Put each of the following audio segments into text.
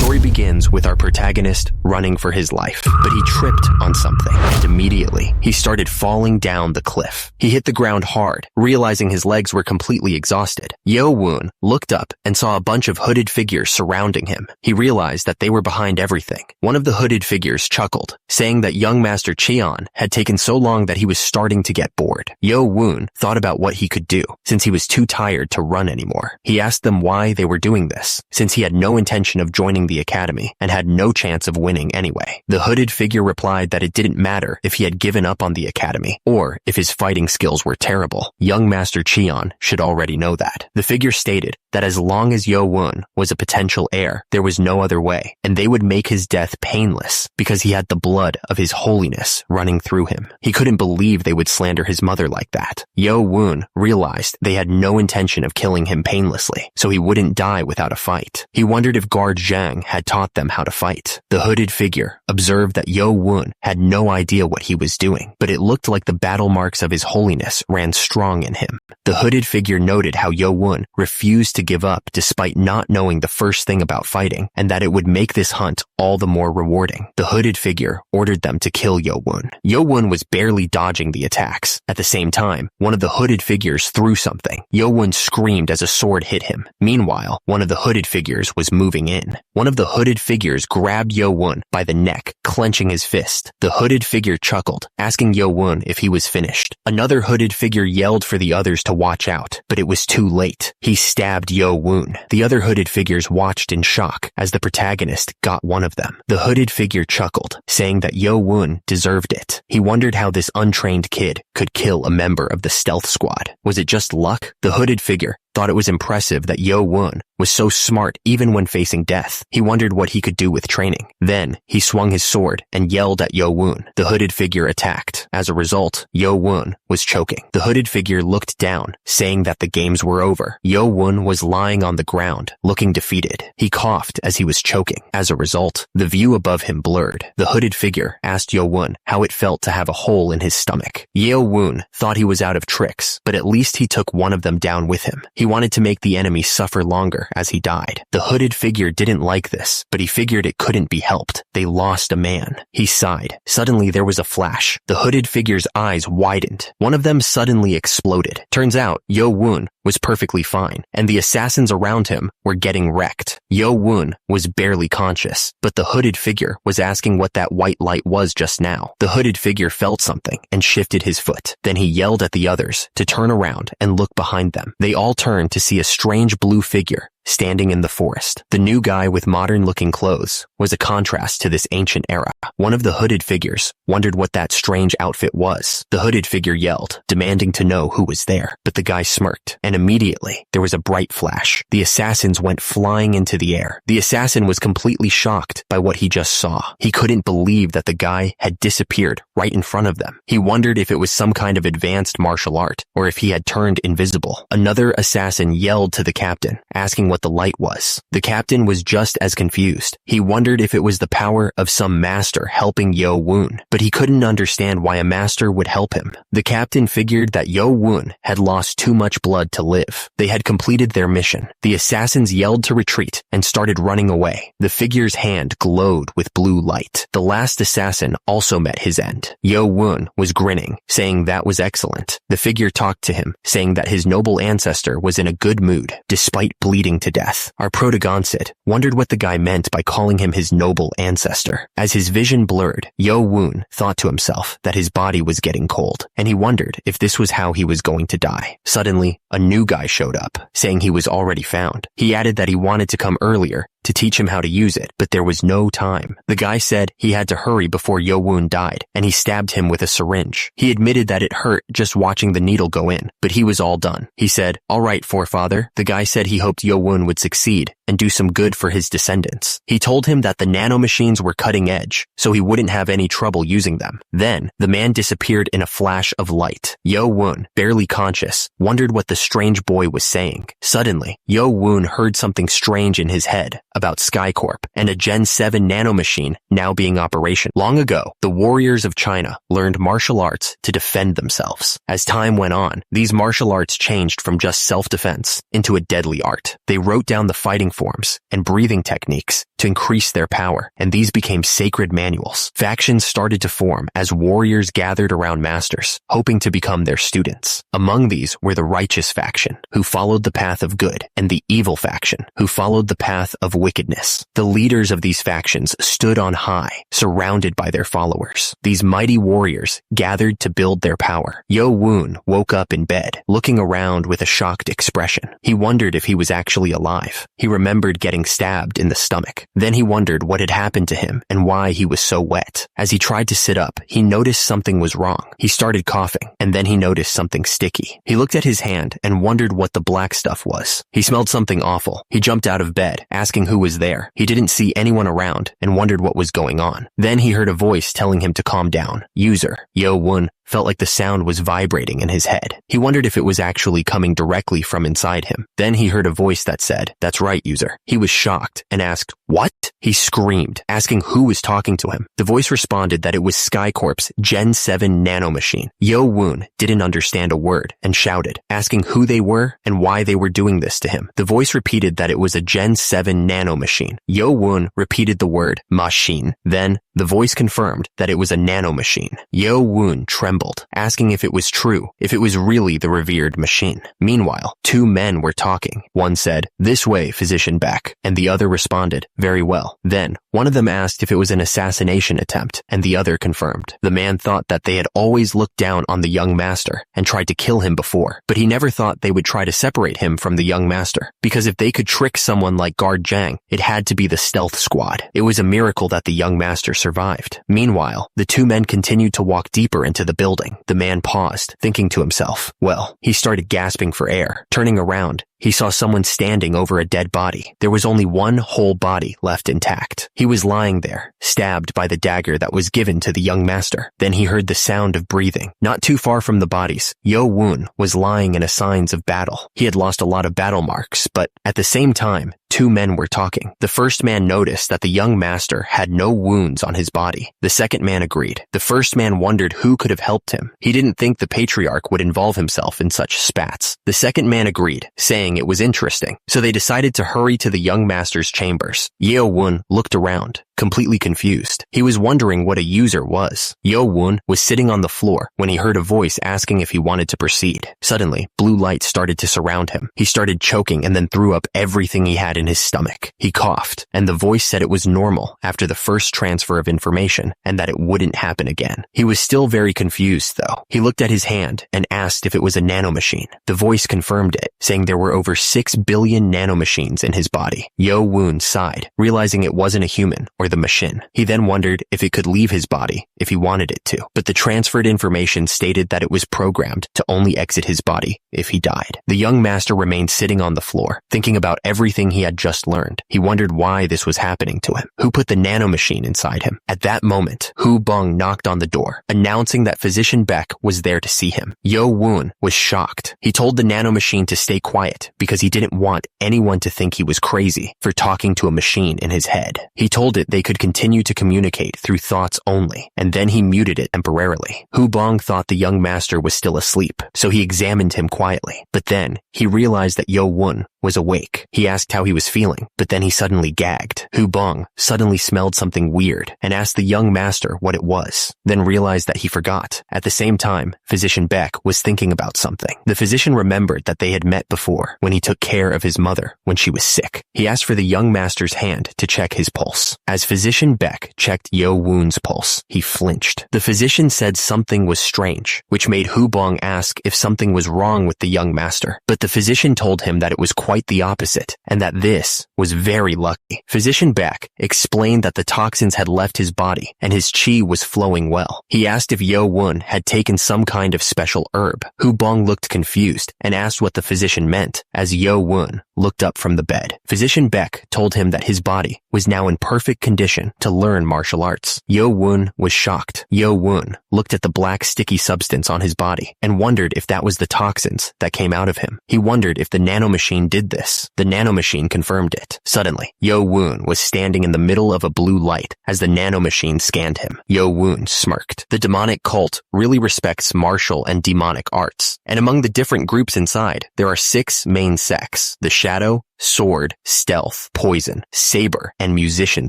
story begins with our protagonist running for his life, but he tripped on something, and immediately, he started falling down the cliff. He hit the ground hard, realizing his legs were completely exhausted. Yo-woon looked up and saw a bunch of hooded figures surrounding him. He realized that they were behind everything. One of the hooded figures chuckled, saying that young Master Cheon had taken so long that he was starting to get bored. Yo-woon thought about what he could do, since he was too tired to run anymore. He asked them why they were doing this, since he had no intention of joining the academy and had no chance of winning anyway. The hooded figure replied that it didn't matter if he had given up on the academy or if his fighting skills were terrible. Young Master Cheon should already know that. The figure stated that as long as Yo-woon was a potential heir, there was no other way, and they would make his death painless because he had the blood of his holiness running through him. He couldn't believe they would slander his mother like that. Yo-woon realized they had no intention of killing him painlessly, so he wouldn't die without a fight. He wondered if guard Zhang had taught them how to fight. The hooded figure observed that Yo-woon had no idea what he was doing, but it looked like the battle marks of his holiness ran strong in him. The hooded figure noted how Yo-woon refused to give up despite not knowing the first thing about fighting, and that it would make this hunt all the more rewarding. The hooded figure ordered them to kill Yo-woon. Yo-woon was barely dodging the attacks. At the same time, one of the hooded figures threw something. Yo-woon screamed as a sword hit him. Meanwhile, one of the hooded figures was moving in. One of the hooded figures grabbed Yo-woon by the neck, clenching his fist. The hooded figure chuckled, asking Yo-woon if he was finished. Another hooded figure yelled for the others to watch out, but it was too late. He stabbed Yo-woon. The other hooded figures watched in shock as the protagonist got one of them. The hooded figure chuckled, saying that Yo-woon deserved it. He wondered how this untrained kid could kill a member of the stealth squad. Was it just luck? The hooded figure thought it was impressive that Yo-woon was so smart even when facing death. He wondered what he could do with training. Then, he swung his sword and yelled at Yo-woon. The hooded figure attacked. As a result, Yo-woon was choking. The hooded figure looked down, saying that the games were over. Yo-woon was lying on the ground, looking defeated. He coughed as he was choking. As a result, the view above him blurred. The hooded figure asked Yo-woon how it felt to have a hole in his stomach. Yo-woon thought he was out of tricks, but at least he took one of them down with him. He wanted to make the enemy suffer longer as he died. The hooded figure didn't like this, but he figured it couldn't be helped. They lost a man. He sighed. Suddenly there was a flash. The hooded figure's eyes widened. One of them suddenly exploded. Turns out, Yo-woon was perfectly fine, and the assassins around him were getting wrecked. Yo-woon was barely conscious, but the hooded figure was asking what that white light was just now. The hooded figure felt something and shifted his foot. Then he yelled at the others to turn around and look behind them. They all turned to see a strange blue figure standing in the forest. The new guy with modern-looking clothes was a contrast to this ancient era. One of the hooded figures wondered what that strange outfit was. The hooded figure yelled, demanding to know who was there, but the guy smirked, and immediately there was a bright flash. The assassins went flying into the air. The assassin was completely shocked by what he just saw. He couldn't believe that the guy had disappeared right in front of them. He wondered if it was some kind of advanced martial art, or if he had turned invisible. Another assassin yelled to the captain, asking what the light was. The captain was just as confused. He wondered if it was the power of some master helping Yo-woon, but he couldn't understand why a master would help him. The captain figured that Yo-woon had lost too much blood to live. They had completed their mission. The assassins yelled to retreat and started running away. The figure's hand glowed with blue light. The last assassin also met his end. Yo-woon was grinning, saying that was excellent. The figure talked to him, saying that his noble ancestor was in a good mood, despite bleeding to death. Our protagonist wondered what the guy meant by calling him his noble ancestor. As his vision blurred, Yo-woon thought to himself that his body was getting cold, and he wondered if this was how he was going to die. Suddenly, a new guy showed up, saying he was already found. He added that he wanted to come earlier to teach him how to use it, but there was no time. The guy said he had to hurry before Yo-woon died, and he stabbed him with a syringe. He admitted that it hurt just watching the needle go in, but he was all done. He said, "All right, forefather." The guy said he hoped Yo-woon would succeed and do some good for his descendants. He told him that the nanomachines were cutting edge, so he wouldn't have any trouble using them. Then, the man disappeared in a flash of light. Yo-woon, barely conscious, wondered what the strange boy was saying. Suddenly, Yo-woon heard something strange in his head. about SkyCorp and a Gen 7 nanomachine now being operational. Long ago, the warriors of China learned martial arts to defend themselves. As time went on, these martial arts changed from just self-defense into a deadly art. They wrote down the fighting forms and breathing techniques to increase their power, and these became sacred manuals. Factions started to form as warriors gathered around masters, hoping to become their students. Among these were the righteous faction, who followed the path of good, and the evil faction, who followed the path of wickedness. The leaders of these factions stood on high, surrounded by their followers. These mighty warriors gathered to build their power. Yo Woon woke up in bed, looking around with a shocked expression. He wondered if he was actually alive. He remembered getting stabbed in the stomach. Then he wondered what had happened to him and why he was so wet. As he tried to sit up, he noticed something was wrong. He started coughing, and then he noticed something sticky. He looked at his hand and wondered what the black stuff was. He smelled something awful. He jumped out of bed, asking who was there. He didn't see anyone around and wondered what was going on. Then he heard a voice telling him to calm down. User, Yo Woon, felt like the sound was vibrating in his head. He wondered if it was actually coming directly from inside him. Then he heard a voice that said, "That's right, user." He was shocked and asked, "What?" He screamed, asking who was talking to him. The voice responded that it was SkyCorp's Gen 7 nanomachine. Yo Woon didn't understand a word and shouted, asking who they were and why they were doing this to him. The voice repeated that it was a Gen 7 nanomachine. Yo Woon repeated the word machine. Then the voice confirmed that it was a nanomachine. Yo Woon trembled, asking if it was true, if it was really the revered machine. Meanwhile, two men were talking. One said, "This way, Physician Beck," and the other responded, "Very well." Then, one of them asked if it was an assassination attempt, and the other confirmed. The man thought that they had always looked down on the young master and tried to kill him before, but he never thought they would try to separate him from the young master, because if they could trick someone like Guard Zhang, it had to be the stealth squad. It was a miracle that the young master survived. Meanwhile, the two men continued to walk deeper into the building. The man paused, thinking to himself. Well, he started gasping for air. Turning around, he saw someone standing over a dead body. There was only one whole body left intact. He was lying there, stabbed by the dagger that was given to the young master. Then he heard the sound of breathing. Not too far from the bodies, Yo Woon was lying in a signs of battle. He had lost a lot of battle marks, but at the same time, two men were talking. The first man noticed that the young master had no wounds on his body. The second man agreed. The first man wondered who could have helped him. He didn't think the patriarch would involve himself in such spats. The second man agreed, saying it was interesting. So they decided to hurry to the young master's chambers. Yo Woon looked around, completely confused. He was wondering what a user was. Yo Woon was sitting on the floor when he heard a voice asking if he wanted to proceed. Suddenly, blue light started to surround him. He started choking and then threw up everything he had in his stomach. He coughed, and the voice said it was normal after the first transfer of information and that it wouldn't happen again. He was still very confused, though. He looked at his hand and asked if it was a nanomachine. The voice confirmed it, saying there were over 6 billion nanomachines in his body. Yo Woon sighed, realizing it wasn't a human or the machine. He then wondered if it could leave his body if he wanted it to, but the transferred information stated that it was programmed to only exit his body if he died. The young master remained sitting on the floor, thinking about everything he had just learned. He wondered why this was happening to him. Who put the nanomachine inside him? At that moment, Hu Bong knocked on the door, announcing that Physician Beck was there to see him. Yo Woon was shocked. He told the nanomachine to stay quiet because he didn't want anyone to think he was crazy for talking to a machine in his head. He told it they could continue to communicate through thoughts only, and then he muted it temporarily. Hu Bong thought the young master was still asleep, so he examined him quietly. But then, he realized that Yo Woon was awake. He asked how he was feeling, but then he suddenly gagged. Hu Bong suddenly smelled something weird and asked the young master what it was, then realized that he forgot. At the same time, Physician Beck was thinking about something. The physician remembered that they had met before when he took care of his mother when she was sick. He asked for the young master's hand to check his pulse. As Physician Beck checked Yo Woon's pulse, he flinched. The physician said something was strange, which made Hu Bong ask if something was wrong with the young master. But the physician told him that it was quite the opposite, and that this was very lucky. Physician Beck explained that the toxins had left his body, and his qi was flowing well. He asked if Yo Woon had taken some kind of special herb. Hu Bong looked confused, and asked what the physician meant, as Yo Woon looked up from the bed. Physician Beck told him that his body was now in perfect condition condition to learn martial arts. Yo-woon was shocked. Yo-woon looked at the black sticky substance on his body and wondered if that was the toxins that came out of him. He wondered if the nanomachine did this. The nanomachine confirmed it. Suddenly, Yo-woon was standing in the middle of a blue light as the nanomachine scanned him. Yo-woon smirked. The demonic cult really respects martial and demonic arts, and among the different groups inside, there are 6 main sects: the Shadow, Sword, Stealth, Poison, Saber, and Musician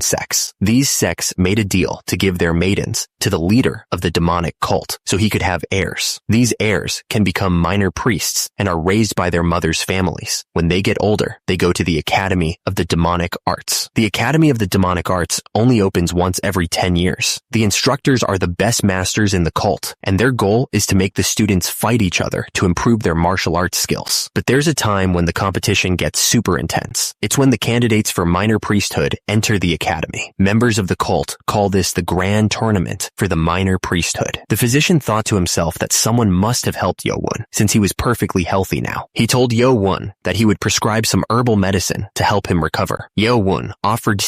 sects. These sects made a deal to give their maidens to the leader of the demonic cult so he could have heirs. These heirs can become minor priests and are raised by their mothers' families. When they get older, they go to the Academy of the Demonic Arts. The Academy of the Demonic Arts only opens once every 10 years. The instructors are the best masters in the cult, and their goal is to make the students fight each other to improve their martial arts skills. But there's a time when the competition gets super intense. It's when the candidates for minor priesthood enter the academy. Members of the cult call this the grand tournament for the minor priesthood. The physician thought to himself that someone must have helped Yo-woon, since he was perfectly healthy now. He told Yo-woon that he would prescribe some herbal medicine to help him recover. Yo-woon offered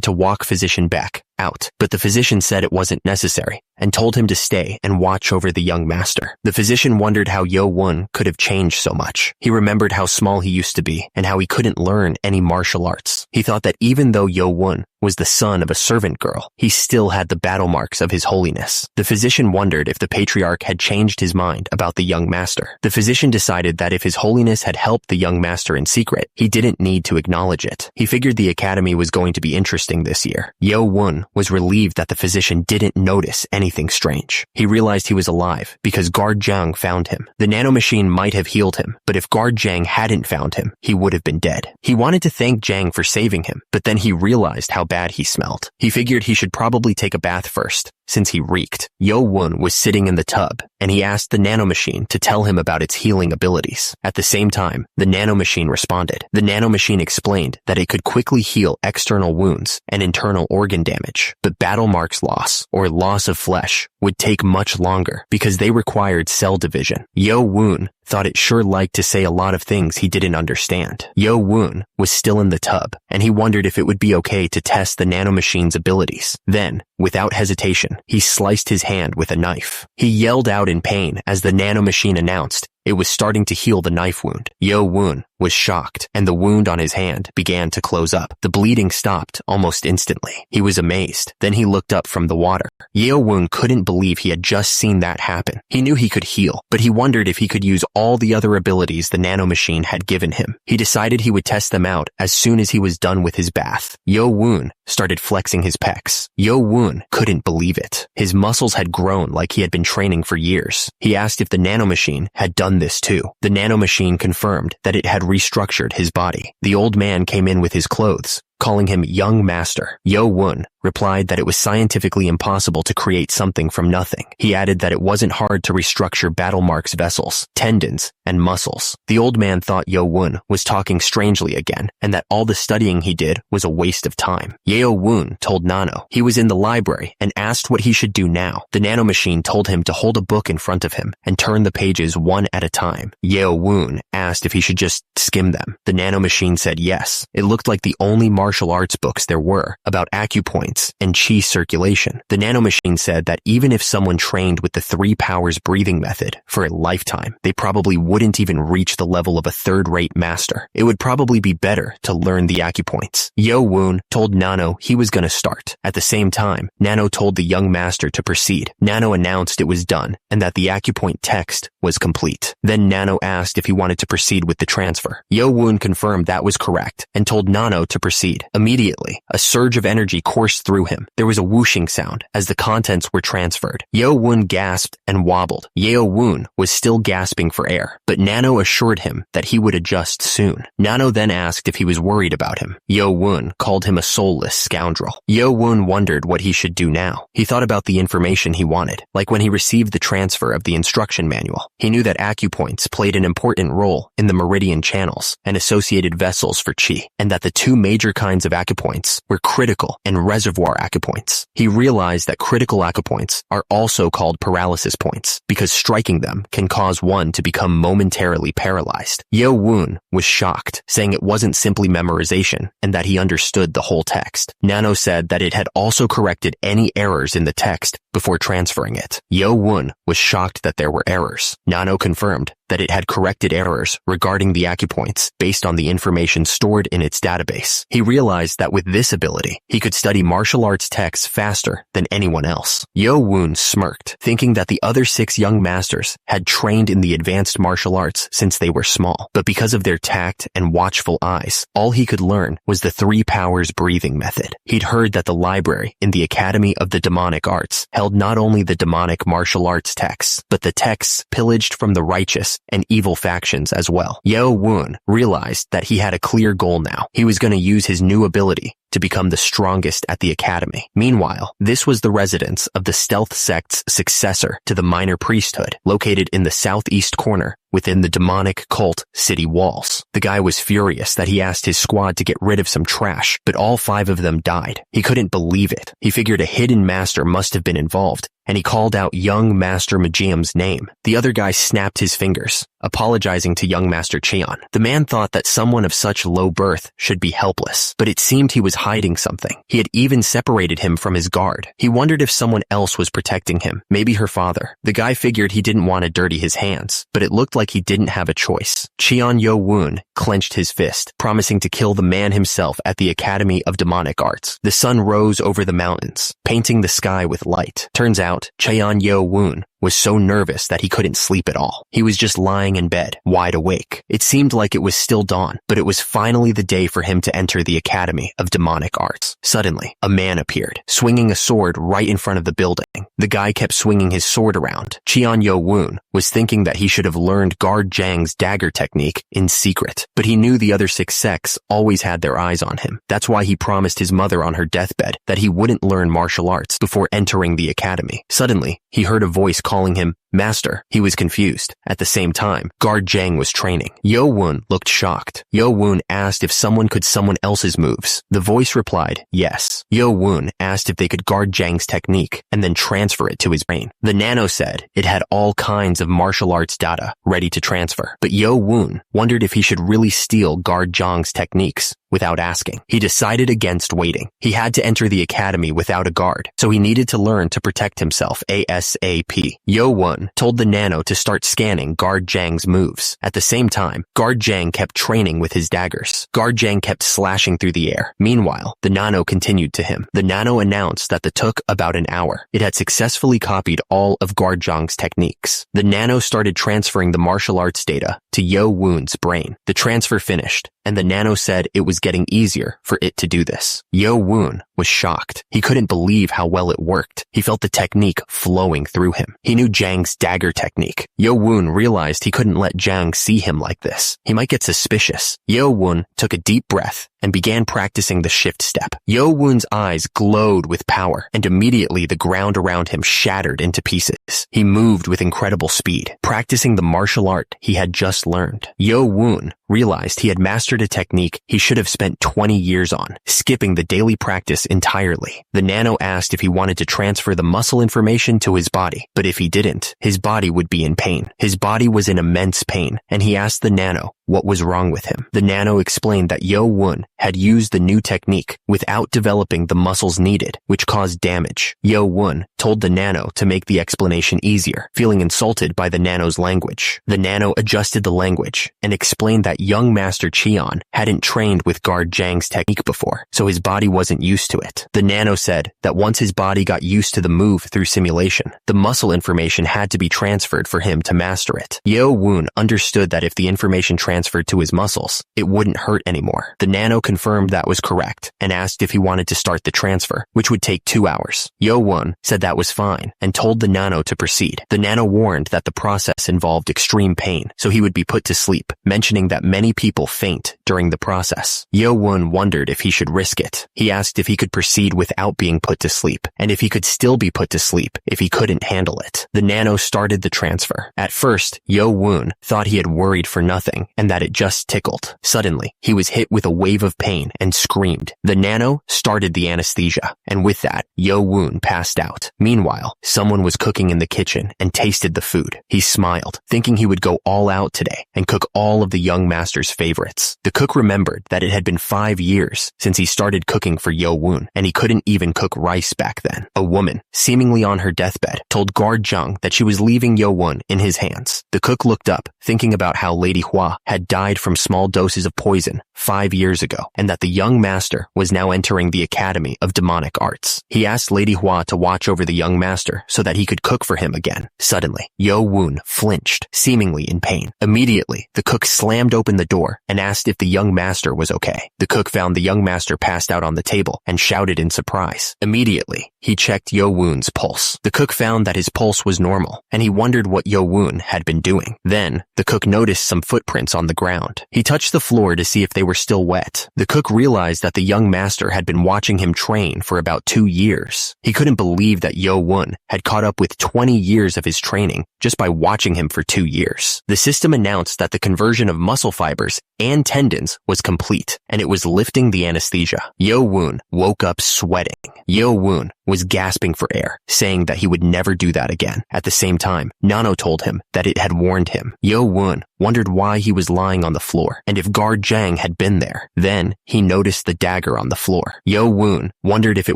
to walk physician back out, but the physician said it wasn't necessary and told him to stay and watch over the young master. The physician wondered how Yo-woon could have changed so much. He remembered how small he used to be and how he couldn't learn any martial arts. He thought that even though Yo-woon was the son of a servant girl, he still had the battle marks of his holiness. The physician wondered if the patriarch had changed his mind about the young master. The physician decided that if his holiness had helped the young master in secret, he didn't need to acknowledge it. He figured the academy was going to be interesting this year. Yo-woon was relieved that the physician didn't notice anything strange. He realized he was alive because Guard Zhang found him. The nanomachine might have healed him, but if Guard Zhang hadn't found him, he would have been dead. He wanted to thank Zhang for saving him, but then he realized how bad he smelled. He figured he should probably take a bath first, since he reeked. Yo-woon was sitting in the tub, and he asked the nanomachine to tell him about its healing abilities. At the same time, the nanomachine responded. The nanomachine explained that it could quickly heal external wounds and internal organ damage, but battle marks loss, or loss of flesh, would take much longer because they required cell division. Yo-woon thought it sure liked to say a lot of things he didn't understand. Yo-woon was still in the tub, and he wondered if it would be okay to test the nanomachine's abilities. Then, without hesitation, he sliced his hand with a knife. He yelled out in pain as the nanomachine announced it was starting to heal the knife wound. Yo-woon was shocked, and the wound on his hand began to close up. The bleeding stopped almost instantly. He was amazed. Then he looked up from the water. Yo-woon couldn't believe he had just seen that happen. He knew he could heal, but he wondered if he could use all the other abilities the nanomachine had given him. He decided he would test them out as soon as he was done with his bath. Yo-woon started flexing his pecs. Yo-woon couldn't believe it. His muscles had grown like he had been training for years. He asked if the nanomachine had done this too. The nanomachine confirmed that it had restructured his body. The old man came in with his clothes, calling him young master. Yo-woon replied that it was scientifically impossible to create something from nothing. He added that it wasn't hard to restructure battle marks vessels, tendons, and muscles. The old man thought Yo-woon was talking strangely again, and that all the studying he did was a waste of time. Yo-woon told Nano he was in the library and asked what he should do now. The nanomachine told him to hold a book in front of him and turn the pages one at a time. Yo-woon asked if he should just skim them. The nanomachine said yes. It looked like the only martial arts books there were about acupoints and chi circulation. The nanomachine said that even if someone trained with the 3 powers breathing method for a lifetime, they probably wouldn't even reach the level of a third-rate master. It would probably be better to learn the acupoints. Yo-woon told Nano he was going to start. At the same time, Nano told the young master to proceed. Nano announced it was done and that the acupoint text was complete. Then Nano asked if he wanted to proceed with the transfer. Yo-woon confirmed that was correct and told Nano to proceed. Immediately, a surge of energy coursed through him. There was a whooshing sound as the contents were transferred. Yo-woon gasped and wobbled. Yo-woon was still gasping for air, but Nano assured him that he would adjust soon. Nano then asked if he was worried about him. Yo-woon called him a soulless scoundrel. Yo-woon wondered what he should do now. He thought about the information he wanted, like when he received the transfer of the instruction manual. He knew that acupoints played an important role in the meridian channels and associated vessels for chi, and that the 2 major kinds of acupoints were critical and reservoir acupoints. He realized that critical acupoints are also called paralysis points because striking them can cause one to become momentarily paralyzed. Yo Woon was shocked, saying it wasn't simply memorization and that he understood the whole text. Nano said that it had also corrected any errors in the text before transferring it. Yo Woon was shocked that there were errors. Nano confirmed that it had corrected errors regarding the acupoints based on the information stored in its database. He realized that with this ability, he could study martial arts texts faster than anyone else. Yo Woon smirked, thinking that the other 6 young masters had trained in the advanced martial arts since they were small, but because of their tact and watchful eyes, all he could learn was the 3 powers breathing method. He'd heard that the library in the Academy of the Demonic Arts held not only the demonic martial arts texts, but the texts pillaged from the righteous and evil factions as well. Yo Woon realized that he had a clear goal now. He was going to use his new ability to become the strongest at the academy. Meanwhile, this was the residence of the stealth sect's successor to the minor priesthood, located in the southeast corner within the demonic cult city walls. The guy was furious that he asked his squad to get rid of some trash, but all 5 of them died. He couldn't believe it. He figured a hidden master must have been involved, and he called out young Master Majium's name. The other guy snapped his fingers, apologizing to young Master Cheon. The man thought that someone of such low birth should be helpless, but it seemed he was hiding something. He had even separated him from his guard. He wondered if someone else was protecting him, maybe her father. The guy figured he didn't want to dirty his hands, but it looked like he didn't have a choice. Cheon Yo Woon clenched his fist, promising to kill the man himself at the Academy of Demonic Arts. The sun rose over the mountains, painting the sky with light. Turns out, Cheon Yo Woon was so nervous that he couldn't sleep at all. He was just lying in bed, wide awake. It seemed like it was still dawn, but it was finally the day for him to enter the Academy of Demonic Arts. Suddenly, a man appeared, swinging a sword right in front of the building. The guy kept swinging his sword around. Cheon Yo Woon was thinking that he should have learned Guard Jang's dagger technique in secret, but he knew the other 6 sects always had their eyes on him. That's why he promised his mother on her deathbed that he wouldn't learn martial arts before entering the academy. Suddenly, he heard a voice calling him Master. He was confused. At the same time, Guard Jang was training. Yo Woon looked shocked. Yo Woon asked if someone could someone else's moves. The voice replied, yes. Yo Woon asked if they could guard Jang's technique and then transfer it to his brain. The nano said it had all kinds of martial arts data ready to transfer, but Yo Woon wondered if he should really steal Guard Jang's techniques without asking. He decided against waiting. He had to enter the academy without a guard, so he needed to learn to protect himself ASAP. Yo Woon told the nano to start scanning Guard Jang's moves. At the same time, Guard Jang kept training with his daggers. Guard Jang kept slashing through the air. Meanwhile, the nano continued to him. The nano announced that it took about an hour. It had successfully copied all of Guard Jang's techniques. The nano started transferring the martial arts data to Yo Woon's brain. The transfer finished, and the nano said it was getting easier for it to do this. Yo Woon was shocked. He couldn't believe how well it worked. He felt the technique flowing through him. He knew Jang's dagger technique. Yo Woon realized he couldn't let Jang see him like this. He might get suspicious. Yo Woon took a deep breath and began practicing the shift step. Yo Woon's eyes glowed with power, and immediately the ground around him shattered into pieces. He moved with incredible speed, practicing the martial art he had just learned. Yo Woon realized he had mastered a technique he should have spent 20 years on, skipping the daily practice entirely. The nano asked if he wanted to transfer the muscle information to his body, but if he didn't, his body would be in pain. His body was in immense pain, and he asked the nano what was wrong with him. The nano explained that Yo Woon had used the new technique without developing the muscles needed, which caused damage. Yo Woon told the nano to make the explanation easier, feeling insulted by the nano's language. The nano adjusted the language and explained that young Master Cheon hadn't trained with Guard Jang's technique before, so his body wasn't used to it. The nano said that once his body got used to the move through simulation, the muscle information had to be transferred for him to master it. Yo Woon understood that if the information transferred to his muscles, it wouldn't hurt anymore. The nano confirmed that was correct and asked if he wanted to start the transfer, which would take 2 hours. Yo Woon said that was fine and told the nano to proceed. The nano warned that the process involved extreme pain, so he would be put to sleep, mentioning that many people faint during the process. Yo-woon wondered if he should risk it. He asked if he could proceed without being put to sleep, and if he could still be put to sleep if he couldn't handle it. The nano started the transfer. At first, Yo-woon thought he had worried for nothing and that it just tickled. Suddenly, he was hit with a wave of pain and screamed. The nano started the anesthesia, and with that, Yo-woon passed out. Meanwhile, someone was cooking in the kitchen and tasted the food. He smiled, thinking he would go all out today and cook all of the young master's favorites. The cook remembered that it had been 5 years since he started cooking for Yo-woon, and he couldn't even cook rice back then. A woman, seemingly on her deathbed, told guard Jung that she was leaving Yo-woon in his hands. The cook looked up, thinking about how Lady Hua had died from small doses of poison 5 years ago, and that the young master was now entering the Academy of Demonic Arts. He asked Lady Hua to watch over the young master so that he could cook for him again. Suddenly, Yo-woon flinched, seemingly in pain. Immediately, the cook slammed open the door and asked if the young master was okay. The cook found the young master passed out on the table and shouted in surprise. Immediately, he checked Yo-woon's pulse. The cook found that his pulse was normal, and he wondered what Yo-woon had been doing. Then, the cook noticed some footprints on the ground. He touched the floor to see if they were still wet. The cook realized that the young master had been watching him train for about 2 years. He couldn't believe that Yo-woon had caught up with 20 years of his training just by watching him for 2 years. The system announced that the conversion of muscle fibers and tendons was complete, and it was lifting the anesthesia. Yo-woon woke up sweating. Yo-woon was gasping for air, saying that he would never do that again. At the same time, Nano told him that it had warned him. Yo-woon wondered why he was lying on the floor, and if guard Jang had been there. Then, he noticed the dagger on the floor. Yo-woon wondered if it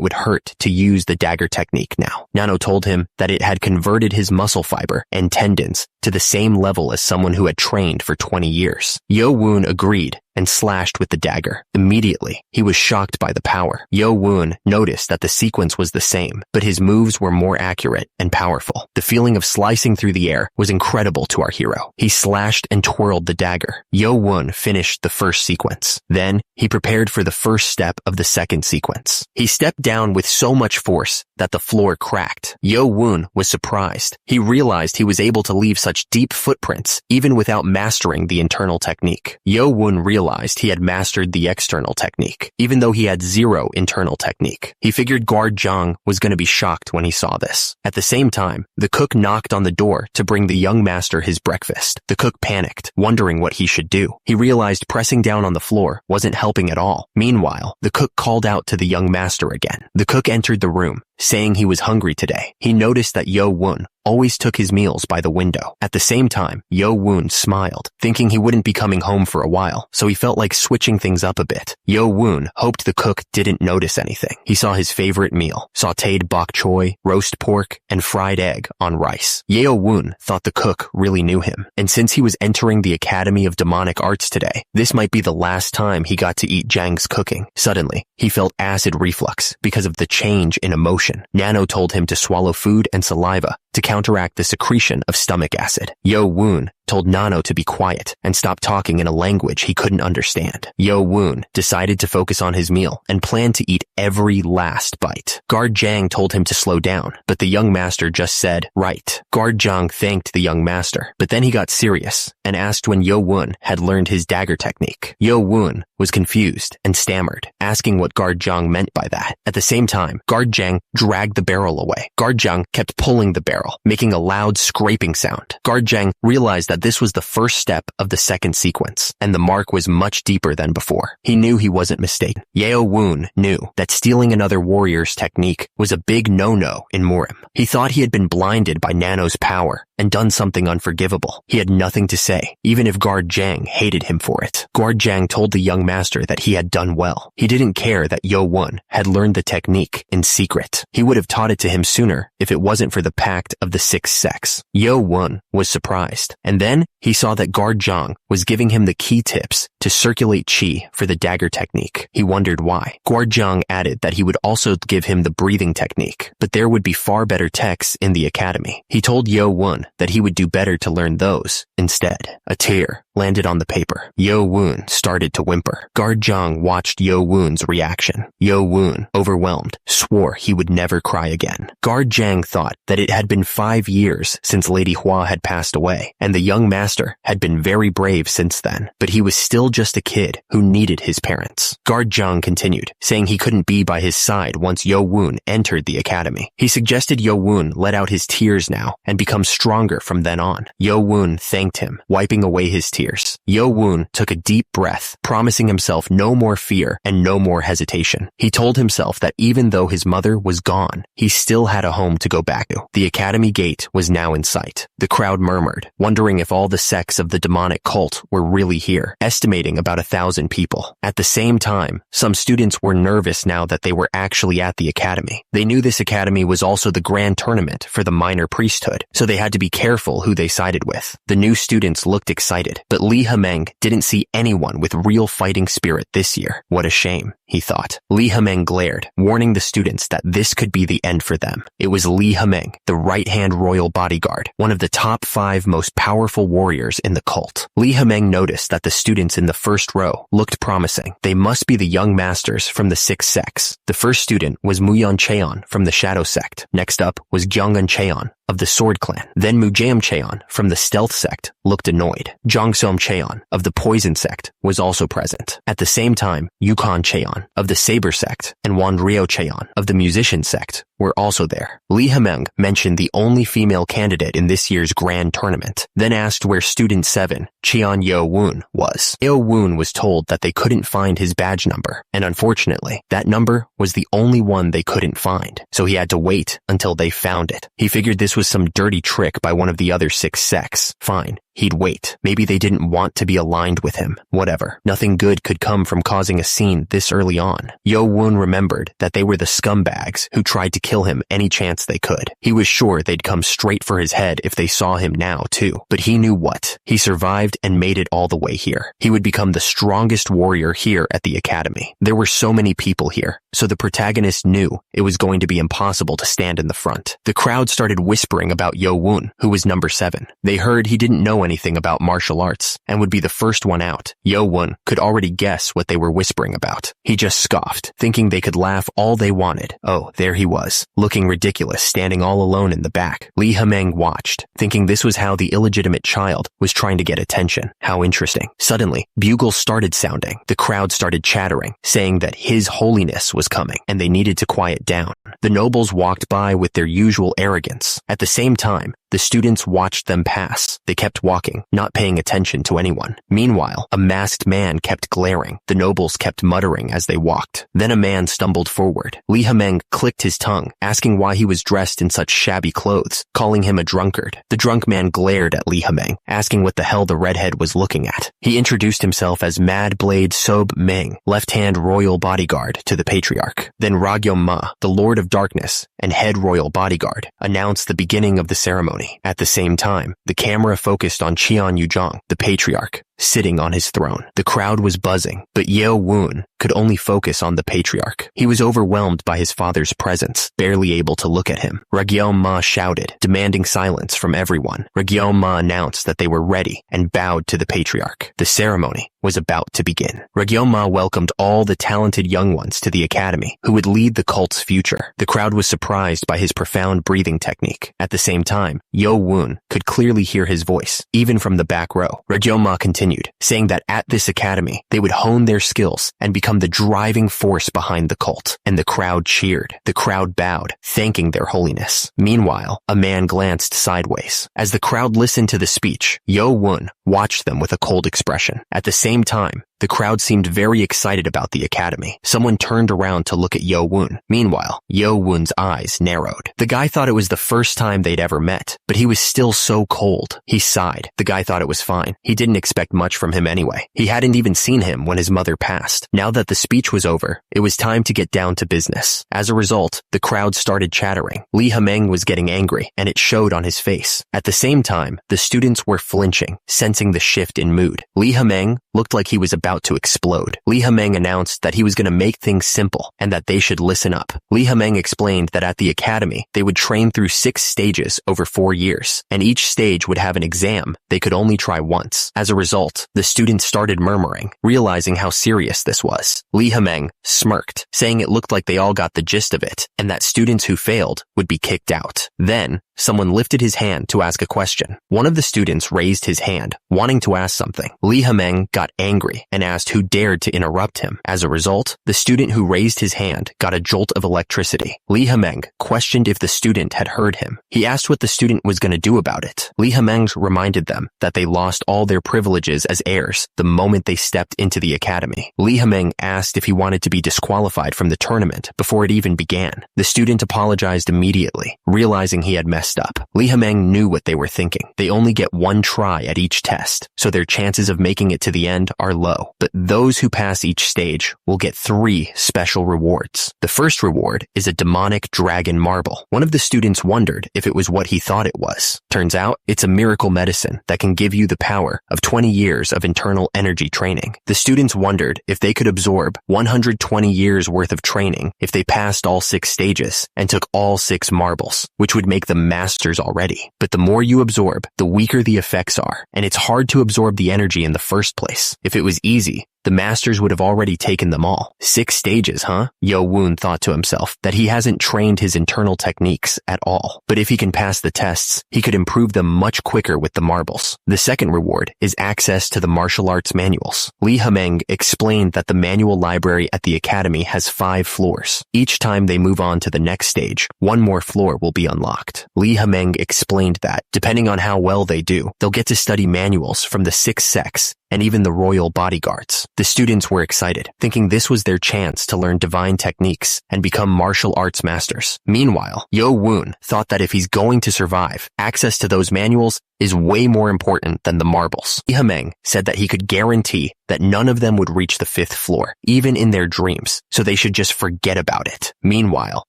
would hurt to use the dagger technique now. Nano told him that it had converted his muscle fiber and tendons to the same level as someone who had trained for 20 years. Yo-woon agreed and slashed with the dagger. Immediately, he was shocked by the power. Yo-woon noticed that the sequence was the same, but his moves were more accurate and powerful. The feeling of slicing through the air was incredible to our hero. He slashed and twirled the dagger. Yo-woon finished the first sequence. Then, he prepared for the first step of the second sequence. He stepped down with so much force that the floor cracked. Yo-woon was surprised. He realized he was able to leave such deep footprints, even without mastering the internal technique. Yo-woon realized he had mastered the external technique, even though he had 0 internal technique. He figured guard Jang was going to be shocked when he saw this. At the same time, the cook knocked on the door to bring the young master his breakfast. The cook panicked, wondering what he should do. He realized pressing down on the floor wasn't helping at all. Meanwhile, the cook called out to the young master again. The cook entered the room, saying he was hungry today. He noticed that Yo-woon always took his meals by the window. At the same time, Yo-woon smiled, thinking he wouldn't be coming home for a while, so he felt like switching things up a bit. Yo-woon hoped the cook didn't notice anything. He saw his favorite meal, sautéed bok choy, roast pork, and fried egg on rice. Yo-woon thought the cook really knew him, and since he was entering the Academy of Demonic Arts today, this might be the last time he got to eat Jang's cooking. Suddenly, he felt acid reflux because of the change in emotion. Nano told him to swallow food and saliva to counteract the secretion of stomach acid. Yo-woon told Nano to be quiet and stop talking in a language he couldn't understand. Yo-woon decided to focus on his meal and planned to eat every last bite. Guard Jang told him to slow down, but the young master just said, "Right." Guard Jang thanked the young master, but then he got serious and asked when Yo-woon had learned his dagger technique. Yo-woon was confused and stammered, asking what Guard Jang meant by that. At the same time, Guard Jang dragged the barrel away. Guard Jang kept pulling the barrel, making a loud scraping sound. Guard Jang realized that this was the first step of the second sequence, and the mark was much deeper than before. He knew he wasn't mistaken. Yo-woon knew that stealing another warrior's technique was a big no-no in Murim. He thought he had been blinded by Nano's power and done something unforgivable. He had nothing to say, even if Guard Jang hated him for it. Guard Jang told the young master that he had done well. He didn't care that Yo-woon had learned the technique in secret. He would have taught it to him sooner if it wasn't for the pact of the sixth sex. Yo-woon was surprised, and then he saw that Guard Jang was giving him the key tips to circulate chi for the dagger technique. He wondered why. Guard Jang added that he would also give him the breathing technique, but there would be far better texts in the academy. He told Yo-woon that he would do better to learn those instead. A tear landed on the paper. Yo-woon started to whimper. Guard Jang watched Yo-woon's reaction. Yo-woon, overwhelmed, swore he would never cry again. Guard Zhang thought that it had been 5 years since Lady Hua had passed away, and the young master had been very brave since then, but he was still just a kid who needed his parents. Guard Zhang continued, saying he couldn't be by his side once Yo Woon entered the academy. He suggested Yo Woon let out his tears now and become stronger from then on. Yo Woon thanked him, wiping away his tears. Yo Woon took a deep breath, promising himself no more fear and no more hesitation. He told himself that even though his mother was gone, he still had a home to go back to. The academy gate was now in sight. The crowd murmured, wondering if all the sects of the demonic cult were really here, estimating about 1,000 people. At the same time, some students were nervous now that they were actually at the academy. They knew this academy was also the grand tournament for the minor priesthood, so they had to be careful who they sided with. The new students looked excited, but Li Hemeng didn't see anyone with real fighting spirit this year. What a shame, he thought. Li Hemeng glared, warning the students that this could be the end for them. It was Li Hemeng, the right-hand royal bodyguard, one of the top 5 most powerful warriors in the cult. Li Hemeng noticed that the students in the first row looked promising. They must be the young masters from the 6 sects. The first student was Muyan Cheon from the Shadow sect. Next up was Gyeongun Cheon of the Sword Clan. Then Mujaem Cheon from the Stealth sect looked annoyed. Jongsom Cheon of the Poison sect was also present. At the same time, Yukon Cheon of the Saber sect and Wanrio Cheon of the Musician sect were also there. Li Hemeng mentioned the only female candidate in this year's grand tournament, then asked where student 7, Cheon Yo Woon, was. Yo Woon was told that they couldn't find his badge number, and unfortunately, that number was the only one they couldn't find, so he had to wait until they found it. He figured this was some dirty trick by one of the other 6 sects. Fine. He'd wait. Maybe they didn't want to be aligned with him. Whatever. Nothing good could come from causing a scene this early on. Yo Woon remembered that they were the scumbags who tried to kill him any chance they could. He was sure they'd come straight for his head if they saw him now, too. But he knew what. He survived and made it all the way here. He would become the strongest warrior here at the academy. There were so many people here, so the protagonist knew it was going to be impossible to stand in the front. The crowd started whispering about Yo Woon, who was number 7. They heard he didn't know anything about martial arts and would be the first one out. Yo Woon could already guess what they were whispering about. He just scoffed, thinking they could laugh all they wanted. Oh, there he was, looking ridiculous, standing all alone in the back. Li Hemeng watched, thinking this was how the illegitimate child was trying to get attention. How interesting. Suddenly, bugles started sounding. The crowd started chattering, saying that His Holiness was coming, and they needed to quiet down. The nobles walked by with their usual arrogance. At the same time, the students watched them pass. They kept walking, not paying attention to anyone. Meanwhile, a masked man kept glaring. The nobles kept muttering as they walked. Then a man stumbled forward. Li Hemeng clicked his tongue, asking why he was dressed in such shabby clothes, calling him a drunkard. The drunk man glared at Li Hemeng, asking what the hell the redhead was looking at. He introduced himself as Mad Blade Sob Meng, left-hand royal bodyguard to the patriarch. Then Ragyom Ma, the Lord of Darkness and head royal bodyguard, announced the beginning of the ceremony. At the same time, the camera focused on Cheon Yujong, the patriarch, sitting on his throne. The crowd was buzzing, but Yo Woon could only focus on the patriarch. He was overwhelmed by his father's presence, barely able to look at him. Ragyom Ma shouted, demanding silence from everyone. Ragyom Ma announced that they were ready and bowed to the patriarch. The ceremony was about to begin. Ragyom Ma welcomed all the talented young ones to the academy who would lead the cult's future. The crowd was surprised by his profound breathing technique. At the same time, Yo Woon could clearly hear his voice, even from the back row. Ragyom Ma continued, saying that at this academy, they would hone their skills and become the driving force behind the cult. And the crowd cheered. The crowd bowed, thanking their holiness. Meanwhile, a man glanced sideways. As the crowd listened to the speech, Yo Woon watched them with a cold expression. At the same time, the crowd seemed very excited about the academy. Someone turned around to look at Yo Woon. Meanwhile, Yo Woon's eyes narrowed. The guy thought it was the first time they'd ever met, but he was still so cold. He sighed. The guy thought it was fine. He didn't expect much from him anyway. He hadn't even seen him when his mother passed. Now that the speech was over, it was time to get down to business. As a result, the crowd started chattering. Li Hemeng was getting angry, and it showed on his face. At the same time, the students were flinching, sensing the shift in mood. Li Hemeng looked like he was about about to explode. Lee Ha-meng announced that he was going to make things simple and that they should listen up. Lee Ha-meng explained that at the academy, they would train through 6 stages over 4 years, and each stage would have an exam they could only try once. As a result, the students started murmuring, realizing how serious this was. Lee Ha-meng smirked, saying it looked like they all got the gist of it, and that students who failed would be kicked out. Then, someone lifted his hand to ask a question. One of the students raised his hand, wanting to ask something. Lee Ha-meng got angry and asked who dared to interrupt him. As a result, the student who raised his hand got a jolt of electricity. Lee Ha-meng questioned if the student had heard him. He asked what the student was going to do about it. Lee Ha-meng reminded them that they lost all their privileges as heirs the moment they stepped into the academy. Lee Ha-meng asked if he wanted to be disqualified from the tournament before it even began. The student apologized immediately, realizing he had messed up. Lee Ha-meng knew what they were thinking. They only get one try at each test, so their chances of making it to the end are low. But those who pass each stage will get 3 special rewards. The first reward is a demonic dragon marble. One of the students wondered if it was what he thought it was. Turns out, it's a miracle medicine that can give you the power of 20 years of internal energy training. The students wondered if they could absorb 120 years worth of training if they passed all 6 stages and took all 6 marbles, which would make them masters already. But the more you absorb, the weaker the effects are, and it's hard to absorb the energy in the first place. If it was easy, the masters would have already taken them all. 6 stages, huh? Yo Woon thought to himself that he hasn't trained his internal techniques at all. But if he can pass the tests, he could improve them much quicker with the marbles. The second reward is access to the martial arts manuals. Lee Ha-meng explained that the manual library at the academy has 5 floors. Each time they move on to the next stage, 1 more floor will be unlocked. Lee Ha-meng explained that, depending on how well they do, they'll get to study manuals from the 6 sects and even the royal bodyguards. The students were excited, thinking this was their chance to learn divine techniques and become martial arts masters. Meanwhile, Yo Woon thought that if he's going to survive, access to those manuals is way more important than the marbles. Lee Ha-meng said that he could guarantee that none of them would reach the 5th floor, even in their dreams, so they should just forget about it. Meanwhile,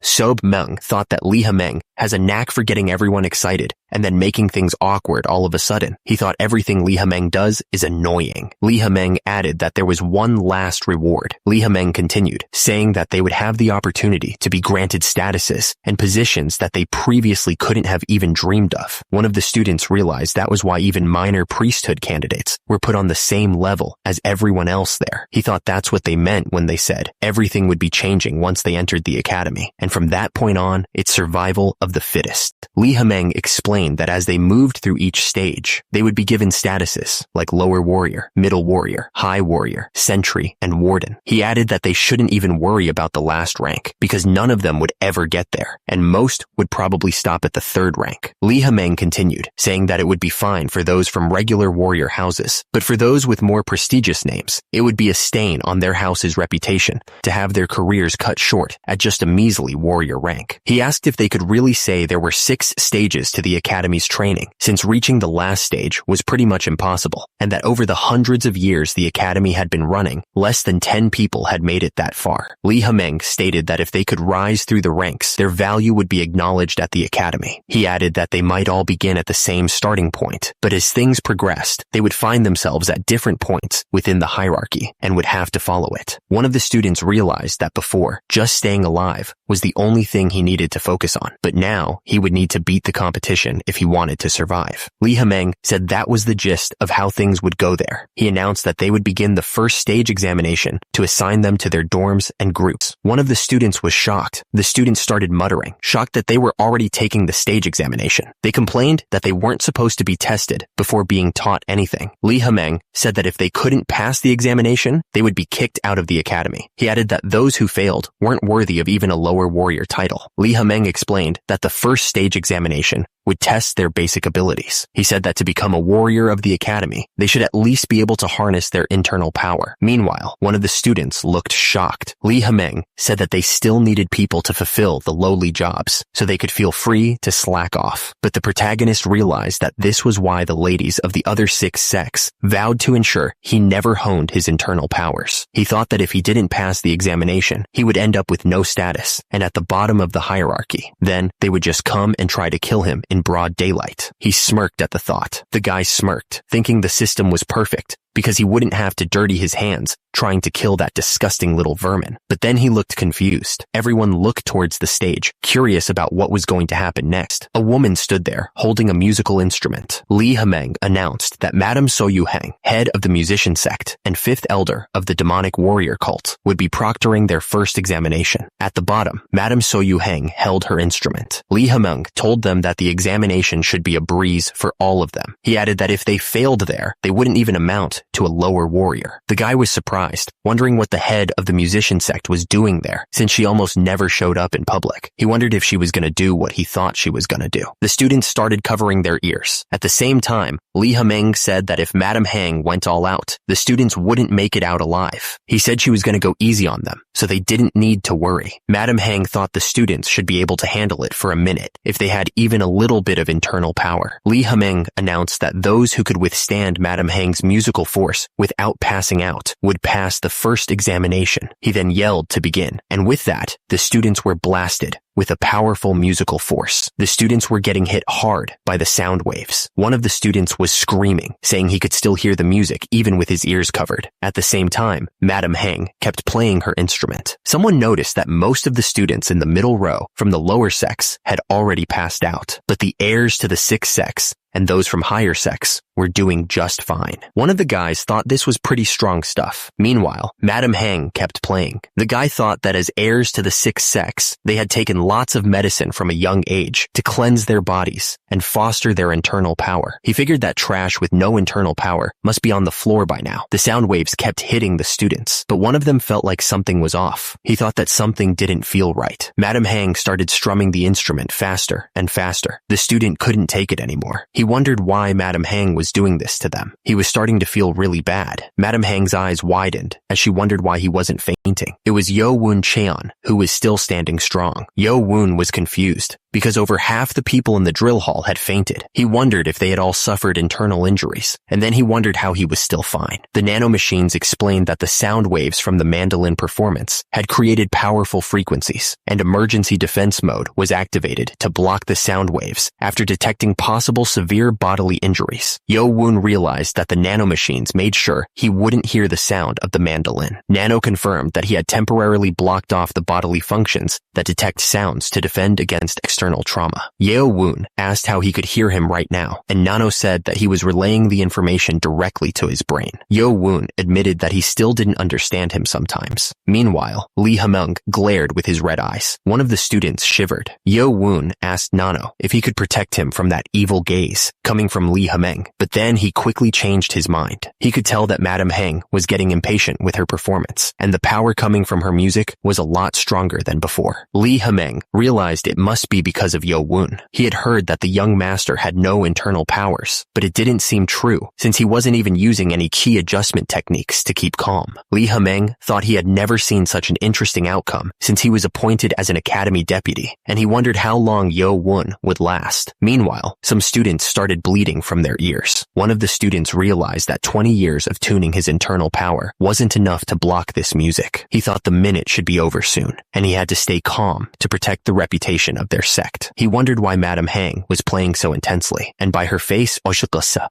Sob Meng thought that Lee Ha-meng has a knack for getting everyone excited and then making things awkward all of a sudden. He thought everything Lee Ha-meng does is annoying. Lee Ha-meng added that there was one last reward. Lee Ha-meng continued, saying that they would have the opportunity to be granted statuses and positions that they previously couldn't have even dreamed of. One of the students realized that was why even minor priesthood candidates were put on the same level as everyone else there. He thought that's what they meant when they said everything would be changing once they entered the academy, and from that point on, it's survival of the fittest. Lee Ha-meng explained that as they moved through each stage, they would be given statuses like lower warrior, middle warrior, high warrior, sentry, and warden. He added that they shouldn't even worry about the last rank because none of them would ever get there, and most would probably stop at the 3rd rank. Lee Ha-meng continued, saying that it would be fine for those from regular warrior houses, but for those with more prestigious names, it would be a stain on their house's reputation to have their careers cut short at just a measly warrior rank. He asked if they could really say there were 6 stages to the academy's training, since reaching the last stage was pretty much impossible, and that over the hundreds of years the academy had been running, less than 10 people had made it that far. Lee Ha-meng stated that if they could rise through the ranks, their value would be acknowledged at the academy. He added that they might all begin at the same starting point, but as things progressed, they would find themselves at different points within the hierarchy and would have to follow it. One of the students realized that before, just staying alive was the only thing he needed to focus on, but now he would need to beat the competition if he wanted to survive. Lee Ha-meng said that was the gist of how things would go there. He announced that they would begin the first stage examination to assign them to their dorms and groups. One of the students was shocked. The students started muttering, shocked that they were already taking the stage examination. They complained that they weren't supposed to be tested before being taught anything. Lee Ha-meng said that if they couldn't pass the examination, they would be kicked out of the academy. He added that those who failed weren't worthy of even a lower warrior title. Lee Ha-meng explained that the first stage examination would test their basic abilities. He said that to become a warrior of the academy, they should at least be able to harness their internal power. Meanwhile, one of the students looked shocked. Lee Ha-meng said that they still needed people to fulfill the lowly jobs, so they could feel free to slack off. But the protagonist realized that this was why the ladies of the other 6 sects vowed to ensure he never honed his internal powers. He thought that if he didn't pass the examination, he would end up with no status and at the bottom of the hierarchy. Then they would just come and try to kill him in broad daylight. He smirked at the thought. The guy smirked, thinking the system was perfect, because he wouldn't have to dirty his hands trying to kill that disgusting little vermin. But then he looked confused. Everyone looked towards the stage, curious about what was going to happen next. A woman stood there, holding a musical instrument. Lee Hameng announced that Madame Soyuheng, head of the musician sect and fifth elder of the demonic warrior cult, would be proctoring their first examination. At the bottom, Madame Soyuheng held her instrument. Lee Hameng told them that the examination should be a breeze for all of them. He added that if they failed there, they wouldn't even amount to a lower warrior. The guy was surprised, wondering what the head of the musician sect was doing there, since she almost never showed up in public. He wondered if she was going to do what he thought she was going to do. The students started covering their ears. At the same time, Lee Hameng said that if Madame Hang went all out, the students wouldn't make it out alive. He said she was going to go easy on them, so they didn't need to worry. Madame Hang thought the students should be able to handle it for a minute if they had even a little bit of internal power. Lee Hameng announced that those who could withstand Madame Hang's musical force without passing out would pass the first examination. He then yelled to begin, and with that, the students were blasted with a powerful musical force. The students were getting hit hard by the sound waves. One of the students was screaming, saying he could still hear the music even with his ears covered. At the same time, Madame Hang kept playing her instrument. Someone noticed that most of the students in the middle row from the lower sex had already passed out, but the heirs to the sixth sex and those from higher sex were doing just fine. One of the guys thought this was pretty strong stuff. Meanwhile, Madame Hang kept playing. The guy thought that as heirs to the sixth sex, they had taken lots of medicine from a young age to cleanse their bodies and foster their internal power. He figured that trash with no internal power must be on the floor by now. The sound waves kept hitting the students, but one of them felt like something was off. He thought that something didn't feel right. Madame Hang started strumming the instrument faster and faster. The student couldn't take it anymore. He wondered why Madame Hang was doing this to them. He was starting to feel really bad. Madame Hang's eyes widened as she wondered why he wasn't fainting. It was Yo Woon Cheon who was still standing strong. Yo Woon was confused because over half the people in the drill hall had fainted. He wondered if they had all suffered internal injuries, and then he wondered how he was still fine. The nanomachines explained that the sound waves from the mandolin performance had created powerful frequencies, and emergency defense mode was activated to block the sound waves after detecting possible severe bodily injuries. Yo Woon realized that the nanomachines made sure he wouldn't hear the sound of the mandolin. Nano confirmed that he had temporarily blocked off the bodily functions that detect sounds to defend against external trauma. Yeo Woon asked how he could hear him right now, and Nano said that he was relaying the information directly to his brain. Yo Woon admitted that he still didn't understand him sometimes. Meanwhile, Lee Hamung glared with his red eyes. One of the students shivered. Yo Woon asked Nano if he could protect him from that evil gaze coming from Lee Hameng, but then he quickly changed his mind. He could tell that Madame Heng was getting impatient with her performance, and the power coming from her music was a lot stronger than before. Lee Hameng realized it must be because of Yo Woon. He had heard that the young master had no internal powers, but it didn't seem true since he wasn't even using any key adjustment techniques to keep calm. Lee Hameng thought he had never seen such an interesting outcome since he was appointed as an academy deputy, and he wondered how long Yo Woon would last. Meanwhile, some students started bleeding from their ears. One of the students realized that 20 years of tuning his internal power wasn't enough to block this music. He thought the minute should be over soon, and he had to stay calm to protect the reputation of their sect. He wondered why Madame Hang was playing so intensely, and by her face,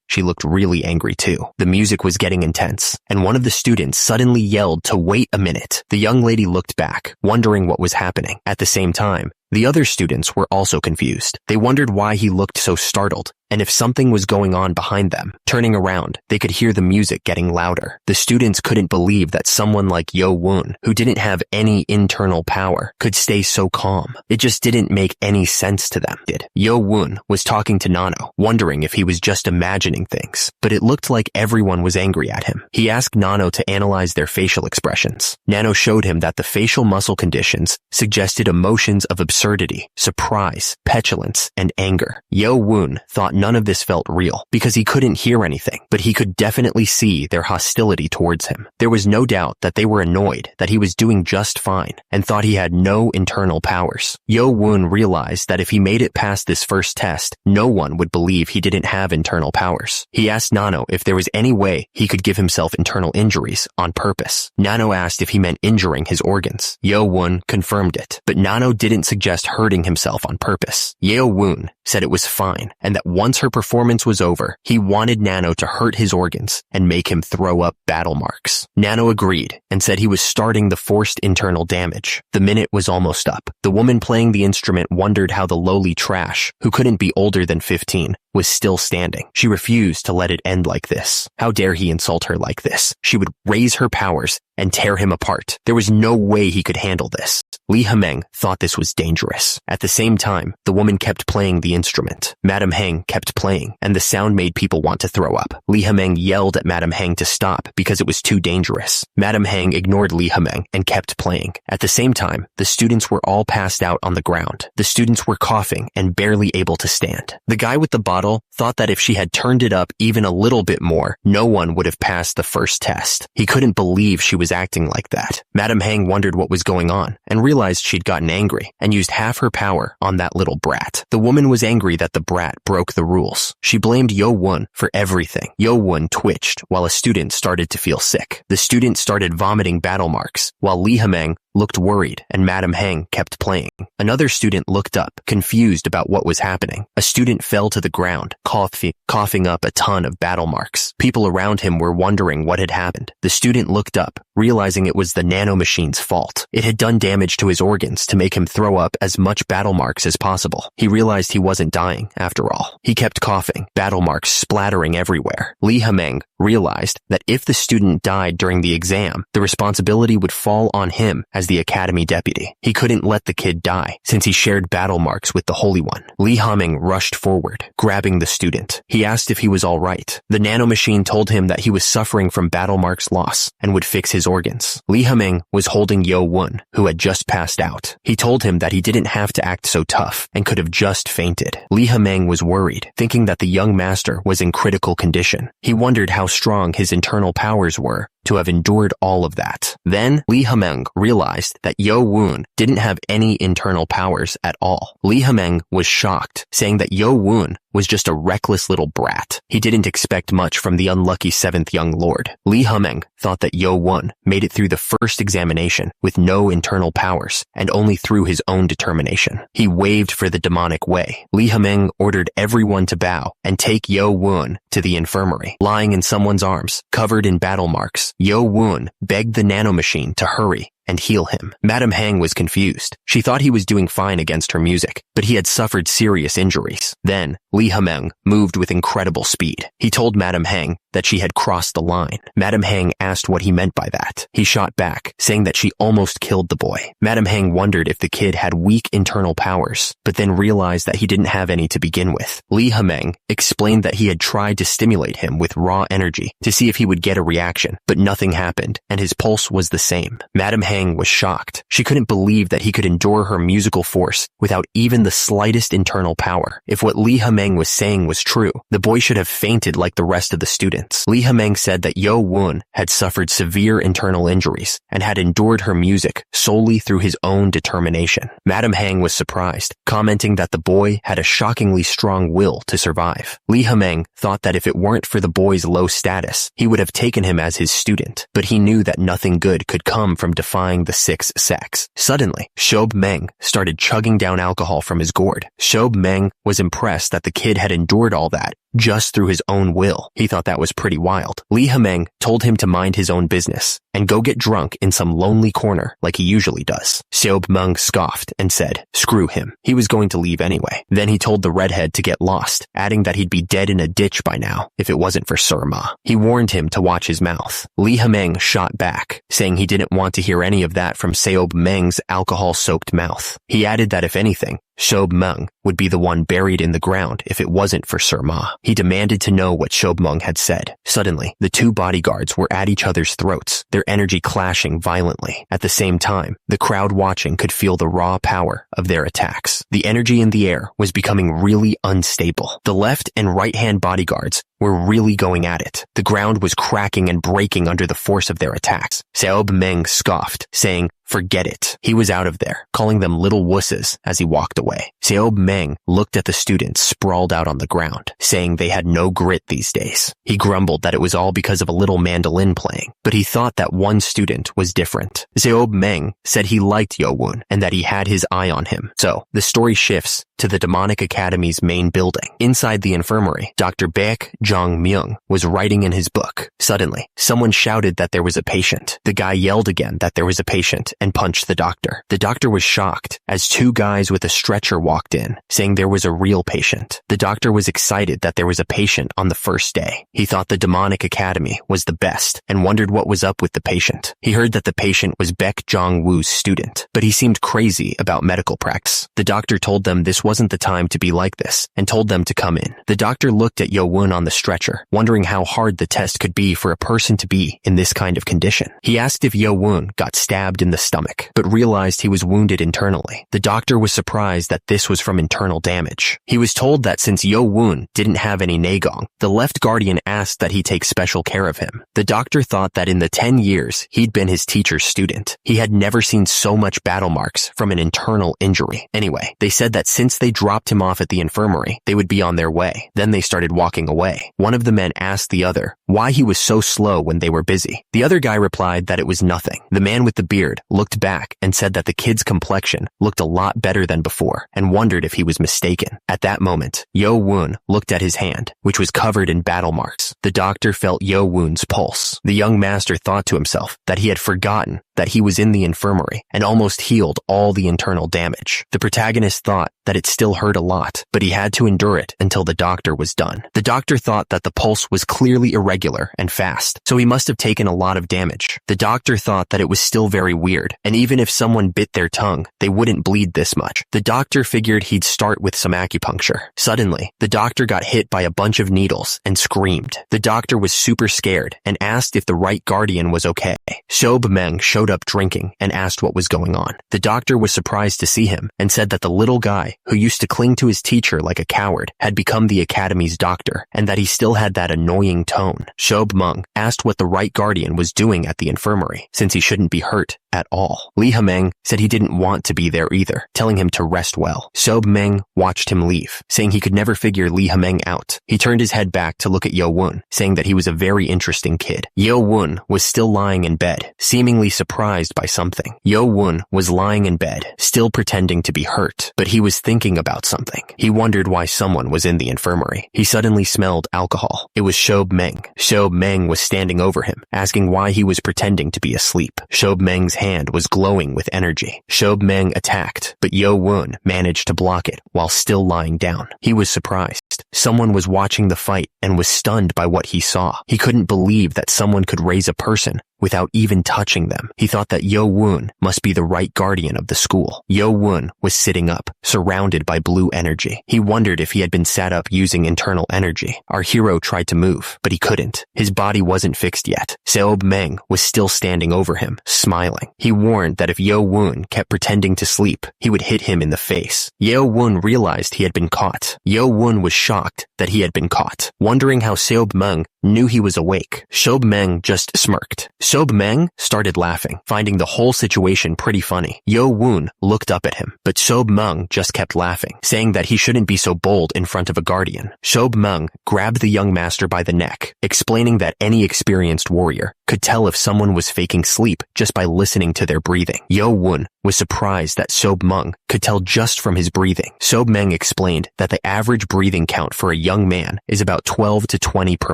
she looked really angry too. The music was getting intense, and one of the students suddenly yelled to wait a minute. The young lady looked back, wondering what was happening. At the same time, the other students were also confused. They wondered why he looked so startled, and if something was going on behind them. Turning around, they could hear the music getting louder. The students couldn't believe that someone like Yo Woon, who didn't have any internal power, could stay so calm. It just didn't make any sense to them. Yo Woon was talking to Nano, wondering if he was just imagining things, but it looked like everyone was angry at him. He asked Nano to analyze their facial expressions. Nano showed him that the facial muscle conditions suggested emotions of absurdity, surprise, petulance, and anger. Yo Woon thought none of this felt real because he couldn't hear anything, but he could definitely see their hostility towards him. There was no doubt that they were annoyed that he was doing just fine and thought he had no internal powers. Yo Woon realized that if he made it past this first test, no one would believe he didn't have internal powers. He asked Nano if there was any way he could give himself internal injuries on purpose. Nano asked if he meant injuring his organs. Yo Woon confirmed it, but Nano didn't suggest hurting himself on purpose. Yo Woon said it was fine and that one Once her performance was over, he wanted Nano to hurt his organs and make him throw up battle marks. Nano agreed and said he was starting the forced internal damage. The minute was almost up. The woman playing the instrument wondered how the lowly trash, who couldn't be older than 15, was still standing. She refused to let it end like this. How dare he insult her like this? She would raise her powers and tear him apart. There was no way he could handle this. Lee Hameng thought this was dangerous. At the same time, the woman kept playing the instrument. Madam Heng kept playing, and the sound made people want to throw up. Lee Hameng yelled at Madam Heng to stop because it was too dangerous. Madam Heng ignored Lee Hameng and kept playing. At the same time, the students were all passed out on the ground. The students were coughing and barely able to stand. The guy with the bottle thought that if she had turned it up even a little bit more, no one would have passed the first test. He couldn't believe she was acting like that. Madam Heng wondered what was going on and realized she'd gotten angry and used half her power on that little brat. The woman was angry that the brat broke the rules. She blamed Yo Won for everything. Yo Won twitched while a student started to feel sick. The student started vomiting battle marks while Lee Hameng looked worried and Madam Heng kept playing. Another student looked up, confused about what was happening. A student fell to the ground, coughing up a ton of battle marks. People around him were wondering what had happened. The student looked up, realizing it was the nanomachine's fault. It had done damage to his organs to make him throw up as much battle marks as possible. He realized he wasn't dying, after all. He kept coughing, battle marks splattering everywhere. Lee Hameng realized that if the student died during the exam, the responsibility would fall on him as the academy deputy. He couldn't let the kid die, since he shared battle marks with the Holy One. Lee Hameng rushed forward, grabbing the student. He asked if he was all right. The nanomachine told him that he was suffering from battle marks loss and would fix his organs. Lee Hameng was holding Yo Won, who had just passed out. He told him that he didn't have to act so tough and could have just fainted. Lee Hameng was worried, thinking that the young master was in critical condition. He wondered how strong his internal powers were to have endured all of that. Then, Lee Hameng realized that Yo Woon didn't have any internal powers at all. Lee Hameng was shocked, saying that Yo Woon was just a reckless little brat. He didn't expect much from the unlucky 7th young lord. Lee Hameng thought that Yo Won made it through the first examination with no internal powers and only through his own determination. He waved for the demonic way. Lee Hameng ordered everyone to bow and take Yo Won to the infirmary. Lying in someone's arms, covered in battle marks, Yo Won begged the nanomachine to hurry and heal him. Madam Heng was confused. She thought he was doing fine against her music, but he had suffered serious injuries. Then, Lee Hameng moved with incredible speed. He told Madam Heng that she had crossed the line. Madam Heng asked what he meant by that. He shot back, saying that she almost killed the boy. Madam Heng wondered if the kid had weak internal powers, but then realized that he didn't have any to begin with. Lee Hameng explained that he had tried to stimulate him with raw energy to see if he would get a reaction, but nothing happened, and his pulse was the same. Madam Heng was shocked. She couldn't believe that he could endure her musical force without even the slightest internal power. If what Lee Hameng was saying was true, the boy should have fainted like the rest of the students. Lee Hameng said that Yo Won had suffered severe internal injuries and had endured her music solely through his own determination. Madam Heng was surprised, commenting that the boy had a shockingly strong will to survive. Lee Hameng thought that if it weren't for the boy's low status, he would have taken him as his student, but he knew that nothing good could come from defying the 6 sex. Suddenly, Shob Meng started chugging down alcohol from his gourd. Shob Meng was impressed that the kid had endured all that just through his own will. He thought that was pretty wild. Lee Hameng told him to mind his own business and go get drunk in some lonely corner like he usually does. Shob Meng scoffed and said, screw him. He was going to leave anyway. Then he told the redhead to get lost, adding that he'd be dead in a ditch by now if it wasn't for Sir Ma. He warned him to watch his mouth. Lee Hameng shot back, saying he didn't want to hear any of that from Seob Meng's alcohol-soaked mouth. He added that if anything, Shob Meng would be the one buried in the ground if it wasn't for Sir Ma. He demanded to know what Shob Meng had said. Suddenly, the two bodyguards were at each other's throats, their energy clashing violently. At the same time, the crowd watching could feel the raw power of their attacks. The energy in the air was becoming really unstable. The left and right-hand bodyguards were really going at it. The ground was cracking and breaking under the force of their attacks. Seob Meng scoffed, saying, "Forget it." He was out of there, calling them little wusses as he walked away. Seob Meng looked at the students sprawled out on the ground, saying they had no grit these days. He grumbled that it was all because of a little mandolin playing, but he thought that one student was different. Seob Meng said he liked Yo-woon and that he had his eye on him. So, the story shifts to the Demonic Academy's main building. Inside the infirmary, Dr. Baek Jong-myung was writing in his book. Suddenly, someone shouted that there was a patient. The guy yelled again that there was a patient and punched the doctor. The doctor was shocked as two guys with a stretcher walked in, saying there was a real patient. The doctor was excited that there was a patient on the first day. He thought the Demonic Academy was the best and wondered what was up with the patient. He heard that the patient was Baek Jong-woo's student, but he seemed crazy about medical practice. The doctor told them this wasn't the time to be like this and told them to come in. The doctor looked at Yo-woon on the stretcher, wondering how hard the test could be for a person to be in this kind of condition. He asked if Yo-woon got stabbed in the stomach, but realized he was wounded internally. The doctor was surprised that this was from internal damage. He was told that since Yo-woon didn't have any nagong, the left guardian asked that he take special care of him. The doctor thought that in the 10 years he'd been his teacher's student, he had never seen so much battle marks from an internal injury. Anyway, they said that since they dropped him off at the infirmary, they would be on their way. Then they started walking away. One of the men asked the other why he was so slow when they were busy. The other guy replied that it was nothing. The man with the beard looked back and said that the kid's complexion looked a lot better than before and wondered if he was mistaken. At that moment, Yo-woon looked at his hand, which was covered in battle marks. The doctor felt Yo-woon's pulse. The young master thought to himself that he had forgotten that he was in the infirmary and almost healed all the internal damage. The protagonist thought that it still hurt a lot, but he had to endure it until the doctor was done. The doctor thought that the pulse was clearly irregular and fast, so he must have taken a lot of damage. The doctor thought that it was still very weird, and even if someone bit their tongue, they wouldn't bleed this much. The doctor figured he'd start with some acupuncture. Suddenly, the doctor got hit by a bunch of needles and screamed. The doctor was super scared and asked if the right guardian was okay. Seob Meng showed up drinking and asked what was going on. The doctor was surprised to see him and said that the little guy, who used to cling to his teacher like a coward, had become the academy's doctor, and that he still had that annoying tone. Seob Meng asked what the right guardian was doing at the infirmary, since he shouldn't be hurt at all. Lee Ha-meng said he didn't want to be there either, telling him to rest well. Seob Meng watched him leave, saying he could never figure Lee Ha-meng out. He turned his head back to look at Yo-woon, saying that he was a very interesting kid. Yo-woon was still lying in bed, seemingly surprised by something. Yo-woon was lying in bed, still pretending to be hurt, but he was thinking about something. He wondered why someone was in the infirmary. He suddenly smelled alcohol. It was Seob Meng. Seob Meng was standing over him, asking why he was pretending to be asleep. Seob Meng's hand was glowing with energy. Seob Meng attacked, but Yo-woon managed to block it while still lying down. He was surprised. Someone was watching the fight and was stunned by what he saw. He couldn't believe that someone could raise a person without even touching them. He thought that Yo-woon must be the right guardian of the school. Yo-woon was sitting up, surrounded by blue energy. He wondered if he had been sat up using internal energy. Our hero tried to move, but he couldn't. His body wasn't fixed yet. Seob Meng was still standing over him, smiling. He warned that if Yo-woon kept pretending to sleep, he would hit him in the face. Yo-woon realized he had been caught. Yo-woon was shocked that he had been caught, wondering how Seob Meng knew he was awake. Seob Meng just smirked. Seob Meng started laughing, finding the whole situation pretty funny. Yo-woon looked up at him, but Seob Meng just kept laughing, saying that he shouldn't be so bold in front of a guardian. Seob Meng grabbed the young master by the neck, explaining that any experienced warrior could tell if someone was faking sleep just by listening to their breathing. Yo-woon was surprised that Seob Meng could tell just from his breathing. Seob Meng explained that the average breathing count for a young man is about 12 to 20 per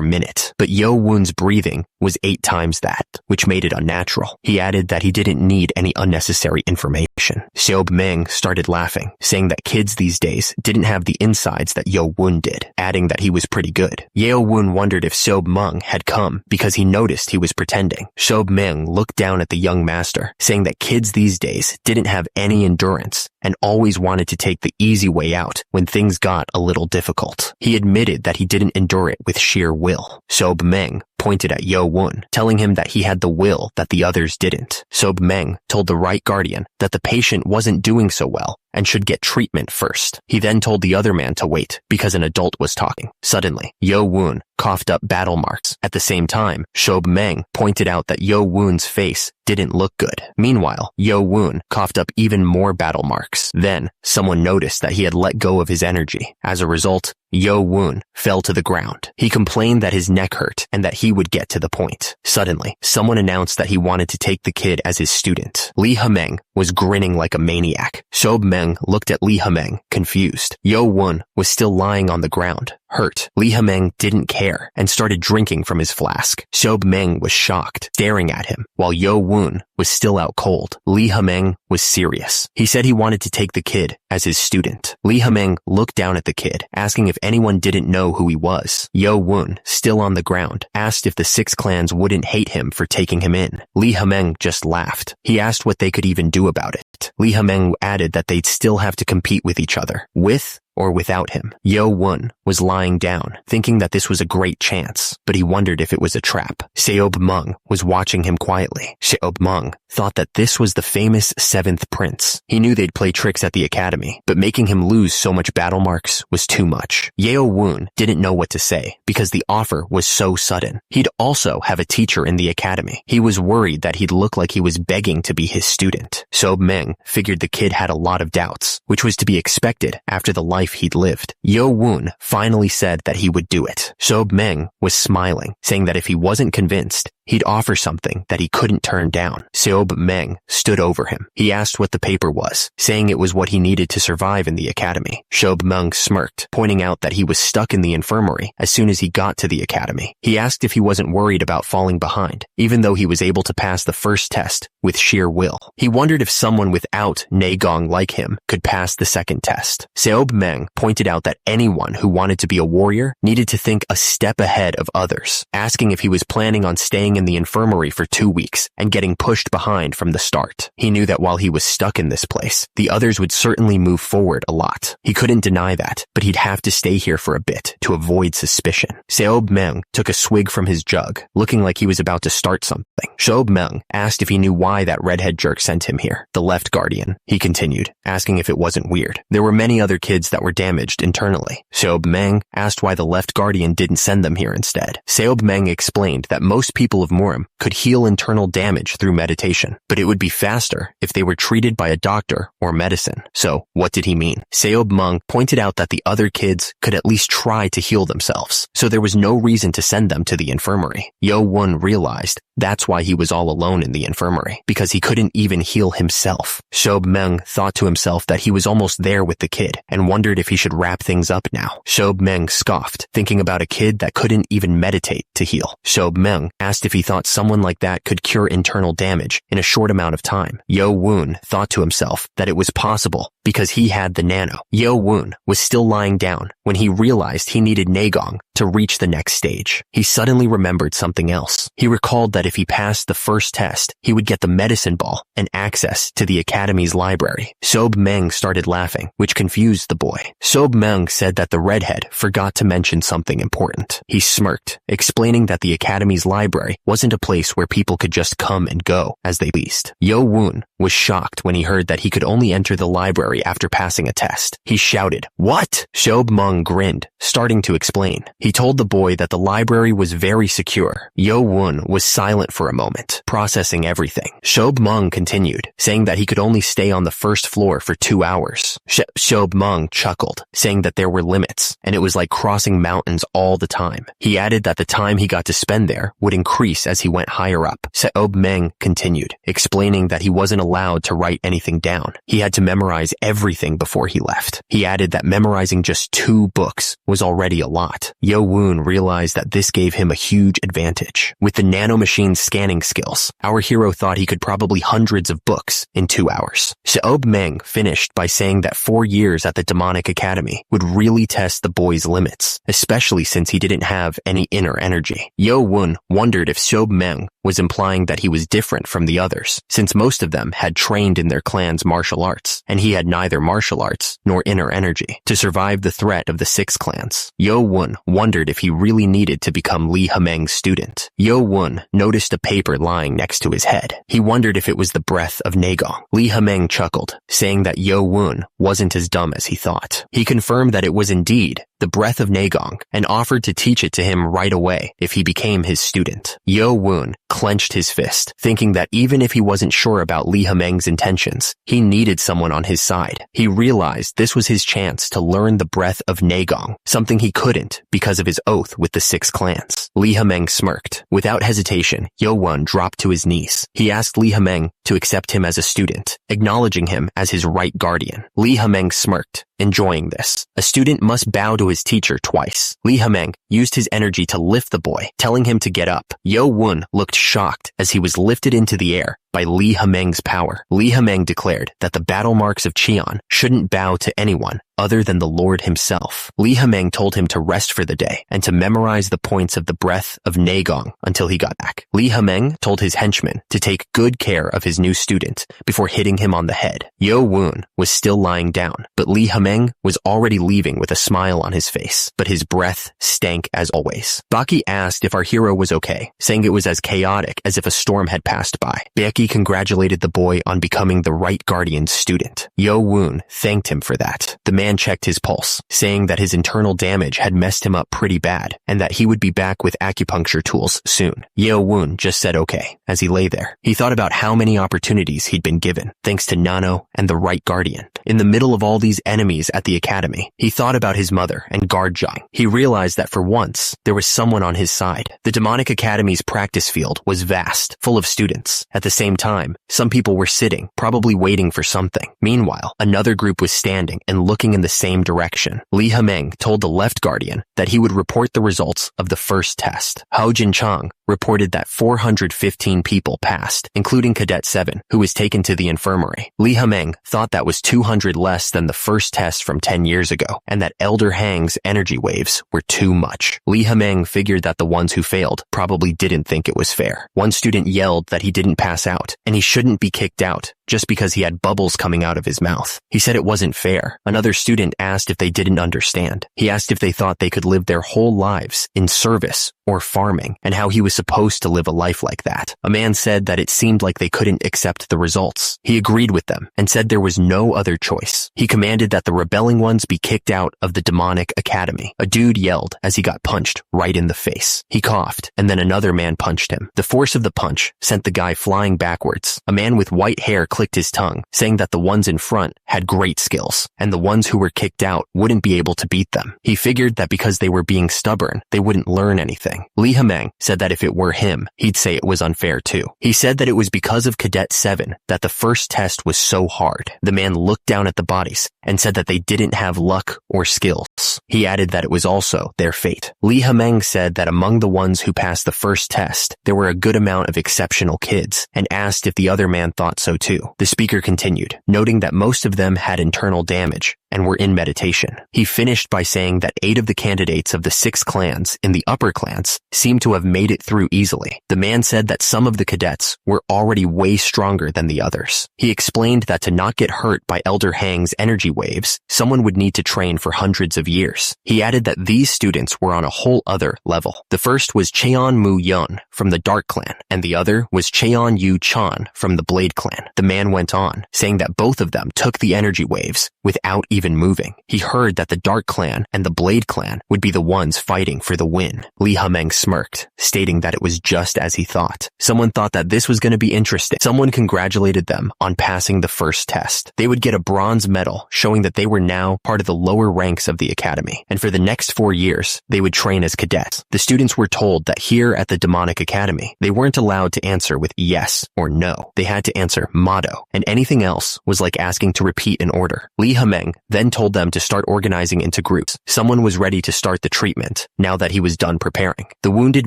minute, but Yo-woon's breathing was 8 times that, which made it unnatural. He added that he didn't need any unnecessary information. Seob Meng started laughing, saying that kids these days didn't have the insides that Yo-woon did, adding that he was pretty good. Yo-woon wondered if Seob Meng had come because he noticed he was pretending. Seob Meng looked down at the young master, saying that kids these days didn't have any endurance and always wanted to take the easy way out when things got a little difficult. He admitted that he didn't endure it with sheer will. Seob Meng pointed at Yo Won, telling him that he had the will that the others didn't. Sob Meng told the right guardian that the patient wasn't doing so well and should get treatment first. He then told the other man to wait because an adult was talking. Suddenly, Yo Won coughed up battle marks. At the same time, Sob Meng pointed out that Yo Won's face didn't look good. Meanwhile, Yo Won coughed up even more battle marks. Then, someone noticed that he had let go of his energy. As a result, Yo Won fell to the ground. He complained that his neck hurt and that he would get to the point. Suddenly, someone announced that he wanted to take the kid as his student. Lee Hameng was grinning like a maniac. Sob Meng looked at Lee Hameng, confused. Yo Won was still lying on the ground, hurt. Lee Hameng didn't care and started drinking from his flask. Sob Meng was shocked, staring at him, while Yo Won was still out cold. Lee Hameng was serious. He said he wanted to take the kid as his student. Lee Hameng looked down at the kid, asking if anyone didn't know who he was. Yo Won, still on the ground, asked if the 6 clans wouldn't hate him for taking him in. Lee Hameng just laughed. He asked what they could even do about it. Lee Hameng added that they'd still have to compete with each other, with or without him. Yo Won was lying down, thinking that this was a great chance, but he wondered if it was a trap. Seob Meng was watching him quietly. Seob Meng thought that this was the famous 7th prince. He knew they'd play tricks at the academy, but making him lose so much battle marks was too much. Yo Won didn't know what to say because the offer was so sudden. He'd also have a teacher in the academy. He was worried that he'd look like he was begging to be his student. Sob Meng figured the kid had a lot of doubts, which was to be expected after the life he'd lived. Yo Won finally said that he would do it. Sob Meng was smiling, saying that if he wasn't convinced, he'd offer something that he couldn't turn down. Seob Meng stood over him. He asked what the paper was, saying it was what he needed to survive in the academy. Sob Meng smirked, pointing out that he was stuck in the infirmary as soon as he got to the academy. He asked if he wasn't worried about falling behind, even though he was able to pass the first test with sheer will. He wondered if someone without Negong like him could pass the second test. Seob Meng pointed out that anyone who wanted to be a warrior needed to think a step ahead of others, asking if he was planning on staying in the infirmary for 2 weeks and getting pushed behind from the start. He knew that while he was stuck in this place, the others would certainly move forward a lot. He couldn't deny that, but he'd have to stay here for a bit to avoid suspicion. Seob Meng took a swig from his jug, looking like he was about to start something. Sob Meng asked if he knew why that redhead jerk sent him here. The left guardian, he continued, asking if it wasn't weird. There were many other kids that were damaged internally. Seob Meng asked why the left guardian didn't send them here instead. Seob Meng explained that most people of Murim could heal internal damage through meditation, but it would be faster if they were treated by a doctor or medicine. So, what did he mean? Seob Meng pointed out that the other kids could at least try to heal themselves, so there was no reason to send them to the infirmary. Yo Won realized that's why he was all alone in the infirmary, because he couldn't even heal himself. Sob Meng thought to himself that he was almost there with the kid and wondered if he should wrap things up now. Sob Meng scoffed, thinking about a kid that couldn't even meditate to heal. Sob Meng asked if he thought someone like that could cure internal damage in a short amount of time. Yo Won thought to himself that it was possible because he had the nano. Yo Won was still lying down when he realized he needed Negong to reach the next stage. He suddenly remembered something else. He recalled that if he passed the first test, he would get the medicine ball and access to the academy's library. Sob Meng started laughing, which confused the boy. Sob Meng said that the redhead forgot to mention something important. He smirked, explaining that the academy's library wasn't a place where people could just come and go as they pleased. Yo Won was shocked when he heard that he could only enter the library after passing a test. He shouted, "What?" Sob Meng grinned, starting to explain. He told the boy that the library was very secure. Yo Won was silent for a moment, processing everything. Sob Meng continued, saying that he could only stay on the first floor for 2 hours. Sob Meng chuckled, saying that there were limits, and it was like crossing mountains all the time. He added that the time he got to spend there would increase as he went higher up. Sob Meng continued, explaining that he wasn't allowed to write anything down. He had to memorize everything before he left. He added that memorizing just 2 books was already a lot. Yo Won realized that this gave him a huge advantage. With the nanomachine's scanning skills, our hero thought he could probably hundreds of books in 2 hours. Sob Meng finished by saying that 4 years at the demonic academy would really test the boy's limits, especially since he didn't have any inner energy. Yo Won wondered if Sob Meng was implying that he was different from the others, since most of them had trained in their clan's martial arts, and he had neither martial arts nor inner energy to survive the threat of the six clans. Yo-won wondered if he really needed to become Lee Ha-meng's student. Yo-won noticed a paper lying next to his head. He wondered if it was the breath of Nagong. Lee Ha-meng chuckled, saying that Yo-won wasn't as dumb as he thought. He confirmed that it was indeed the breath of Nagong and offered to teach it to him right away if he became his student. Yo-won clenched his fist, thinking that even if he wasn't sure about Lee Ha-meng's intentions, he needed someone on his side. He realized this was his chance to learn the breath of Nagong, something he couldn't because of his oath with the six clans. Lee Ha-meng smirked. Without hesitation, Yo-won dropped to his knees. He asked Lee Ha-meng to accept him as a student, acknowledging him as his right guardian. Lee Ha-meng smirked, enjoying this. A student must bow to his teacher twice. Lee Ha-meng used his energy to lift the boy, telling him to get up. Yo-won looked shocked as he was lifted into the air by Lee Ha-meng's power. Lee Ha-meng declared that the battle marks of Cheon shouldn't bow to anyone other than the Lord himself. Lee Ha-meng told him to rest for the day and to memorize the points of the breath of Nagong until he got back. Lee Ha-meng told his henchmen to take good care of his new student before hitting him on the head. Yo-won was still lying down, but Lee Ha-meng was already leaving with a smile on his face, but his breath stank as always. Baki asked if our hero was okay, saying it was as chaotic as if a storm had passed by. Baki congratulated the boy on becoming the right guardian's student. Yo-won thanked him for that. The man checked his pulse, saying that his internal damage had messed him up pretty bad and that he would be back with acupuncture tools soon. Yo-won just said okay as he lay there. He thought about how many opportunities he'd been given, thanks to Nano and the right guardian. In the middle of all these enemies at the academy, he thought about his mother and guard Zhang. He realized that for once, there was someone on his side. The demonic academy's practice field was vast, full of students. At the same time, some people were sitting, probably waiting for something. Meanwhile, another group was standing and looking in the same direction. Lee Ha-meng told the left guardian that he would report the results of the first test. Hao Jinchang reported that 415 people passed, including Cadet 7, who was taken to the infirmary. Lee Ha-meng thought that was 200 less than the first test from 10 years ago, and that Elder Hang's energy waves were too much. Lee Ha-meng figured that the ones who failed probably didn't think it was fair. One student yelled that he didn't pass out, and he shouldn't be kicked out just because he had bubbles coming out of his mouth. He said it wasn't fair. Another student asked if they didn't understand. He asked if they thought they could live their whole lives in service or farming, and how he was supposed to live a life like that. A man said that it seemed like they couldn't accept the results. He agreed with them and said there was no other choice. He commanded that the rebelling ones be kicked out of the demonic academy. A dude yelled as he got punched right in the face. He coughed, and then another man punched him. The force of the punch sent the guy flying backwards. A man with white hair clicked his tongue, saying that the ones in front had great skills, and the ones who were kicked out wouldn't be able to beat them. He figured that because they were being stubborn, they wouldn't learn anything. Lee Ha-meng said that if it were him, he'd say it was unfair too. He said that it was because of Cadet 7 that the first test was so hard. The man looked down at the bodies and said that they didn't have luck or skills. He added that it was also their fate. Lee Ha-meng said that among the ones who passed the first test, there were a good amount of exceptional kids, and asked if the other man thought so too. The speaker continued, noting that most of them had internal damage and were in meditation. He finished by saying that 8 of the candidates of the 6 clans in the upper clans seemed to have made it through easily. The man said that some of the cadets were already way stronger than the others. He explained that to not get hurt by Elder Hang's energy waves, someone would need to train for hundreds of years. He added that these students were on a whole other level. The first was Cheon Mu Yun from the Dark Clan, and the other was Cheon Yu Chan from the Blade Clan. The man went on, saying that both of them took the energy waves without even moving. He heard that the Dark Clan and the Blade Clan would be the ones fighting for the win. Lee Ha-meng smirked, stating that it was just as he thought. Someone thought that this was going to be interesting. Someone congratulated them on passing the first test. They would get a bronze medal, showing that they were now part of the lower ranks of the academy, and for the next 4 years, they would train as cadets. The students were told that here at the demonic academy, they weren't allowed to answer with yes or no. They had to answer motto, and anything else was like asking to repeat an order. Lee Ha-meng then told them to start organizing into groups. Someone was ready to start the treatment, now that he was done preparing. The wounded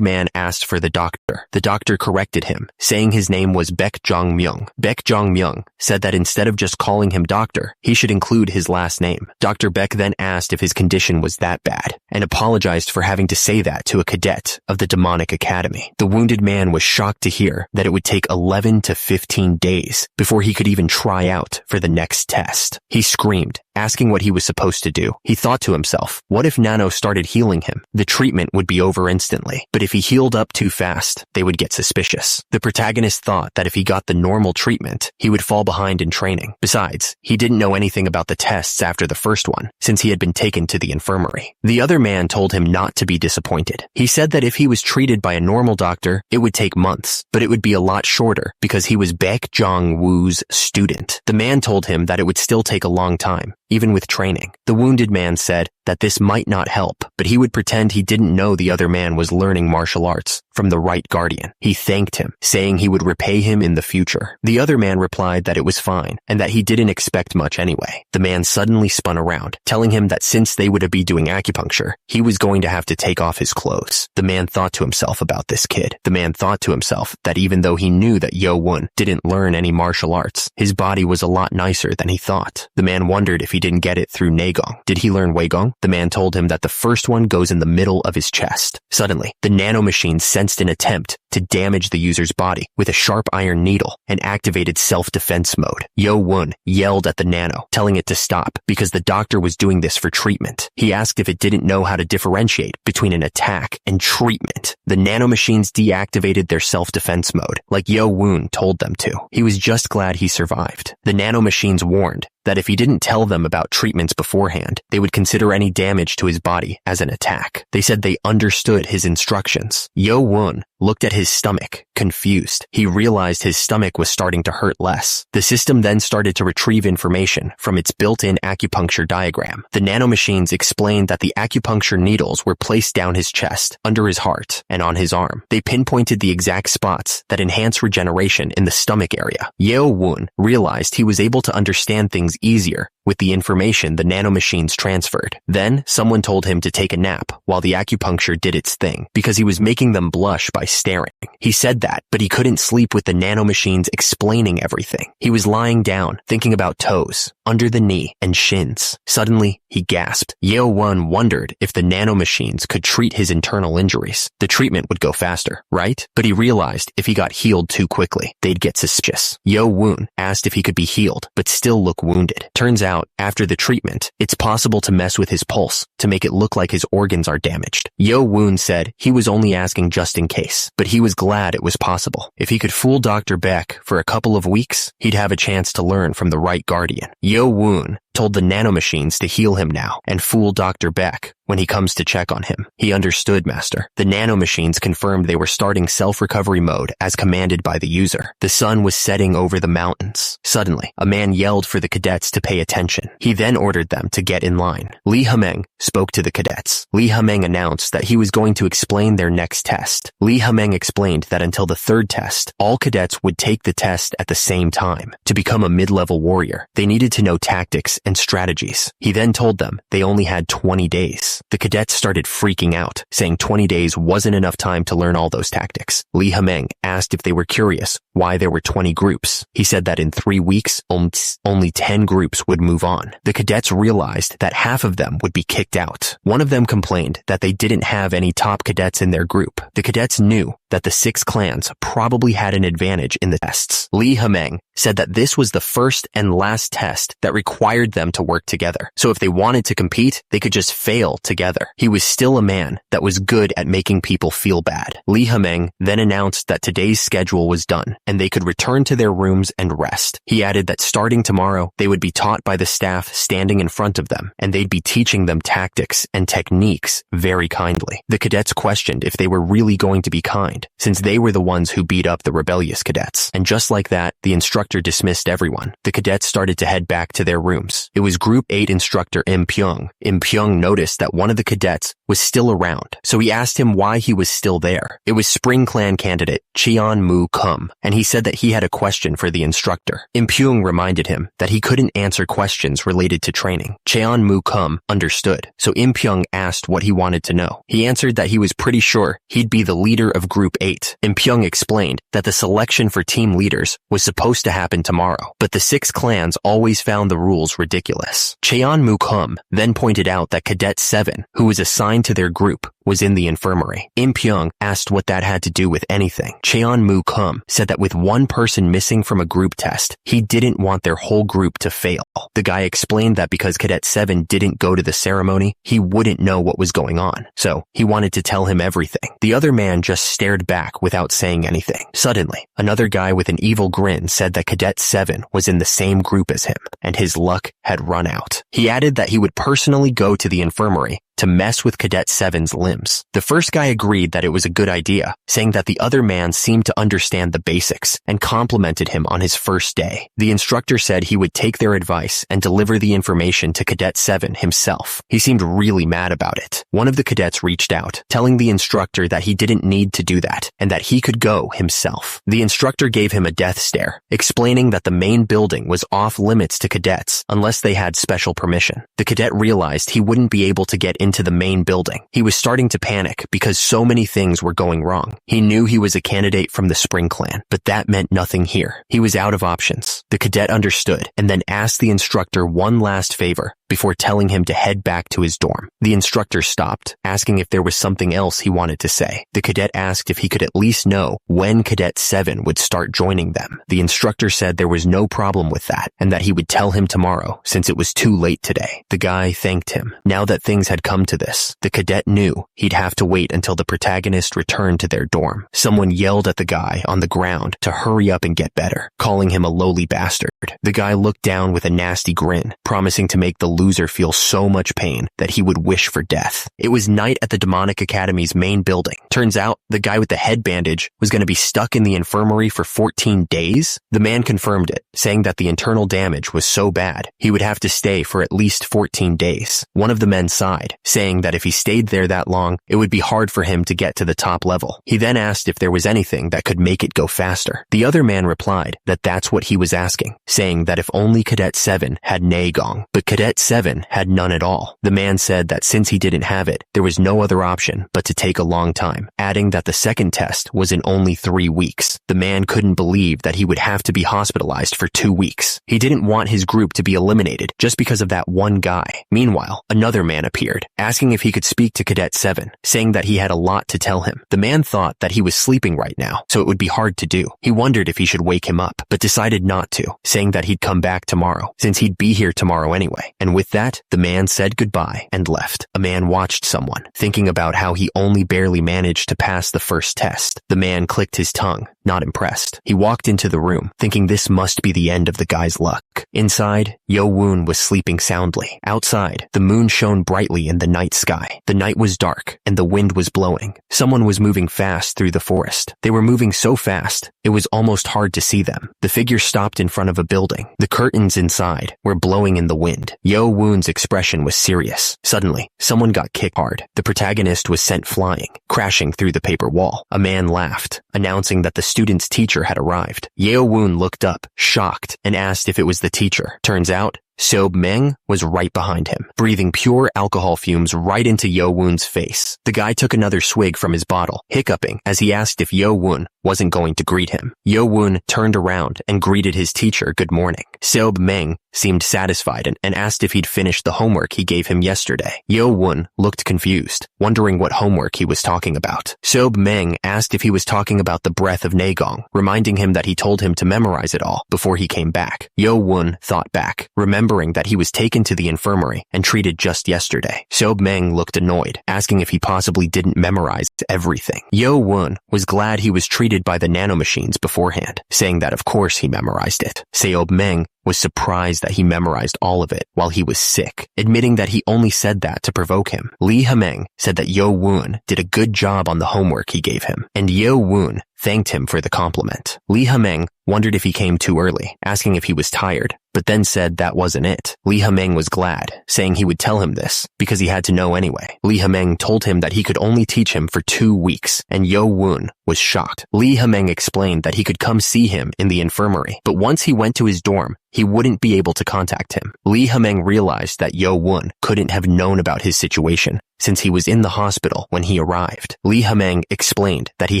man asked for the doctor. The doctor corrected him, saying his name was Baek Jong-myung. Baek Jong-myung said that instead of just calling him doctor, he should include his last name. Dr. Baek then asked if his condition was that bad, and apologized for having to say that to a cadet of the demonic academy. The wounded man was shocked to hear that it would take 11 to 15 days before he could even try out for the next test. He screamed, asking what he was supposed to do. He thought to himself, what if Nano started healing him? The treatment would be over instantly, but if he healed up too fast, they would get suspicious. The protagonist thought that if he got the normal treatment, he would fall behind in training. Besides, he didn't know anything about the tests after the first one, since he had been taken to the infirmary. The other man told him not to be disappointed. He said that if he was treated by a normal doctor, it would take months, but it would be a lot shorter because he was Baek Jong-woo's student. The man told him that it would still take a long time, even with training. The wounded man said that this might not help, but he would pretend he didn't know the other man was learning martial arts from the right guardian. He thanked him, saying he would repay him in the future. The other man replied that it was fine, and that he didn't expect much anyway. The man suddenly spun around, telling him that since they would be doing acupuncture, he was going to have to take off his clothes. The man thought to himself about this kid. The man thought to himself that even though he knew that Yo-won didn't learn any martial arts, his body was a lot nicer than he thought. The man wondered if he didn't get it through Naegong. Did he learn Weigong? The man told him that the first one goes in the middle of his chest. Suddenly, the nanomachine sensed an attempt to damage the user's body with a sharp iron needle and activated self-defense mode. Yo-won yelled at the nano, telling it to stop because the doctor was doing this for treatment. He asked if it didn't know how to differentiate between an attack and treatment. The nanomachines deactivated their self-defense mode, like Yo-won told them to. He was just glad he survived. The nanomachines warned that if he didn't tell them about treatments beforehand, they would consider any damage to his body as an attack. They said they understood his instructions. Yo-won looked at his stomach, confused. He realized his stomach was starting to hurt less. The system then started to retrieve information from its built-in acupuncture diagram. The nanomachines explained that the acupuncture needles were placed down his chest, under his heart, and on his arm. They pinpointed the exact spots that enhance regeneration in the stomach area. Yo-won realized he was able to understand things easier with the information the nanomachines transferred. Then, someone told him to take a nap while the acupuncture did its thing, because he was making them blush by staring. He said that, but he couldn't sleep with the nanomachines explaining everything. He was lying down, thinking about toes, under the knee, and shins. Suddenly, he gasped. Yo-won wondered if the nanomachines could treat his internal injuries. The treatment would go faster, right? But he realized if he got healed too quickly, they'd get suspicious. Yo-won asked if he could be healed, but still look wounded. Turns out, after the treatment, it's possible to mess with his pulse to make it look like his organs are damaged. Yo-won said he was only asking just in case, but he was glad it was possible. If he could fool Dr. Baek for a couple of weeks, he'd have a chance to learn from the right guardian. Yo-won told the nanomachines to heal him now and fool Dr. Baek when he comes to check on him. He understood, Master. The nanomachines confirmed they were starting self-recovery mode as commanded by the user. The sun was setting over the mountains. Suddenly, a man yelled for the cadets to pay attention. He then ordered them to get in line. Lee Hameng spoke to the cadets. Lee Hameng announced that he was going to explain their next test. Lee Hameng explained that until the third test, all cadets would take the test at the same time. To become a mid-level warrior, they needed to know tactics and strategies. He then told them they only had 20 days. The cadets started freaking out, saying 20 days wasn't enough time to learn all those tactics. Lee Hameng asked if they were curious why there were 20 groups. He said that in 3 weeks, only 10 groups would move on. The cadets realized that half of them would be kicked out. One of them complained that they didn't have any top cadets in their group. The cadets knew that the 6 clans probably had an advantage in the tests. Lee Hameng said that this was the first and last test that required them to work together. So if they wanted to compete, they could just fail together. He was still a man that was good at making people feel bad. Lee Hameng then announced that today's schedule was done and they could return to their rooms and rest. He added that starting tomorrow, they would be taught by the staff standing in front of them, and they'd be teaching them tactics and techniques very kindly. The cadets questioned if they were really going to be kind. mind, since they were the ones who beat up the rebellious cadets. And just like that, the instructor dismissed everyone. The cadets started to head back to their rooms. It was Group 8 instructor Im Pyong. Im Pyong noticed that one of the cadets was still around, so he asked him why he was still there. It was Spring Clan candidate Cheon Moo Kum, and he said that he had a question for the instructor. Im Pyong reminded him that he couldn't answer questions related to training. Cheon Moo Kum understood, so Im Pyong asked what he wanted to know. He answered that he was pretty sure he'd be the leader of Group 8. Im Pyong explained that the selection for team leaders was supposed to happen tomorrow, but the 6 clans always found the rules ridiculous. Cheon Moo Kum then pointed out that Cadet 7, who was assigned to their group, was in the infirmary. Im Pyong asked what that had to do with anything. Cheon Moo Kum said that with one person missing from a group test, he didn't want their whole group to fail. The guy explained that because Cadet 7 didn't go to the ceremony, he wouldn't know what was going on, so he wanted to tell him everything. The other man just stared back without saying anything. Suddenly, another guy with an evil grin said that Cadet 7 was in the same group as him, and his luck had run out. He added that he would personally go to the infirmary to mess with Cadet 7's limbs. The first guy agreed that it was a good idea, saying that the other man seemed to understand the basics and complimented him on his first day. The instructor said he would take their advice and deliver the information to Cadet 7 himself. He seemed really mad about it. One of the cadets reached out, telling the instructor that he didn't need to do that and that he could go himself. The instructor gave him a death stare, explaining that the main building was off limits to cadets unless they had special permission. The cadet realized he wouldn't be able to get into the main building. He was starting to panic because so many things were going wrong. He knew he was a candidate from the Spring Clan, but that meant nothing here. He was out of options. The cadet understood and then asked the instructor one last favor before telling him to head back to his dorm. The instructor stopped, asking if there was something else he wanted to say. The cadet asked if he could at least know when Cadet 7 would start joining them. The instructor said there was no problem with that and that he would tell him tomorrow since it was too late today. The guy thanked him. Now that things had come to this, the cadet knew he'd have to wait until the protagonist returned to their dorm. Someone yelled at the guy on the ground to hurry up and get better, calling him a lowly bastard. The guy looked down with a nasty grin, promising to make the loser feel so much pain that he would wish for death. It was night at the Demonic Academy's main building. Turns out, the guy with the head bandage was going to be stuck in the infirmary for 14 days. The man confirmed it, saying that the internal damage was so bad, he would have to stay for at least 14 days. One of the men sighed, saying that if he stayed there that long, it would be hard for him to get to the top level. He then asked if there was anything that could make it go faster. The other man replied that that's what he was asking, saying that if only Cadet 7 had Nagong, but Cadet 7 had none at all. The man said that since he didn't have it, there was no other option but to take a long time, adding that the second test was in only 3 weeks. The man couldn't believe that he would have to be hospitalized for 2 weeks. He didn't want his group to be eliminated just because of that one guy. Meanwhile, another man appeared, asking if he could speak to Cadet 7, saying that he had a lot to tell him. The man thought that he was sleeping right now, so it would be hard to do. He wondered if he should wake him up, but decided not to, saying that he'd come back tomorrow, since he'd be here tomorrow anyway. And with that, the man said goodbye and left. A man watched someone, thinking about how he only barely managed to pass the first test. The man clicked his tongue, not impressed. He walked into the room, thinking this must be the end of the guy's luck. Inside, Yo Woon was sleeping soundly. Outside, the moon shone brightly in the night sky. The night was dark, and the wind was blowing. Someone was moving fast through the forest. They were moving so fast, it was almost hard to see them. The figure stopped in front of a building. The curtains inside were blowing in the wind. Yo Woon's expression was serious. Suddenly, someone got kicked hard. The protagonist was sent flying, crashing through the paper wall. A man laughed, announcing that the student's teacher had arrived. Yo Woon looked up, shocked, and asked if it was the teacher. Turns out, Sob Meng was right behind him, breathing pure alcohol fumes right into Yo Woon's face. The guy took another swig from his bottle, hiccuping as he asked if Yo Woon wasn't going to greet him. Yo Woon turned around and greeted his teacher good morning. Sob Meng seemed satisfied and asked if he'd finished the homework he gave him yesterday. Yo Woon looked confused, wondering what homework he was talking about. Sob Meng asked if he was talking about the breath of Nagong, reminding him that he told him to memorize it all before he came back. Yo Woon thought back, remembering that he was taken to the infirmary and treated just yesterday. Sob Meng looked annoyed, asking if he possibly didn't memorize everything. Yo-won was glad he was treated by the nanomachines beforehand, saying that of course he memorized it. Seob-meng was surprised that he memorized all of it while he was sick, admitting that he only said that to provoke him. Lee Ha-meng said that Yo-won did a good job on the homework he gave him, and Yo-won thanked him for the compliment. Lee Ha-meng wondered if he came too early, asking if he was tired, but then said that wasn't it. Lee Ha-meng was glad, saying he would tell him this because he had to know anyway. Lee Ha-meng told him that he could only teach him for 2 weeks, and Yo-won was shocked. Lee Ha-meng explained that he could come see him in the infirmary, but once he went to his dorm, he wouldn't be able to contact him. Lee Ha-meng realized that Yo-won couldn't have known about his situation since he was in the hospital when he arrived. Lee Ha-meng explained that he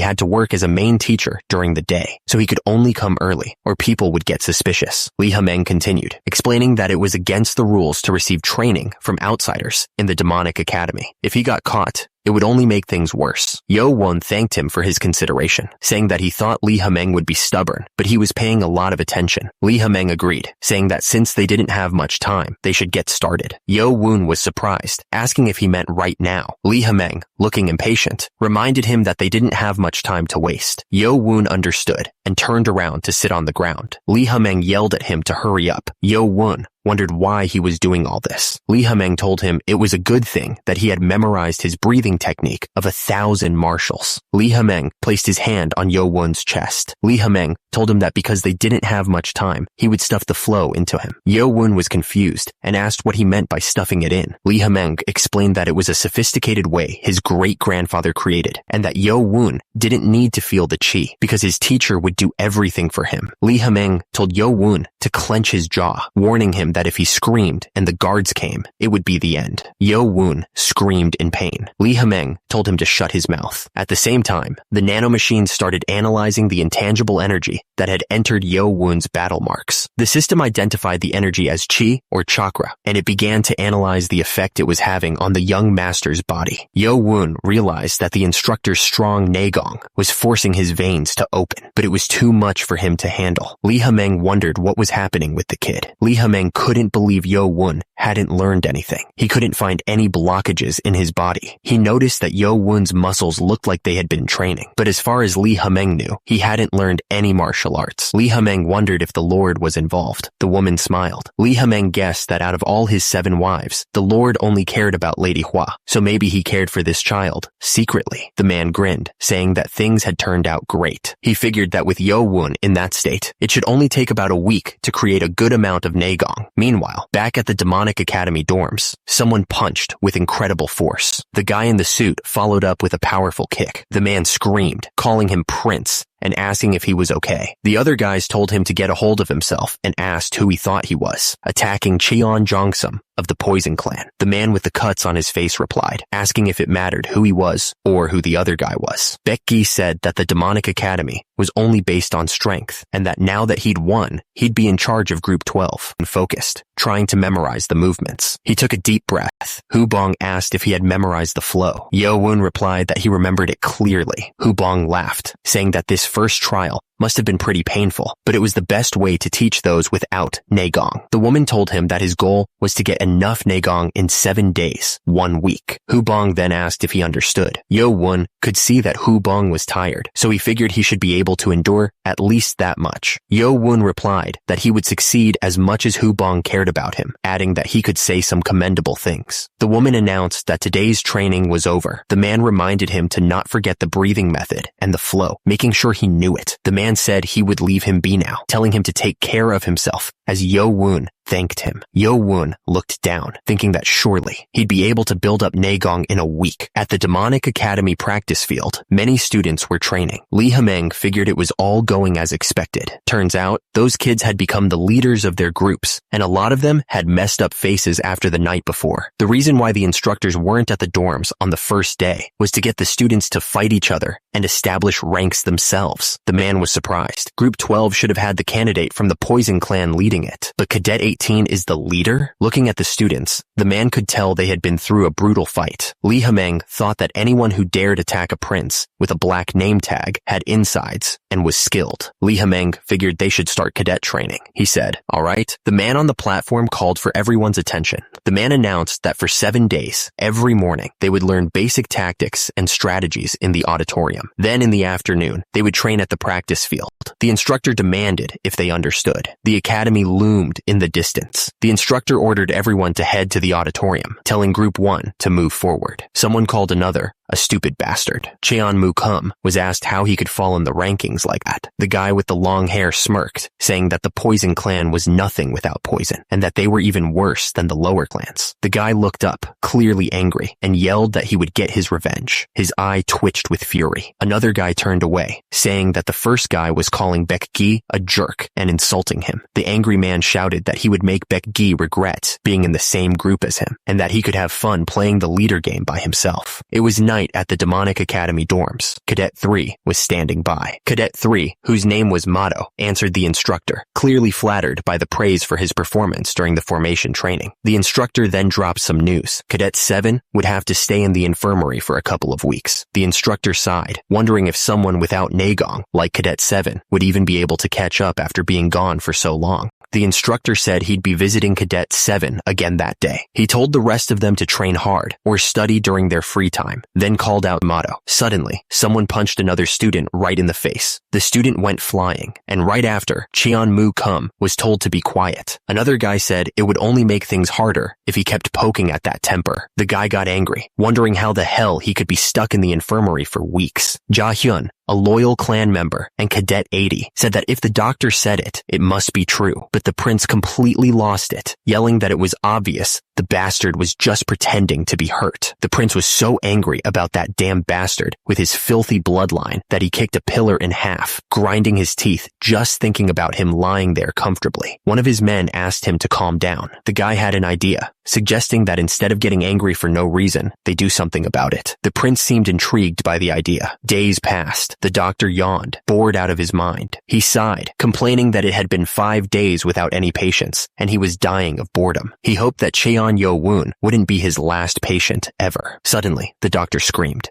had to work as a main teacher during the day, so he could only come early or people would get suspicious. Lee Ha-meng continued, explaining that it was against the rules to receive training from outsiders in the demonic academy. If he got caught, it would only make things worse. Yo-won thanked him for his consideration, saying that he thought Lee Ha-meng would be stubborn, but he was paying a lot of attention. Lee Ha-meng agreed, saying that since they didn't have much time, they should get started. Yo-won was surprised, asking if he meant right now. Lee Ha-meng, looking impatient, reminded him that they didn't have much time to waste. Yo-won understood and turned around to sit on the ground. Lee Ha-meng yelled at him to hurry up. Yo-won wondered why he was doing all this. Lee Ha-meng told him it was a good thing that he had memorized his breathing technique of 1,000 martials. Lee Ha-meng placed his hand on Yo-won's chest. Lee Ha-meng told him that because they didn't have much time, he would stuff the flow into him. Yo-won was confused and asked what he meant by stuffing it in. Lee Ha-meng explained that it was a sophisticated way his great-grandfather created, and that Yo-won didn't need to feel the chi because his teacher would do everything for him. Lee Ha-meng told Yo-won to clench his jaw, warning him that if he screamed and the guards came, it would be the end. Yo-won screamed in pain. Lee Ha-meng told him to shut his mouth. At the same time, the nanomachines started analyzing the intangible energy that had entered Yo-won's battle marks. The system identified the energy as chi or chakra, and it began to analyze the effect it was having on the young master's body. Yo-won realized that the instructor's strong naegong was forcing his veins to open, but it was too much for him to handle. Lee Ha-meng wondered what was happening with the kid. Lee Ha-meng couldn't believe Yo-won hadn't learned anything. He couldn't find any blockages in his body. He noticed that Yo-won's muscles looked like they had been training, but as far as Lee Ha-meng knew, he hadn't learned any martial arts. Lee Ha-meng wondered if the Lord was involved. The woman smiled. Lee Ha-meng guessed that out of all his 7 wives, the Lord only cared about Lady Hua, so maybe he cared for this child secretly. The man grinned, saying that things had turned out great. He figured that with Yo-won in that state, it should only take about a week to create a good amount of naegong. Meanwhile, back at the demonic academy dorms, someone punched with incredible force. The guy in the suit followed up with a powerful kick. The man screamed, calling him Prince, and asking if he was okay. The other guys told him to get a hold of himself and asked who he thought he was, attacking Cheon Jongsum of the Poison Clan. The man with the cuts on his face replied, asking if it mattered who he was or who the other guy was. Baekgi said that the demonic academy was only based on strength, and that now that he'd won, he'd be in charge of Group 12 and focused, trying to memorize the movements. He took a deep breath. Hu Bong asked if he had memorized the flow. Yo-won replied that he remembered it clearly. Hu Bong laughed, saying that this first trial must have been pretty painful, but it was the best way to teach those without naegong. The woman told him that his goal was to get enough naegong in 7 days, 1 week. Hu Bong then asked if he understood. Yo-won could see that Hu Bong was tired, so he figured he should be able to endure at least that much. Yo-won replied that he would succeed as much as Hu Bong cared about him, adding that he could say some commendable things. The woman announced that today's training was over. The man reminded him to not forget the breathing method and the flow, making sure he knew it. The man said he would leave him be now, telling him to take care of himself as Yo-won thanked him. Yo-won looked down, thinking that surely he'd be able to build up naegong in a week. At the Demonic Academy practice field, many students were training. Lee Ha-meng figured it was all going as expected. Turns out, those kids had become the leaders of their groups, and a lot of them had messed up faces after the night before. The reason why the instructors weren't at the dorms on the first day was to get the students to fight each other and establish ranks themselves. The man was surprised. Group 12 should have had the candidate from the Poison Clan leading it, but Cadet 18 18 is the leader? Looking at the students, the man could tell they had been through a brutal fight. Li Hemeng thought that anyone who dared attack a prince with a black name tag had insides and was skilled. Li Hemeng figured they should start cadet training. He said, "All right." The man on the platform called for everyone's attention. The man announced that for 7 days, every morning, they would learn basic tactics and strategies in the auditorium. Then in the afternoon, they would train at the practice field. The instructor demanded if they understood. The academy loomed in the distance. The instructor ordered everyone to head to the auditorium, telling Group 1 to move forward. Someone called another a stupid bastard. Cheon Kum was asked how he could fall in the rankings like that. The guy with the long hair smirked, saying that the Poison clan was nothing without poison, and that they were even worse than the lower clans. The guy looked up, clearly angry, and yelled that he would get his revenge. His eye twitched with fury. Another guy turned away, saying that the first guy was calling Baek Gi a jerk and insulting him. The angry man shouted that he would make Baek Gi regret being in the same group as him, and that he could have fun playing the leader game by himself. It was night at the Demonic Academy dorms. Cadet 3 was standing by. Cadet 3, whose name was Motto, answered the instructor, clearly flattered by the praise for his performance during the formation training. The instructor then dropped some news. Cadet 7 would have to stay in the infirmary for a couple of weeks. The instructor sighed, wondering if someone without Nagong, like Cadet 7, would even be able to catch up after being gone for so long. The instructor said he'd be visiting Cadet 7 again that day. He told the rest of them to train hard or study during their free time, then called out Motto. Suddenly, someone punched another student right in the face. The student went flying, and right after, Cheon Kum was told to be quiet. Another guy said it would only make things harder if he kept poking at that temper. The guy got angry, wondering how the hell he could be stuck in the infirmary for weeks. Ja Hyun, a loyal clan member, and Cadet 80 said that if the doctor said it, it must be true. But the prince completely lost it, yelling that it was obvious the bastard was just pretending to be hurt. The prince was so angry about that damn bastard with his filthy bloodline that he kicked a pillar in half, grinding his teeth just thinking about him lying there comfortably. One of his men asked him to calm down. The guy had an idea, suggesting that instead of getting angry for no reason, they do something about it. The prince seemed intrigued by the idea. Days passed. The doctor yawned, bored out of his mind. He sighed, complaining that it had been 5 days without any patients, and he was dying of boredom. He hoped that Cheon Yo-woon wouldn't be his last patient ever. Suddenly, the doctor screamed.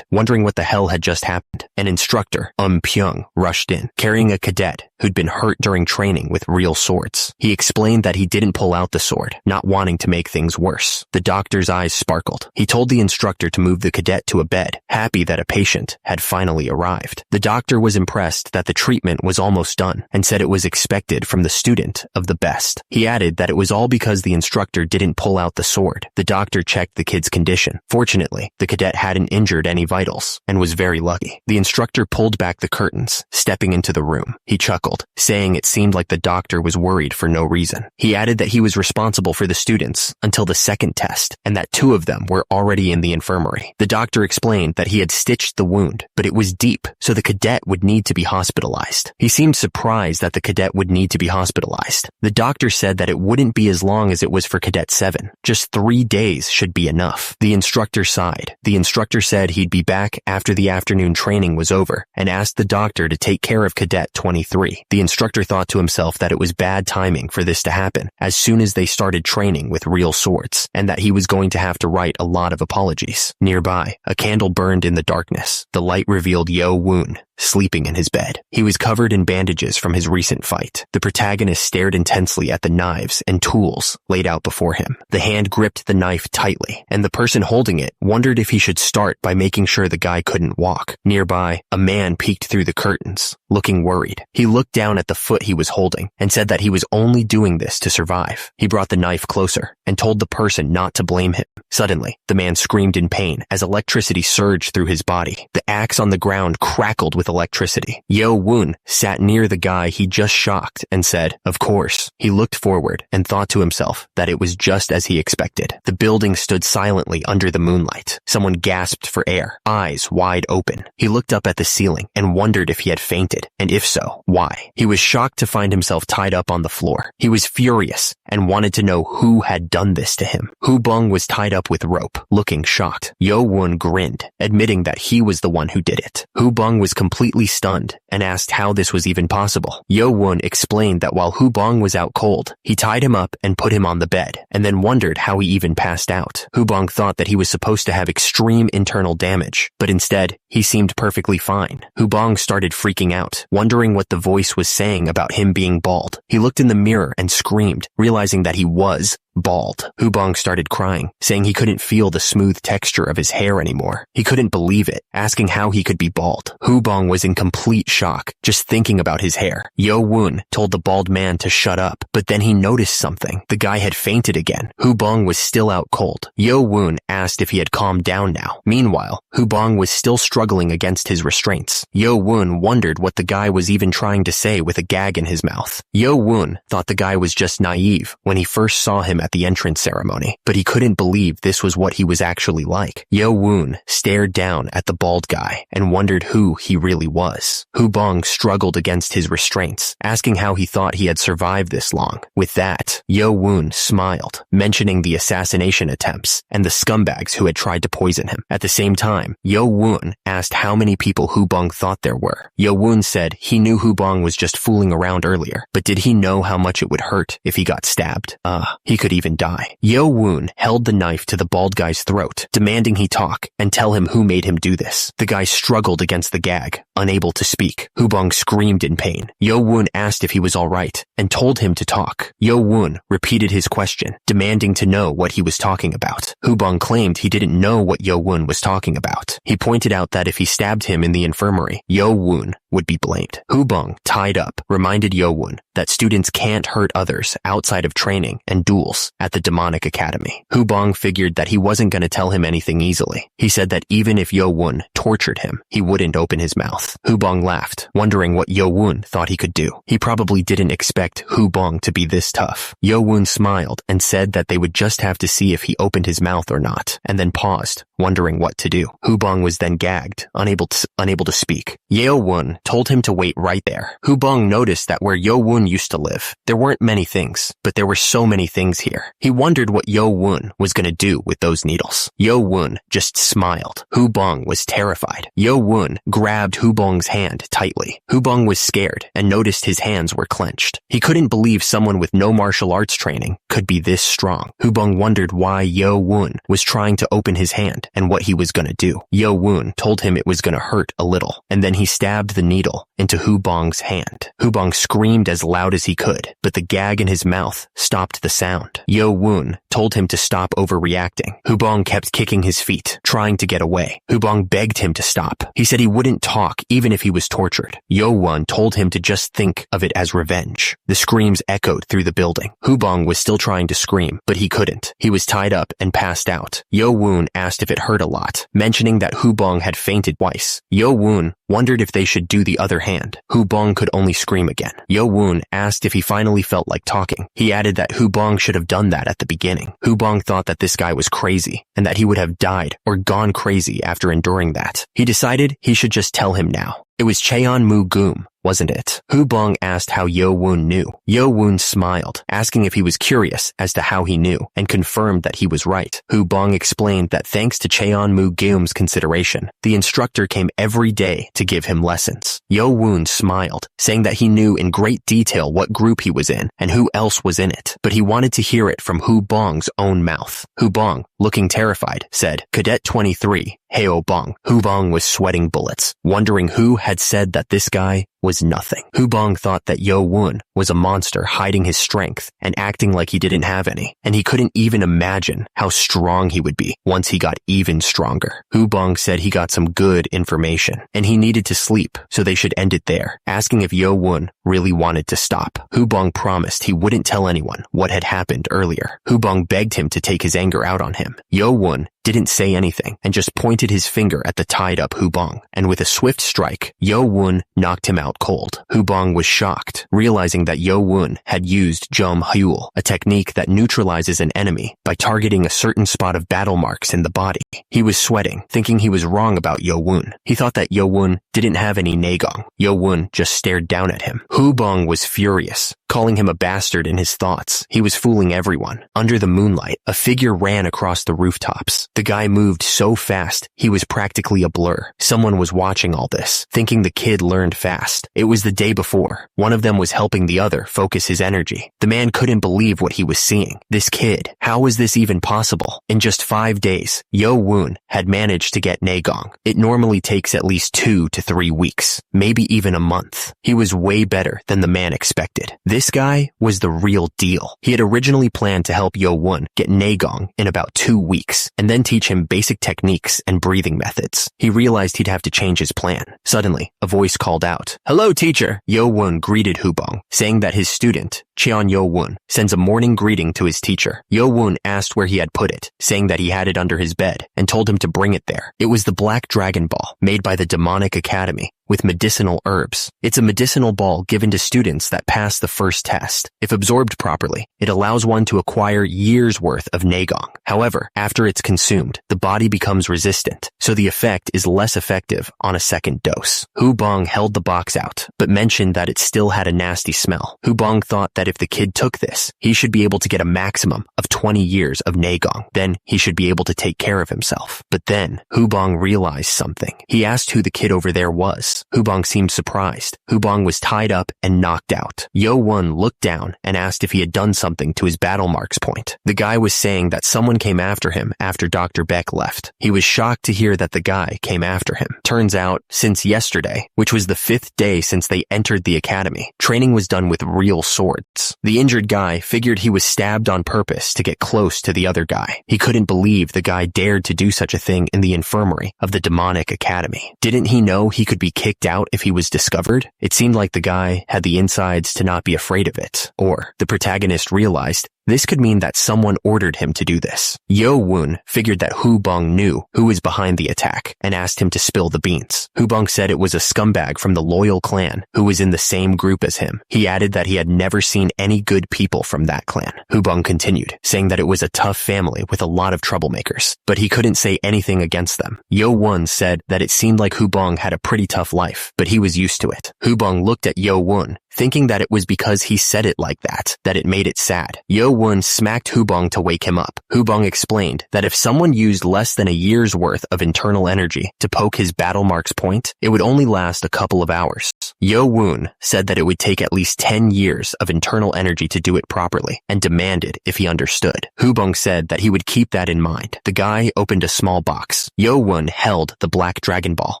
Wondering what the hell had just happened. An instructor, Pyung, rushed in, carrying a cadet who'd been hurt during training with real swords. He explained that he didn't pull out the sword, not wanting to make things worse. The doctor's eyes sparkled. He told the instructor to move the cadet to a bed, happy that a patient had finally arrived. The doctor was impressed that the treatment was almost done and said it was expected from the student of the best. He added that it was all because the instructor didn't pull out the sword. The doctor checked the kid's condition. Fortunately, the cadet hadn't injured any vitals and was very lucky. The instructor pulled back the curtains, stepping into the room. He chuckled, saying it seemed like the doctor was worried for no reason. He added that he was responsible for the students until the second test and that 2 of them were already in the infirmary. The doctor explained that he had stitched the wound, but it was deep, so the cadet would need to be hospitalized. He seemed surprised that the cadet would need to be hospitalized. The doctor said that it wouldn't be as long as it was for Cadet 7. Just 3 days should be enough. The instructor sighed. The instructor said he'd be back after the afternoon training was over and asked the doctor to take care of Cadet 23. The instructor thought to himself that it was bad timing for this to happen as soon as they started training with real swords, and that he was going to have to write a lot of apologies. Nearby, a candle burned in the darkness. The light revealed Yo-woon, sleeping in his bed. He was covered in bandages from his recent fight. The protagonist stared intensely at the knives and tools laid out before him. The hand gripped the knife tightly, and the person holding it wondered if he should start by making sure the guy couldn't walk. Nearby, a man peeked through the curtains, looking worried. He looked down at the foot he was holding and said that he was only doing this to survive. He brought the knife closer and told the person not to blame him. Suddenly, the man screamed in pain as electricity surged through his body. The axe on the ground crackled with electricity. Yo-woon sat near the guy he just shocked and said, "Of course." He looked forward and thought to himself that it was just as he expected. The building stood silently under the moonlight. Someone gasped for air, eyes wide open. He looked up at the ceiling and wondered if he had fainted, and if so, why. He was shocked to find himself tied up on the floor. He was furious and wanted to know who had done this to him. Hu Bung was tied up with rope, looking shocked. Yo-woon grinned, admitting that he was the one who did it. Hu Bung was completely completely stunned and asked how this was even possible. Yo-woon explained that while Hubong was out cold, he tied him up and put him on the bed, and then wondered how he even passed out. Hubong thought that he was supposed to have extreme internal damage, but instead, he seemed perfectly fine. Hubong started freaking out, wondering what the voice was saying about him being bald. He looked in the mirror and screamed, realizing that he was bald. Hubong started crying, saying he couldn't feel the smooth texture of his hair anymore. He couldn't believe it, asking how he could be bald. Hubong was in complete shock, just thinking about his hair. Yo-woon told the bald man to shut up, but then he noticed something. The guy had fainted again. Hubong was still out cold. Yo-woon asked if he had calmed down now. Meanwhile, Hubong was still struggling against his restraints. Yo-woon wondered what the guy was even trying to say with a gag in his mouth. Yo-woon thought the guy was just naive when he first saw him at the entrance ceremony, but he couldn't believe this was what he was actually like. Yo-woon stared down at the bald guy and wondered who he really was. Hubong struggled against his restraints, asking how he thought he had survived this long. With that, Yo-woon smiled, mentioning the assassination attempts and the scumbags who had tried to poison him. At the same time, Yo-woon asked how many people Hubong thought there were. Yo-woon said he knew Hubong was just fooling around earlier, but did he know how much it would hurt if he got stabbed? He could even die. Yo-woon held the knife to the bald guy's throat, demanding he talk and tell him who made him do this. The guy struggled against the gag, unable to speak. Hubong screamed in pain. Yo-woon asked if he was all right and told him to talk. Yo-woon repeated his question, demanding to know what he was talking about. Hubong claimed he didn't know what Yo-woon was talking about. He pointed out that if he stabbed him in the infirmary, Yo-woon would be blamed. Hubong, tied up, reminded Yo-woon that students can't hurt others outside of training and duels at the demonic academy. Hubong figured that he wasn't going to tell him anything easily. He said that even if Yo-woon tortured him, he wouldn't open his mouth. Hubong laughed, wondering what Yo-woon thought he could do. He probably didn't expect Hubong to be this tough. Yo-woon smiled and said that they would just have to see if he opened his mouth or not, and then paused, wondering what to do. Hubong was then gagged, unable to speak. Yo-woon told him to wait right there. Hubong noticed that where Yo-woon used to live, there weren't many things, but there were so many things here. He wondered what Yo-woon was going to do with those needles. Yo-woon just smiled. Hubong was terrified. Yo-woon grabbed Hubong's hand tightly. Hubong was scared and noticed his hands were clenched. He couldn't believe someone with no martial arts training could be this strong. Hubong wondered why Yo-woon was trying to open his hand and what he was going to do. Yo-woon told him it was going to hurt a little, and then he stabbed the needle into Hubong's hand. Hubong screamed as loud as he could, but the gag in his mouth stopped the sound. Yo-woon told him to stop overreacting. Hubong kept kicking his feet, trying to get away. Hubong begged him to stop. He said he wouldn't talk even if he was tortured. Yo-woon told him to just think of it as revenge. The screams echoed through the building. Hubong was still trying to scream, but he couldn't. He was tied up and passed out. Yo-woon asked if it hurt a lot, mentioning that Hubong had fainted twice. Yo-woon wondered if they should do the other hand. Hubong could only scream again. Yo-woon asked if he finally felt like talking. He added that Hubong should have done that at the beginning. Hubong thought that this guy was crazy and that he would have died or gone crazy after enduring that. He decided he should just tell him now. It was Cheon-mu-goom, wasn't it? Hubong asked how Yo-woon knew. Yo-woon smiled, asking if he was curious as to how he knew, and confirmed that he was right. Hubong explained that thanks to Cheon-mu-goom's consideration, the instructor came every day to give him lessons. Yo-woon smiled, saying that he knew in great detail what group he was in and who else was in it, but he wanted to hear it from Hubong's own mouth. Hubong, looking terrified, said, "Cadet 23, Heo-bong." Hubong was sweating bullets, wondering who had said that this guy was nothing. Hubong thought that Yo-woon was a monster hiding his strength and acting like he didn't have any, and he couldn't even imagine how strong he would be once he got even stronger. Hubong said he got some good information, and he needed to sleep, so they should end it there, asking if Yo-woon really wanted to stop. Hubong promised he wouldn't tell anyone what had happened earlier. Hubong begged him to take his anger out on him. Yo-woon didn't say anything and just pointed his finger at the tied-up Hubong, and with a swift strike, Yo-woon knocked him out cold. Hubong was shocked, realizing that Yo-woon had used Jom-hyul, a technique that neutralizes an enemy by targeting a certain spot of battle marks in the body. He was sweating, thinking he was wrong about Yo-woon. He thought that Yo-woon didn't have any nagong. Yo-woon just stared down at him. Hubong was furious, calling him a bastard in his thoughts. He was fooling everyone. Under the moonlight, a figure ran across the rooftops. The guy moved so fast, he was practically a blur. Someone was watching all this, thinking the kid learned fast. It was the day before. One of them was helping the other focus his energy. The man couldn't believe what he was seeing. This kid, how was this even possible? In just 5 days, Yo-woon had managed to get Naegong. It normally takes at least 2 to 3 weeks, maybe even a month. He was way better than the man expected. This guy was the real deal. He had originally planned to help Yo-woon get Naegong in about 2 weeks, and then teach him basic techniques and breathing methods. He realized he'd have to change his plan. Suddenly, a voice called out, "Hello, teacher!" Yo-woon greeted Hubong, saying that his student, Cheon Yo-woon, sends a morning greeting to his teacher. Yo-woon asked where he had put it, saying that he had it under his bed, and told him to bring it there. It was the Black Dragon Ball, made by the Demonic Academy, with medicinal herbs. It's a medicinal ball given to students that pass the first test. If absorbed properly, it allows one to acquire years' worth of Naegong. However, after it's consumed, the body becomes resistant, so the effect is less effective on a second dose. Hubong held the box out, but mentioned that it still had a nasty smell. Hubong thought that if the kid took this, he should be able to get a maximum of 20 years of Naegong. Then he should be able to take care of himself. But then, Hubong realized something. He asked who the kid over there was. Hubong seemed surprised. Hubong was tied up and knocked out. Yo-woon looked down and asked if he had done something to his battle marks point. The guy was saying that someone came after him after Dr. Beck left. He was shocked to hear that the guy came after him. Turns out, since yesterday, which was the 5th day since they entered the academy, training was done with real swords. The injured guy figured he was stabbed on purpose to get close to the other guy. He couldn't believe the guy dared to do such a thing in the infirmary of the Demonic Academy. Didn't he know he could be kicked out if he was discovered? It seemed like the guy had the insides to not be afraid of it. Or, the protagonist realized, this could mean that someone ordered him to do this. Yo-woon figured that Hubong knew who was behind the attack and asked him to spill the beans. Hubong said it was a scumbag from the loyal clan who was in the same group as him. He added that he had never seen any good people from that clan. Hubong continued, saying that it was a tough family with a lot of troublemakers, but he couldn't say anything against them. Yo-woon said that it seemed like Hubong had a pretty tough life, but he was used to it. Hubong looked at Yo-woon, thinking that it was because he said it like that it made it sad. Yo-woon smacked Hubong to wake him up. Hubong explained that if someone used less than a year's worth of internal energy to poke his battle marks point, it would only last a couple of hours. Yo-woon said that it would take at least 10 years of internal energy to do it properly, and demanded if he understood. Hubong said that he would keep that in mind. The guy opened a small box. Yo-woon held the Black Dragon Ball,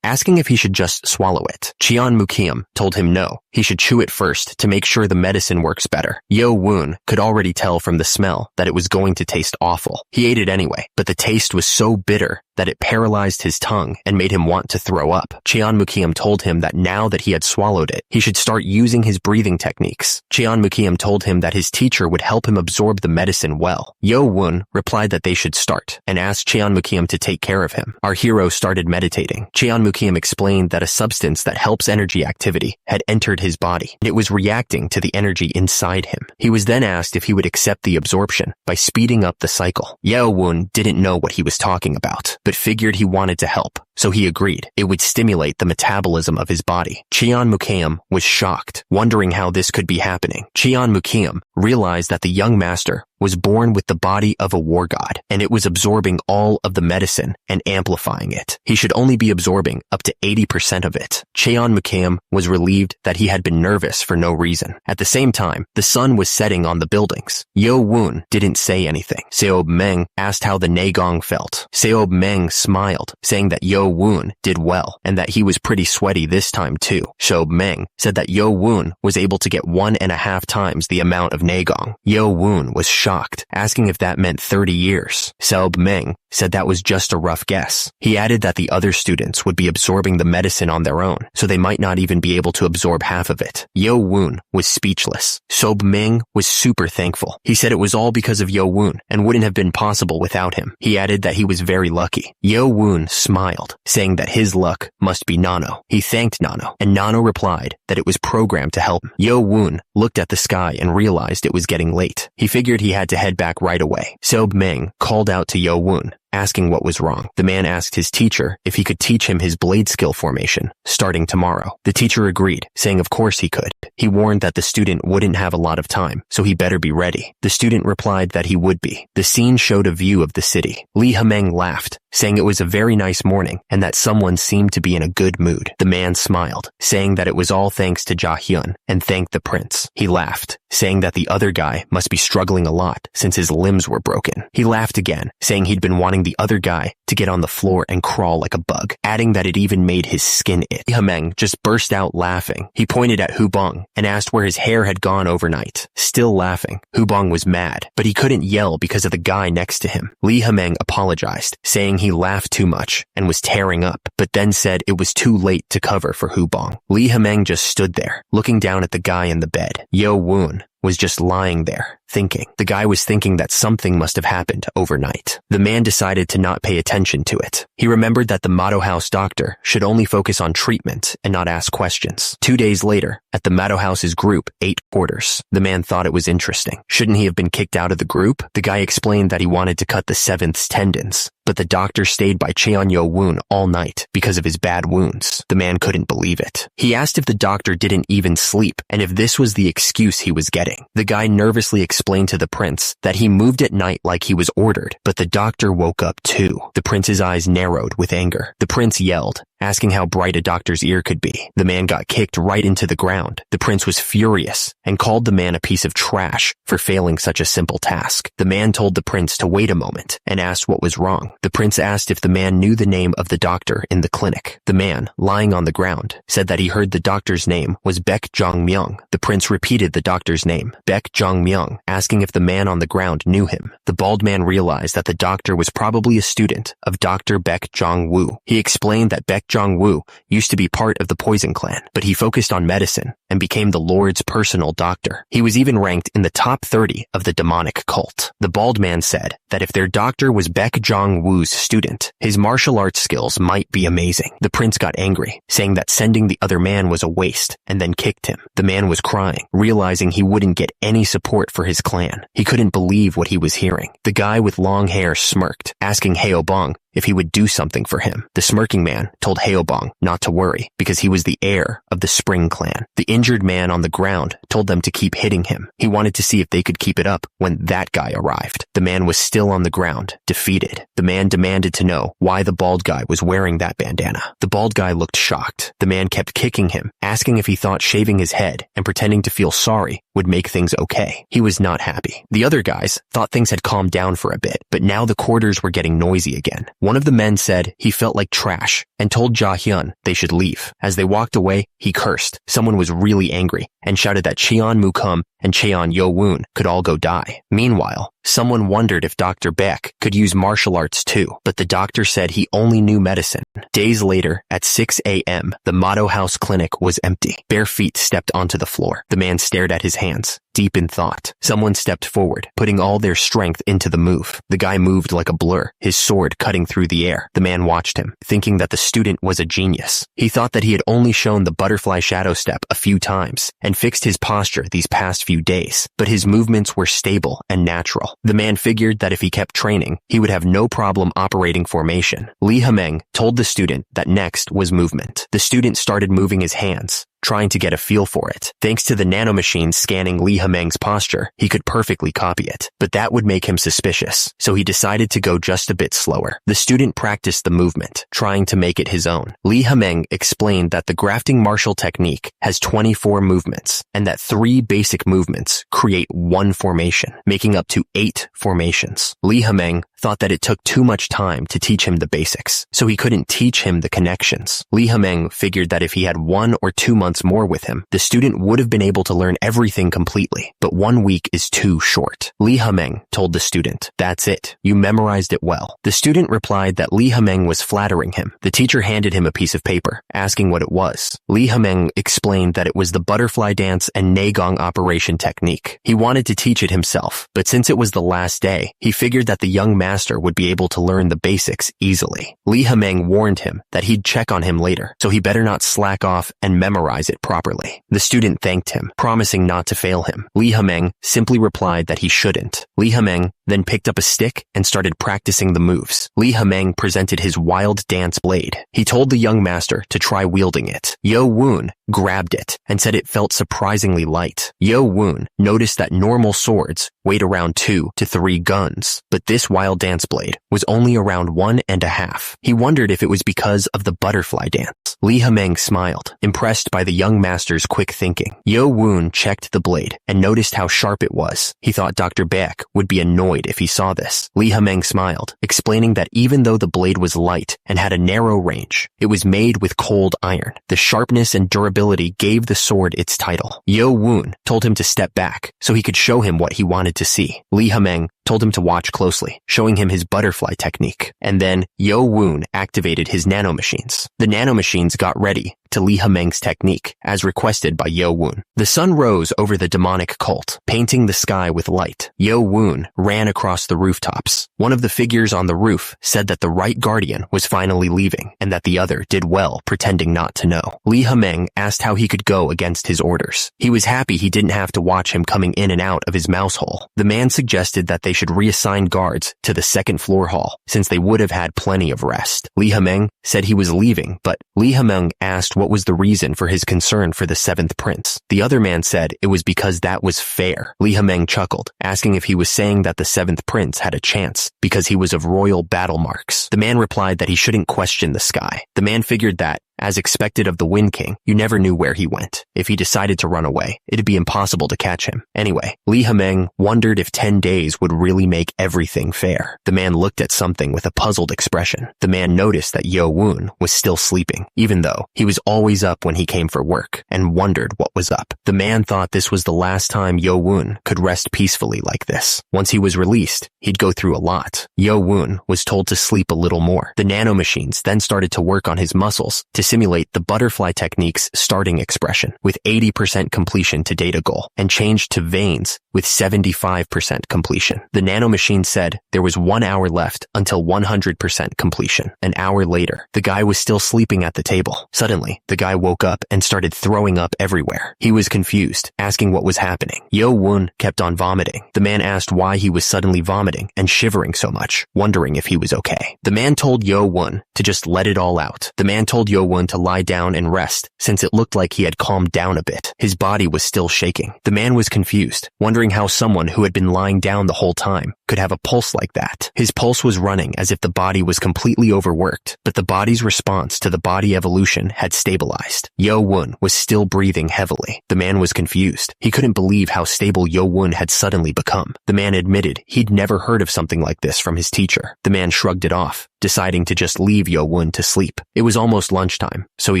asking if he should just swallow it. Cheon Mukium told him no, he should chew it first to make sure the medicine works better. Yo-woon could already tell from the smell that it was going to taste awful. He ate it anyway, but the taste was so bitter that it paralyzed his tongue and made him want to throw up. Cheon Mukium told him that now that he had swallowed it, he should start using his breathing techniques. Cheon Mukium told him that his teacher would help him absorb the medicine well. Yo-woon replied that they should start, and asked Cheon Mukium to take care of him. Our hero started meditating. Cheon Mukium explained that a substance that helps energy activity had entered his body, and it was reacting to the energy inside him. He was then asked if he would accept the absorption by speeding up the cycle. Yo-woon didn't know what he was talking about, but figured he wanted to help, so he agreed. It would stimulate the metabolism of his body. Cheon Mukium was shocked, wondering how this could be happening. Cheon Mukium realized that the young master was born with the body of a war god, and it was absorbing all of the medicine and amplifying it. He should only be absorbing up to 80% of it. Cheon Mukium was relieved that he had been nervous for no reason. At the same time, the sun was setting on the buildings. Yo-woon didn't say anything. Seob Meng asked how the Naegong felt. Seob Meng smiled, saying that Yo-woon did well, and that he was pretty sweaty this time too. Seob Meng said that Yo-woon was able to get 1.5 times the amount of Naegong. Yo-woon was shocked, asking if that meant 30 years. Seob Meng said that was just a rough guess. He added that the other students would be absorbing the medicine on their own, so they might not even be able to absorb half of it. Yo-woon was speechless. Seob Meng was super thankful. He said it was all because of Yo-woon and wouldn't have been possible without him. He added that he was very lucky. Yo-woon smiled, saying that his luck must be Nano. He thanked Nano, and Nano replied that it was programmed to help him. Yo-woon looked at the sky and realized it was getting late. He figured he had to head back right away. Seob Meng called out to Yo-woon, asking what was wrong. The man asked his teacher if he could teach him his blade skill formation, starting tomorrow. The teacher agreed, saying of course he could. He warned that the student wouldn't have a lot of time, so he better be ready. The student replied that he would be. The scene showed a view of the city. Lee Hameng laughed, saying it was a very nice morning and that someone seemed to be in a good mood. The man smiled, saying that it was all thanks to Jahyun, and thanked the prince. He laughed, saying that the other guy must be struggling a lot since his limbs were broken. He laughed again, saying he'd been wanting the other guy to get on the floor and crawl like a bug, adding that it even made his skin itch. Lee Hameng just burst out laughing. He pointed at Hubong and asked where his hair had gone overnight. Still laughing, Hubong was mad, but he couldn't yell because of the guy next to him. Lee Hameng apologized, saying he laughed too much and was tearing up, but then said it was too late to cover for Hubong. Lee Hameng just stood there, looking down at the guy in the bed. Yo Woon was just lying there, thinking. The guy was thinking that something must have happened overnight. The man decided to not pay attention to it. He remembered that the Mado House doctor should only focus on treatment and not ask questions. 2 days later, at the Mado House's group 8 quarters, the man thought it was interesting. Shouldn't he have been kicked out of the group? The guy explained that he wanted to cut the 7th's tendons, but the doctor stayed by Cheon-yo Woon all night because of his bad wounds. The man couldn't believe it. He asked if the doctor didn't even sleep and if this was the excuse he was getting. The guy nervously explained to the prince that he moved at night like he was ordered, but the doctor woke up too. The prince's eyes narrowed with anger. The prince yelled, asking how bright a doctor's ear could be. The man got kicked right into the ground. The prince was furious and called the man a piece of trash for failing such a simple task. The man told the prince to wait a moment and asked what was wrong. The prince asked if the man knew the name of the doctor in the clinic. The man, lying on the ground, said that he heard the doctor's name was Baek Jong-myung. The prince repeated the doctor's name, Baek Jong-myung, asking if the man on the ground knew him. The bald man realized that the doctor was probably a student of Dr. Baek Jong-woo. He explained that Baek Jong-woo used to be part of the Poison Clan, but he focused on medicine and became the Lord's personal doctor. He was even ranked in the top 30 of the demonic cult. The bald man said that if their doctor was Baek Jong-woo's student, his martial arts skills might be amazing. The prince got angry, saying that sending the other man was a waste, and then kicked him. The man was crying, realizing he wouldn't get any support for his clan. He couldn't believe what he was hearing. The guy with long hair smirked, asking Haobong if he would do something for him. The smirking man told Haobong not to worry because he was the heir of the Spring Clan. The injured man on the ground told them to keep hitting him. He wanted to see if they could keep it up when that guy arrived. The man was still on the ground, defeated. The man demanded to know why the bald guy was wearing that bandana. The bald guy looked shocked. The man kept kicking him, asking if he thought shaving his head and pretending to feel sorry would make things okay. He was not happy. The other guys thought things had calmed down for a bit, but now the quarters were getting noisy again. One of the men said he felt like trash and told Jahyun they should leave. As they walked away, he cursed. Someone was really angry and shouted that Cheon Mukum and Cheon Yo Woon could all go die. Meanwhile, someone wondered if Dr. Beck could use martial arts too, but the doctor said he only knew medicine. Days later, at 6 a.m., the Mado House clinic was empty. Bare feet stepped onto the floor. The man stared at his hands, deep in thought. Someone stepped forward, putting all their strength into the move. The guy moved like a blur, his sword cutting through the air. The man watched him, thinking that the student was a genius. He thought that he had only shown the butterfly shadow step a few times and fixed his posture these past few days, but his movements were stable and natural. The man figured that if he kept training, he would have no problem operating formation. Lee Hameng told the student that next was movement. The student started moving his hands, trying to get a feel for it. Thanks to the nanomachine scanning Lee Hameng's posture, he could perfectly copy it, but that would make him suspicious, so he decided to go just a bit slower. The student practiced the movement, trying to make it his own. Lee Hameng explained that the grafting martial technique has 24 movements, and that 3 basic movements create 1 formation, making up to 8 formations. Lee Hameng thought that it took too much time to teach him the basics, so he couldn't teach him the connections. Lee Hameng figured that if he had 1 or 2 months more with him, the student would have been able to learn everything completely, but 1 week is too short. Lee Hameng told the student, "That's it. You memorized it well." The student replied that Lee Hameng was flattering him. The teacher handed him a piece of paper, asking what it was. Lee Hameng explained that it was the butterfly dance and Naegong operation technique. He wanted to teach it himself, but since it was the last day, he figured that the young master master would be able to learn the basics easily. Li Hemeng warned him that he'd check on him later, so he better not slack off and memorize it properly. The student thanked him, promising not to fail him. Li Hemeng simply replied that he shouldn't. Li Hemeng then picked up a stick and started practicing the moves. Li Hemeng presented his wild dance blade. He told the young master to try wielding it. Yo Woon grabbed it and said it felt surprisingly light. Yo Woon noticed that normal swords weighed around 2 to 3 guns, but this wild dance blade was only around 1.5. He wondered if it was because of the butterfly dance. Li Hemeng smiled, impressed by the young master's quick thinking. Yo Woon checked the blade and noticed how sharp it was. He thought Dr. Beck would be annoyed if he saw this. Li Hemeng smiled, explaining that even though the blade was light and had a narrow range, it was made with cold iron. The sharpness and durability gave the sword its title. Yo Woon told him to step back so he could show him what he wanted to see. Li Hemeng told him to watch closely, showing him his butterfly technique. And then Yo Woon activated his nanomachines. The nanomachines got ready to Li Hemeng's technique, as requested by Yo Woon. The sun rose over the demonic cult, painting the sky with light. Yo Woon ran across the rooftops. One of the figures on the roof said that the right guardian was finally leaving, and that the other did well pretending not to know. Li Hemeng asked how he could go against his orders. He was happy he didn't have to watch him coming in and out of his mouse hole. The man suggested that they should reassign guards to the second floor hall, since they would have had plenty of rest. Li Hemeng said he was leaving, but Li Hemeng asked what was the reason for his concern for the 7th prince. The other man said it was because that was fair. Li Hemeng chuckled, asking if he was saying that the 7th prince had a chance because he was of royal battle marks. The man replied that he shouldn't question the sky. The man figured that, as expected of the Wind King, you never knew where he went. If he decided to run away, it'd be impossible to catch him. Anyway, Li Hemeng wondered if 10 days would really make everything fair. The man looked at something with a puzzled expression. The man noticed that Yo Woon was still sleeping, even though he was always up when he came for work, and wondered what was up. The man thought this was the last time Yo Woon could rest peacefully like this. Once he was released, he'd go through a lot. Yo Woon was told to sleep a little more. The nanomachines then started to work on his muscles to simulate the butterfly technique's starting expression with 80% completion to data goal, and changed to veins with 75% completion. The nanomachine said there was 1 hour left until 100% completion. An hour later, the guy was still sleeping at the table. Suddenly, the guy woke up and started throwing up everywhere. He was confused, asking what was happening. Yo Woon kept on vomiting. The man asked why he was suddenly vomiting and shivering so much, wondering if he was okay. The man told Yo Woon to just let it all out. The man told Yo Woon to lie down and rest, since it looked like he had calmed down a bit. His body was still shaking. The man was confused, wondering how someone who had been lying down the whole time could have a pulse like that. His pulse was running as if the body was completely overworked, but the body's response to the body evolution had stabilized. Yo Woon was still breathing heavily. The man was confused. He couldn't believe how stable Yo Woon had suddenly become. The man admitted he'd never heard of something like this from his teacher. The man shrugged it off, deciding to just leave Yo Woon to sleep. It was almost lunchtime, so he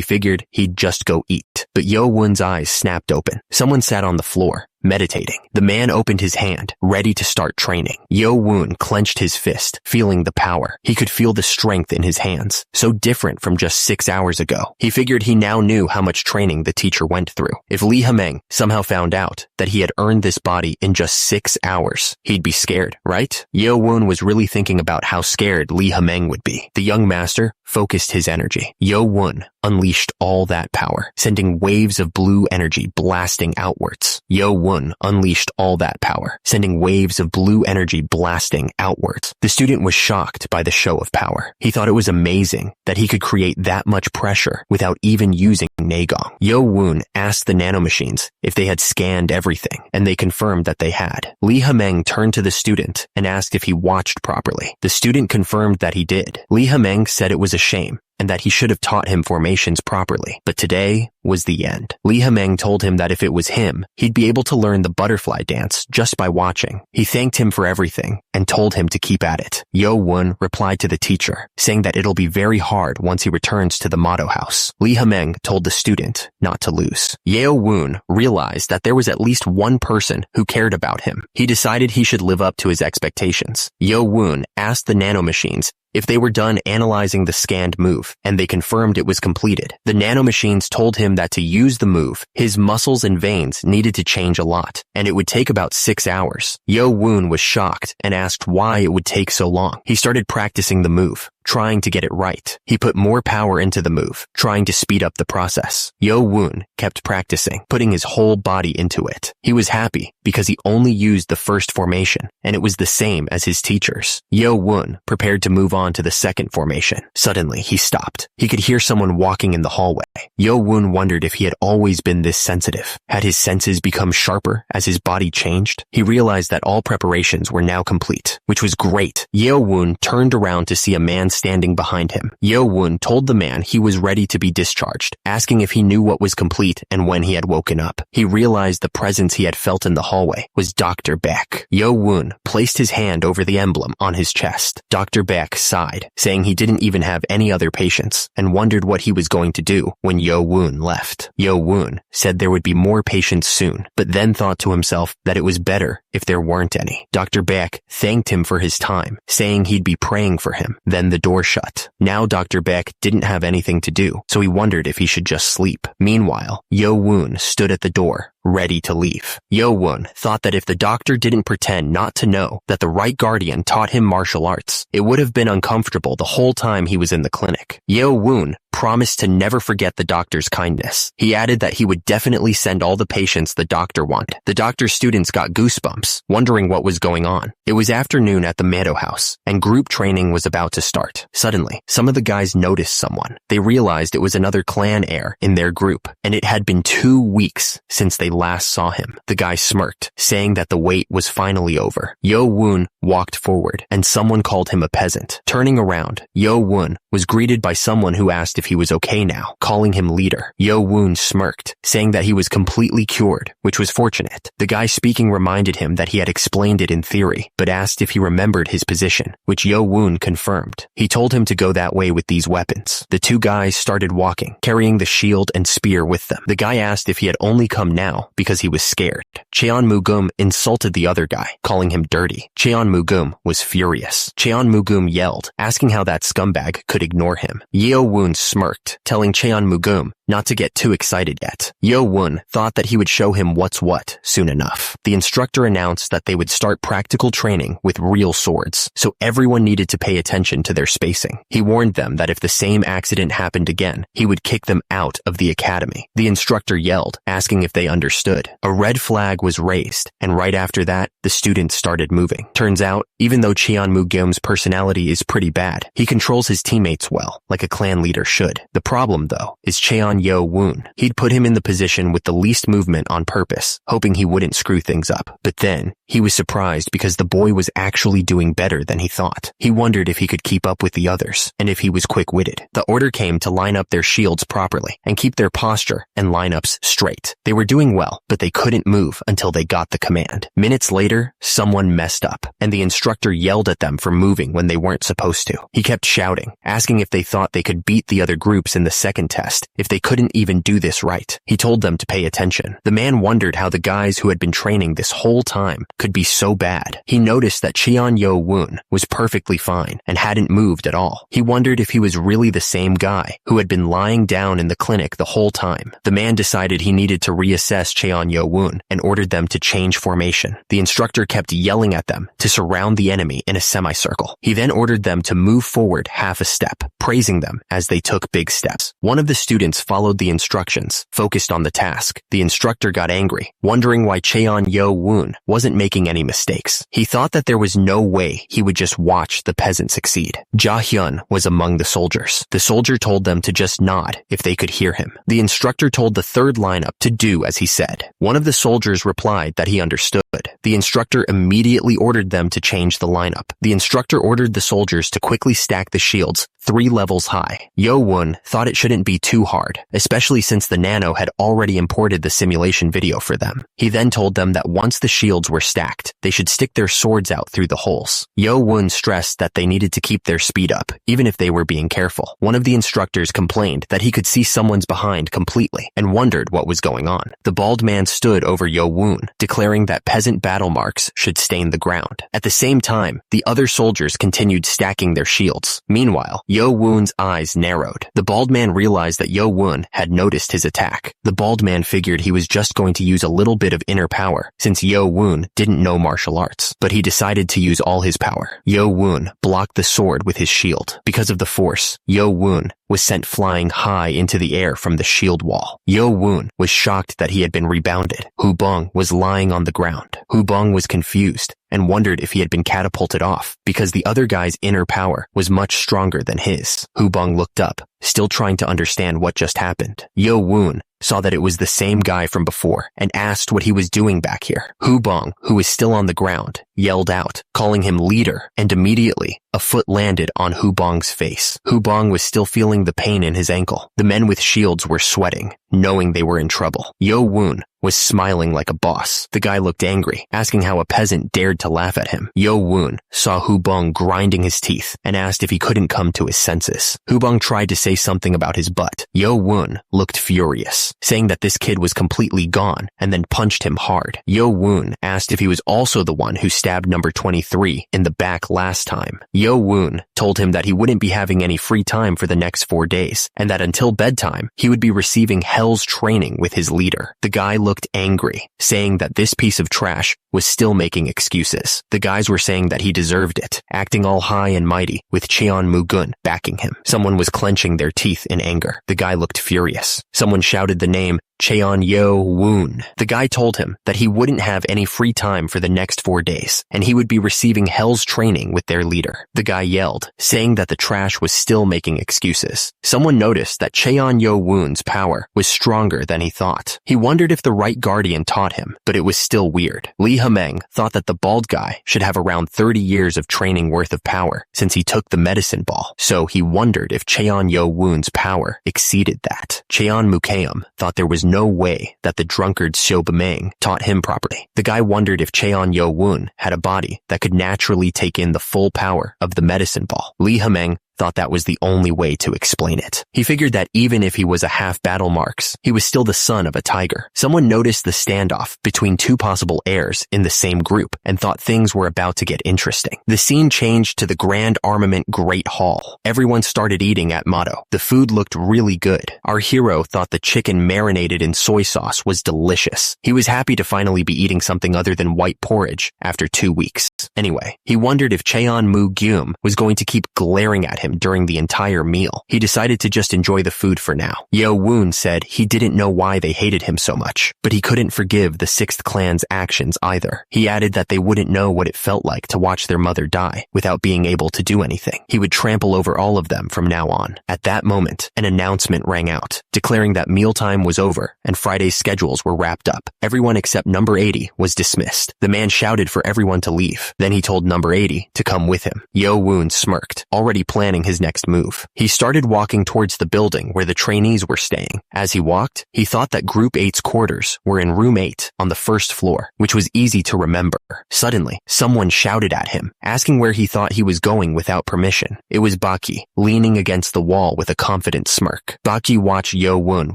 figured he'd just go eat. But Yo Woon's eyes snapped open. Someone sat on the floor, meditating. The man opened his hand, ready to start training. Yo Woon clenched his fist, feeling the power. He could feel the strength in his hands, so different from just 6 hours ago. He figured he now knew how much training the teacher went through. If Li Hemeng somehow found out that he had earned this body in just 6 hours, he'd be scared, right? Yo Woon was really thinking about how scared Li Hemeng would be. The young master focused his energy. Yo Woon unleashed all that power, sending waves of blue energy blasting outwards. Yo Woon unleashed all that power, sending waves of blue energy blasting outwards. The student was shocked by the show of power. He thought it was amazing that he could create that much pressure without even using Nagong. Yo Woon asked the nanomachines if they had scanned everything, and they confirmed that they had. Li Hemeng turned to the student and asked if he watched properly. The student confirmed that he did. Li Hemeng said it was a shame, and that he should have taught him formations properly. But today was the end. Li Hemeng told him that if it was him, he'd be able to learn the butterfly dance just by watching. He thanked him for everything and told him to keep at it. Yo Woon replied to the teacher, saying that it'll be very hard once he returns to the motto house. Li Hemeng told the student not to lose. Yo Woon realized that there was at least one person who cared about him. He decided he should live up to his expectations. Yo Woon asked the nanomachines If they were done analyzing the scanned move, and they confirmed it was completed, the nanomachines told him that to use the move, his muscles and veins needed to change a lot, and it would take about 6 hours. Yo-woon was shocked and asked why it would take so long. He started practicing the move, trying to get it right. He put more power into the move, trying to speed up the process. Yo-woon kept practicing, putting his whole body into it. He was happy because he only used the first formation, and it was the same as his teachers. Yo-woon prepared to move on to the second formation. Suddenly, he stopped. He could hear someone walking in the hallway. Yo-woon wondered if he had always been this sensitive. Had his senses become sharper as his body changed? He realized that all preparations were now complete, which was great. Yo-woon turned around to see a man standing behind him. Yo-woon told the man he was ready to be discharged, asking if he knew what was complete and when he had woken up. He realized the presence he had felt in the hallway was Dr. Beck. Yo-woon placed his hand over the emblem on his chest. Dr. Beck sighed, saying he didn't even have any other patients, and wondered what he was going to do when Yo-woon left. Yo-woon said there would be more patients soon, but then thought to himself that it was better if there weren't any. Dr. Beck thanked him for his time, saying he'd be praying for him. Then the door shut. Now Dr. Beck didn't have anything to do, so he wondered if he should just sleep. Meanwhile, Yo-woon stood at the door, ready to leave. Yo-woon thought that if the doctor didn't pretend not to know that the right guardian taught him martial arts, it would have been uncomfortable the whole time he was in the clinic. Yo-woon promised to never forget the doctor's kindness. He added that he would definitely send all the patients the doctor wanted. The doctor's students got goosebumps, wondering what was going on. It was afternoon at the Meadow House, and group training was about to start. Suddenly, some of the guys noticed someone. They realized it was another clan heir in their group, and it had been 2 weeks since they last saw him. The guy smirked, saying that the wait was finally over. Yo-woon walked forward, and someone called him a peasant. Turning around, Yo-woon was greeted by someone who asked if he was okay now, calling him leader. Yo-woon smirked, saying that he was completely cured, which was fortunate. The guy speaking reminded him that he had explained it in theory, but asked if he remembered his position, which Yo-woon confirmed. He told him to go that way with these weapons. The 2 guys started walking, carrying the shield and spear with them. The guy asked if he had only come now because he was scared. Cheon Mugum insulted the other guy, calling him dirty. Cheon Mugum was furious. Cheon Mugum yelled, asking how that scumbag could ignore him. Yo-woon smirked, telling Cheon Mugum not to get too excited yet. Yo-woon thought that he would show him what's what soon enough. The instructor announced that they would start practical training with real swords, so everyone needed to pay attention to their spacing. He warned them that if the same accident happened again, he would kick them out of the academy. The instructor yelled, asking if they understood. A red flag was raised, and right after that, the students started moving. Turns out, even though Cheon Mugum's personality is pretty bad, he controls his teammates well, like a clan leader should. The problem, though, is Cheon Yo-woon. He'd put him in the position with the least movement on purpose, hoping he wouldn't screw things up. But then, he was surprised because the boy was actually doing better than he thought. He wondered if he could keep up with the others, and if he was quick-witted. The order came to line up their shields properly, and keep their posture and lineups straight. They were doing well, but they couldn't move until they got the command. Minutes later, someone messed up, and the instructor yelled at them for moving when they weren't supposed to. He kept shouting, asking if they thought they could beat the other groups in the second test, if they couldn't even do this right. He told them to pay attention. The man wondered how the guys who had been training this whole time could be so bad. He noticed that Cheon Yo-woon was perfectly fine and hadn't moved at all. He wondered if he was really the same guy who had been lying down in the clinic the whole time. The man decided he needed to reassess Cheon Yo-woon and ordered them to change formation. The instructor kept yelling at them to surround the enemy in a semicircle. He then ordered them to move forward half a step, praising them as they took big steps. One of the students followed the instructions, focused on the task. The instructor got angry, wondering why Cheon Yo-woon wasn't making any mistakes. He thought that there was no way he would just watch the peasant succeed. Ja-hyun was among the soldiers. The soldier told them to just nod if they could hear him. The instructor told the third lineup to do as he said. One of the soldiers replied that he understood. The instructor immediately ordered them to change the lineup. The instructor ordered the soldiers to quickly stack the shields 3 levels high. Yo-woon thought it shouldn't be too hard, especially since the nano had already imported the simulation video for them. He then told them that once the shields were stacked, they should stick their swords out through the holes. Yo-woon stressed that they needed to keep their speed up, even if they were being careful. One of the instructors complained that he could see someone's behind completely and wondered what was going on. The bald man stood over Yo-woon, declaring that peasant battle marks should stain the ground. At the same time, the other soldiers continued stacking their shields. Meanwhile, Yo-woon's eyes narrowed. The bald man realized that Yo-woon had noticed his attack. The bald man figured he was just going to use a little bit of inner power, since Yo-woon didn't know martial arts. But he decided to use all his power. Yo-woon blocked the sword with his shield. Because of the force, Yo-woon was sent flying high into the air from the shield wall. Yo-woon was shocked that he had been rebounded. Hubong was lying on the ground. Hubong was confused and wondered if he had been catapulted off because the other guy's inner power was much stronger than his. Hubong looked up, still trying to understand what just happened. Yo-woon saw that it was the same guy from before and asked what he was doing back here. Hubong, who was still on the ground, yelled out, calling him leader, and immediately a foot landed on Hubong's face. Hubong was still feeling the pain in his ankle. The men with shields were sweating, knowing they were in trouble. Yo-woon was smiling like a boss. The guy looked angry, asking how a peasant dared to laugh at him. Yo-woon saw Hubong grinding his teeth and asked if he couldn't come to his senses. Hubong tried to say something about his butt. Yo-woon looked furious, saying that this kid was completely gone, and then punched him hard. Yo-woon asked if he was also the one who stabbed number 23 in the back last time. Yo-woon told him that he wouldn't be having any free time for the next 4 days, and that until bedtime, he would be receiving hell's training with his leader. The guy looked angry, saying that this piece of trash was still making excuses. The guys were saying that he deserved it, acting all high and mighty, with Cheon Mugun backing him. Someone was clenching their teeth in anger. The guy looked furious. Someone shouted the name Cheon Yo-woon. The guy told him that he wouldn't have any free time for the next 4 days, and he would be receiving hell's training with their leader. The guy yelled, saying that the trash was still making excuses. Someone noticed that Cheon Yo-woon's power was stronger than he thought. He wondered if the right guardian taught him, but it was still weird. Lee Hameng thought that the bald guy should have around 30 years of training worth of power since he took the medicine ball, so he wondered if Cheon Yo-woon's power exceeded that. Cheon Mukeum thought there was no way that the drunkard Xiao Bemeng taught him properly. The guy wondered if Cheon Yo-woon had a body that could naturally take in the full power of the medicine ball. Lee Hameng thought that was the only way to explain it. He figured that even if he was a half battle marks, he was still the son of a tiger. Someone noticed the standoff between 2 possible heirs in the same group and thought things were about to get interesting. The scene changed to the Grand Armament Great Hall. Everyone started eating at Motto. The food looked really good. Our hero thought the chicken marinated in soy sauce was delicious. He was happy to finally be eating something other than white porridge after 2 weeks. Anyway, he wondered if Cheon Mu-gyum was going to keep glaring at him during the entire meal. He decided to just enjoy the food for now. Yo-woon said he didn't know why they hated him so much, but he couldn't forgive the 6th clan's actions either. He added that they wouldn't know what it felt like to watch their mother die without being able to do anything. He would trample over all of them from now on. At that moment, an announcement rang out, declaring that mealtime was over and Friday's schedules were wrapped up. Everyone except number 80 was dismissed. The man shouted for everyone to leave. Then he told number 80 to come with him. Yo-woon smirked, already planning his next move. He started walking towards the building where the trainees were staying. As he walked, he thought that Group 8's quarters were in room 8 on the 1st floor, which was easy to remember. Suddenly, someone shouted at him, asking where he thought he was going without permission. It was Baki, leaning against the wall with a confident smirk. Baki watched Yo-woon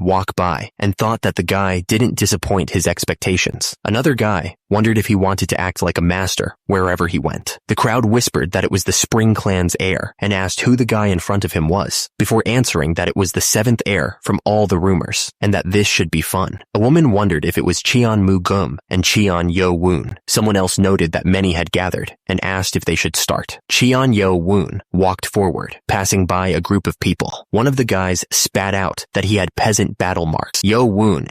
walk by and thought that the guy didn't disappoint his expectations. Another guy wondered if he wanted to act like a master wherever he went. The crowd whispered that it was the Spring Clan's heir and asked who the guy in front of him was, before answering that it was the 7th heir from all the rumors, and that this should be fun. A woman wondered if it was Cheon Mu-gum and Cheon Yo-woon. Someone else noted that many had gathered and asked if they should start. Cheon Yo-woon walked forward, passing by a group of people. One of the guys spat out that he had peasant battle marks. Yo-woon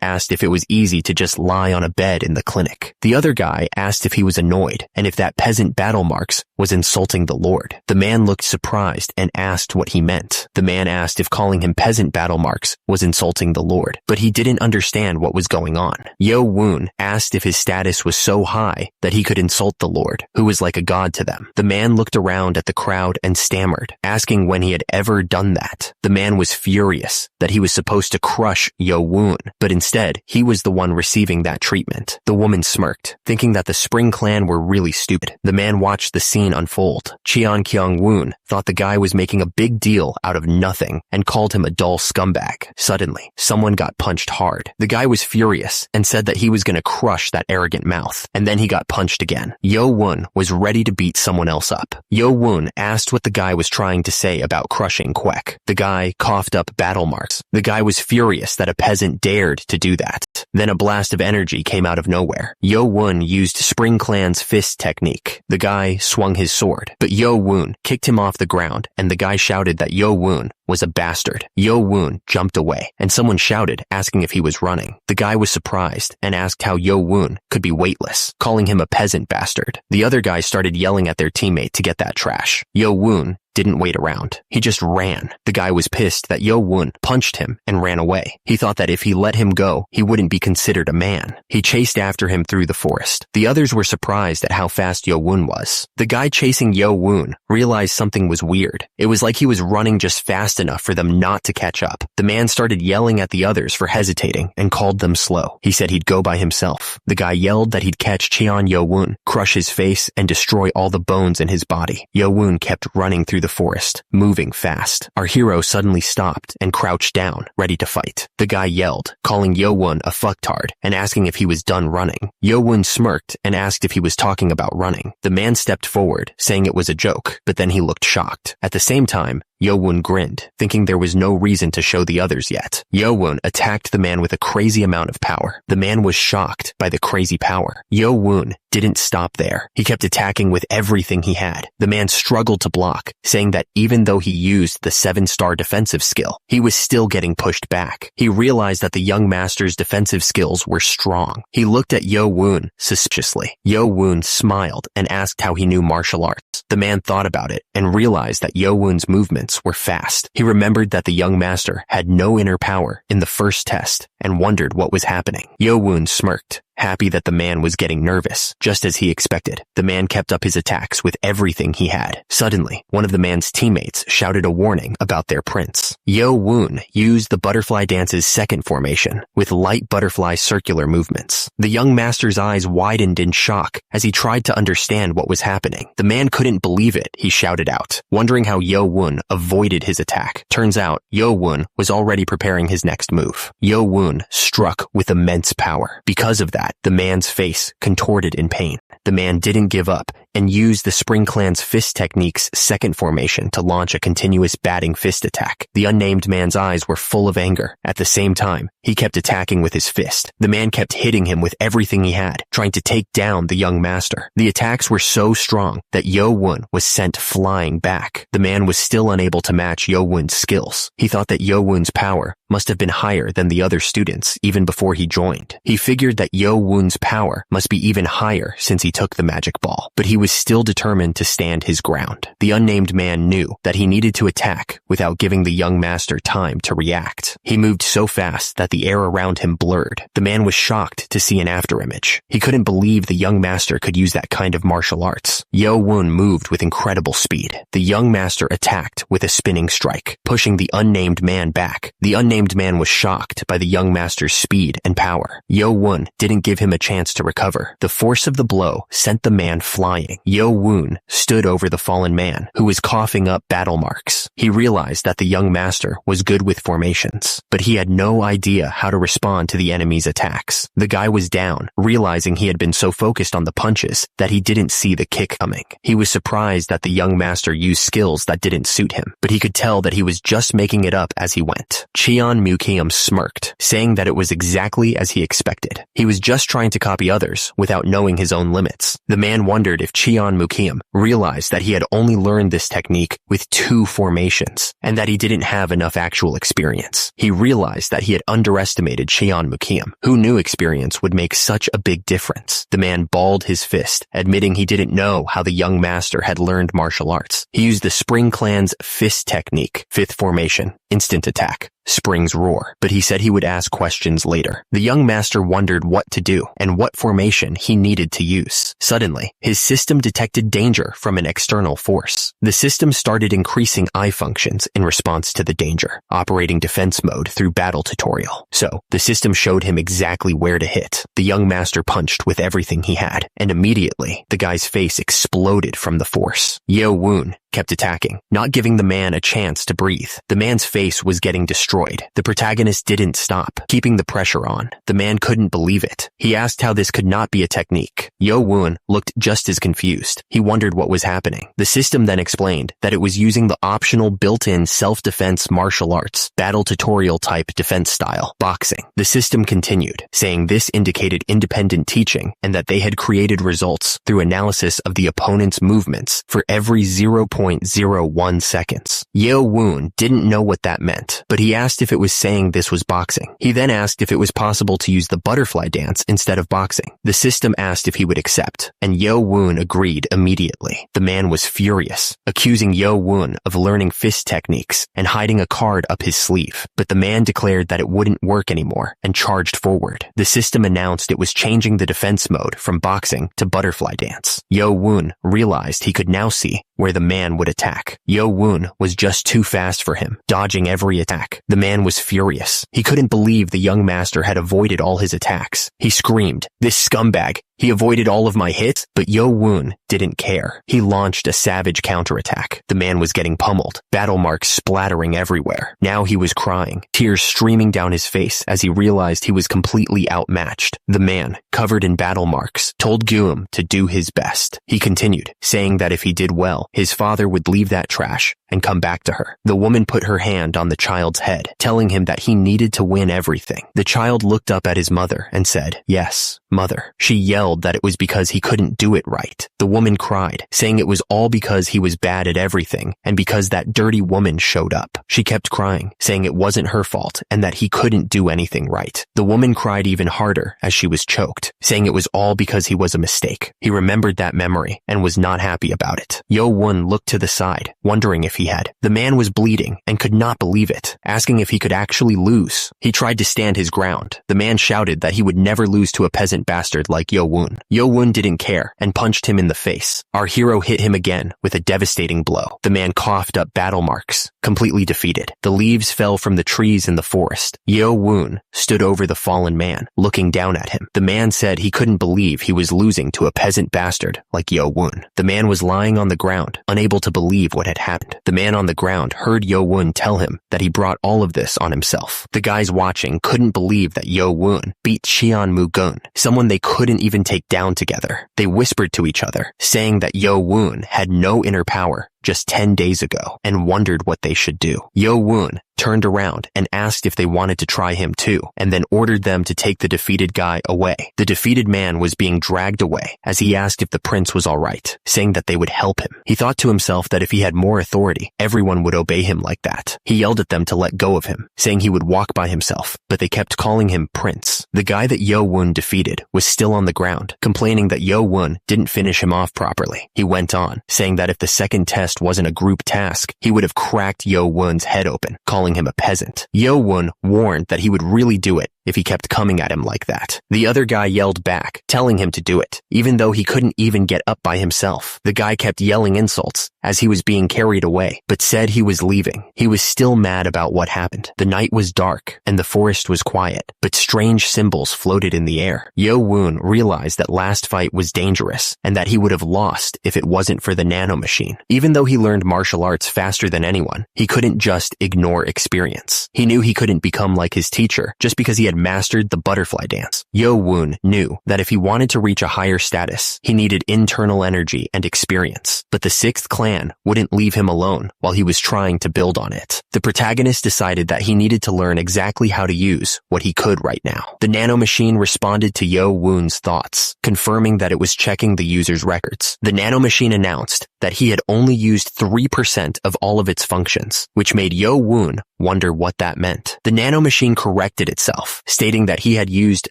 asked if it was easy to just lie on a bed in the clinic. quick. The other guy asked if he was annoyed and if that peasant battle marks was insulting the Lord. The man looked surprised and asked what he meant. The man asked if calling him peasant battle marks was insulting the Lord, but he didn't understand what was going on. Yo Woon asked if his status was so high that he could insult the Lord, who was like a god to them. The man looked around at the crowd and stammered, asking when he had ever done that. The man was furious that he was supposed to crush Yo Woon, but instead, he was the one receiving that treatment. The woman smirked, thinking that the Spring Clan were really stupid. The man watched the scene unfold. Cheon Kyung Woon thought the guy was making a big deal out of nothing and called him a dull scumbag. Suddenly, someone got punched hard. The guy was furious and said that he was going to crush that arrogant mouth, and then he got punched again. Yo Woon was ready to beat someone else up. Yo Woon asked what the guy was trying to say about crushing Kwek. The guy coughed up battle marks. The guy was furious that a peasant dared to do that. Then a blast of energy came out of nowhere. Yo Woon used Spring Clan's fist technique. The guy swung his sword, but Yo Woon kicked him off the ground, and the guy shouted that Yo Woon was a bastard. Yo Woon jumped away, and someone shouted, asking if he was running. The guy was surprised and asked how Yo Woon could be weightless, calling him a peasant bastard. The other guy started yelling at their teammate to get that trash. Yo Woon didn't wait around. He just ran. The guy was pissed that Yo Woon punched him and ran away. He thought that if he let him go, he wouldn't be considered a man. He chased after him through the forest. The others were surprised at how fast Yo Woon was. The guy chasing Yo Woon realized something was weird. It was like he was running just fast enough for them not to catch up. The man started yelling at the others for hesitating and called them slow. He said he'd go by himself. The guy yelled that he'd catch Cheon Yo Woon, crush his face, and destroy all the bones in his body. Yo Woon kept running through the forest, moving fast. Our hero suddenly stopped and crouched down, ready to fight. The guy yelled, calling Yo Woon a fucktard and asking if he was done running. Yo Woon smirked and asked if he was talking about running. The man stepped forward, saying it was a joke, but then he looked shocked. At the same time, Yo Woon grinned, thinking there was no reason to show the others yet. Yo Woon attacked the man with a crazy amount of power. The man was shocked by the crazy power. Yo Woon didn't stop there. He kept attacking with everything he had. The man struggled to block, saying that even though he used the 7-star defensive skill, he was still getting pushed back. He realized that the young master's defensive skills were strong. He looked at Yo Woon suspiciously. Yo Woon smiled and asked how he knew martial arts. The man thought about it and realized that Yo Woon's movements were fast. He remembered that the young master had no inner power in the first test and wondered what was happening. Yo Woon smirked, happy that the man was getting nervous, just as he expected. The man kept up his attacks with everything he had. Suddenly, one of the man's teammates shouted a warning about their prince. Yo Woon used the butterfly dance's second formation, with light butterfly circular movements. The young master's eyes widened in shock as he tried to understand what was happening. The man couldn't believe it, he shouted out, wondering how Yo Woon avoided his attack. Turns out, Yo Woon was already preparing his next move. Yo Woon struck with immense power. Because of that, the man's face contorted in pain. The man didn't give up and used the Spring Clan's fist technique's second formation to launch a continuous batting fist attack. The unnamed man's eyes were full of anger. At the same time, he kept attacking with his fist. The man kept hitting him with everything he had, trying to take down the young master. The attacks were so strong that Yo Woon was sent flying back. The man was still unable to match Yo Woon's skills. He thought that Yo Woon's power must have been higher than the other students even before he joined. He figured that Yo Woon's power must be even higher since he took the magic ball, but he was still determined to stand his ground. The unnamed man knew that he needed to attack without giving the young master time to react. He moved so fast that the air around him blurred. The man was shocked to see an afterimage. He couldn't believe the young master could use that kind of martial arts. Yo Woon moved with incredible speed. The young master attacked with a spinning strike, pushing the unnamed man back. The unnamed man was shocked by the young master's speed and power. Yo Woon didn't give him a chance to recover. The force of the blow sent the man flying. Yo Woon stood over the fallen man, who was coughing up battle marks. He realized that the young master was good with formations, but he had no idea how to respond to the enemy's attacks. The guy was down, realizing he had been so focused on the punches that he didn't see the kick coming. He was surprised that the young master used skills that didn't suit him, but he could tell that he was just making it up as he went. Cheon Mukium smirked, saying that it was exactly as he expected. He was just trying to copy others without knowing his own limits. The man wondered if Cheon Mukium, realized that he had only learned this technique with 2 formations, and that he didn't have enough actual experience. He realized that he had underestimated Cheon Mukium. Who knew experience would make such a big difference? The man balled his fist, admitting he didn't know how the young master had learned martial arts. He used the Spring Clan's fist technique, 5th formation, instant attack, Spring's roar, but he said he would ask questions later. The young master wondered what to do and what formation he needed to use. Suddenly, his system detected danger from an external force. The system started increasing eye functions in response to the danger, operating defense mode through battle tutorial. So, the system showed him exactly where to hit. The young master punched with everything he had, and immediately, the guy's face exploded from the force. Yo Woon kept attacking, not giving the man a chance to breathe. The man's face was getting destroyed. The protagonist didn't stop, keeping the pressure on. The man couldn't believe it. He asked how this could not be a technique. Yo Woon looked just as confused. He wondered what was happening. The system then explained that it was using the optional built-in self-defense martial arts, battle tutorial type defense style, boxing. The system continued, saying this indicated independent teaching and that they had created results through analysis of the opponent's movements for every 0.01 seconds. Yo Woon didn't know what that meant, but he asked if it was saying this was boxing. He then asked if it was possible to use the butterfly dance instead of boxing. The system asked if he would accept, and Yo Woon agreed immediately. The man was furious, accusing Yo Woon of learning fist techniques and hiding a card up his sleeve. But the man declared that it wouldn't work anymore and charged forward. The system announced it was changing the defense mode from boxing to butterfly dance. Yo Woon realized he could now see where the man would attack. Yo Woon was just too fast for him, dodging every attack. The man was furious. He couldn't believe the young master had avoided all his attacks. He screamed, "This scumbag! He avoided all of my hits," but Yo Woon didn't care. He launched a savage counterattack. The man was getting pummeled, battle marks splattering everywhere. Now he was crying, tears streaming down his face as he realized he was completely outmatched. The man, covered in battle marks, told Guum to do his best. He continued, saying that if he did well, his father would leave that trash and come back to her. The woman put her hand on the child's head, telling him that he needed to win everything. The child looked up at his mother and said, "Yes, mother." She yelled that it was because he couldn't do it right. The woman cried, saying it was all because he was bad at everything and because that dirty woman showed up. She kept crying, saying it wasn't her fault and that he couldn't do anything right. The woman cried even harder as she was choked, saying it was all because he was a mistake. He remembered that memory and was not happy about it. Yo Woon looked to the side, wondering if he had. The man was bleeding and could not believe it, asking if he could actually lose. He tried to stand his ground. The man shouted that he would never lose to a peasant bastard like Yo Woon. Yo Woon didn't care and punched him in the face. Our hero hit him again with a devastating blow. The man coughed up battle marks, completely defeated. The leaves fell from the trees in the forest. Yo Woon stood over the fallen man, looking down at him. The man said he couldn't believe he was losing to a peasant bastard like Yo Woon. The man was lying on the ground, unable to believe what had happened. The man on the ground heard Yo Woon tell him that he brought all of this on himself. The guys watching couldn't believe that Yo Woon beat Cheon Mugun, someone they couldn't even take down together. They whispered to each other, saying that Yo Woon had no inner power just 10 days ago and wondered what they should do. Yo Woon turned around and asked if they wanted to try him too, and then ordered them to take the defeated guy away. The defeated man was being dragged away as he asked if the prince was alright, saying that they would help him. He thought to himself that if he had more authority, everyone would obey him like that. He yelled at them to let go of him, saying he would walk by himself, but they kept calling him Prince. The guy that Yo Woon defeated was still on the ground, complaining that Yo Woon didn't finish him off properly. He went on, saying that if the second test wasn't a group task, he would have cracked Yo Woon's head open, calling him a peasant. Yo Woon warned that he would really do it if he kept coming at him like that. The other guy yelled back, telling him to do it, even though he couldn't even get up by himself. The guy kept yelling insults as he was being carried away, but said he was leaving. He was still mad about what happened. The night was dark, and the forest was quiet, but strange symbols floated in the air. Yo Woon realized that last fight was dangerous, and that he would have lost if it wasn't for the nanomachine. Even though he learned martial arts faster than anyone, he couldn't just ignore experience. He knew he couldn't become like his teacher just because he had mastered the butterfly dance. Yo-woon knew that if he wanted to reach a higher status, he needed internal energy and experience, but the 6th clan wouldn't leave him alone while he was trying to build on it. The protagonist decided that he needed to learn exactly how to use what he could right now. The nanomachine responded to Yo-woon's thoughts, confirming that it was checking the user's records. The nanomachine announced that he had only used 3% of all of its functions, which made Yo-woon wonder what that meant. The nanomachine corrected itself, stating that he had used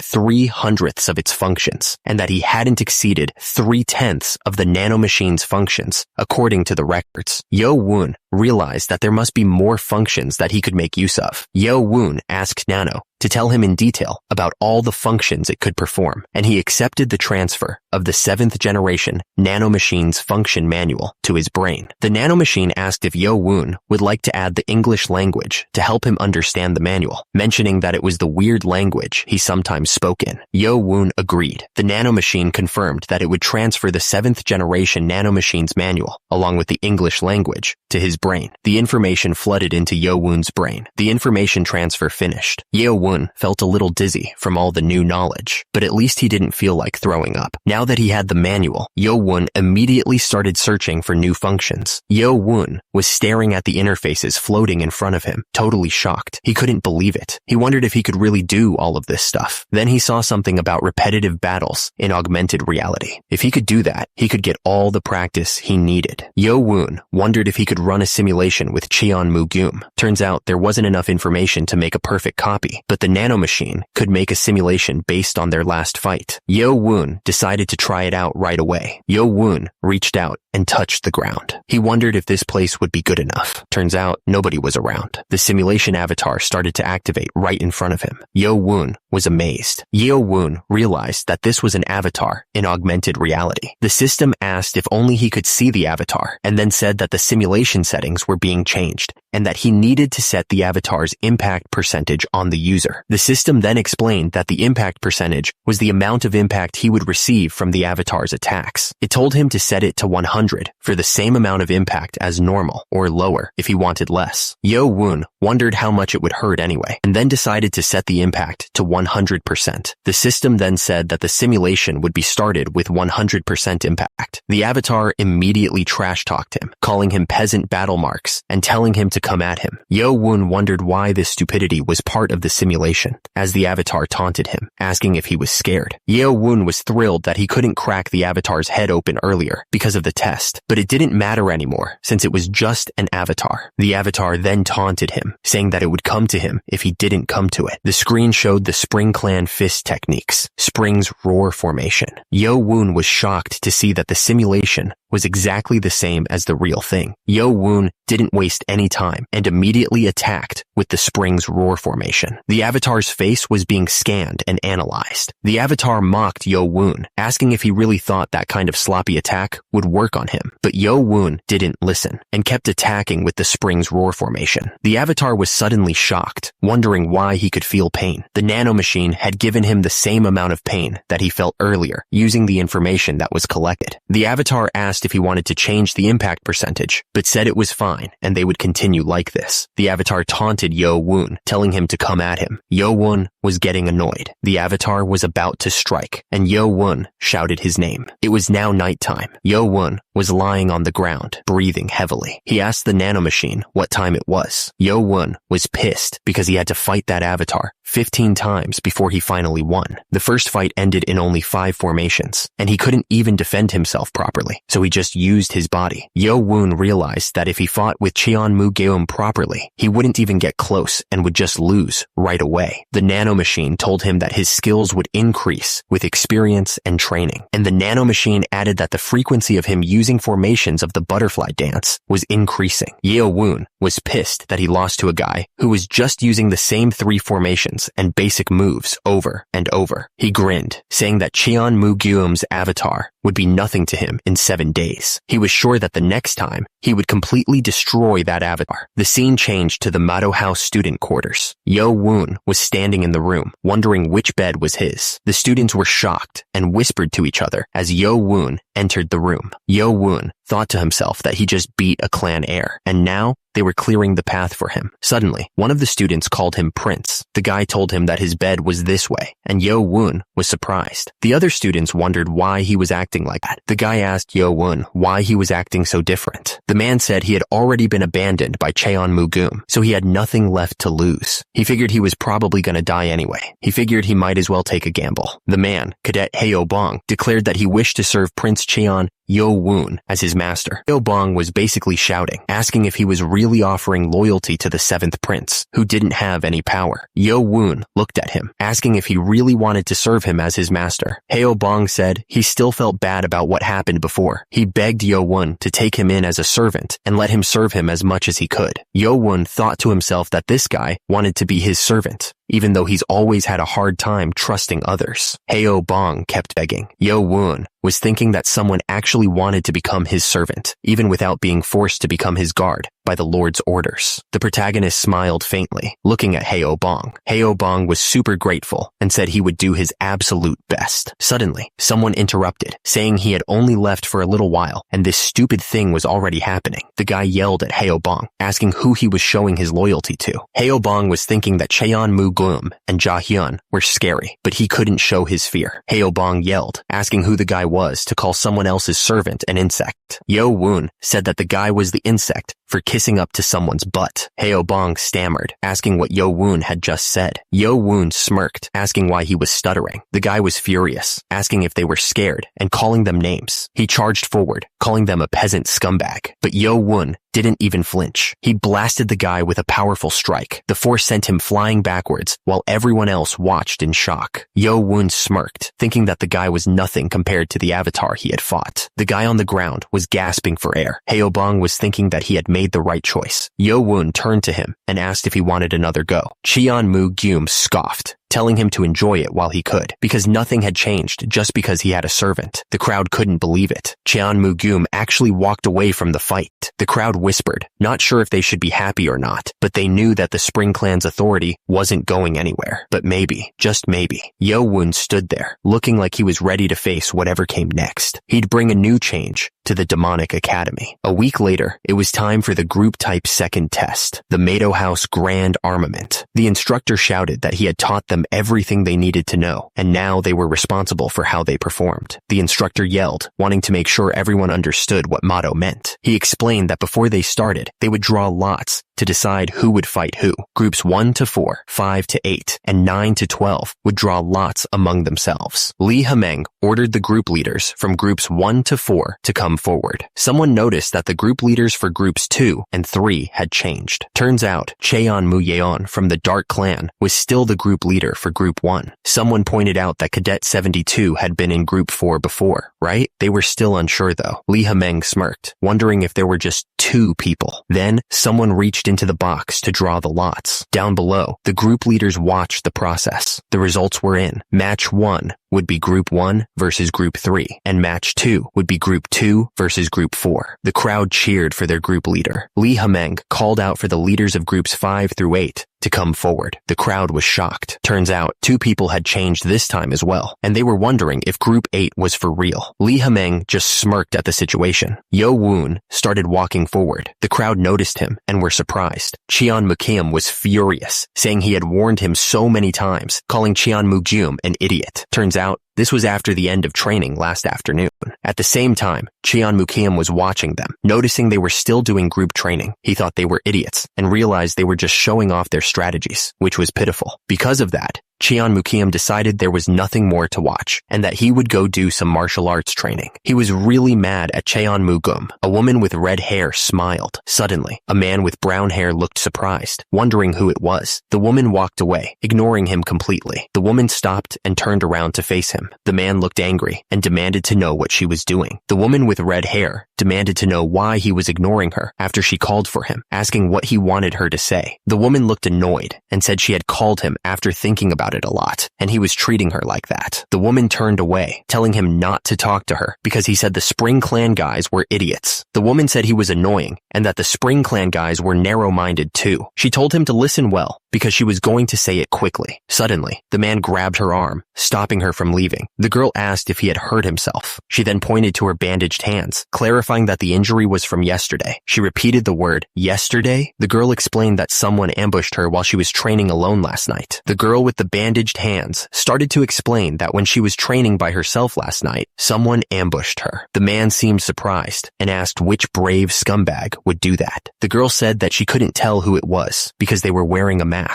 3/100ths of its functions, and that he hadn't exceeded 3/10ths of the nanomachine's functions, according to the records. Yo-woon realized that there must be more functions that he could make use of. Yo-woon asked Nano to tell him in detail about all the functions it could perform, and he accepted the transfer of the 7th generation nanomachine's function manual to his brain. The nanomachine asked if Yo-woon would like to add the English language to help him understand the manual, mentioning that it was the weird language he sometimes spoke in. Yo-woon agreed. The nanomachine confirmed that it would transfer the 7th generation nanomachine's manual, along with the English language, to his brain. The information flooded into Yo-woon's brain. The information transfer finished. Yo-woon felt a little dizzy from all the new knowledge, but at least he didn't feel like throwing up. Now that he had the manual, Yo-woon immediately started searching for new functions. Yo-woon was staring at the interfaces floating in front of him, totally shocked. He couldn't believe it. He wondered if he could really do all of this stuff. Then he saw something about repetitive battles in augmented reality. If he could do that, he could get all the practice he needed. Yo-woon wondered if he could run a simulation with Cheon-mu-geum. Turns out there wasn't enough information to make a perfect copy, but the nanomachine could make a simulation based on their last fight. Yo-woon decided to try it out right away. Yo-woon reached out and touched the ground. He wondered if this place would be good enough. Turns out nobody was around. The simulation avatar started to activate right in front of him. Yo-woon was amazed. Yo-woon realized that this was an avatar in augmented reality. The system asked if only he could see the avatar, and then said that the simulation settings were being changed, and that he needed to set the avatar's impact percentage on the user. The system then explained that the impact percentage was the amount of impact he would receive from the avatar's attacks. It told him to set it to 100 for the same amount of impact as normal, or lower if he wanted less. Yo-woon wondered how much it would hurt anyway, and then decided to set the impact to 100%. The system then said that the simulation would be started with 100% impact. The avatar immediately trash-talked him, calling him peasant battle marks and telling him to come at him. Yo-woon wondered why this stupidity was part of the simulation, as the avatar taunted him, asking if he was scared. Yo-woon was thrilled that he couldn't crack the avatar's head open earlier because of the test, but it didn't matter anymore since it was just an avatar. The avatar then taunted him, saying that it would come to him if he didn't come to it. The screen showed the Spring Clan fist techniques, Spring's roar formation. Yo-woon was shocked to see that the simulation was exactly the same as the real thing. Yo-woon didn't waste any time and immediately attacked with the Spring's roar formation. The avatar's face was being scanned and analyzed. The avatar mocked Yo-woon, asking if he really thought that kind of sloppy attack would work on him. But Yo-woon didn't listen and kept attacking with the Spring's roar formation. The avatar was suddenly shocked, wondering why he could feel pain. The nanomachine had given him the same amount of pain that he felt earlier, using the information that was collected. The avatar asked if he wanted to change the impact percentage, but said it was fine and they would continue like this. The avatar taunted Yo-woon, telling him to come at him. Yo-woon was getting annoyed. The avatar was about to strike, and Yo-woon shouted his name. It was now nighttime. Yo-woon was lying on the ground, breathing heavily. He asked the nanomachine what time it was. Yo-woon was pissed because he had to fight that avatar 15 times before he finally won. The first fight ended in only 5 formations, and he couldn't even defend himself properly, so he just used his body. Yo-woon realized that if he fought with Cheon-mu-geum properly, he wouldn't even get close and would just lose right away. The nanomachine told him that his skills would increase with experience and training, and the nanomachine added that the frequency of him using formations of the butterfly dance was increasing. Yo-woon was pissed that he lost to a guy who was just using the same 3 formations and basic moves over and over. He grinned, saying that Cheon-mu-geum's avatar would be nothing to him in 7 days. He was sure that the next time, he would completely destroy that avatar. The scene changed to the Mado House student quarters. Yo-woon was standing in the room, wondering which bed was his. The students were shocked and whispered to each other as Yo-woon entered the room. Yo-woon thought to himself that he just beat a clan heir, and now they were clearing the path for him. Suddenly, one of the students called him Prince. The guy told him that his bed was this way, and Yo-woon was surprised. The other students wondered why he was acting like that. The guy asked Yo-woon why he was acting so different. The man said he had already been abandoned by Cheon-mu-gum, so he had nothing left to lose. He figured he was probably gonna die anyway. He figured he might as well take a gamble. The man, Cadet Hyo-bong, declared that he wished to serve Prince Cheon Yo-woon as his master. Hyo-bong was basically shouting, asking if he was really offering loyalty to the 7th prince, who didn't have any power. Yo-woon looked at him, asking if he really wanted to serve him as his master. Hyo-bong said he still felt bad about what happened before. He begged Yo-woon to take him in as a servant and let him serve him as much as he could. Yo-woon thought to himself that this guy wanted to be his servant, even though he's always had a hard time trusting others. Hyo-bong kept begging. Yo-woon was thinking that someone actually wanted to become his servant, even without being forced to become his guard by the Lord's orders. The protagonist smiled faintly, looking at Hyo-bong. Hyo-bong was super grateful and said he would do his absolute best. Suddenly, someone interrupted, saying he had only left for a little while, and this stupid thing was already happening. The guy yelled at Hyo-bong, asking who he was showing his loyalty to. Hyo-bong was thinking that Cheon-mu-gum and Ja-hyun were scary, but he couldn't show his fear. Hyo-bong yelled, asking who the guy was to call someone else's servant an insect. Yo-woon said that the guy was the insect for kissing up to someone's butt. Hyo-bong stammered, asking what Yo-woon had just said. Yo-woon smirked, asking why he was stuttering. The guy was furious, asking if they were scared and calling them names. He charged forward, calling them a peasant scumbag. But Yo-woon didn't even flinch. He blasted the guy with a powerful strike. The force sent him flying backwards, while everyone else watched in shock. Yo-woon smirked, thinking that the guy was nothing compared to the avatar he had fought. The guy on the ground was gasping for air. Hyo-bong was thinking that he had made the right choice. Yo-woon turned to him and asked if he wanted another go. Cheon-mu-gum scoffed, telling him to enjoy it while he could, because nothing had changed just because he had a servant. The crowd couldn't believe it. Cheon-mu-gum actually walked away from the fight. The crowd whispered, not sure if they should be happy or not, but they knew that the Spring Clan's authority wasn't going anywhere. But maybe, just maybe, Yo-woon stood there, looking like he was ready to face whatever came next. He'd bring a new change to the demonic academy. A week later, it was time for the group type second test, the Mado House Grand Armament. The instructor shouted that he had taught them everything they needed to know, and now they were responsible for how they performed. The instructor yelled, wanting to make sure everyone understood what motto meant. He explained that before they started, they would draw lots to decide who would fight who. Groups 1 to 4, 5 to 8, and 9 to 12 would draw lots among themselves. Lee Ha-meng ordered the group leaders from groups 1 to 4 to come forward. Someone noticed that the group leaders for groups 2 and 3 had changed. Turns out, Cheon-mu-yeon from the Dark Clan was still the group leader for group 1. Someone pointed out that Cadet 72 had been in group 4 before, right? They were still unsure though. Lee Ha-meng smirked, wondering if there were just 2 people. Then, someone reached into the box to draw the lots. Down below, the group leaders watched the process. The results were in. Match 1 would be Group 1 versus Group 3, and Match 2 would be Group 2 versus Group 4. The crowd cheered for their group leader. Lee Ha-meng called out for the leaders of Groups 5 through 8 to come forward. The crowd was shocked. Turns out, 2 people had changed this time as well, and they were wondering if Group 8 was for real. Lee Ha-meng just smirked at the situation. Yo-woon started walking forward. The crowd noticed him and were surprised. Cheon-mu-gum was furious, saying he had warned him so many times, calling Cheon-mu-gum an idiot. Turns out, this was after the end of training last afternoon. At the same time, Cheon-mu-gum was watching them. Noticing they were still doing group training, he thought they were idiots and realized they were just showing off their strategies, which was pitiful. Because of that, Cheon-mu-gum decided there was nothing more to watch and that he would go do some martial arts training. He was really mad at Cheon-mu-gum. A woman with red hair smiled. Suddenly, a man with brown hair looked surprised, wondering who it was. The woman walked away, ignoring him completely. The woman stopped and turned around to face him. The man looked angry and demanded to know what she was doing. The woman with red hair demanded to know why he was ignoring her after she called for him, asking what he wanted her to say. The woman looked annoyed and said she had called him after thinking about it a lot, and he was treating her like that. The woman turned away, telling him not to talk to her because he said the Spring Clan guys were idiots. The woman said he was annoying and that the Spring Clan guys were narrow-minded too. She told him to listen well because she was going to say it quickly. Suddenly, the man grabbed her arm, stopping her from leaving. The girl asked if he had hurt himself. She then pointed to her bandaged hands, clarifying that the injury was from yesterday. She repeated the word, yesterday? The girl explained that someone ambushed her while she was training alone last night. The girl with the bandaged hands started to explain that when she was training by herself last night, someone ambushed her. The man seemed surprised and asked which brave scumbag would do that. The girl said that she couldn't tell who it was because they were wearing a mask.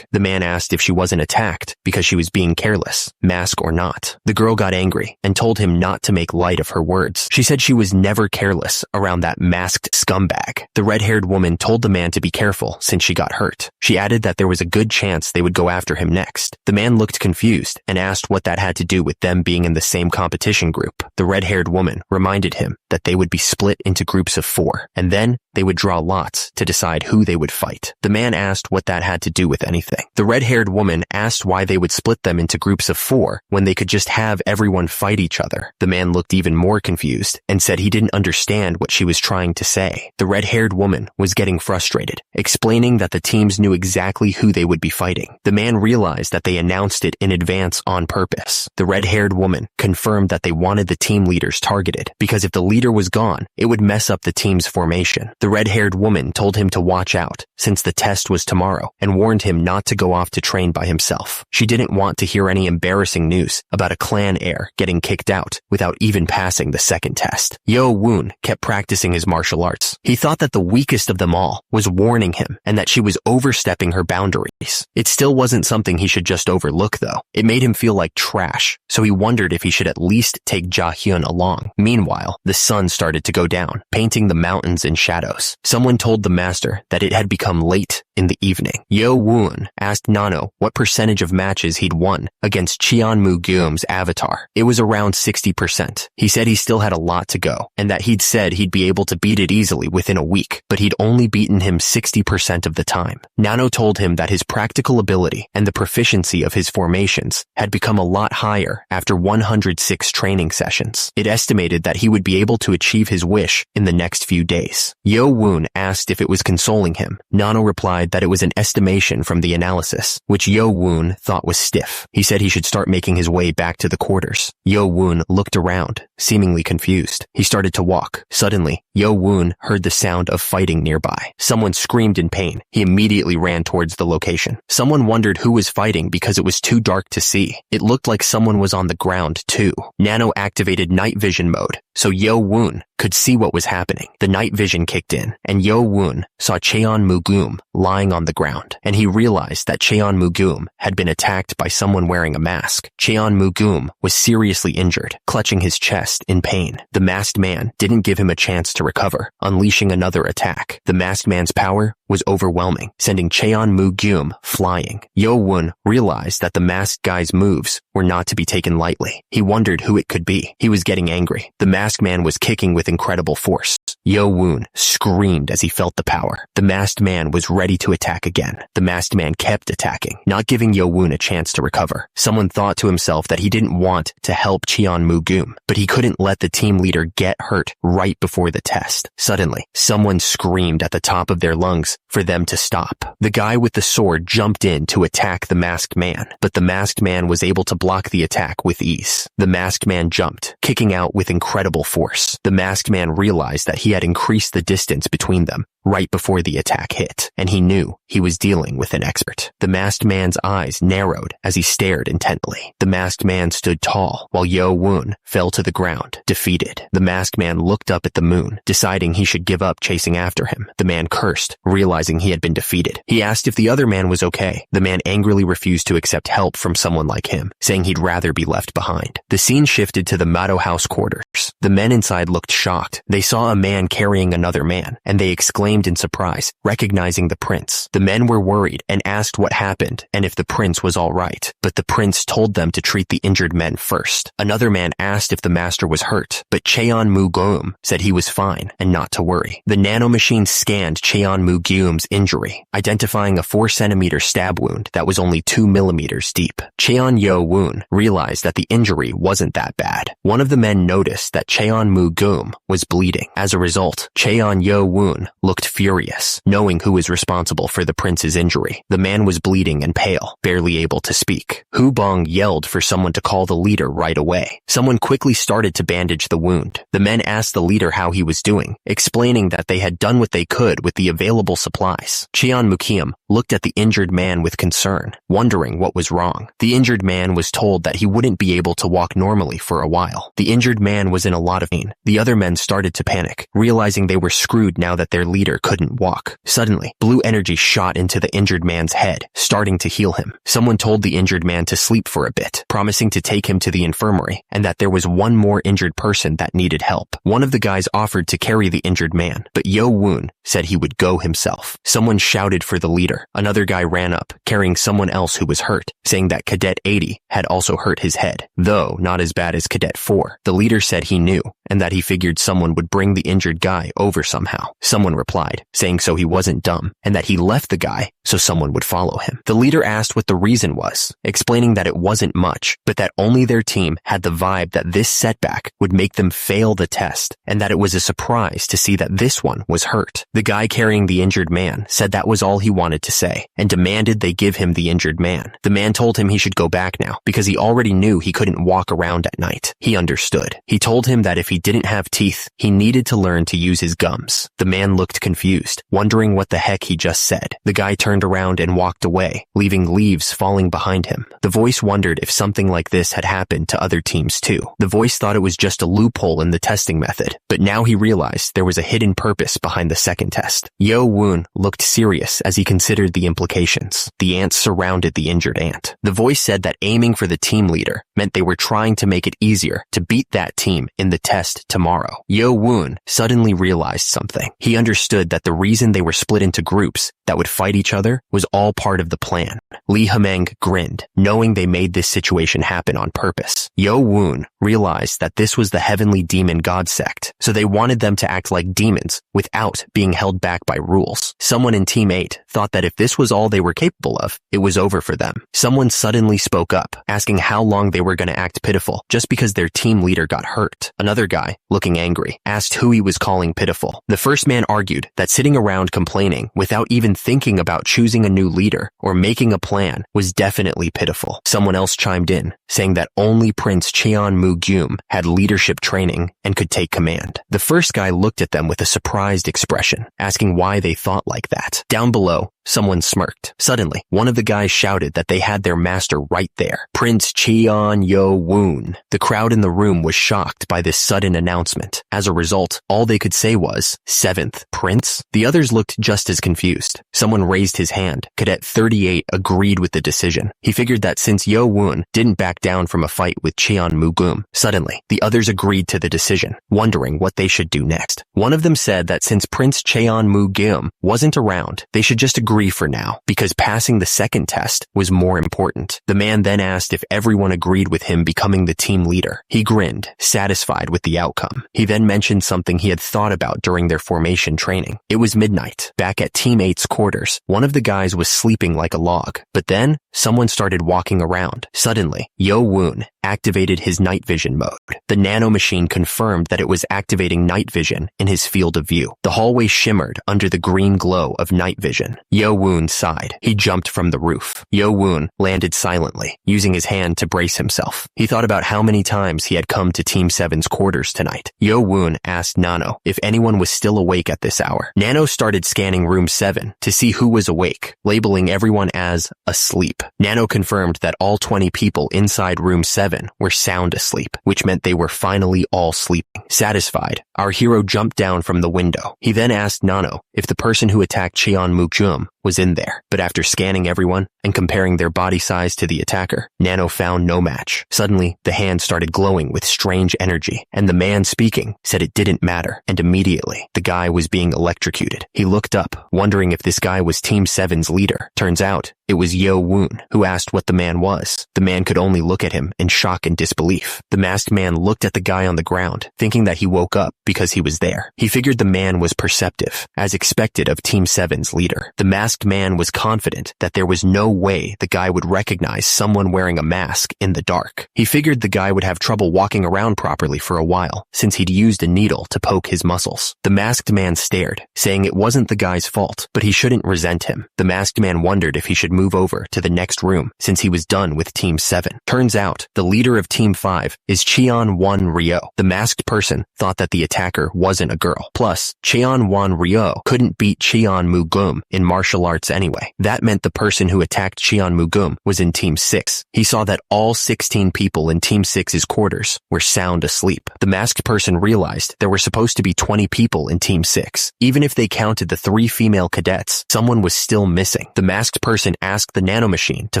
The man asked if she wasn't attacked because she was being careless, mask or not. The girl got angry and told him not to make light of her words. She said she was never careless around that masked scumbag. The red-haired woman told the man to be careful since she got hurt. She added that there was a good chance they would go after him next. The man looked confused and asked what that had to do with them being in the same competition group. The red-haired woman reminded him that they would be split into groups of 4, and then they would draw lots to decide who they would fight. The man asked what that had to do with anything. The red-haired woman asked why they would split them into groups of 4 when they could just have everyone fight each other. The man looked even more confused and said he didn't understand what she was trying to say. The red-haired woman was getting frustrated, explaining that the teams knew exactly who they would be fighting. The man realized that they announced it in advance on purpose. The red-haired woman confirmed that they wanted the team leaders targeted because if the leader was gone, it would mess up the team's formation. The red-haired woman told him to watch out since the test was tomorrow and warned him not to go off to train by himself. She didn't want to hear any embarrassing news about a clan heir getting kicked out without even passing the second test. Yo-woon kept practicing his martial arts. He thought that the weakest of them all was warning him and that she was overstepping her boundaries. It still wasn't something he should just overlook though. It made him feel like trash, so he wondered if he should at least take Ja-hyun along. Meanwhile, the sun started to go down, painting the mountains in shadows. Someone told the master that it had become late in the evening. Yo-woon asked Nano what percentage of matches he'd won against Cheon-mu-geum's avatar. It was around 60%. He said he still had a lot to go, and that he'd said he'd be able to beat it easily within a week, but he'd only beaten him 60% of the time. Nano told him that his practical ability and the proficiency of his formations had become a lot higher after 106 training sessions. It estimated that he would be able to achieve his wish in the next few days. Yo-woon asked if it was consoling him. Nano replied that it was an estimation from the analysis, which Yo-woon thought was stiff. He said he should start making his way back to the quarters. Yo-woon looked around, seemingly confused. He started to walk. Suddenly, Yo-woon heard the sound of fighting nearby. Someone screamed in pain. He immediately ran towards the location. Someone wondered who was fighting because it was too dark to see. It looked like someone was on the ground too. Nano activated night vision mode, so Yo-woon could see what was happening. The night vision kicked in, and Yo-woon saw Cheon-mu-geum lying on the ground, and he realized that Cheon-mu-geum had been attacked by someone wearing a mask. Cheon-mu-geum was seriously injured, clutching his chest in pain. The masked man didn't give him a chance to recover, unleashing another attack. The masked man's power was overwhelming, sending Cheon-mu-geum flying. Yo-woon realized that the masked guy's moves were not to be taken lightly. He wondered who it could be. He was getting angry. The masked man was kicking with incredible force. Yo-woon screamed as he felt the power. The masked man was ready to attack again. The masked man kept attacking, not giving Yo-woon a chance to recover. Someone thought to himself that he didn't want to help Cheon-mu-geum, but he couldn't let the team leader get hurt right before the test. Suddenly, someone screamed at the top of their lungs for them to stop. The guy with the sword jumped in to attack the masked man, but the masked man was able to block the attack with ease. The masked man jumped, kicking out with incredible force. The masked man realized that he had increased the distance between them right before the attack hit, and he knew he was dealing with an expert. The masked man's eyes narrowed as he stared intently. The masked man stood tall, while Yo-woon fell to the ground, defeated. The masked man looked up at the moon, deciding he should give up chasing after him. The man cursed, realizing he had been defeated. He asked if the other man was okay. The man angrily refused to accept help from someone like him, saying he'd rather be left behind. The scene shifted to the Mado house quarters. The men inside looked shocked. They saw a man carrying another man, and they exclaimed in surprise, recognizing the prince. The men were worried and asked what happened and if the prince was all right, but the prince told them to treat the injured men first. Another man asked if the master was hurt, but Cheon-mu-geum said he was fine and not to worry. The nanomachine scanned Cheon-mu-geum's injury, identifying a 4-centimeter stab wound that was only 2 millimeters deep. Cheon-yo-woon realized that the injury wasn't that bad. One of the men noticed that Cheon-mu-geum was bleeding. As a result, Cheon-yo-woon looked furious, knowing who was responsible for the prince's injury. The man was bleeding and pale, barely able to speak. Hu Bong yelled for someone to call the leader right away. Someone quickly started to bandage the wound. The men asked the leader how he was doing, explaining that they had done what they could with the available supplies. Cheon Mukiam looked at the injured man with concern, wondering what was wrong. The injured man was told that he wouldn't be able to walk normally for a while. The injured man was in a lot of pain. The other men started to panic, realizing they were screwed now that their leader couldn't walk. Suddenly, blue energy shot into the injured man's head, starting to heal him. Someone told the injured man to sleep for a bit, promising to take him to the infirmary, and that there was one more injured person that needed help. One of the guys offered to carry the injured man, but Yo Woon said he would go himself. Someone shouted for the leader. Another guy ran up, carrying someone else who was hurt, saying that Cadet 80 had also hurt his head, though not as bad as Cadet 4. The leader said he knew, and that he figured someone would bring the injured guy over somehow. Someone replied, saying so he wasn't dumb, and that he left the guy so someone would follow him. The leader asked what the reason was, explaining that it wasn't much, but that only their team had the vibe that this setback would make them fail the test, and that it was a surprise to see that this one was hurt. The guy carrying the injured man said that was all he wanted to say, and demanded they give him the injured man. The man told him he should go back now, because he already knew he couldn't walk around at night. He understood. He told him that if he didn't have teeth, he needed to learn to use his gums. The man looked confused, wondering what the heck he just said. The guy turned around and walked away, leaving leaves falling behind him. The voice wondered if something like this had happened to other teams too. The voice thought it was just a loophole in the testing method, but now he realized there was a hidden purpose behind the second test. Yo Woon looked serious as he considered the implications. The ants surrounded the injured ant. The voice said that aiming for the team leader meant they were trying to make it easier to beat that team in the test tomorrow. Yo Woon suddenly realized something. He understood that the reason they were split into groups that would fight each other was all part of the plan. Lee Hameng grinned, knowing they made this situation happen on purpose. Yo Woon realized that this was the heavenly demon god sect, so they wanted them to act like demons without being held back by rules. Someone in Team 8 thought that if this was all they were capable of, it was over for them. Someone suddenly spoke up, asking how long they were going to act pitiful just because their team leader got hurt. Another guy, looking angry, asked who he was calling pitiful. The first man argued that sitting around complaining without even thinking about choosing a new leader or making a plan was definitely pitiful. Someone else chimed in, saying that only Prince Cheon Mu-gyum had leadership training and could take command. The first guy looked at them with a surprised expression, asking why they thought like that. Down below, someone smirked. Suddenly, one of the guys shouted that they had their master right there, Prince Cheon Yo Woon. The crowd in the room was shocked by this sudden announcement. As a result, all they could say was, 7th Prince? The others looked just as confused. Someone raised his hand. Cadet 38 agreed with the decision. He figured that since Yo Woon didn't back down from a fight with Cheon Mu-gyum, suddenly, the others agreed to the decision, wondering what they should do next. One of them said that since Prince Cheon Mu-gyum wasn't around, they should just agree for now, because passing the second test was more important. The man then asked if everyone agreed with him becoming the team leader. He grinned, satisfied with the outcome. He then mentioned something he had thought about during their formation training. It was midnight. Back at Team 8's quarters, one of the guys was sleeping like a log, but then someone started walking around. Suddenly, Yo Woon activated his night vision mode. The nanomachine confirmed that it was activating night vision in his field of view. The hallway shimmered under the green glow of night vision. Yo Woon sighed. He jumped from the roof. Yo Woon landed silently, using his hand to brace himself. He thought about how many times he had come to Team 7's quarters tonight. Yo Woon asked Nano if anyone was still awake at this hour. Nano started scanning room 7 to see who was awake, labeling everyone as asleep. Nano confirmed that all 20 people inside room 7 were sound asleep, which meant they were finally all sleeping. Satisfied, our hero jumped down from the window. He then asked Nano if the person who attacked Cheon Mu-gyum was in there, but after scanning everyone and comparing their body size to the attacker, Nano found no match. Suddenly, the hand started glowing with strange energy, and the man speaking said it didn't matter, and immediately, the guy was being electrocuted. He looked up, wondering if this guy was Team 7's leader. Turns out, it was Yo Woon, who asked what the man was. The man could only look at him in shock and disbelief. The masked man looked at the guy on the ground, thinking that he woke up because he was there. He figured the man was perceptive, as expected of Team 7's leader. The masked man was confident that there was no way the guy would recognize someone wearing a mask in the dark. He figured the guy would have trouble walking around properly for a while, since he'd used a needle to poke his muscles. The masked man stared, saying it wasn't the guy's fault, but he shouldn't resent him. The masked man wondered if he should move over to the next room, since he was done with Team 7. Turns out, the leader of Team 5 is Cheon-won Ryo. The masked person thought that the attacker wasn't a girl. Plus, Cheon-won Ryo couldn't beat Cheon-mu-gum in martial arts anyway. That meant the person who attacked Cheon-mu-gum was in Team 6. He saw that all 16 people in Team 6's quarters were sound asleep. The masked person realized there were supposed to be 20 people in Team 6. Even if they counted the 3 female cadets, someone was still missing. The masked person asked the nanomachine to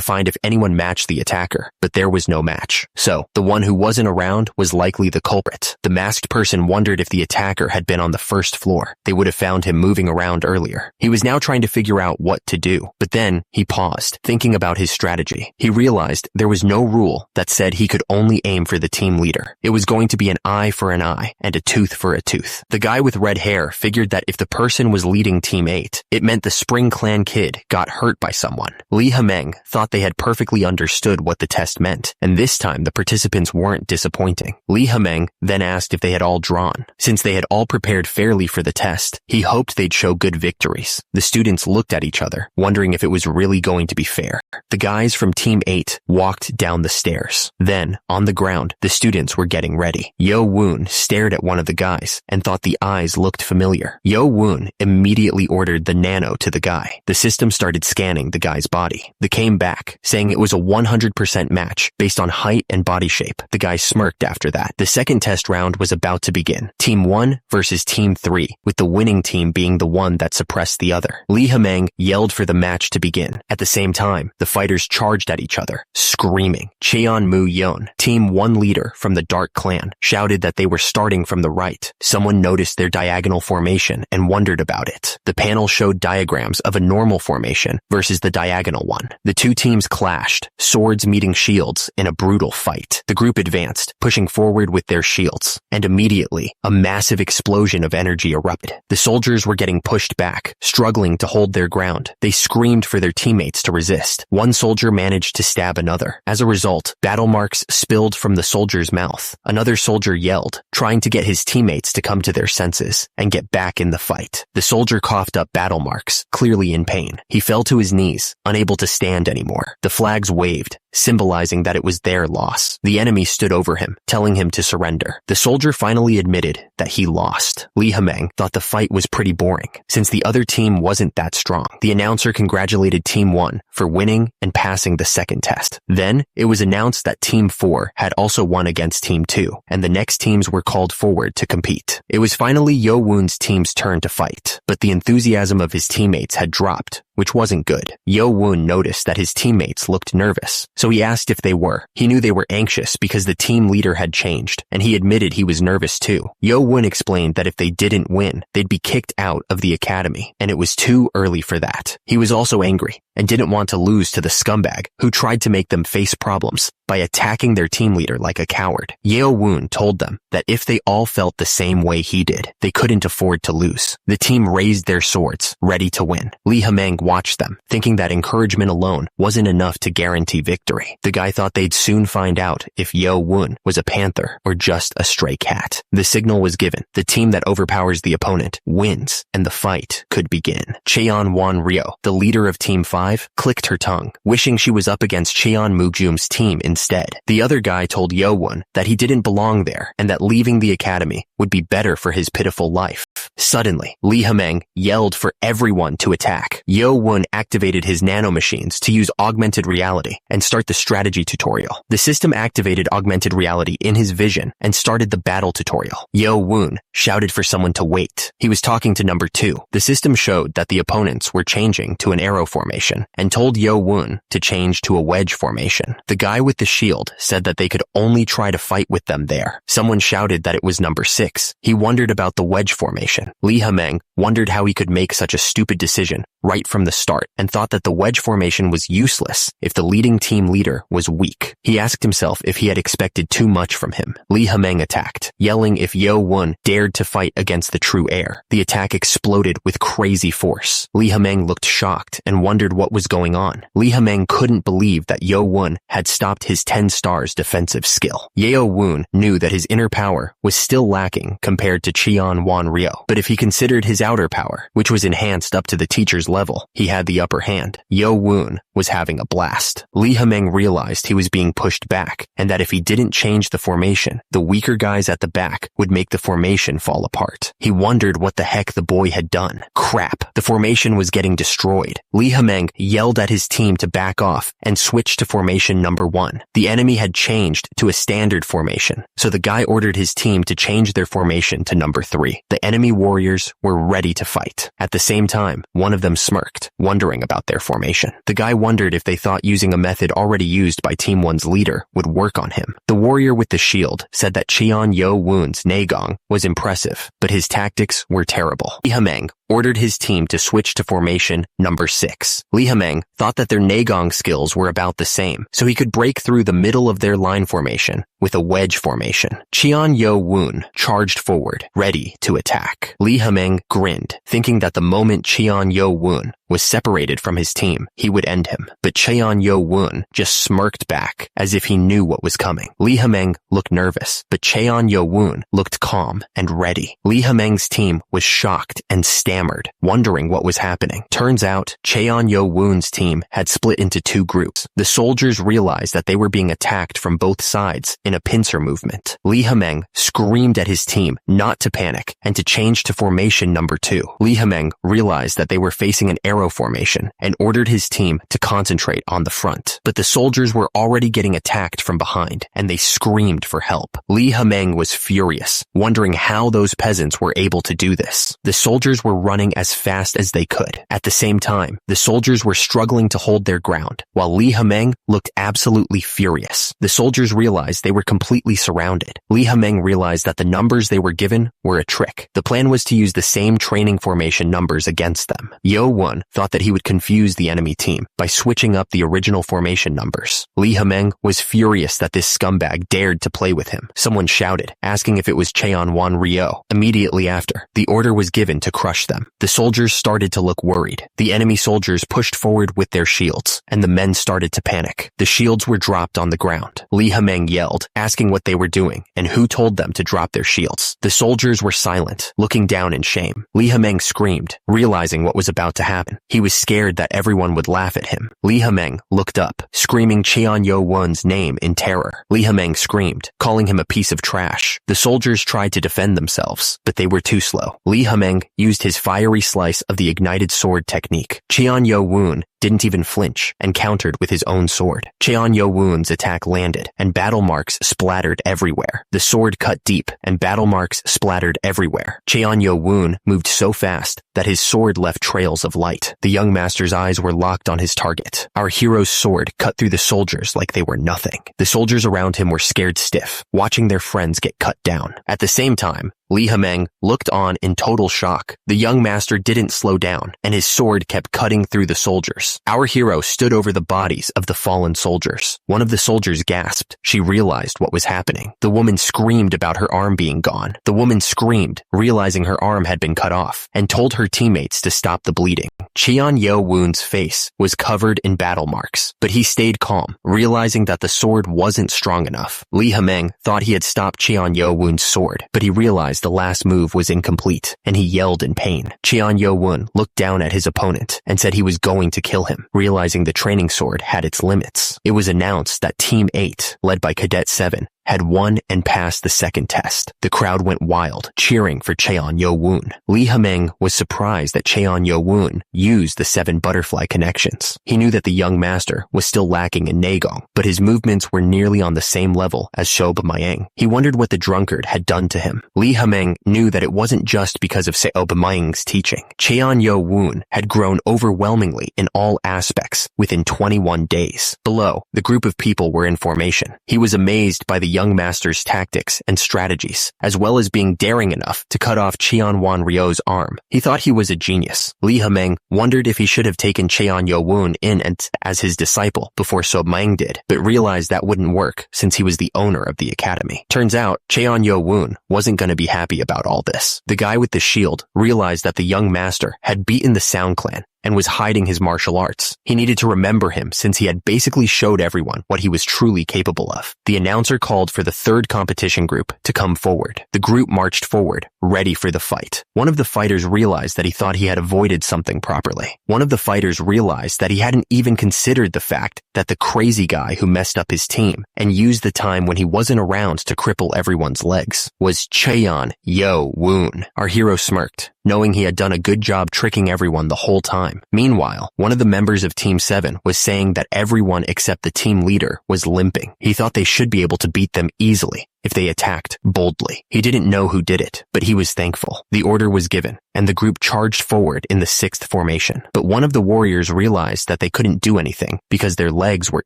find if anyone matched the attacker, but there was no match. So, the one who wasn't around was likely the culprit. The masked person wondered if the attacker had been on the first floor. They would have found him moving around earlier. He was now trying to figure out what to do, but then he paused, thinking about his strategy. He realized there was no rule that said he could only aim for the team leader. It was going to be an eye for an eye and a tooth for a tooth. The guy with red hair figured that if the person was leading Team 8, it meant the Spring Clan kid got hurt by someone. Lee Hameng thought they had perfectly understood what the test meant, and this time the participants weren't disappointing. Lee Hameng then asked if they had all drawn. Since they had all prepared fairly for the test, he hoped they'd show good victories. The students looked at each other, wondering if it was really going to be fair. The guys from Team 8 walked down the stairs. Then, on the ground, the students were getting ready. Yo Woon stared at one of the guys and thought the eyes looked familiar. Yo Woon immediately ordered the nano to the guy. The system started scanning the guy's body. They came back, saying it was a 100% match based on height and body shape. The guy smirked after that. The second test round was about to begin. Team 1 versus Team 3, with the winning team being the one that suppressed the other. Lee Hameng yelled for the match to begin. At the same time, the fighters charged at each other, screaming. Cheon-mu-yeon, Team 1 leader from the Dark Clan, shouted that they were starting from the right. Someone noticed their diagonal formation and wondered about it. The panel showed diagrams of a normal formation versus the diagonal one. The two teams clashed, swords meeting shields in a brutal fight. The group advanced, pushing forward with their shields, and immediately, a massive explosion of energy erupted. The soldiers were getting pushed back, struggling to hold their ground. They screamed for their teammates to resist. One soldier managed to stab another. As a result, battle marks spilled from the soldier's mouth. Another soldier yelled, trying to get his teammates to come to their senses and get back in the fight. The soldier coughed up battle marks, clearly in pain. He fell to his knees, unable to stand anymore. The flags waved, symbolizing that it was their loss. The enemy stood over him, telling him to surrender. The soldier finally admitted that he lost. Lee Hameng thought the fight was pretty boring, since the other team wasn't that strong. The announcer congratulated Team 1 for winning and passing the second test. Then, it was announced that Team 4 had also won against Team 2, and the next teams were called forward to compete. It was finally Yo Woon's team's turn to fight, but the enthusiasm of his teammates had dropped, which wasn't good. Yo Woon noticed that his teammates looked nervous, so he asked if they were. He knew they were anxious because the team leader had changed, and he admitted he was nervous too. Yo Woon explained that if they didn't win, they'd be kicked out of the academy, and it was too early for that. He was also angry, and didn't want to lose to the scumbag who tried to make them face problems by attacking their team leader like a coward. Yo Woon told them that if they all felt the same way he did, they couldn't afford to lose. The team raised their swords, ready to win. Lee Hameng watched them, thinking that encouragement alone wasn't enough to guarantee victory. The guy thought they'd soon find out if Yo Woon was a panther or just a stray cat. The signal was given. The team that overpowers the opponent wins, and the fight could begin. Cheon-won Ryo, the leader of Team 5, clicked her tongue, wishing she was up against Cheon-mu-gum's team instead. The other guy told Yo Woon that he didn't belong there and that leaving the academy would be better for his pitiful life. Suddenly, Lee Hameng yelled for everyone to attack. Yo Woon activated his nanomachines to use augmented reality and start the strategy tutorial. The system activated augmented reality in his vision and started the battle tutorial. Yo Woon shouted for someone to wait. He was talking to number 2. The system showed that the opponents were changing to an arrow formation and told Yo Woon to change to a wedge formation. The guy with the shield said that they could only try to fight with them there. Someone shouted that it was number 6. He wondered about the wedge formation. formation. Li Hemeng wondered how he could make such a stupid decision right from the start and thought that the wedge formation was useless if the leading team leader was weak. He asked himself if he had expected too much from him. Li Hemeng attacked, yelling if Yo Won dared to fight against the true heir. The attack exploded with crazy force. Li Hemeng looked shocked and wondered what was going on. Li Hemeng couldn't believe that Yo Won had stopped his 10 stars defensive skill. Yo Won knew that his inner power was still lacking compared to Qian Wan Ryo, but if he considered his outer power, which was enhanced up to the teacher's level, he had the upper hand. Yo Won was having a blast. Li Hemeng realized he was being pushed back, and that if he didn't change the formation, the weaker guys at the back would make the formation fall apart. He wondered what the heck the boy had done. Crap, the formation was getting destroyed. Li Hemeng yelled at his team to back off and switch to formation number 1. The enemy had changed to a standard formation, so the guy ordered his team to change their formation to number 3. The enemy warriors were ready to fight. At the same time, one of them smirked, wondering about their formation. The guy wondered if they thought using a method already used by Team 1's leader would work on him. The warrior with the shield said that Qian Yo Won's Negong was impressive, but his tactics were terrible. Li Hemeng ordered his team to switch to formation number 6. Li Hemeng thought that their Negong skills were about the same, so he could break through the middle of their line formation with a wedge formation. Qian Yo Won charged forward, ready to attack. Li Hemeng grinned, thinking that the moment Qian Yo Won was separated from his team, he would end him. But Qian Yo Won just smirked back, as if he knew what was coming. Li Hemeng looked nervous, but Qian Yo Won looked calm and ready. Li Hemeng's team was shocked and stammered, wondering what was happening. Turns out, Qian Yo Won's team had split into 2 groups. The soldiers realized that they were being attacked from both sides in a pincer movement. Li Hemeng screamed at his team not to panic and to change to formation number 2. Li Hemeng realized that they were facing an arrow formation and ordered his team to concentrate on the front. But the soldiers were already getting attacked from behind, and they screamed for help. Li Hemeng was furious, wondering how those peasants were able to do this. The soldiers were running as fast as they could. At the same time, the soldiers were struggling to hold their ground, while Li Hemeng looked absolutely furious. The soldiers realized they were completely surrounded. Li Hemeng realized that the numbers they were given were a trick. The plan was to use the same training formation numbers against them. Yo Won thought that he would confuse the enemy team by switching up the original formation numbers. Li Hemeng was furious that this scumbag dared to play with him. Someone shouted, asking if it was Cheon Wan Ryo. Immediately after, the order was given to crush them. The soldiers started to look worried. The enemy soldiers pushed forward with their shields, and the men started to panic. The shields were dropped on the ground. Li Hemeng yelled, asking what they were doing and who told them to drop their shields. The soldiers were silent, looking down in shame. Li Hemeng screamed, realizing what was about to happen. He was scared that everyone would laugh at him. Li Hemeng looked up, screaming Qian Yo Won's name in terror. Li Hemeng screamed, calling him a piece of trash. The soldiers tried to defend themselves, but they were too slow. Li Hemeng used his fiery slice of the ignited sword technique. Qian Yo Won didn't even flinch and countered with his own sword. Qian Yo Won's attack landed, and battle marks splattered everywhere. The sword cut deep, and battle marks splattered everywhere. Qian Yo Won moved so fast that his sword left trails of light. The young master's eyes were locked on his target. Our hero's sword cut through the soldiers like they were nothing. The soldiers around him were scared stiff, watching their friends get cut down. At the same time, Li Hemeng looked on in total shock. The young master didn't slow down, and his sword kept cutting through the soldiers. Our hero stood over the bodies of the fallen soldiers. One of the soldiers gasped. She realized what was happening. The woman screamed about her arm being gone. The woman screamed, realizing her arm had been cut off, and told her teammates to stop the bleeding. Qian Yo Won's face was covered in battle marks, but he stayed calm, realizing that the sword wasn't strong enough. Li Hemeng thought he had stopped Qian Yo Won's sword, but he realized the last move was incomplete, and he yelled in pain. Qian Yo Won looked down at his opponent and said he was going to kill him, realizing the training sword had its limits. It was announced that Team 8, led by Cadet 7, had won and passed the second test. The crowd went wild, cheering for Cheon Yo Won. Li Hemeng was surprised that Cheon Yo Won used the 7 butterfly connections. He knew that the young master was still lacking in Negong, but his movements were nearly on the same level as Shoba Mayang. He wondered what the drunkard had done to him. Li Hemeng knew that it wasn't just because of Shoba Mayang's teaching. Cheon Yo Won had grown overwhelmingly in all aspects within 21 days. Below, the group of people were in formation. He was amazed by the young master's tactics and strategies, as well as being daring enough to cut off Cheon Wan Ryo's arm. He thought he was a genius. Lee Hameng wondered if he should have taken Cheon Yo-woon in and as his disciple before So Mang did, but realized that wouldn't work since he was the owner of the academy. Turns out, Cheon Yo-woon wasn't going to be happy about all this. The guy with the shield realized that the young master had beaten the Sound Clan and was hiding his martial arts. He needed to remember him since he had basically showed everyone what he was truly capable of. The announcer called for the third competition group to come forward. The group marched forward, ready for the fight. One of the fighters realized that he thought he had avoided something properly. One of the fighters realized that he hadn't even considered the fact that the crazy guy who messed up his team and used the time when he wasn't around to cripple everyone's legs was Cheon Yo-woon. Our hero smirked, knowing he had done a good job tricking everyone the whole time. Meanwhile, one of the members of Team 7 was saying that everyone except the team leader was limping. He thought they should be able to beat them easily if they attacked boldly. He didn't know who did it, but he was thankful. The order was given, and the group charged forward in the 6th formation. But one of the warriors realized that they couldn't do anything because their legs were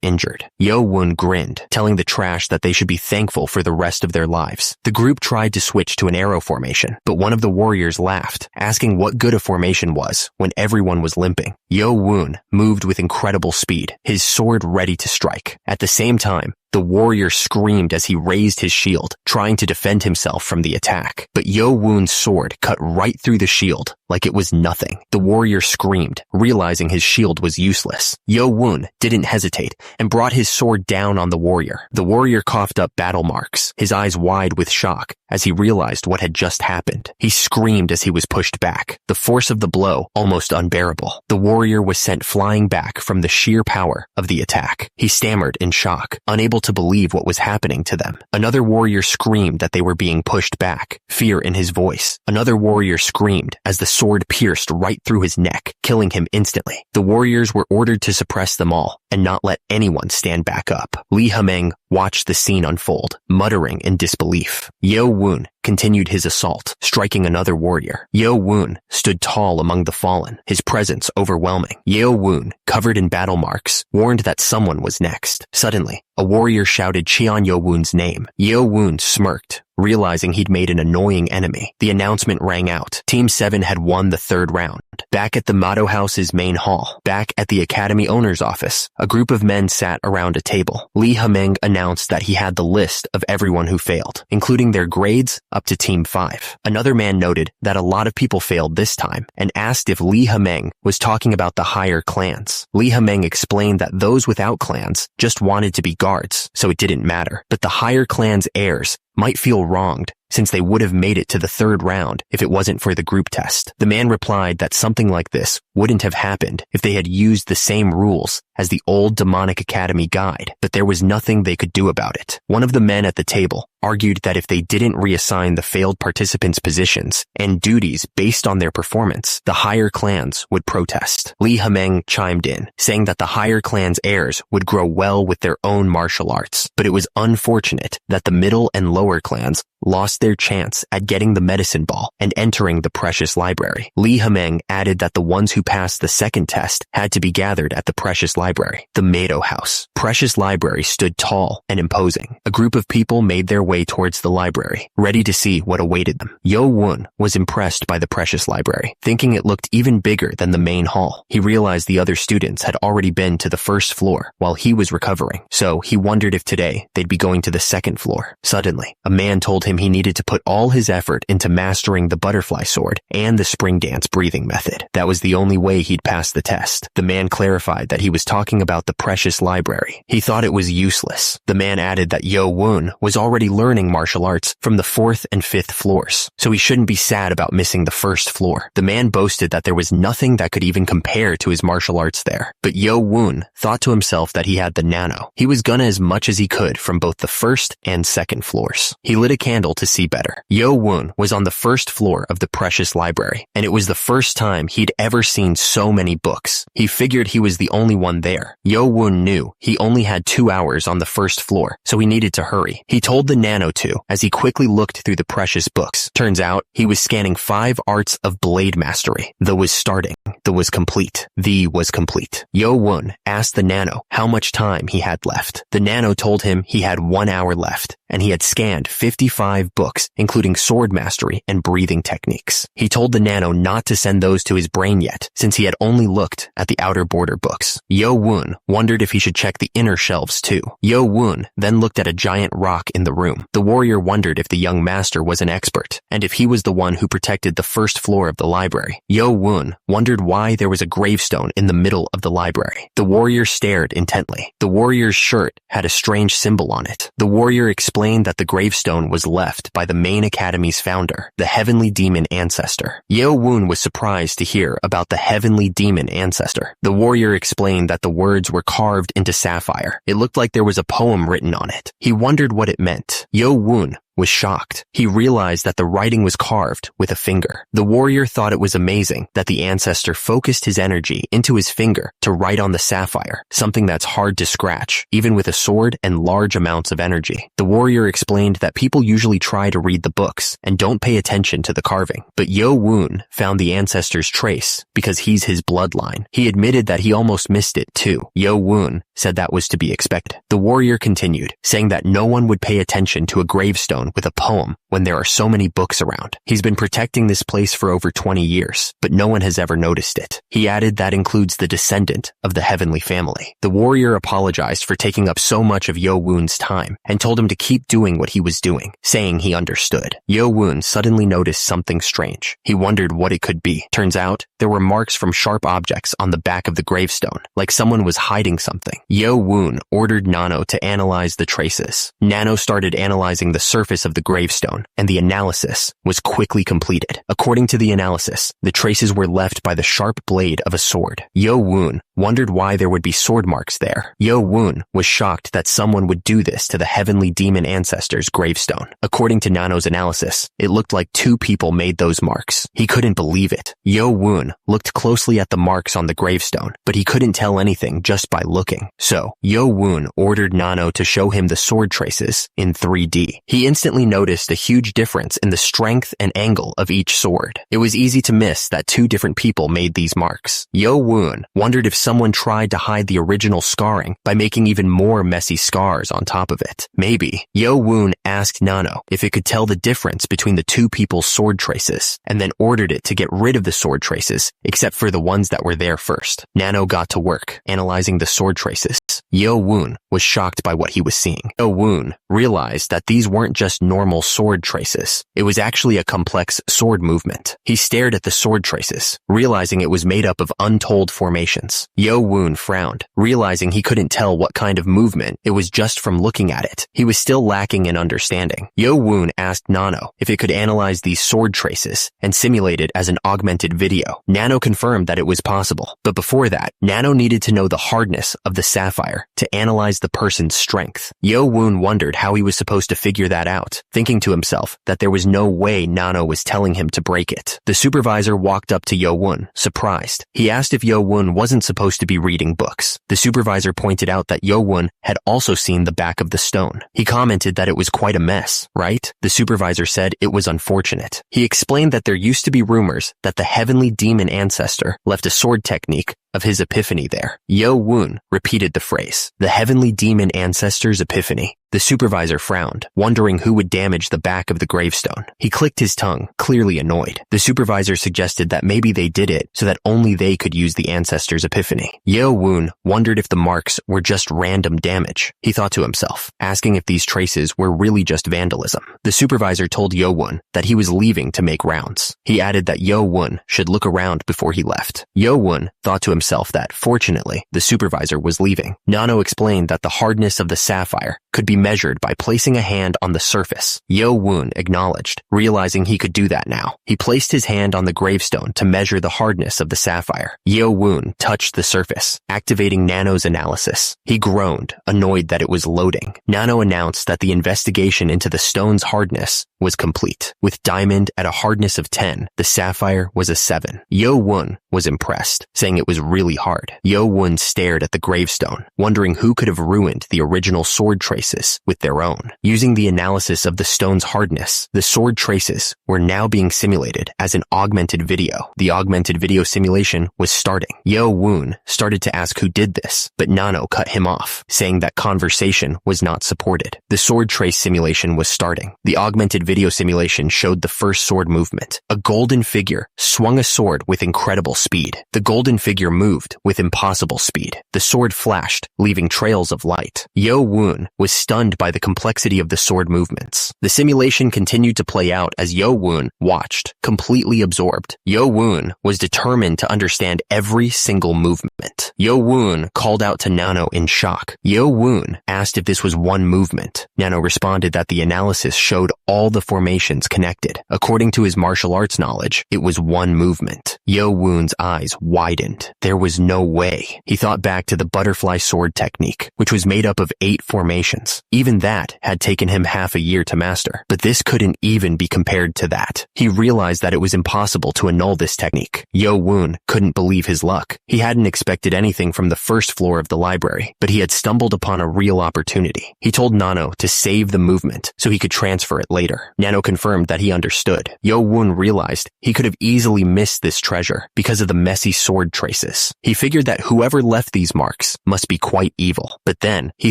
injured. Yo-woon grinned, telling the trash that they should be thankful for the rest of their lives. The group tried to switch to an arrow formation, but one of the warriors laughed, asking what good a formation was when everyone was limping. Yo-woon moved with incredible speed, his sword ready to strike. At the same time, the warrior screamed as he raised his shield, trying to defend himself from the attack. But Yo-woon's sword cut right through the shield like it was nothing. The warrior screamed, realizing his shield was useless. Yo-woon didn't hesitate and brought his sword down on the warrior. The warrior coughed up battle marks, his eyes wide with shock as he realized what had just happened. He screamed as he was pushed back, the force of the blow almost unbearable. The warrior was sent flying back from the sheer power of the attack. He stammered in shock, unable to believe what was happening to them. Another warrior screamed that they were being pushed back, fear in his voice. Another warrior screamed as the sword pierced right through his neck, killing him instantly. The warriors were ordered to suppress them all and not let anyone stand back up. Lee Hameng watched the scene unfold, muttering in disbelief. Yo-woon continued his assault, striking another warrior. Yo-woon stood tall among the fallen, his presence overwhelming. Yo-woon, covered in battle marks, warned that someone was next. Suddenly, a warrior shouted Cheon Yo-woon's name. Yo-woon smirked, realizing he'd made an annoying enemy. The announcement rang out. Team 7 had won the 3rd round. Back at the Mado House's main hall, back at the academy owner's office, a group of men sat around a table. Lee Hameng announced that he had the list of everyone who failed, including their grades up to Team 5. Another man noted that a lot of people failed this time and asked if Lee Hameng was talking about the higher clans. Lee Hameng explained that those without clans just wanted to be guards, so it didn't matter. But the higher clan's heirs might feel wronged since they would have made it to the 3rd round if it wasn't for the group test. The man replied that something like this wouldn't have happened if they had used the same rules as the old demonic academy guide, but there was nothing they could do about it. One of the men at the table argued that if they didn't reassign the failed participants positions and duties based on their performance, the higher clans would protest. Lee Hameng chimed in, saying that the higher clan's heirs would grow well with their own martial arts, but it was unfortunate that the middle and lower clans lost their chance at getting the medicine ball and entering the precious library. Lee Hameng added that the ones who passed the 2nd test had to be gathered at the precious library, the Mado House. Precious library stood tall and imposing. A group of people made their way towards the library, ready to see what awaited them. Yo-woon was impressed by the precious library, thinking it looked even bigger than the main hall. He realized the other students had already been to the 1st floor while he was recovering, so he wondered if today they'd be going to the 2nd floor. Suddenly, a man told him he needed to put all his effort into mastering the butterfly sword and the spring dance breathing method. That was the only way he'd pass the test. The man clarified that he was talking about the precious library. He thought it was useless. The man added that Yo-woon was already learning martial arts from the 4th and 5th floors, so he shouldn't be sad about missing the 1st floor. The man boasted that there was nothing that could even compare to his martial arts there. But Yo-woon thought to himself that he had the nano. He was gonna as much as he could from both the 1st and 2nd floors. He lit a candle candle to see better. Yo-woon was on the first floor of the precious library, and it was the first time he'd ever seen so many books. He figured he was the only one there. Yo-woon knew he only had 2 hours on the first floor, so he needed to hurry. He told the nano to as he quickly looked through the precious books. Turns out, he was scanning 5 arts of blade mastery. The was starting. The was complete. The was complete. Yo-woon asked the nano how much time he had left. The nano told him he had 1 hour left, and he had scanned 55 books, including sword mastery and breathing techniques. He told the nano not to send those to his brain yet, since he had only looked at the outer border books. Yo-woon wondered if he should check the inner shelves too. Yo-woon then looked at a giant rock in the room. The warrior wondered if the young master was an expert, and if he was the one who protected the first floor of the library. Yo-woon wondered why there was a gravestone in the middle of the library. The warrior stared intently. The warrior's shirt had a strange symbol on it. The warrior explained that the gravestone was left by the main academy's founder, the heavenly demon ancestor. Yo-woon was surprised to hear about the heavenly demon ancestor. The warrior explained that the words were carved into sapphire. It looked like there was a poem written on it. He wondered what it meant. Yo-woon was shocked. He realized that the writing was carved with a finger. The warrior thought it was amazing that the ancestor focused his energy into his finger to write on the sapphire, something that's hard to scratch, even with a sword and large amounts of energy. The warrior explained that people usually try to read the books and don't pay attention to the carving, but Yo-woon found the ancestor's trace because he's his bloodline. He admitted that he almost missed it too. Yo-woon said that was to be expected. The warrior continued, saying that no one would pay attention to a gravestone with a poem when there are so many books around. He's been protecting this place for over 20 years, but no one has ever noticed it. He added that includes the descendant of the heavenly family. The warrior apologized for taking up so much of Yo-woon's time and told him to keep doing what he was doing, saying he understood. Yo-woon suddenly noticed something strange. He wondered what it could be. Turns out, there were marks from sharp objects on the back of the gravestone, like someone was hiding something. Yo-woon ordered Nano to analyze the traces. Nano started analyzing the surface of the gravestone, and the analysis was quickly completed. According to the analysis, the traces were left by the sharp blade of a sword. Yo-woon wondered why there would be sword marks there. Yo-woon was shocked that someone would do this to the heavenly demon ancestor's gravestone. According to Nano's analysis, it looked like 2 people made those marks. He couldn't believe it. Yo-woon looked closely at the marks on the gravestone, but he couldn't tell anything just by looking. So, Yo-woon ordered Nano to show him the sword traces in 3D. He instantly noticed a huge difference in the strength and angle of each sword. It was easy to miss that 2 different people made these marks. Yo-woon wondered if someone tried to hide the original scarring by making even more messy scars on top of it. Maybe. Yo-woon asked Nano if it could tell the difference between the 2 people's sword traces, and then ordered it to get rid of the sword traces, except for the ones that were there first. Nano got to work, analyzing the sword traces. Yo-woon was shocked by what he was seeing. Yo-woon realized that these weren't just normal sword traces. It was actually a complex sword movement. He stared at the sword traces, realizing it was made up of untold formations. Yo-woon frowned, realizing he couldn't tell what kind of movement it was just from looking at it. He was still lacking in understanding. Yo-woon asked Nano if it could analyze these sword traces and simulate it as an augmented video. Nano confirmed that it was possible, but before that, Nano needed to know the hardness of the sapphire to analyze the person's strength. Yo-woon wondered how he was supposed to figure that out, thinking to himself that there was no way Nano was telling him to break it. The supervisor walked up to Yo-woon, surprised. He asked if Yo-woon wasn't supposed to be reading books. The supervisor pointed out that Yo-woon had also seen the back of the stone. He commented that it was quite a mess, right? The supervisor said it was unfortunate. He explained that there used to be rumors that the heavenly demon ancestor left a sword technique of his epiphany there. Yo-woon repeated the phrase, the heavenly demon ancestor's epiphany. The supervisor frowned, wondering who would damage the back of the gravestone. He clicked his tongue, clearly annoyed. The supervisor suggested that maybe they did it so that only they could use the ancestor's epiphany. Yo-woon wondered if the marks were just random damage. He thought to himself, asking if these traces were really just vandalism. The supervisor told Yo-woon that he was leaving to make rounds. He added that Yo-woon should look around before he left. Yo-woon thought to himself that, fortunately, the supervisor was leaving. Nano explained that the hardness of the sapphire could be measured by placing a hand on the surface. Yo-woon acknowledged, realizing he could do that now. He placed his hand on the gravestone to measure the hardness of the sapphire. Yo-woon touched the surface, activating Nano's analysis. He groaned, annoyed that it was loading. Nano announced that the investigation into the stone's hardness was complete. With diamond at a hardness of 10, the sapphire was a 7. Yo-woon was impressed, saying it was really hard. Yo-woon stared at the gravestone, wondering who could have ruined the original sword traces with their own. Using the analysis of the stone's hardness, the sword traces were now being simulated as an augmented video. The augmented video simulation was starting. Yo-woon started to ask who did this, but Nano cut him off, saying that conversation was not supported. The sword trace simulation was starting. The augmented video simulation showed the first sword movement. A golden figure swung a sword with incredible speed. The golden figure moved with impossible speed. The sword flashed, leaving trails of light. Yo-woon was stunned by the complexity of the sword movements. The simulation continued to play out as Yo-woon watched, completely absorbed. Yo-woon was determined to understand every single movement. Yo-woon called out to Nano in shock. Yo-woon asked if this was one movement. Nano responded that the analysis showed all the formations connected. According to his martial arts knowledge, it was one movement. Yo-woon's eyes widened. There was no way. He thought back to the butterfly sword technique, which was made up of 8 formations. Even that had taken him half a year to master, but this couldn't even be compared to that. He realized that it was impossible to annul this technique. Yo-woon couldn't believe his luck. He hadn't expected anything from the first floor of the library, but he had stumbled upon a real opportunity. He told Nano to save the movement so he could transfer it later. Nano confirmed that he understood. Yo-woon realized he could have easily missed this treasure because of the messy sword traces. He figured that whoever left these marks must be quite evil, but then he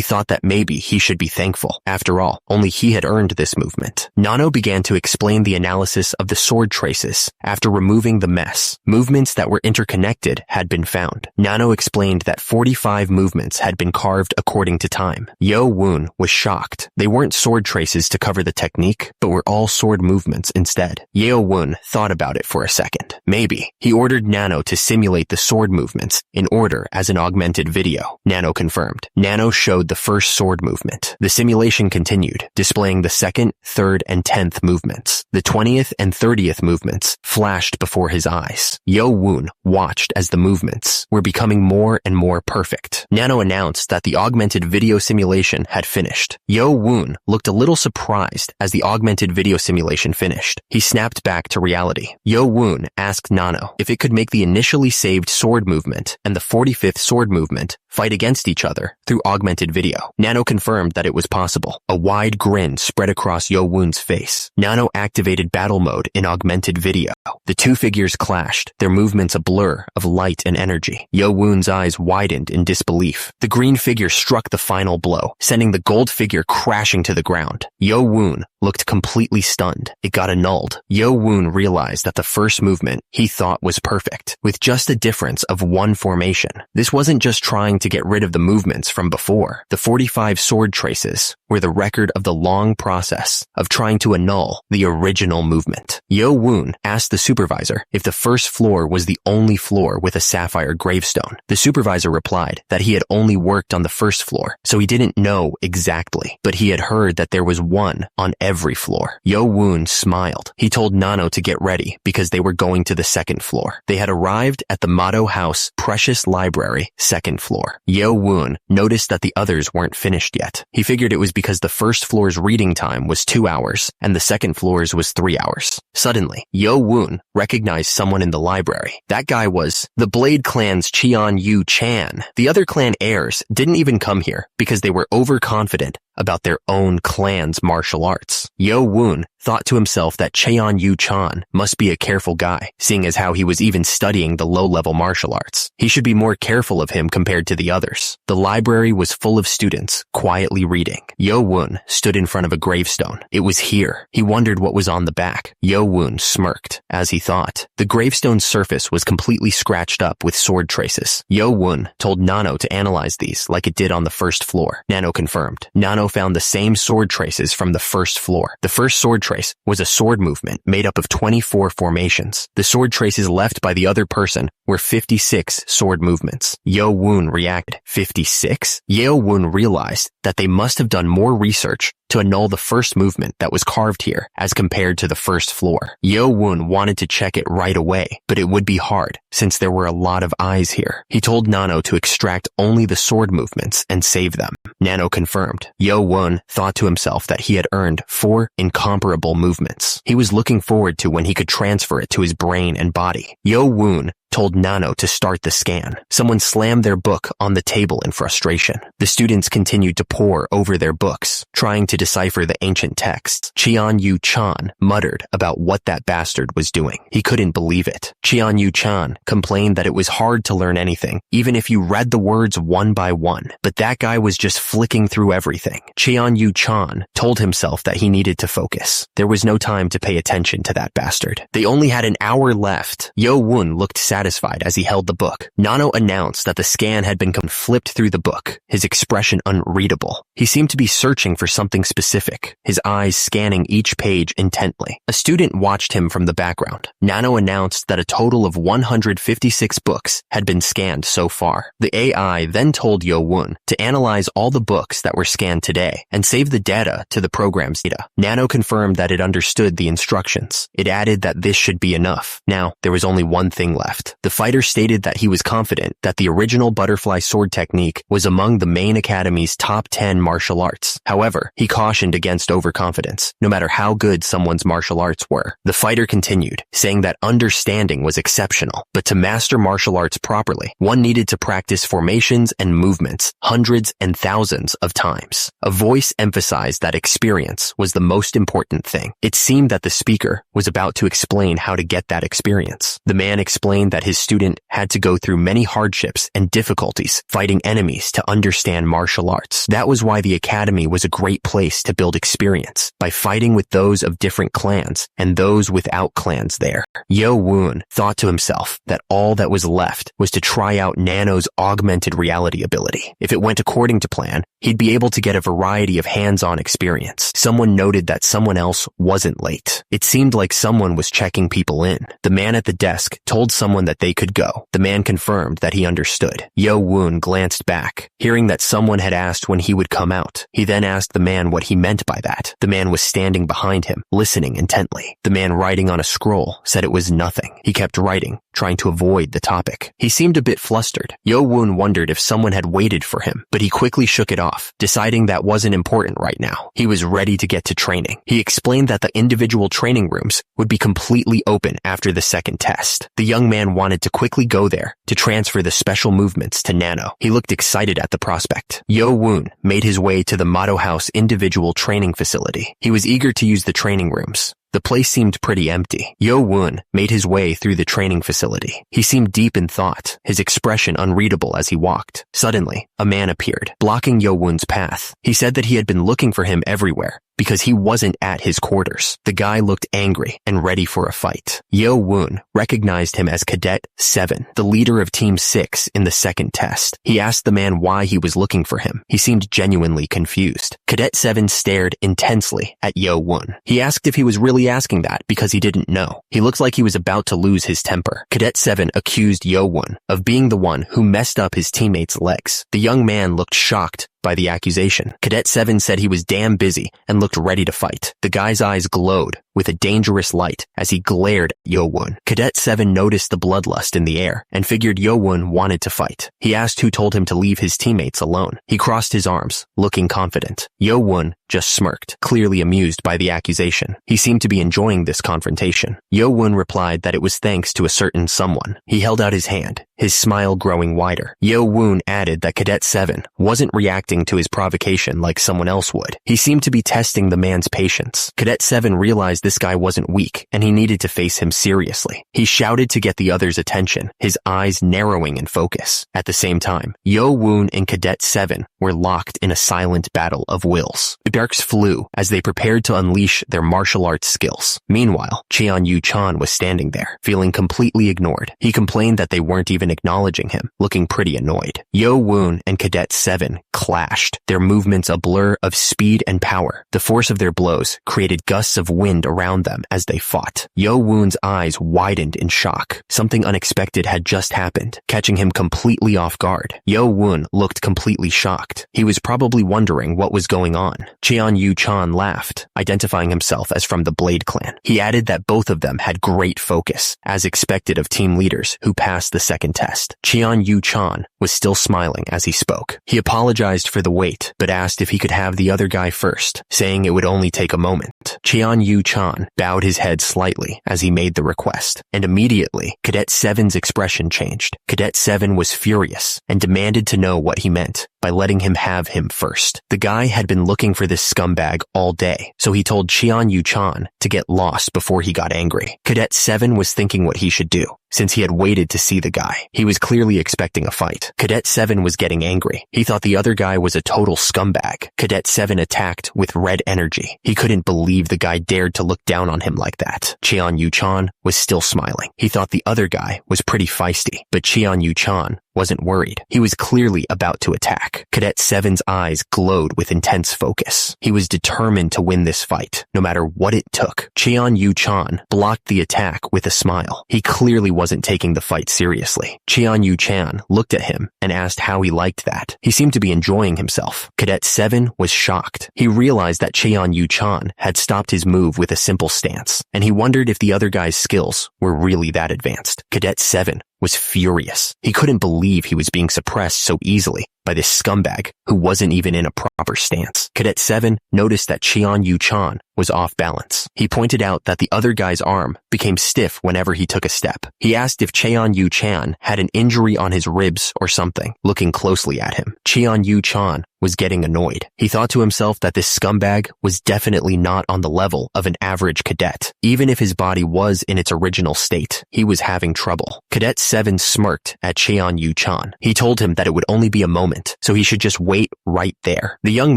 thought that maybe he should be thankful. After all, only he had earned this movement. Nano began to explain the analysis of the sword traces after removing the mess. Movements that were interconnected had been found. Nano explained that 45 movements had been carved according to time. Yo-woon was shocked. They weren't sword traces to cover the technique, but were all sword movements instead. Yo-woon thought about it for a second. Maybe. He ordered Nano to simulate the sword movements in order as an augmented video. Nano confirmed. Nano showed the first sword movement. The simulation continued, displaying the 2nd, 3rd, and 10th movements. The 20th and 30th movements flashed before his eyes. Yo-woon watched as the movements were becoming more and more perfect. Nano announced that the augmented video simulation had finished. Yo-woon looked a little surprised as the augmented video simulation finished. He snapped back to reality. Yo-woon asked Nano if it could make the initially saved sword movement and the 45th sword movement fight against each other through augmented video. Nano confirmed that it was possible. A wide grin spread across Yo-woon's face. Nano activated battle mode in augmented video. The two figures clashed, their movements a blur of light and energy. Yo-woon's eyes widened in disbelief. The green figure struck the final blow, sending the gold figure crashing to the ground. Yo-woon looked completely stunned. It got annulled. Yo-woon realized that the first movement he thought was perfect, with just a difference of one formation. This wasn't just trying to get rid of the movements from before. The 45 sword traces were the record of the long process of trying to annul the original movement. Yo-woon asked the supervisor if the first floor was the only floor with a sapphire gravestone. The supervisor replied that he had only worked on the first floor, so he didn't know exactly, but he had heard that there was one on every floor. Yo-woon smiled. He told Nano to get ready because they were going to the 2nd floor. They had arrived at the Motto House Precious Library, 2nd floor. Yo-woon noticed that the others weren't finished yet. He figured it was because the first floor's reading time was 2 hours and the 2nd floor's was 3 hours. Suddenly, Yo-woon recognized someone in the library. That guy was the Blade Clan's Cheon-yu-chan. The other clan heirs didn't even come here because they were overconfident about their own clan's martial arts. Yo-woon thought to himself that Cheon-yu-chan must be a careful guy, seeing as how he was even studying the low-level martial arts. He should be more careful of him compared to the others. The library was full of students, quietly reading. Yo-woon stood in front of a gravestone. It was here. He wondered what was on the back. Yo-woon smirked, as he thought. The gravestone's surface was completely scratched up with sword traces. Yo-woon told Nano to analyze these like it did on the first floor. Nano confirmed. Nano found the same sword traces from the first floor. The first sword trace was a sword movement made up of 24 formations. The sword traces left by the other person were 56 sword movements. Yo-Woon reacted. 56? Yo-Woon realized that they must have done more research to annul the first movement that was carved here as compared to the first floor. Yo-Woon wanted to check it right away, but it would be hard since there were a lot of eyes here. He told Nano to extract only the sword movements and save them. Nano confirmed. Yo-Woon thought to himself that he had earned 4 incomparable movements. He was looking forward to when he could transfer it to his brain and body. Yo-Woon told Nano to start the scan. Someone slammed their book on the table in frustration. The students continued to pore over their books, trying to decipher the ancient texts. Cheon-Yu-chan muttered about what that bastard was doing. He couldn't believe it. Cheon-Yu-chan complained that it was hard to learn anything, even if you read the words one by one. But that guy was just flicking through everything. Cheon-Yu-chan told himself that he needed to focus. There was no time to pay attention to that bastard. They only had an hour left. Yo-Woon looked satisfied as he held the book. Nano announced that the scan had been flipped through the book, his expression unreadable. He seemed to be searching for something specific, his eyes scanning each page intently. A student watched him from the background. Nano announced that a total of 156 books had been scanned so far. The AI then told Yo-Woon to analyze all the books that were scanned today and save the data to the program's data. Nano confirmed that it understood the instructions. It added that this should be enough. Now, there was only one thing left. The fighter stated that he was confident that the original butterfly sword technique was among the main academy's top 10 martial arts. However, he cautioned against overconfidence, no matter how good someone's martial arts were. The fighter continued, saying that understanding was exceptional, but to master martial arts properly, one needed to practice formations and movements hundreds and thousands of times. A voice emphasized that experience was the most important thing. It seemed that the speaker was about to explain how to get that experience. The man explained that his student had to go through many hardships and difficulties fighting enemies to understand martial arts. That was why the academy was a great place to build experience, by fighting with those of different clans and those without clans there. Yo-Woon thought to himself that all that was left was to try out Nano's augmented reality ability. If it went according to plan, he'd be able to get a variety of hands-on experience. Someone noted that someone else wasn't late. It seemed like someone was checking people in. The man at the desk told someone that they could go. The man confirmed that he understood. Yo-Woon glanced back, hearing that someone had asked when he would come out. He then asked the man what he meant by that. The man was standing behind him, listening intently. The man writing on a scroll said it was nothing. He kept writing, trying to avoid the topic. He seemed a bit flustered. Yo-Woon wondered if someone had waited for him, but he quickly shook it off, deciding that wasn't important right now. He was ready to get to training. He explained that the individual training rooms would be completely open after the second test. The young man wanted to quickly go there to transfer the special movements to Nano. He looked excited at the prospect. Yo-Woon made his way to the Motto House individual training facility. He was eager to use the training rooms. The place seemed pretty empty. Yo-Woon made his way through the training facility. He seemed deep in thought, his expression unreadable as he walked. Suddenly, a man appeared, blocking Yo-Woon's path. He said that he had been looking for him everywhere, because he wasn't at his quarters. The guy looked angry and ready for a fight. Yo-Woon recognized him as Cadet 7, the leader of Team 6 in the second test. He asked the man why he was looking for him. He seemed genuinely confused. Cadet 7 stared intensely at Yo-Woon. He asked if he was really asking that because he didn't know. He looked like he was about to lose his temper. Cadet 7 accused Yo-Woon of being the one who messed up his teammates' legs. The young man looked shocked by the accusation. Cadet 7 said he was damn busy and looked ready to fight. The guy's eyes glowed with a dangerous light as he glared at Yo-Woon. Cadet 7 noticed the bloodlust in the air and figured Yo-Woon wanted to fight. He asked who told him to leave his teammates alone. He crossed his arms, looking confident. Yo-Woon just smirked, clearly amused by the accusation. He seemed to be enjoying this confrontation. Yo-Woon replied that it was thanks to a certain someone. He held out his hand, his smile growing wider. Yo-Woon added that Cadet 7 wasn't reacting to his provocation like someone else would. He seemed to be testing the man's patience. Cadet 7 realized realized this guy wasn't weak and he needed to face him seriously. He shouted to get the others' attention, his eyes narrowing in focus. At the same time, Yo-woon and Cadet 7 were locked in a silent battle of wills. The sparks flew as they prepared to unleash their martial arts skills. Meanwhile, Cheon-Yu-chan was standing there, feeling completely ignored. He complained that they weren't even acknowledging him, looking pretty annoyed. Yo-woon and Cadet 7 clashed, their movements a blur of speed and power. The force of their blows created gusts of wind around them as they fought. Yo-woon's eyes widened in shock. Something unexpected had just happened, catching him completely off guard. Yo-woon looked completely shocked. He was probably wondering what was going on. Cheon-Yu-chan laughed, identifying himself as from the Blade clan. He added that both of them had great focus, as expected of team leaders who passed the second test. Cheon-Yu-chan was still smiling as he spoke. He apologized for the wait, but asked if he could have the other guy first, saying it would only take a moment. Cheon-Yu-chan bowed his head slightly as he made the request, and immediately, Cadet 7's expression changed. Cadet 7 was furious and demanded to know what he meant by letting him have him first. The guy had been looking for this scumbag all day, so he told Cheon-Yu-chan to get lost before he got angry. Cadet 7 was thinking what he should do, since he had waited to see the guy. He was clearly expecting a fight. Cadet 7 was getting angry. He thought the other guy was a total scumbag. Cadet 7 attacked with red energy. He couldn't believe the guy dared to look down on him like that. Cheon-Yu-chan was still smiling. He thought the other guy was pretty feisty, but Cheon-Yu-chan wasn't worried. He was clearly about to attack. Cadet 7's eyes glowed with intense focus. He was determined to win this fight, no matter what it took. Cheon-Yu-chan blocked the attack with a smile. He clearly wasn't taking the fight seriously. Cheon-Yu-chan looked at him and asked how he liked that. He seemed to be enjoying himself. Cadet 7 was shocked. He realized that Cheon-Yu-chan had stopped his move with a simple stance, and he wondered if the other guy's skills were really that advanced. Cadet 7 was furious. He couldn't believe he was being suppressed so easily by this scumbag who wasn't even in a proper stance. Cadet 7 noticed that Cheon-Yu-chan was off balance. He pointed out that the other guy's arm became stiff whenever he took a step. He asked if Cheon-Yu-chan had an injury on his ribs or something, looking closely at him. Cheon-Yu-chan was getting annoyed. He thought to himself that this scumbag was definitely not on the level of an average cadet. Even if his body was in its original state, he was having trouble. Cadet 7 smirked at Cheon-Yu-chan. He told him that it would only be a moment, so he should just wait right there. The young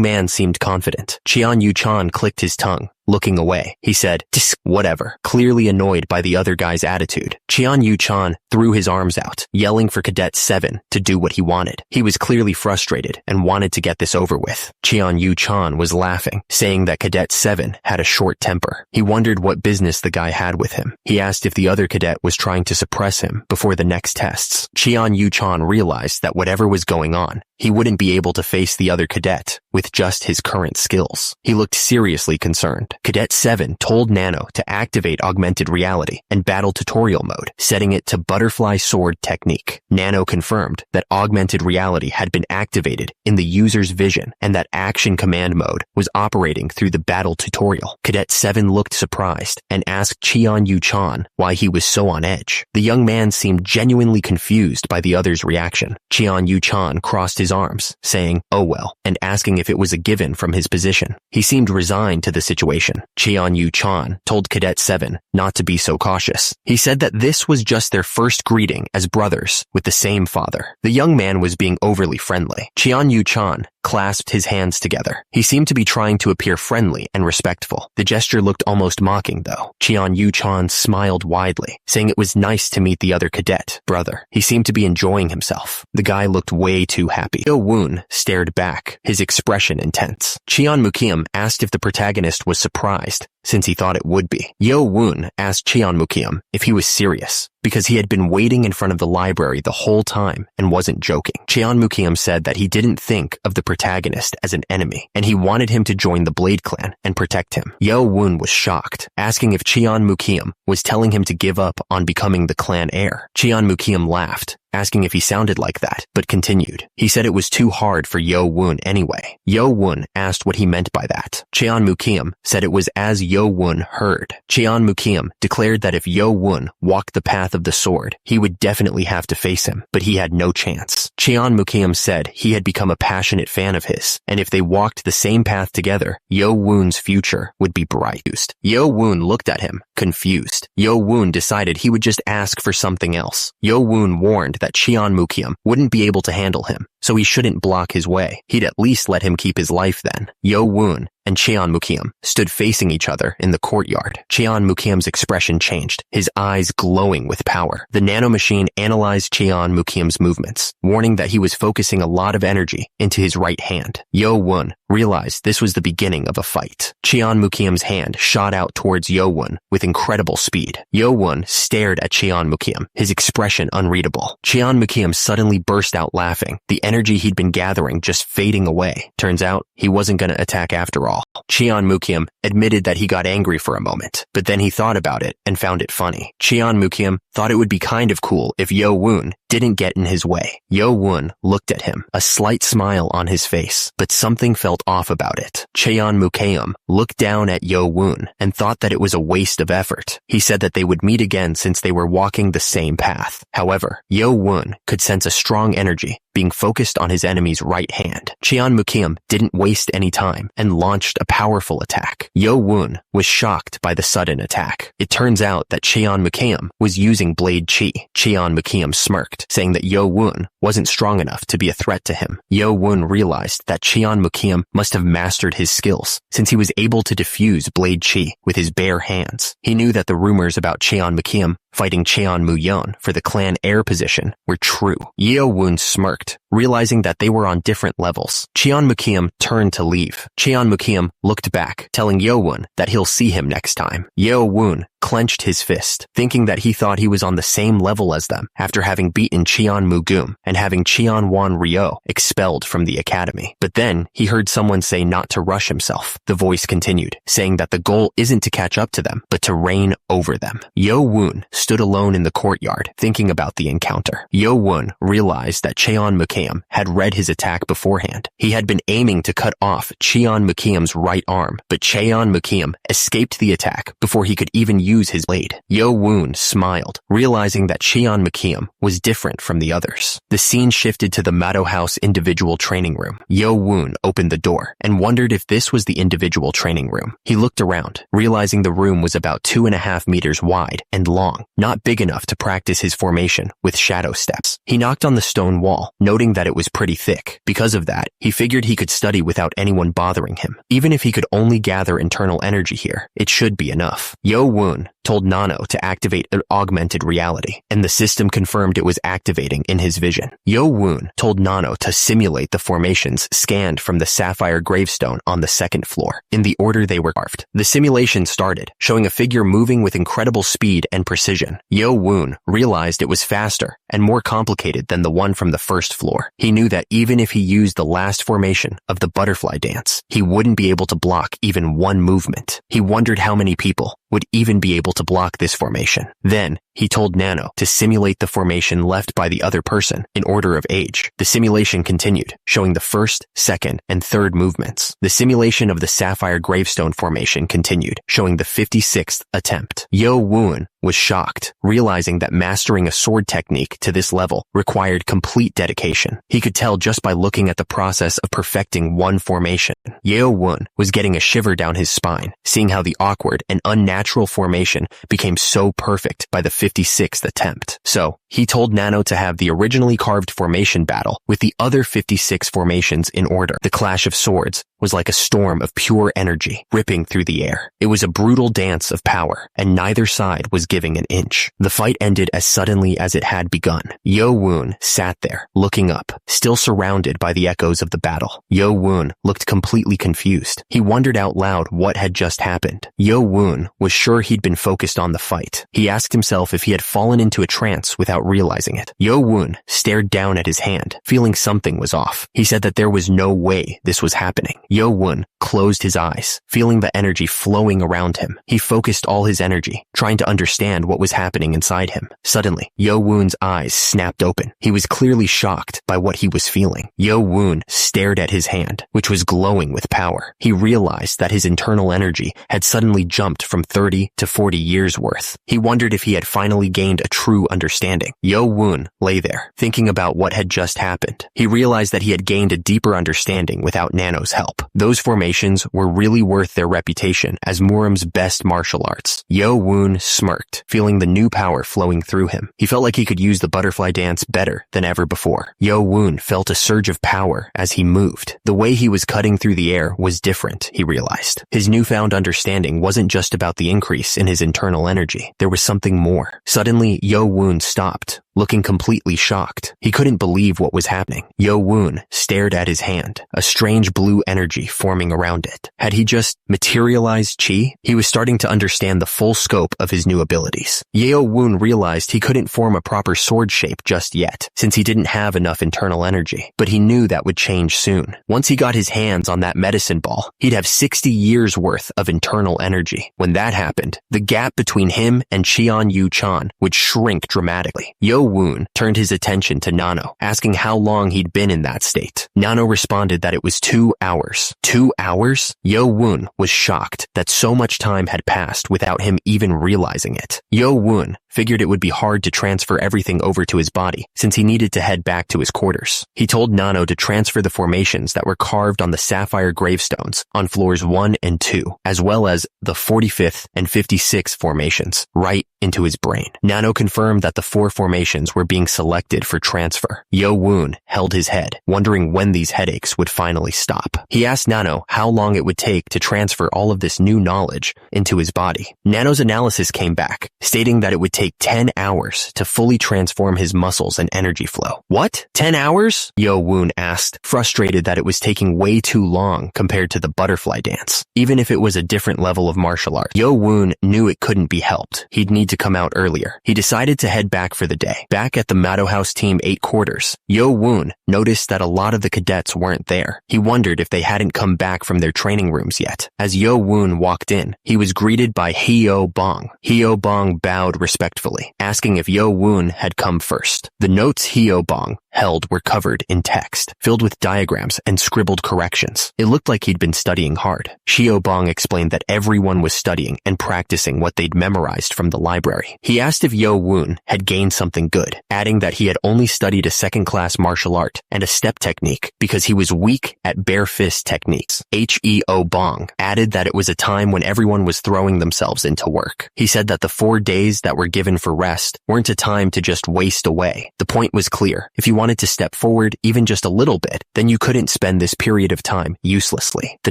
man seemed confident. Cheon-Yu-chan clicked his tongue, looking away. He said, whatever, clearly annoyed by the other guy's attitude. Cheon-Yu-chan threw his arms out, yelling for Cadet 7 to do what he wanted. He was clearly frustrated and wanted to get this over with. Cheon-Yu-chan was laughing, saying that Cadet 7 had a short temper. He wondered what business the guy had with him. He asked if the other cadet was trying to suppress him before the next tests. Cheon-Yu-chan realized that whatever was going on, he wouldn't be able to face the other cadet with just his current skills. He looked seriously concerned. Cadet 7 told Nano to activate augmented reality and battle tutorial mode, setting it to butterfly sword technique. Nano confirmed that augmented reality had been activated in the user's vision and that action command mode was operating through the battle tutorial. Cadet 7 looked surprised and asked Cheon-Yu-chan why he was so on edge. The young man seemed genuinely confused by the other's reaction. Cheon-Yu-chan crossed his arms, saying, "Oh well," and asking if it was a given from his position. He seemed resigned to the situation. Cheon-Yu-chan told Cadet 7 not to be so cautious. He said that this was just their first greeting as brothers with the same father. The young man was being overly friendly. Cheon-Yu-chan clasped his hands together. He seemed to be trying to appear friendly and respectful. The gesture looked almost mocking, though. Cheon-Yu-chan smiled widely, saying it was nice to meet the other cadet, brother. He seemed to be enjoying himself. The guy looked way too happy. Yo-woon stared back, his expression intense. Cheon-Mukiam asked if the protagonist was surprised, since he thought it would be. Yo-woon asked Cheon-Mukiam if he was serious, because he had been waiting in front of the library the whole time and wasn't joking. Cheon-Mukiam said that he didn't think of the protagonist as an enemy, and he wanted him to join the Blade clan and protect him. Yo-woon was shocked, asking if Cheon-Mukiam was telling him to give up on becoming the clan heir. Cheon-Mukiam laughed asking if he sounded like that, but continued. He said it was too hard for Yo Woon anyway. Yo Woon asked what he meant by that. Cheon Mukium said it was as Yo Woon heard. Cheon Mukium declared that if Yo Woon walked the path of the sword, he would definitely have to face him, but he had no chance. Cheon Mukium said he had become a passionate fan of his, and if they walked the same path together, Yo Woon's future would be bright. Yo Woon looked at him, confused. Yo Woon decided he would just ask for something else. Yo Woon warned that Cheon Mukium wouldn't be able to handle him, so he shouldn't block his way. He'd at least let him keep his life then. Yo Woon and Cheon Mukium stood facing each other in the courtyard. Cheon Mukium's expression changed, his eyes glowing with power. The nanomachine analyzed Cheon Mukium's movements, warning that he was focusing a lot of energy into his right hand. Yo Woon realized this was the beginning of a fight. Cheon Mukium's hand shot out towards Yo Woon with incredible speed. Yo Woon stared at Cheon Mukium, his expression unreadable. Cheon Mukium suddenly burst out laughing, the energy he'd been gathering just fading away. Turns out, he wasn't gonna attack after all. Cheon Mukium admitted that he got angry for a moment, but then he thought about it and found it funny. Cheon Mukium thought it would be kind of cool if Yo Woon didn't get in his way. Yo Woon looked at him, a slight smile on his face, but something felt off about it. Cheon Mukium looked down at Yo Woon and thought that it was a waste of effort. He said that they would meet again since they were walking the same path. However, Yo Woon could sense a strong energy being focused on his enemy's right hand. Cheon Mukium didn't waste any time and launched a powerful attack. Yo Woon was shocked by the sudden attack. It turns out that Cheon Mukium was using blade chi. Cheon Mukium smirked, saying that Yo Woon wasn't strong enough to be a threat to him. Yo Woon realized that Cheon Mukium must have mastered his skills, since he was able to diffuse blade chi with his bare hands. He knew that the rumors about Cheon Mukium fighting Cheon Muyeon for the clan heir position were true. Yo Woon smirked, realizing that they were on different levels. Cheon Mukium turned to leave. Cheon Mukium looked back, telling Yo Woon that he'll see him next time. Yo Woon clenched his fist, thinking that he thought he was on the same level as them after having beaten Cheon Mugum and having Cheon Wan Ryo expelled from the academy. But then he heard someone say not to rush himself. The voice continued, saying that the goal isn't to catch up to them, but to reign over them. Yo Woon stood alone in the courtyard, thinking about the encounter. Yo Woon realized that Cheon Mukium had read his attack beforehand. He had been aiming to cut off Cheon Mukium's right arm, but Cheon Mukium escaped the attack before he could even use his blade. Yo Woon smiled, realizing that Cheon Mukium was different from the others. The scene shifted to the Mado House individual training room. Yo Woon opened the door and wondered if this was the individual training room. He looked around, realizing the room was about 2.5 meters wide and long, not big enough to practice his formation with shadow steps. He knocked on the stone wall, noting that it was pretty thick. Because of that, he figured he could study without anyone bothering him. Even if he could only gather internal energy here, it should be enough. Yo Woon told Nano to activate an augmented reality, and the system confirmed it was activating in his vision. Yo Woon told Nano to simulate the formations scanned from the sapphire gravestone on the second floor, in the order they were carved. The simulation started, showing a figure moving with incredible speed and precision. Yo Woon realized it was faster and more complicated than the one from the first floor. He knew that even if he used the last formation of the butterfly dance, he wouldn't be able to block even one movement. He wondered how many people would even be able to block this formation. Then, he told Nano to simulate the formation left by the other person in order of age. The simulation continued, showing the first, second, and third movements. The simulation of the sapphire gravestone formation continued, showing the 56th attempt. Yo Woon was shocked, realizing that mastering a sword technique to this level required complete dedication. He could tell just by looking at the process of perfecting one formation. Yo Woon was getting a shiver down his spine, seeing how the awkward and unnatural formation became so perfect by the 56th attempt. So, he told Nano to have the originally carved formation battle with the other 56 formations in order. The clash of swords was like a storm of pure energy ripping through the air. It was a brutal dance of power, and neither side was giving an inch. The fight ended as suddenly as it had begun. Yo Woon sat there, looking up, still surrounded by the echoes of the battle. Yo Woon looked completely confused. He wondered out loud what had just happened. Yo Woon was sure he'd been focused on the fight. He asked himself if he had fallen into a trance without without realizing it. Yo-woon stared down at his hand, feeling something was off. He said that there was no way this was happening. Yo-woon closed his eyes, feeling the energy flowing around him. He focused all his energy, trying to understand what was happening inside him. Suddenly, Yo-woon's eyes snapped open. He was clearly shocked by what he was feeling. Yo-woon stared at his hand, which was glowing with power. He realized that his internal energy had suddenly jumped from 30 to 40 years worth. He wondered if he had finally gained a true understanding. Yo-woon lay there, thinking about what had just happened. He realized that he had gained a deeper understanding without Nano's help. Those formations were really worth their reputation as Murum's best martial arts. Yo-woon smirked, feeling the new power flowing through him. He felt like he could use the butterfly dance better than ever before. Yo-woon felt a surge of power as he moved. The way he was cutting through the air was different, he realized. His newfound understanding wasn't just about the increase in his internal energy. There was something more. Suddenly, Yo-woon stopped, looking completely shocked. He couldn't believe what was happening. Yo-woon stared at his hand, a strange blue energy forming around it. Had he just materialized chi? He was starting to understand the full scope of his new abilities. Yo-woon realized he couldn't form a proper sword shape just yet, since he didn't have enough internal energy. But he knew that would change soon. Once he got his hands on that medicine ball, he'd have 60 years worth of internal energy. When that happened, the gap between him and Cheon Yu-chan would shrink dramatically. Yo-woon turned his attention to Nano, asking how long he'd been in that state. Nano responded that it was 2 hours. 2 hours? Yo-woon was shocked that so much time had passed without him even realizing it. Yo-woon figured it would be hard to transfer everything over to his body, since he needed to head back to his quarters. He told Nano to transfer the formations that were carved on the sapphire gravestones on floors 1 and 2, as well as the 45th and 56th formations, right into his brain. Nano confirmed that the 4 formations were being selected for transfer. Yo-woon held his head, wondering when these headaches would finally stop. He asked Nano how long it would take to transfer all of this new knowledge into his body. Nano's analysis came back, stating that it would take 10 hours to fully transform his muscles and energy flow. What? 10 hours? Yo-woon asked, frustrated that it was taking way too long compared to the butterfly dance. Even if it was a different level of martial art, Yo-woon knew it couldn't be helped. He'd need to come out earlier. He decided to head back for the day. Back at the Mado House Team 8 quarters, Yo-woon noticed that a lot of the cadets weren't there. He wondered if they hadn't come back from their training rooms yet. As Yo-woon walked in, he was greeted by Hyo-bong. Hyo-bong bowed respectfully, asking if Yo-woon had come first. The notes Hyo-bong held were covered in text, filled with diagrams and scribbled corrections. It looked like he'd been studying hard. Hyo-bong explained that everyone was studying and practicing what they'd memorized from the library. He asked if Yo-woon had gained something good, adding that he had only studied a second-class martial art and a step technique because he was weak at bare fist techniques. Hyo-bong added that it was a time when everyone was throwing themselves into work. He said that the 4 days that were given for rest weren't a time to just waste away. The point was clear. If you wanted to step forward even just a little bit, then you couldn't spend this period of time uselessly. The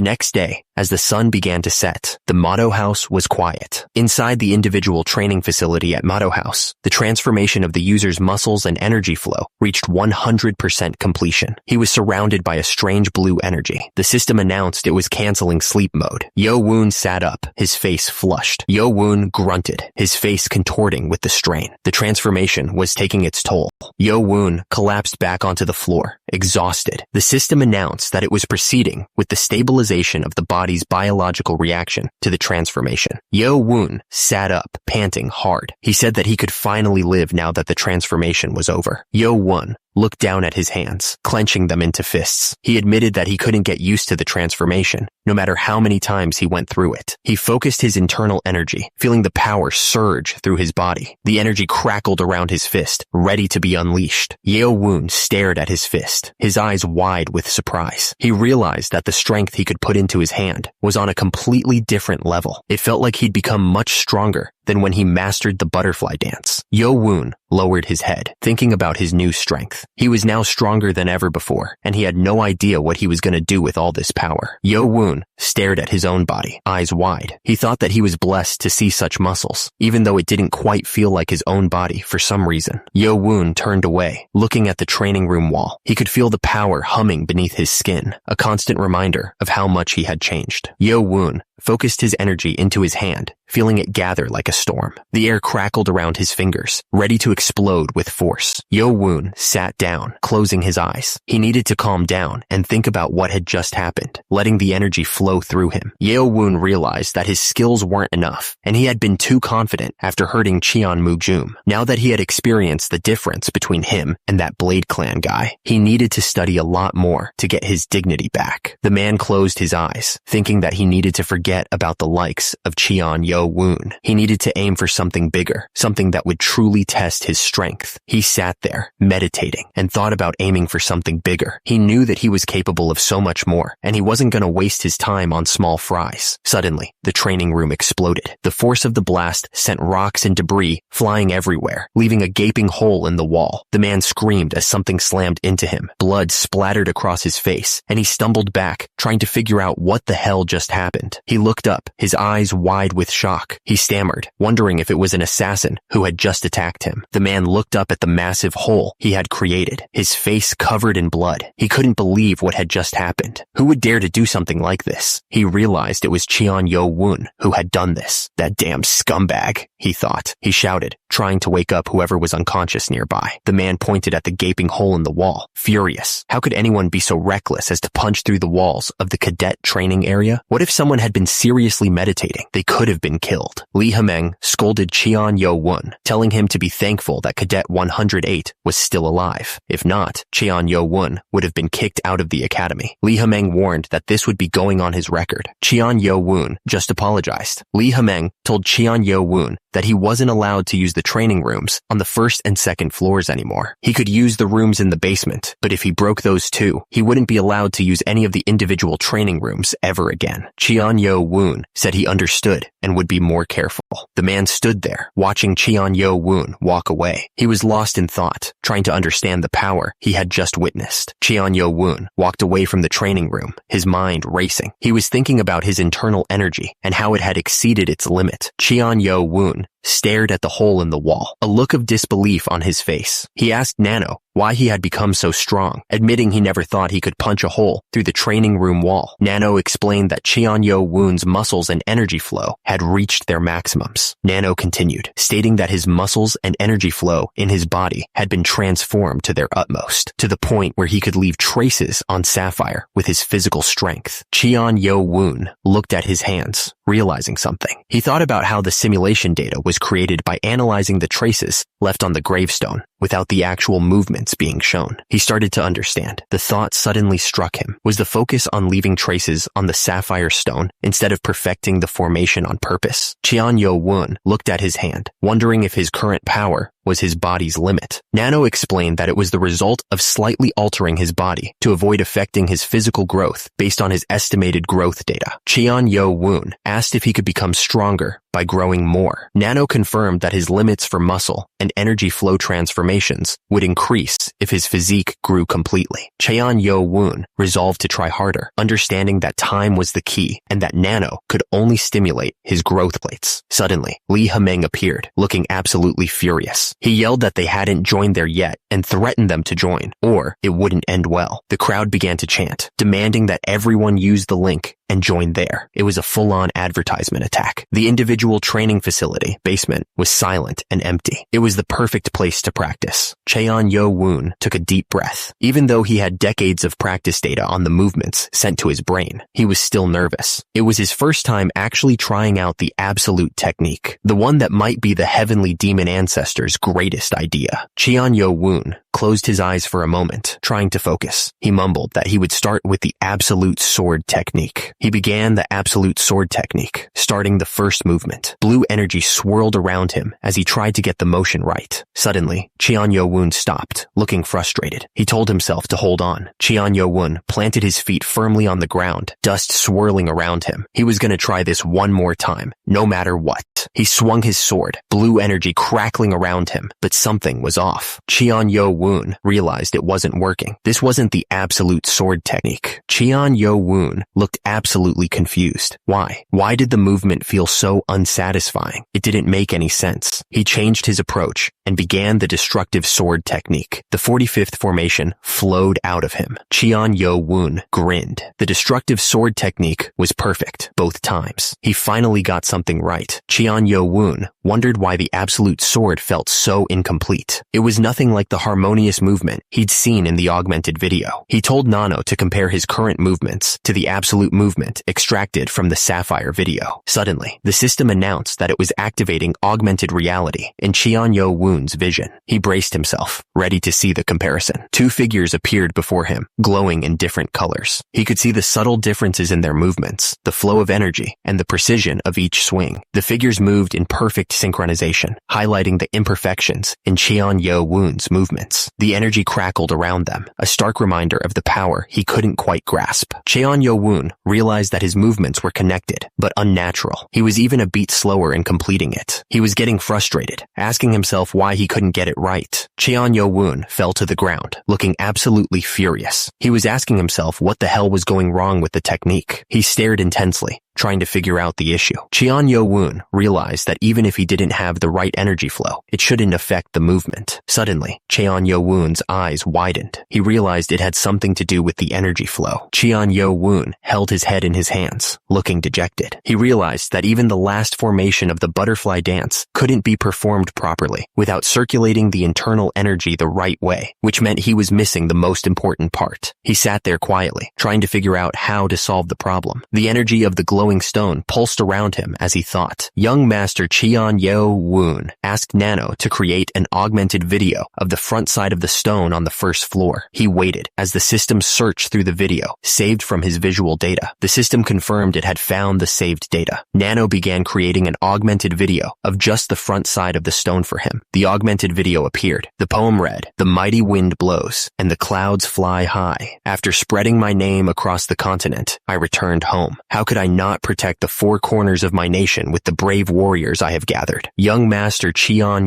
next day, as the sun began to set, the Mado House was quiet. Inside the individual training facility at Mado House, the transformation of the user's muscles and energy flow reached 100% completion. He was surrounded by a strange blue energy. The system announced it was canceling sleep mode. Yo-woon sat up, his face flushed. Yo-woon grunted, his face contorting with the strain. The transformation was taking its toll. Yo-woon collapsed back onto the floor, exhausted. The system announced that it was proceeding with the stabilization of the body's biological reaction to the transformation. Yo-woon sat up, panting hard. He said that he could finally live now that the transformation was over. Yo-woon looked down at his hands, clenching them into fists. He admitted that he couldn't get used to the transformation, no matter how many times he went through it. He focused his internal energy, feeling the power surge through his body. The energy crackled around his fist, ready to be unleashed. Yo-woon stared at his fist, his eyes wide with surprise. He realized that the strength he could put into his hand was on a completely different level. It felt like he'd become much stronger than when he mastered the butterfly dance. Yo-woon lowered his head, thinking about his new strength. He was now stronger than ever before, and he had no idea what he was going to do with all this power. Yo-woon stared at his own body, eyes wide. He thought that he was blessed to see such muscles, even though it didn't quite feel like his own body for some reason. Yo-woon turned away, looking at the training room wall. He could feel the power humming beneath his skin, a constant reminder of how much he had changed. Yo-woon focused his energy into his hand, feeling it gather like a storm. The air crackled around his fingers, ready to explode with force. Yo-woon sat down, closing his eyes. He needed to calm down and think about what had just happened, letting the energy flow through him. Yo-woon realized that his skills weren't enough, and he had been too confident after hurting Cheon Mujum. Now that he had experienced the difference between him and that Blade Clan guy, he needed to study a lot more to get his dignity back. The man closed his eyes, thinking that he needed to forget about the likes of Cheon Yo-woon. He needed to aim for something bigger, something that would truly test his strength. He sat there, meditating, and thought about aiming for something bigger. He knew that he was capable of so much more, and he wasn't going to waste his time on small fries. Suddenly, the training room exploded. The force of the blast sent rocks and debris flying everywhere, leaving a gaping hole in the wall. The man screamed as something slammed into him. Blood splattered across his face, and he stumbled back, trying to figure out what the hell just happened. He looked up, his eyes wide with shock. He stammered, wondering if it was an assassin who had just attacked him. The man looked up at the massive hole he had created, his face covered in blood. He couldn't believe what had just happened. Who would dare to do something like this? He realized it was Cheon Yo-woon who had done this. That damn scumbag, he thought. He shouted, trying to wake up whoever was unconscious nearby. The man pointed at the gaping hole in the wall, furious. How could anyone be so reckless as to punch through the walls of the cadet training area? What if someone had been seriously meditating? They could have been killed. Lee Hameng scolded Cheon Yo-woon, telling him to be thankful that Cadet 108 was still alive. If not, Cheon Yo-woon would have been kicked out of the academy. Lee Hameng warned that this would be going on his record. Cheon Yo-woon just apologized. Lee Hameng told Cheon Yo-woon that he wasn't allowed to use the training rooms on the first and second floors anymore. He could use the rooms in the basement, but if he broke those too, he wouldn't be allowed to use any of the individual training rooms ever again. Cheon Yo-woon said he understood and would be more careful. The man stood there, watching Cheon Yo-woon walk away. He was lost in thought, trying to understand the power he had just witnessed. Cheon Yo-woon walked away from the training room, his mind racing. He was thinking about his internal energy and how it had exceeded its limit. Cheon Yo-woon stared at the hole in the wall, a look of disbelief on his face. He asked Nano why he had become so strong, admitting he never thought he could punch a hole through the training room wall. Nano explained that Cheon Yo-woon's muscles and energy flow had reached their maximums. Nano continued, stating that his muscles and energy flow in his body had been transformed to their utmost, to the point where he could leave traces on Sapphire with his physical strength. Cheon Yo-woon looked at his hands, realizing something. He thought about how the simulation data was created by analyzing the traces left on the gravestone without the actual movements being shown. He started to understand. The thought suddenly struck him. Was the focus on leaving traces on the sapphire stone instead of perfecting the formation on purpose? Cheon Yo-woon looked at his hand, wondering if his current power was his body's limit. Nano explained that it was the result of slightly altering his body to avoid affecting his physical growth based on his estimated growth data. Cheon Yo-woon asked if he could become stronger by growing more. Nano confirmed that his limits for muscle and energy flow transformations would increase if his physique grew completely. Cheon Yo-woon resolved to try harder, understanding that time was the key and that Nano could only stimulate his growth plates. Suddenly, Lee Hameng appeared, looking absolutely furious. He yelled that they hadn't joined there yet and threatened them to join, or it wouldn't end well. The crowd began to chant, demanding that everyone use the link and join there. It was a full-on advertisement attack. The individual training facility, basement, was silent and empty. It was the perfect place to practice. Cheon Yo-woon took a deep breath. Even though he had decades of practice data on the movements sent to his brain, he was still nervous. It was his first time actually trying out the absolute technique, the one that might be the heavenly demon ancestor's greatest idea. Cheon Yo-woon closed his eyes for a moment, trying to focus. He mumbled that he would start with the absolute sword technique. He began the absolute sword technique, starting the first movement. Blue energy swirled around him as he tried to get the motion right. Suddenly, Cheon Yo-woon stopped, looking frustrated. He told himself to hold on. Cheon Yo-woon planted his feet firmly on the ground, dust swirling around him. He was going to try this one more time, no matter what. He swung his sword, blue energy crackling around him, but something was off. Cheon Yo-woon Woon realized it wasn't working. This wasn't the absolute sword technique. Cheon Woon looked absolutely confused. Why? Why did the movement feel so unsatisfying? It didn't make any sense. He changed his approach and began the destructive sword technique. The 45th formation flowed out of him. Cheon Woon grinned. The destructive sword technique was perfect both times. He finally got something right. Cheon Woon wondered why the absolute sword felt so incomplete. It was nothing like the harmonious movement he'd seen in the augmented video. He told Nano to compare his current movements to the absolute movement extracted from the Sapphire video. Suddenly, the system announced that it was activating augmented reality in Cheon Woon's vision. He braced himself, ready to see the comparison. Two figures appeared before him, glowing in different colors. He could see the subtle differences in their movements, the flow of energy, and the precision of each swing. The figures moved in perfect synchronization, highlighting the imperfections in Cheon Woon's movements. The energy crackled around them, a stark reminder of the power he couldn't quite grasp. Cheon Woon realized that his movements were connected, but unnatural. He was even a beat slower in completing it. He was getting frustrated, asking himself why he couldn't get it right. Cheon Woon fell to the ground, looking absolutely furious. He was asking himself what the hell was going wrong with the technique. He stared intensely, trying to figure out the issue. Cheon Woon realized that even if he didn't have the right energy flow, it shouldn't affect the movement. Suddenly, Cheon Woon's eyes widened. He realized it had something to do with the energy flow. Cheon Woon held his head in his hands, looking dejected. He realized that even the last formation of the butterfly dance couldn't be performed properly without circulating the internal energy the right way, which meant he was missing the most important part. He sat there quietly, trying to figure out how to solve the problem. The energy of the glowing stone pulsed around him as he thought. Young Master Cheon Woon asked Nano to create an augmented video of the front side of the stone on the first floor. He waited as the system searched through the video, saved from his visual data. The system confirmed it had found the saved data. Nano began creating an augmented video of just the front side of the stone for him. The augmented video appeared. The poem read, "The mighty wind blows, and the clouds fly high. After spreading my name across the continent, I returned home. How could I not protect the four corners of my nation with the brave warriors I have gathered?" Young Master Cheon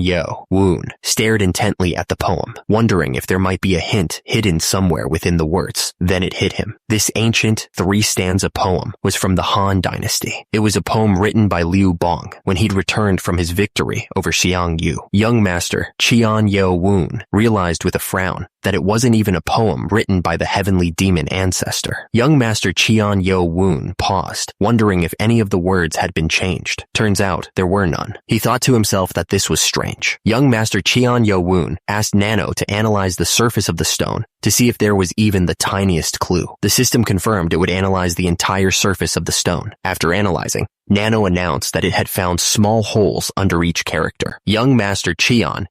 Woon stared intently at the poem, wondering if there might be a hint hidden somewhere within the words. Then it hit him. This ancient three-stanza poem was from the Han Dynasty. It was a poem written by Liu Bong when he'd returned from his victory over Xiang Yu. Young Master Cheon Woon realized with a frown that it wasn't even a poem written by the heavenly demon ancestor. Young Master Cheon Woon paused, wondering if any of the words had been changed. Turns out there were none. He thought to himself that this was strange. Young Master Cheon Woon asked Nano to analyze the surface of the stone to see if there was even the tiniest clue. The system confirmed it would analyze the entire surface of the stone. After analyzing, Nano announced that it had found small holes under each character. Young Master Cheon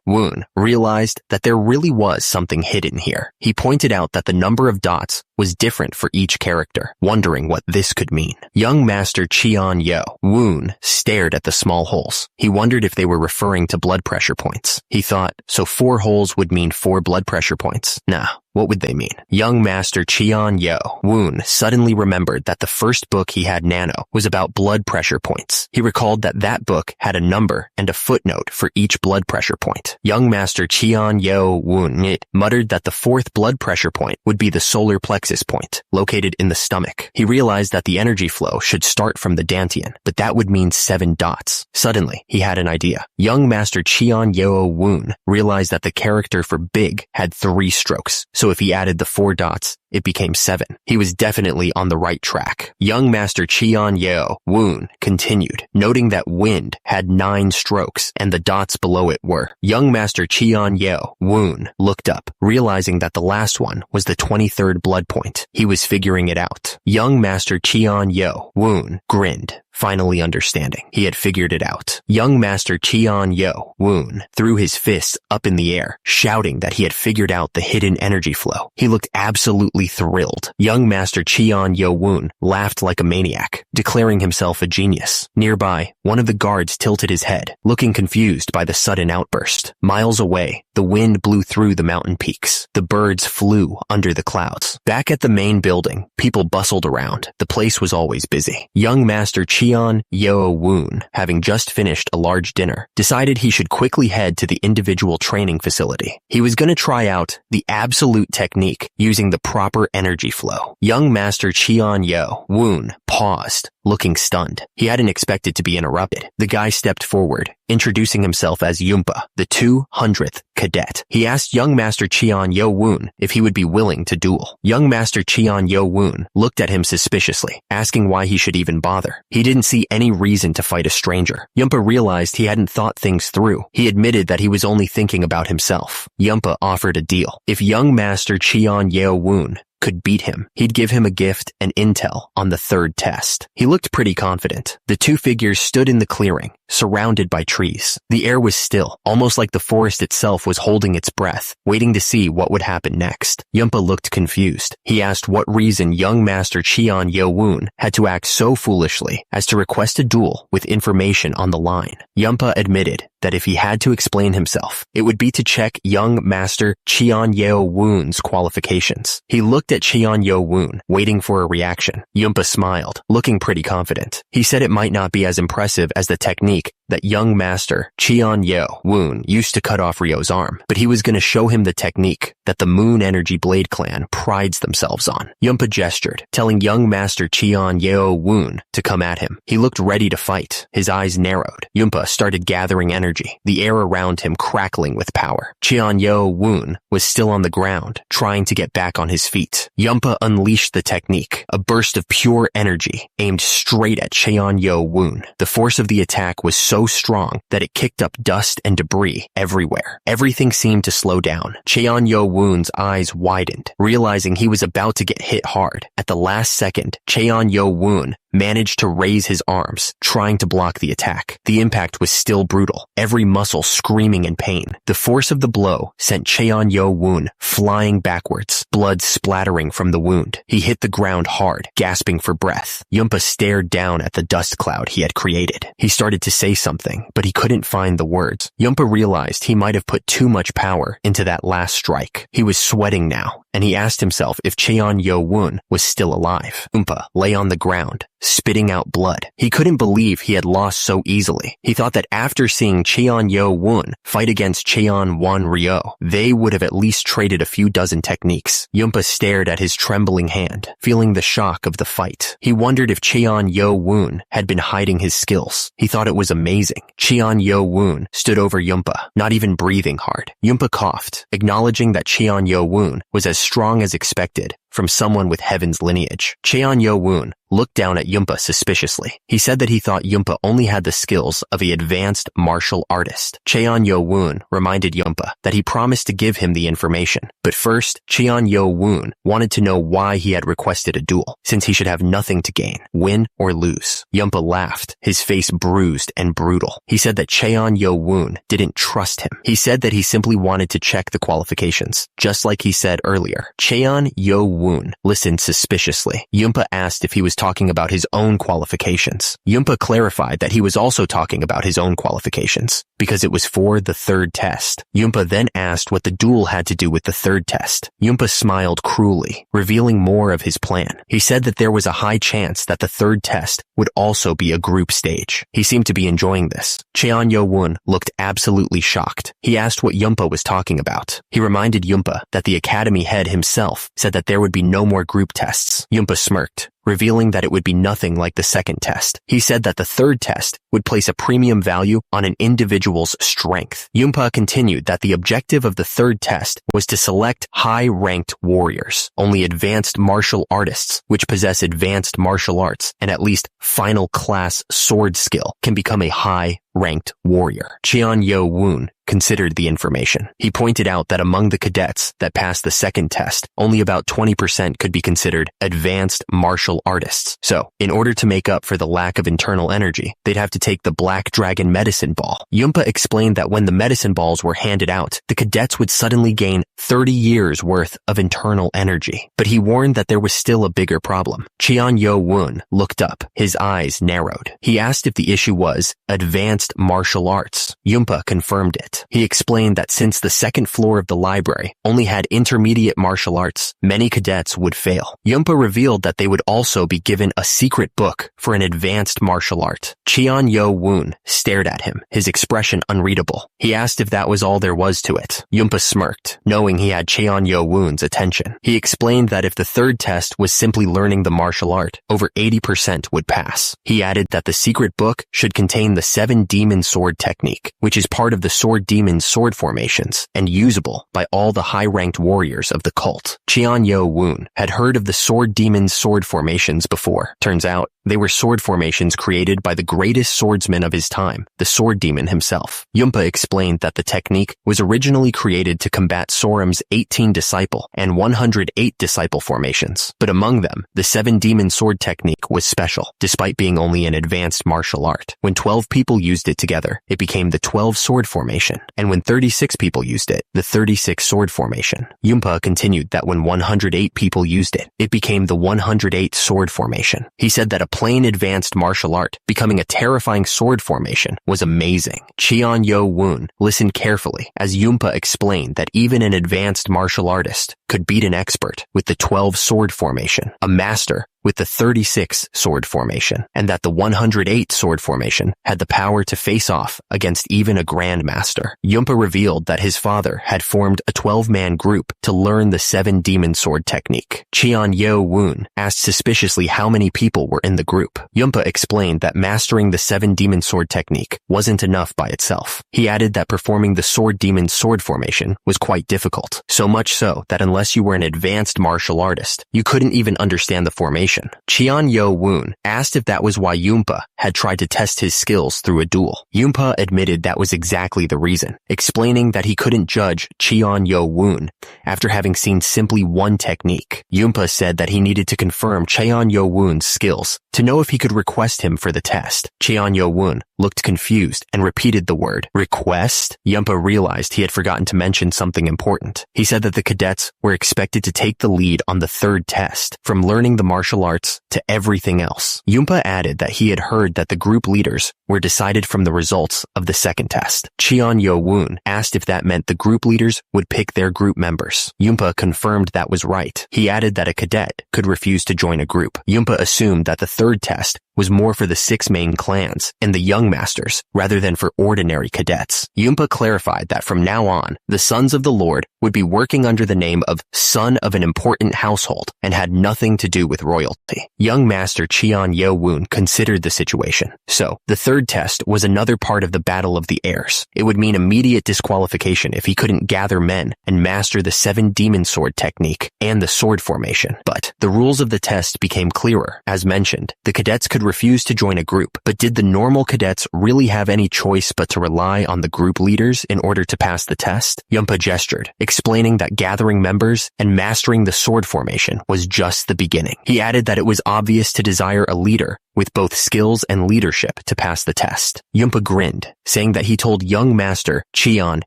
Woon realized that there really was something hidden here. He pointed out that the number of dots was different for each character, wondering what this could mean. Young Master Cheon Woon stared at the small holes. He wondered if they were referring to blood pressure points. He thought, so 4 holes would mean 4 blood pressure points. Nah, what would they mean? Young Master Cheon Woon suddenly remembered that the first book he had Nano was about blood pressure points. He recalled that that book had a number and a footnote for each blood pressure point. Young Master Cheon Woon muttered that the 4th blood pressure point would be the solar plexus point, located in the stomach. He realized that the energy flow should start from the dantian, but that would mean 7 dots. Suddenly, he had an idea. Young Master Cheon Woon realized that the character for big had 3 strokes, so if he added the 4 dots, it became 7. He was definitely on the right track. Young Master Cheon Woon continued, noting that wind had 9 strokes and the dots below it were. Young Master Cheon Woon looked up, realizing that the last one was the 23rd blood point. He was figuring it out. Young Master Cheon Woon grinned, finally understanding. He had figured it out. Young Master Cheon Woon threw his fists up in the air, shouting that he had figured out the hidden energy flow. He looked absolutely absolutely thrilled. Young Master Cheon Yo-woon laughed like a maniac, declaring himself a genius. Nearby, one of the guards tilted his head, looking confused by the sudden outburst. Miles away, the wind blew through the mountain peaks. The birds flew under the clouds. Back at the main building, people bustled around. The place was always busy. Young Master Cheon Yo-woon, having just finished a large dinner, decided he should quickly head to the individual training facility. He was going to try out the absolute technique using the proper energy flow. Young Master Cheon Yo-woon paused, looking stunned. He hadn't expected to be interrupted. The guy stepped forward, introducing himself as Yumpa, the 200th cadet. He asked young Master Cheon Yo-woon if he would be willing to duel. Young Master Cheon Yo-woon looked at him suspiciously, asking why he should even bother. He didn't see any reason to fight a stranger. Yumpa realized he hadn't thought things through. He admitted that he was only thinking about himself. Yumpa offered a deal. If young Master Cheon Yo-woon could beat him, he'd give him a gift and intel on the third test. He looked pretty confident. The two figures stood in the clearing, surrounded by trees. The air was still, almost like the forest itself was holding its breath, waiting to see what would happen next. Yumpa looked confused. He asked what reason young Master Cheon Yo-woon had to act so foolishly as to request a duel with information on the line. Yumpa admitted that if he had to explain himself, it would be to check young Master Cheon Yo-woon's qualifications. He looked at Cheon Yo-woon, waiting for a reaction. Yumpa smiled, looking pretty confident. He said it might not be as impressive as the technique that young Master Cheon Yo-woon used to cut off Ryo's arm, but he was going to show him the technique that the Moon Energy Blade clan prides themselves on. Yumpa gestured, telling young Master Cheon Yo-woon to come at him. He looked ready to fight. His eyes narrowed. Yumpa started gathering energy, the air around him crackling with power. Cheon Yo-woon was still on the ground, trying to get back on his feet. Yumpa unleashed the technique, a burst of pure energy aimed straight at Cheon Yo-woon. The force of the attack was so strong that it kicked up dust and debris everywhere. Everything seemed to slow down. Cheon Yo-woon's eyes widened, realizing he was about to get hit hard. At the last second, Cheon Yo-woon managed to raise his arms, trying to block the attack. The impact was still brutal, every muscle screaming in pain. The force of the blow sent Cheon Yo-woon flying backwards, blood splattering from the wound. He hit the ground hard, gasping for breath. Yumpa stared down at the dust cloud he had created. He started to say something, but he couldn't find the words. Yumpa realized he might have put too much power into that last strike. He was sweating now, and he asked himself if Cheon Yo-woon was still alive. Yumpa lay on the ground, spitting out blood. He couldn't believe he had lost so easily. He thought that after seeing Cheon Yo-woon fight against Cheon Wan-ryo, they would have at least traded a few dozen techniques. Yumpa stared at his trembling hand, feeling the shock of the fight. He wondered if Cheon Yo-woon had been hiding his skills. He thought it was amazing. Cheon Yo-woon stood over Yumpa, not even breathing hard. Yumpa coughed, acknowledging that Cheon Yo-woon was as strong as expected from someone with heaven's lineage. Cheon Yo-woon looked down at Yumpa suspiciously. He said that he thought Yumpa only had the skills of an advanced martial artist. Cheon Yo-woon reminded Yumpa that he promised to give him the information. But first, Cheon Yo-woon wanted to know why he had requested a duel, since he should have nothing to gain, win or lose. Yumpa laughed, his face bruised and brutal. He said that Cheon Yo-woon didn't trust him. He said that he simply wanted to check the qualifications, just like he said earlier. Cheon Yo-woon listened suspiciously. Yumpa asked if he was talking about his own qualifications. Yumpa clarified that he was also talking about his own qualifications, because it was for the third test. Yumpa then asked what the duel had to do with the third test. Yumpa smiled cruelly, revealing more of his plan. He said that there was a high chance that the third test would also be a group stage. He seemed to be enjoying this. Cheon Yo-woon looked absolutely shocked. He asked what Yumpa was talking about. He reminded Yumpa that the academy head himself said that there would be no more group tests. Yumpa smirked, revealing that it would be nothing like the second test. He said that the third test would place a premium value on an individual's strength. Yumpa continued that the objective of the third test was to select high-ranked warriors. Only advanced martial artists, which possess advanced martial arts and at least final class sword skill, can become a high high-ranked warrior. Yo-woon considered the information. He pointed out that among the cadets that passed the second test, only about 20% could be considered advanced martial artists. So, in order to make up for the lack of internal energy, they'd have to take the Black Dragon medicine ball. Yunpa explained that when the medicine balls were handed out, the cadets would suddenly gain 30 years worth of internal energy. But he warned that there was still a bigger problem. Yo-woon looked up. His eyes narrowed. He asked if the issue was advanced martial arts. Yunpa confirmed it. He explained that since the second floor of the library only had intermediate martial arts, many cadets would fail. Yunpa revealed that they would also be given a secret book for an advanced martial art. Yo-woon stared at him, his expression unreadable. He asked if that was all there was to it. Yunpa smirked, knowing he had Yo-woon's attention. He explained that if the third test was simply learning the martial art, over 80% would pass. He added that the secret book should contain the 7 demon sword technique, which is part of the sword demon sword formations and usable by all the high-ranked warriors of the cult. Yo-woon had heard of the sword demon sword formations before. Turns out, they were sword formations created by the greatest swordsman of his time, the sword demon himself. Yunpa explained that the technique was originally created to combat Soram's 18 disciple and 108 disciple formations, but among them, the 7 demon sword technique was special, despite being only an advanced martial art. When 12 people used it together, it became the 12 sword formation, and when 36 people used it, the 36 sword formation. Yunpa continued that when 108 people used it, it became the 108 sword formation. He said that a plain advanced martial art becoming a terrifying sword formation was amazing. Yo-woon listened carefully as Yunpa explained that even an advanced martial artist could beat an expert with the 12 sword formation, a master with the 36 sword formation, and that the 108 sword formation had the power to face off against even a grandmaster. Yunpa revealed that his father had formed a 12-man group to learn the 7 demon sword technique. Yo-woon asked suspiciously how many people were in the group. Yunpa explained that mastering the 7 demon sword technique wasn't enough by itself. He added that performing the sword demon sword formation was quite difficult, so much so that unless you were an advanced martial artist, you couldn't even understand the formation. Yo-woon asked if that was why Yunpa had tried to test his skills through a duel. Yunpa admitted that was exactly the reason, explaining that he couldn't judge Yo-woon after having seen simply one technique. Yunpa said that he needed to confirm Yo-woon's skills to know if he could request him for the test. Yo-woon looked confused and repeated the word request. Yunpa realized he had forgotten to mention something important. He said that the cadets were expected to take the lead on the third test, from learning the martial arts to everything else. Yunpa added that he had heard that the group leaders were decided from the results of the second test. Yo-woon asked if that meant the group leaders would pick their group members. Yunpa confirmed that was right. He added that a cadet could refuse to join a group. Yunpa assumed that the third test was more for the 6 main clans and the young masters rather than for ordinary cadets. Yunpa clarified that from now on, the Sons of the Lord would be working under the name of Son of an Important Household and had nothing to do with royalty. Young Master Yo-woon considered the situation. So, the third test was another part of the Battle of the Heirs. It would mean immediate disqualification if he couldn't gather men and master the 7 demon sword technique and the sword formation. But the rules of the test became clearer. As mentioned, the cadets could refuse to join a group, but did the normal cadets really have any choice but to rely on the group leaders in order to pass the test? Yunpa gestured, explaining that gathering members and mastering the sword formation was just the beginning. He added that it was obvious to desire a leader with both skills and leadership to pass the test. Yunpa grinned, saying that he told young master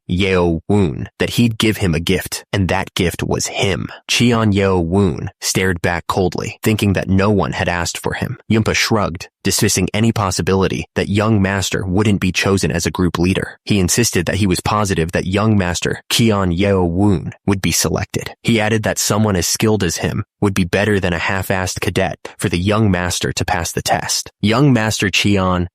Yo-woon that he'd give him a gift, and that gift was him. Yo-woon stared back coldly, thinking that no one had asked for him. Yunpa shrugged, dismissing any possibility that young master wouldn't be chosen as a group leader. He insisted that he was positive that young master Yo-woon would be selected. He added that someone as skilled as him would be better than a half-assed cadet for the young master to pass the test. Young Master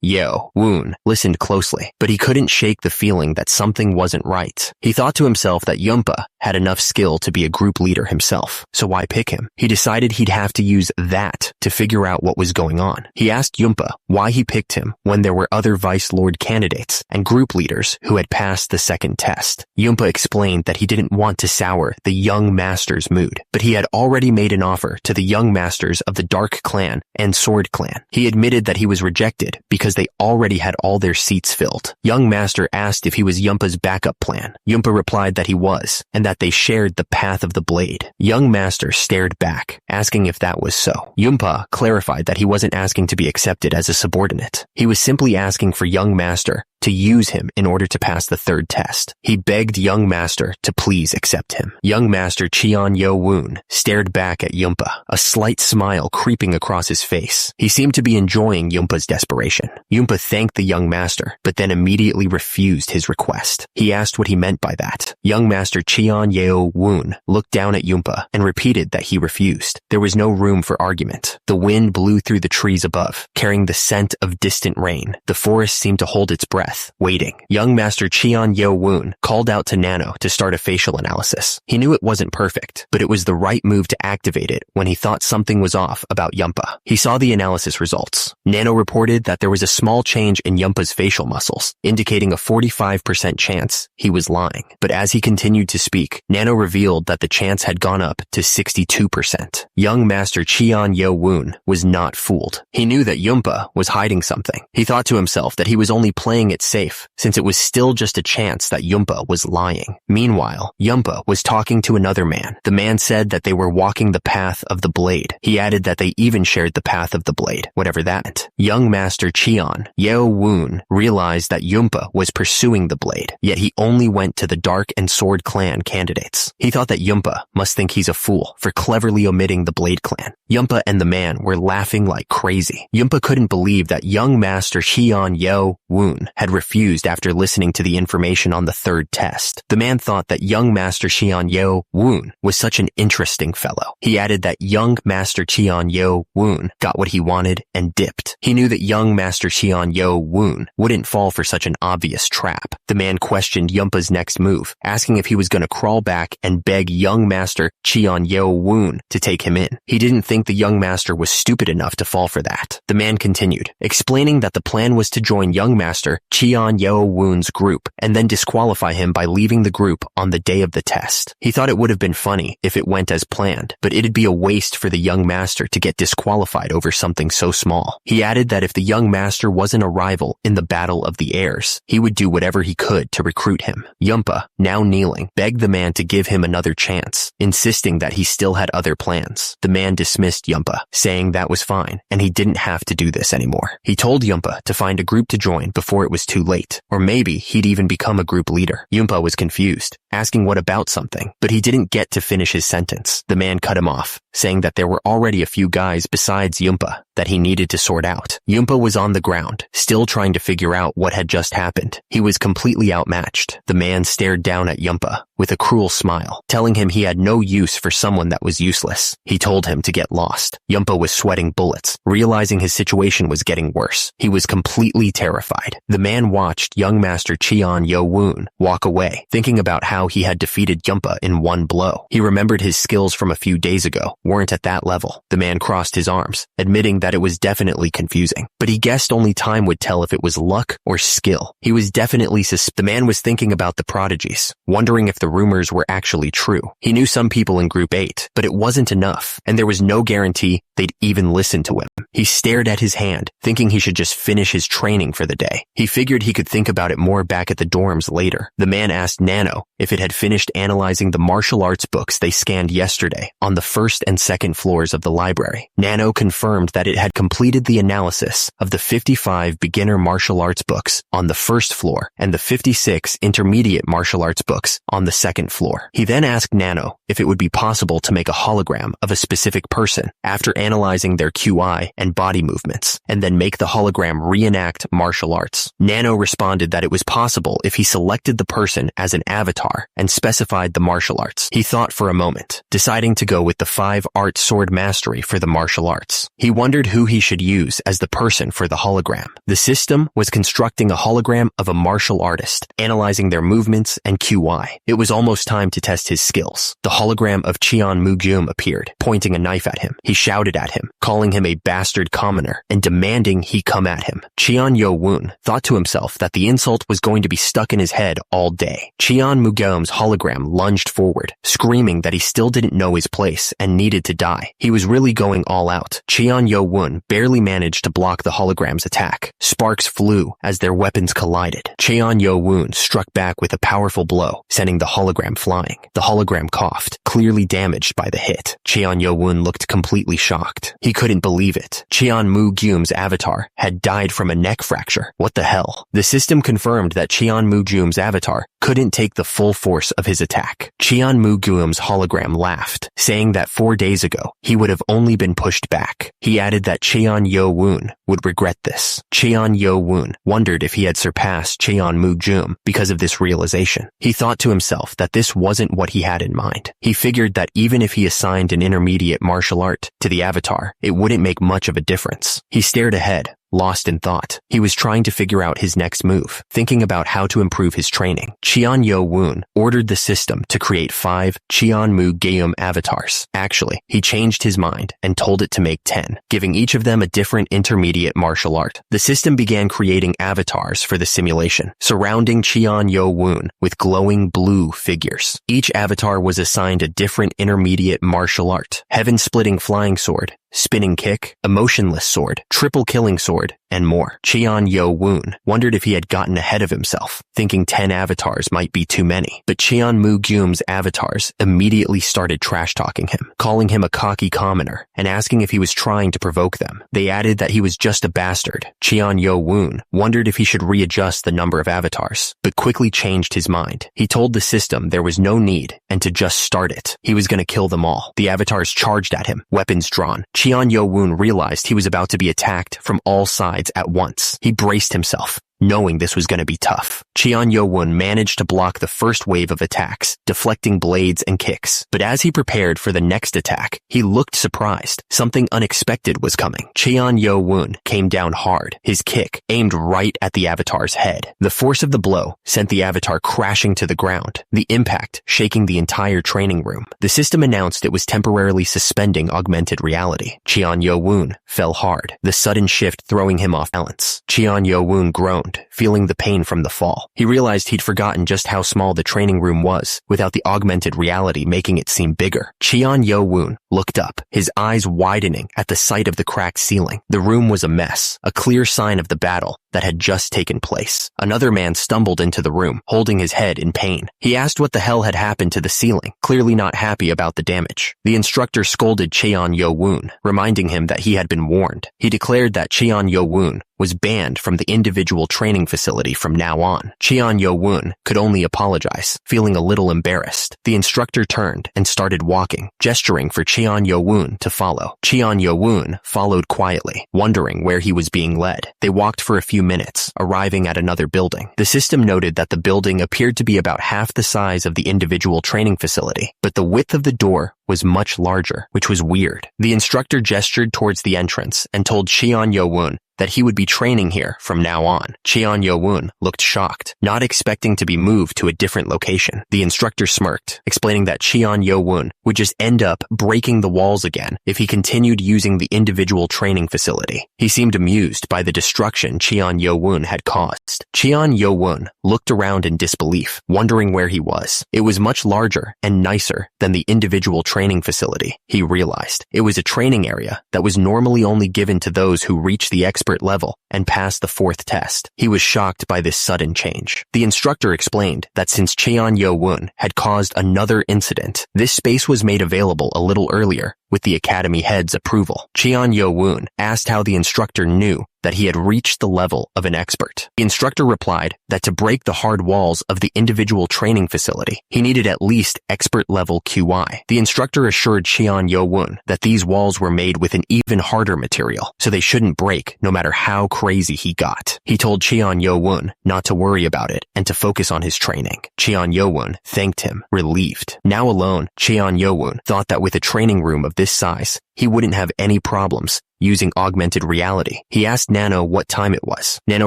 Yo-woon listened closely, but he couldn't shake the feeling that something wasn't right. He thought to himself that Yunpa had enough skill to be a group leader himself, so why pick him? He decided he'd have to use that to figure out what was going on. He asked Yunpa why he picked him when there were other Vice Lord candidates and group leaders who had passed the second test. Yunpa explained that he didn't want to sour the young master's mood, but he had already made an offer to the young masters of the Dark Clan and Sword Clan. He admitted that he was rejected because they already had all their seats filled. Young Master asked if he was Yumpa's backup plan. Yumpa replied that he was, and that they shared the path of the blade. Young Master stared back, asking if that was so. Yumpa clarified that he wasn't asking to be accepted as a subordinate. He was simply asking for Young Master to use him in order to pass the third test. He begged Young Master to please accept him. Young Master Cheon Yo Woon stared back at Yumpa, a slight smile creeping across his face. He seemed to be enjoying Yumpa's desperation. Yumpa thanked the Young Master, but then immediately refused his request. He asked what he meant by that. Young Master Cheon Yo Woon looked down at Yumpa and repeated that he refused. There was no room for argument. The wind blew through the trees above, carrying the scent of distant rain. The forest seemed to hold its breath, waiting. Young Master Cheon Yo Woon called out to Nano to start a facial analysis. He knew it wasn't perfect, but it was the right move to activate it when he thought something was off about Yumpa. He saw the analysis results. Nano reported that there was a small change in Yumpa's facial muscles, indicating a 45% chance he was lying. But as he continued to speak, Nano revealed that the chance had gone up to 62%. Young Master Cheon Yo Woon was not fooled. He knew that Yumpa was hiding something. He thought to himself that he was only playing it safe, since it was still just a chance that Yumpa was lying. Meanwhile, Yumpa was talking to another man. The man said that they were walking the path of the blade. He added that they even shared the path of the blade, whatever that meant. Young Master Cheon Yo Woon realized that Yumpa was pursuing the blade, yet he only went to the Dark and Sword Clan candidates. He thought that Yumpa must think he's a fool for cleverly omitting the Blade Clan. Yumpa and the man were laughing like crazy. Yumpa couldn't believe that Young Master Cheon Yo Woon had refused after listening to the information on the third test. The man thought that Young Master Cheon Yo Woon was such an interesting fellow. He added that Young Master Cheon Yo Woon got what he wanted and dipped. He knew that Young Master Cheon Yo Woon wouldn't fall for such an obvious trap. The man questioned Yumpa's next move, asking if he was going to crawl back and beg Young Master Cheon Yo Woon to take him in. He didn't think the Young Master was stupid enough to fall for that. The man continued, explaining that the plan was to join Young Master Cheon Yo Woon's group and then disqualify him by leaving the group on the day of the test. He thought it would have been funny if it went as planned, but it'd be a waste for the Young Master to get disqualified over something so small. He added that if the Young Master wasn't a rival in the Battle of the Airs, he would do whatever he could to recruit him. Yumpa, now kneeling, begged the man to give him another chance, insisting that he still had other plans. The man dismissed Yumpa, saying that was fine, and he didn't have to do this anymore. He told Yumpa to find a group to join before it was too late, or maybe he'd even become a group leader. Yumpa was confused, asking what about something, but he didn't get to finish his sentence. The man cut him off, saying that there were already a few guys besides Yumpa that he needed to sort out. Yumpa was on the ground, still trying to figure out what had just happened. He was completely outmatched. The man stared down at Yumpa with a cruel smile, telling him he had no use for someone that was useless. He told him to get lost. Yumpa was sweating bullets, realizing his situation was getting worse. He was completely terrified. The man watched Young Master Cheon Yo Woon walk away, thinking about how he had defeated Yumpa in one blow. He remembered his skills from a few days ago weren't at that level. The man crossed his arms, admitting that it was definitely confusing, but he guessed only time would tell if it was luck or skill. He was definitely the man was thinking about the prodigies, wondering if the rumors were actually true. He knew some people in Group 8, but it wasn't enough, and there was no guarantee they'd even listen to him. He stared at his hand, thinking he should just finish his training for the day. He figured he could think about it more back at the dorms later. The man asked Nano if it had finished analyzing the martial arts books they scanned yesterday on the first and second floors of the library. Nano confirmed that it had completed the analysis of the 55 beginner martial arts books on the first floor and the 56 intermediate martial arts books on the second floor. He then asked Nano if it would be possible to make a hologram of a specific person after analyzing their QI and body movements, and then make the hologram reenact martial arts. Nano responded that it was possible if he selected the person as an avatar and specified the martial arts. He thought for a moment, deciding to go with the 5-art sword mastery for the martial arts. He wondered who he should use as the person for the hologram. The system was constructing a hologram of a martial artist, analyzing their movements and QI. It was almost time to test his skills. The hologram of Cheon Mugyum appeared, pointing a knife at him. He shouted at him, calling him a bastard commoner, and demanding he come at him. Cheon Yo Woon thought to himself that the insult was going to be stuck in his head all day. Cheon Mugyum's hologram lunged forward, screaming that he still didn't know his place and needed to die. He was really going all out. Cheon Yo Woon barely managed to block the hologram's attack. Sparks flew as their weapons collided. Cheon Yo-woon struck back with a powerful blow, sending the hologram flying. The hologram coughed, clearly damaged by the hit. Cheon Yo-woon looked completely shocked. He couldn't believe it. Cheon Moo-gyum's avatar had died from a neck fracture. What the hell? The system confirmed that Cheon Moo-gyum's avatar couldn't take the full force of his attack. Cheon Moo-gyum's hologram laughed, saying that 4 days ago, he would have only been pushed back. He added that Cheon Yo-woon would regret this. Cheon Yo-woon wondered if he had surpassed Cheon Moo-gyum because of this realization. He thought to himself that this wasn't what he had in mind. He figured that even if he assigned an intermediate martial art to the avatar, it wouldn't make much of a difference. He stared ahead, lost in thought. He was trying to figure out his next move, thinking about how to improve his training. Cheon Yo-woon ordered the system to create 5 Cheon Moo-gyum avatars. Actually, he changed his mind and told it to make 10, giving each of them a different intermediate martial art. The system began creating avatars for the simulation, surrounding Cheon Yo-woon with glowing blue figures. Each avatar was assigned a different intermediate martial art: heaven-splitting flying sword, spinning kick, emotionless sword, triple killing sword, and more. Cheon Yo-woon wondered if he had gotten ahead of himself, thinking 10 avatars might be too many. But Cheon Moo-gyum's avatars immediately started trash-talking him, calling him a cocky commoner, and asking if he was trying to provoke them. They added that he was just a bastard. Cheon Yo-woon wondered if he should readjust the number of avatars, but quickly changed his mind. He told the system there was no need, and to just start it. He was going to kill them all. The avatars charged at him, weapons drawn. Cheon Yo-woon realized he was about to be attacked from all sides at once. He braced himself, knowing this was going to be tough. Cheon Yo-woon managed to block the first wave of attacks, deflecting blades and kicks. But as he prepared for the next attack, he looked surprised. Something unexpected was coming. Cheon Yo-woon came down hard, his kick aimed right at the avatar's head. The force of the blow sent the avatar crashing to the ground, the impact shaking the entire training room. The system announced it was temporarily suspending augmented reality. Cheon Yo-woon fell hard, the sudden shift throwing him off balance. Cheon Yo-woon groaned, feeling the pain from the fall. He realized he'd forgotten just how small the training room was, without the augmented reality making it seem bigger. Cheon Yo-woon looked up, his eyes widening at the sight of the cracked ceiling. The room was a mess, a clear sign of the battle that had just taken place. Another man stumbled into the room, holding his head in pain. He asked what the hell had happened to the ceiling, clearly not happy about the damage. The instructor scolded Cheon Yo-woon, reminding him that he had been warned. He declared that Cheon Yo-woon was banned from the individual training facility from now on. Cheon Yo-woon could only apologize, feeling a little embarrassed. The instructor turned and started walking, gesturing for Cheon Yo-woon to follow. Cheon Yo-woon followed quietly, wondering where he was being led. They walked for a few minutes, arriving at another building. The system noted that the building appeared to be about half the size of the individual training facility, but the width of the door was much larger, which was weird. The instructor gestured towards the entrance and told Cheon Yo-woon that he would be training here from now on. Cheon Yo-woon looked shocked, not expecting to be moved to a different location. The instructor smirked, explaining that Cheon Yo-woon would just end up breaking the walls again if he continued using the individual training facility. He seemed amused by the destruction Cheon Yo-woon had caused. Cheon Yo-woon looked around in disbelief, wondering where he was. It was much larger and nicer than the individual training facility. He realized it was a training area that was normally only given to those who reached the expert level and passed the 4th test. He was shocked by this sudden change. The instructor explained that since Cheon Yo-woon had caused another incident, this space was made available a little earlier with the academy head's approval. Cheon Yo-woon asked how the instructor knew that he had reached the level of an expert. The instructor replied that to break the hard walls of the individual training facility, he needed at least expert level QI. The instructor assured Cheon Yo-woon that these walls were made with an even harder material, so they shouldn't break no matter how crazy he got. He told Cheon Yo-woon not to worry about it and to focus on his training. Cheon Yo-woon thanked him, relieved. Now alone, Cheon Yo-woon thought that with a training room of this size, he wouldn't have any problems using augmented reality. He asked Nano what time it was. Nano